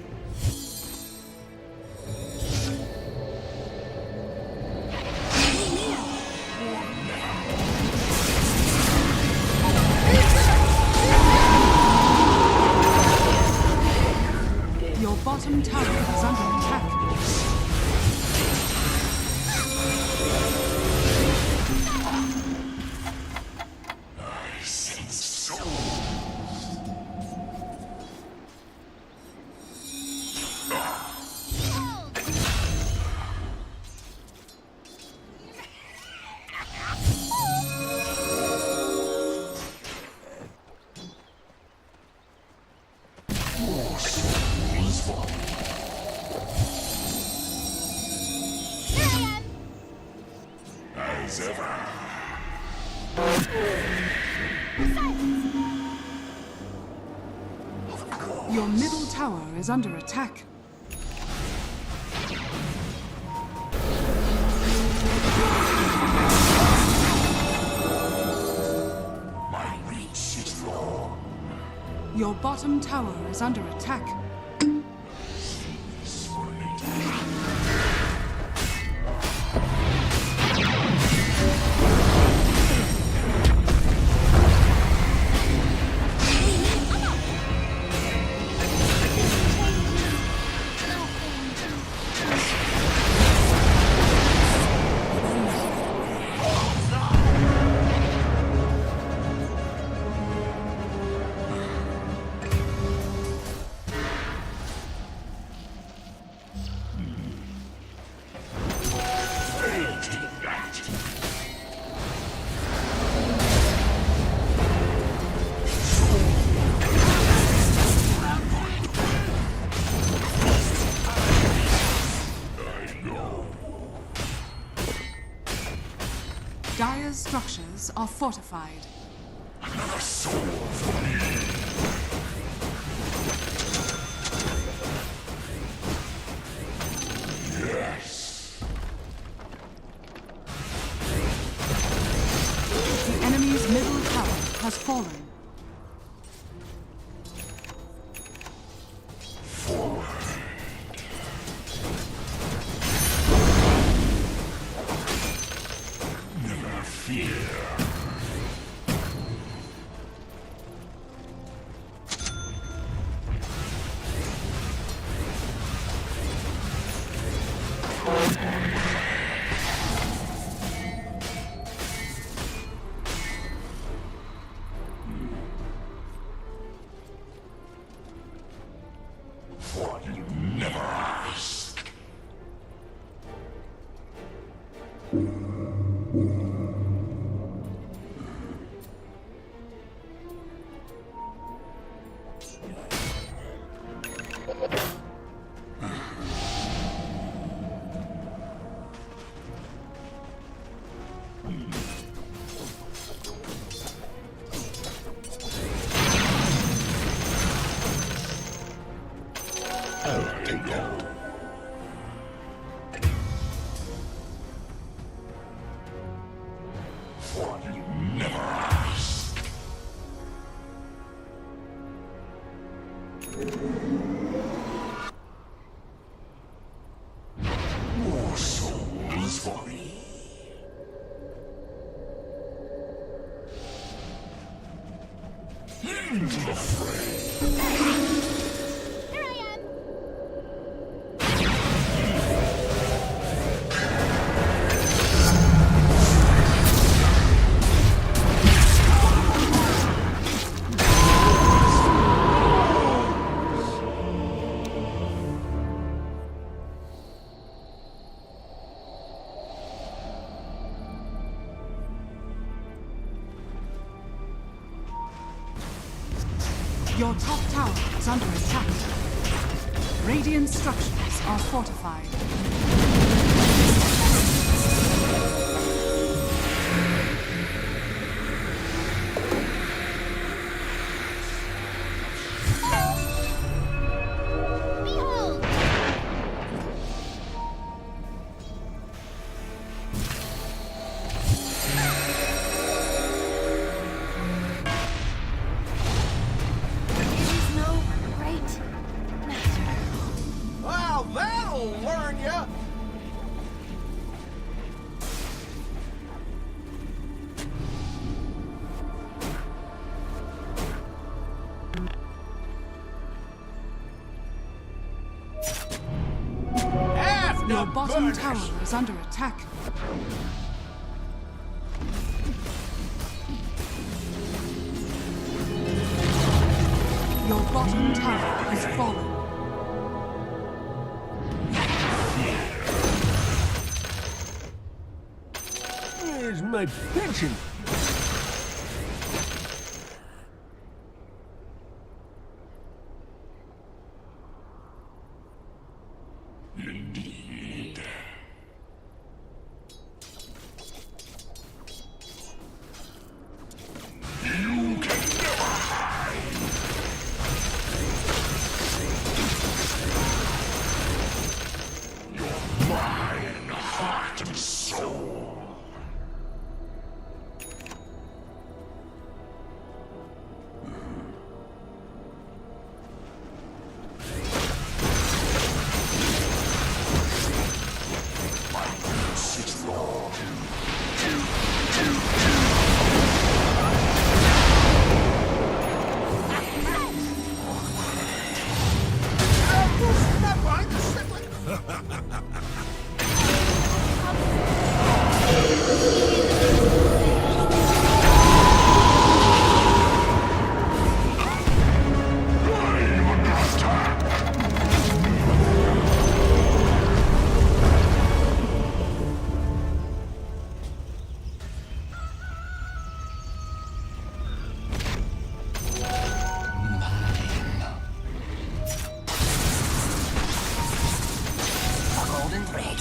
Your bottom tower is under attack. As ever. Your middle tower is under attack. My reach is long. Your bottom tower is under attack. Dire's structures are fortified. Another soul for me. Yes. The enemy's middle tower has fallen. Forward. Never fear. What you never asked. I'll take that. What you never asked. More souls for me. Into the fray. Your top tower is under attack. Radiant structures are fortified. Well, that'll learn ya! Your bottom tower is under attack. Your bottom tower has fallen. Here's my pension. Indeed. You can never hide. You're mine, heart and soul. It's wrong. Golden thread.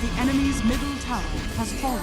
The enemy's middle tower has fallen.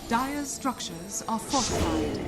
Dire's structures are fortified.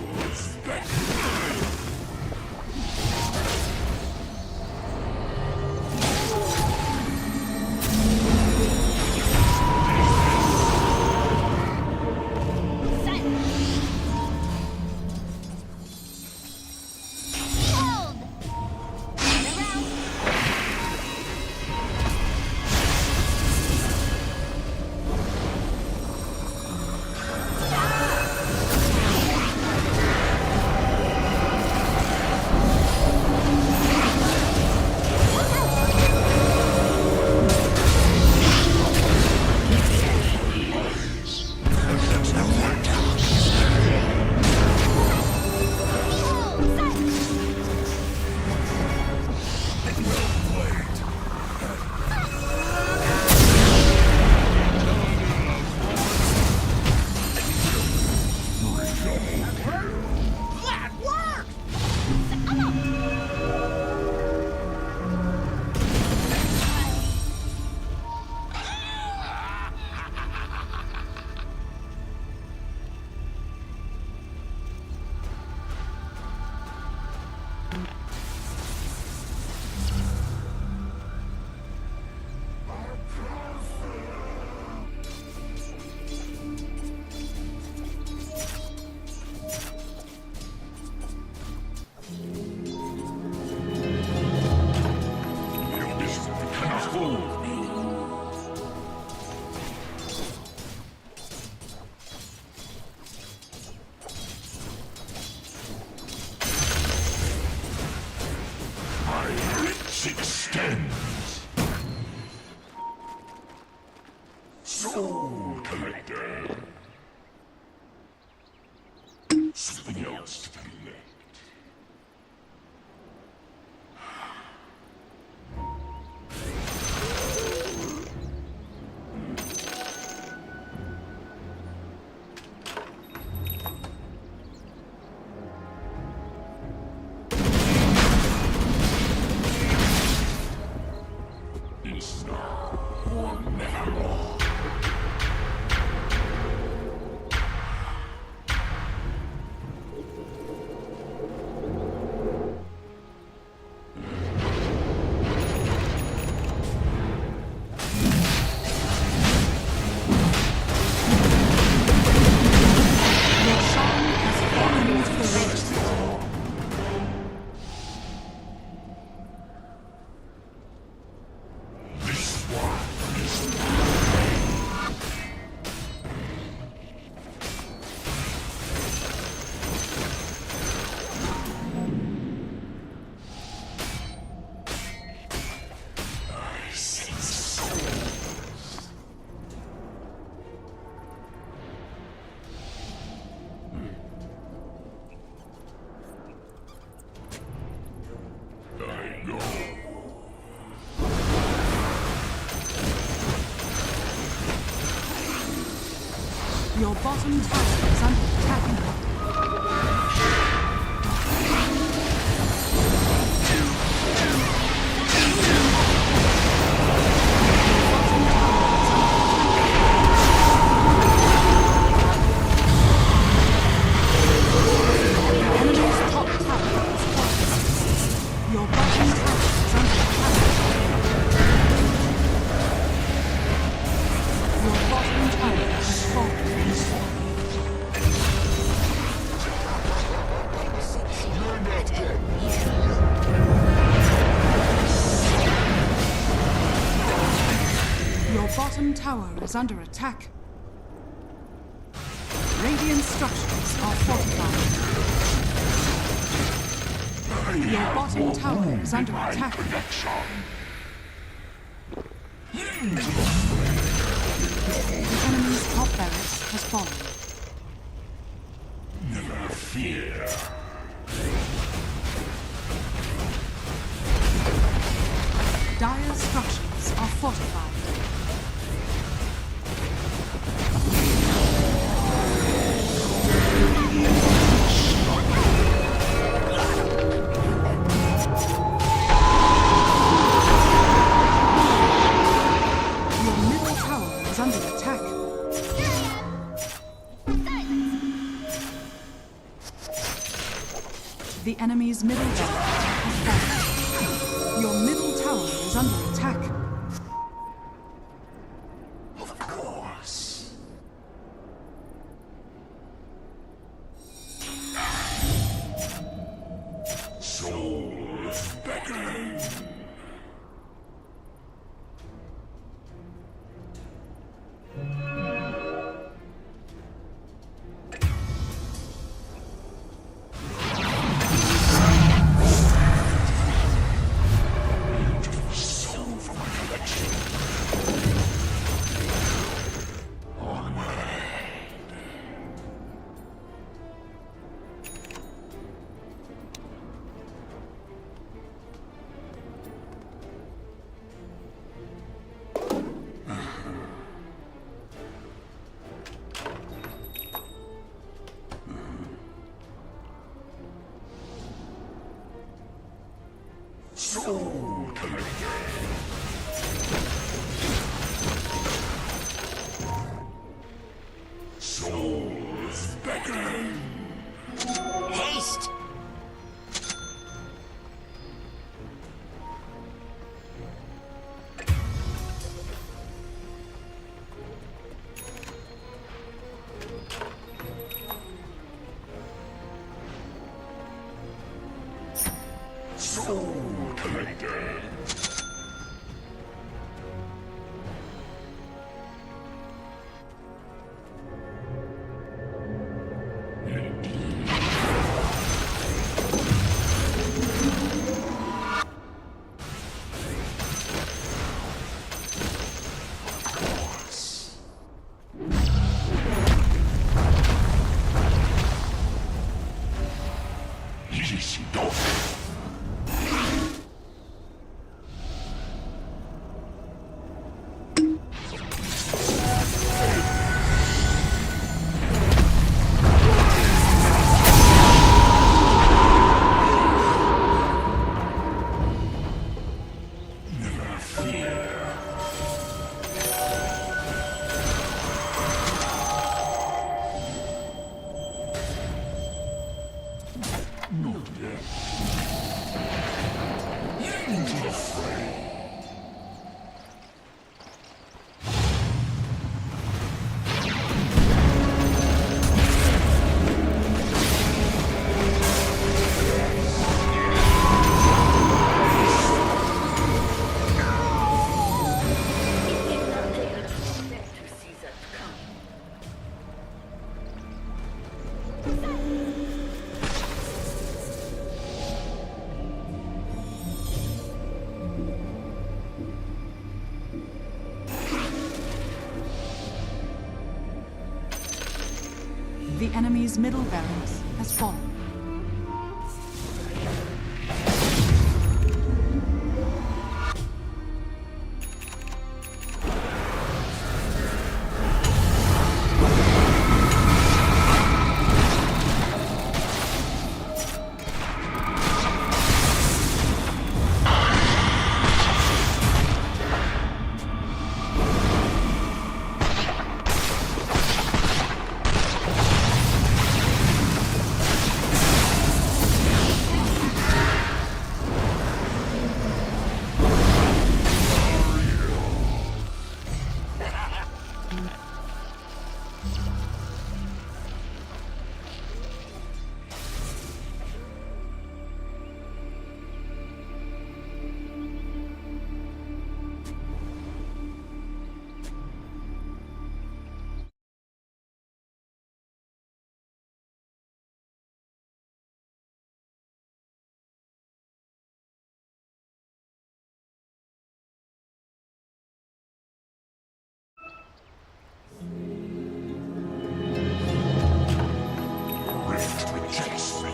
Extends. Soul Collector. Something else to collect. Is now or never. Your bottom tower is under attack. Bottom tower is under attack. Radiant structures are fortified. Your bottom tower is under attack. The enemy's top barracks has fallen. Never fear. Dire's structures are fortified. Your middle tower is under attack. The enemy's middle barracks has fallen. Your middle tower is under attack. Of course. Souls beckon. Soul Collector. Souls beckon. Haste! Soul Collector. Easy Dota. Never fear. Not yet. Into the fray. The enemy's middle barracks has fallen. Rift rejects me.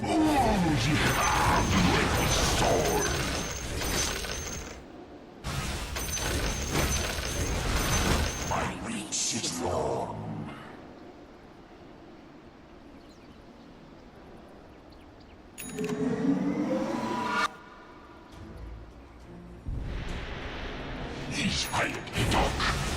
Oh, you have with the sword. My reach is long. He's hiding in dark.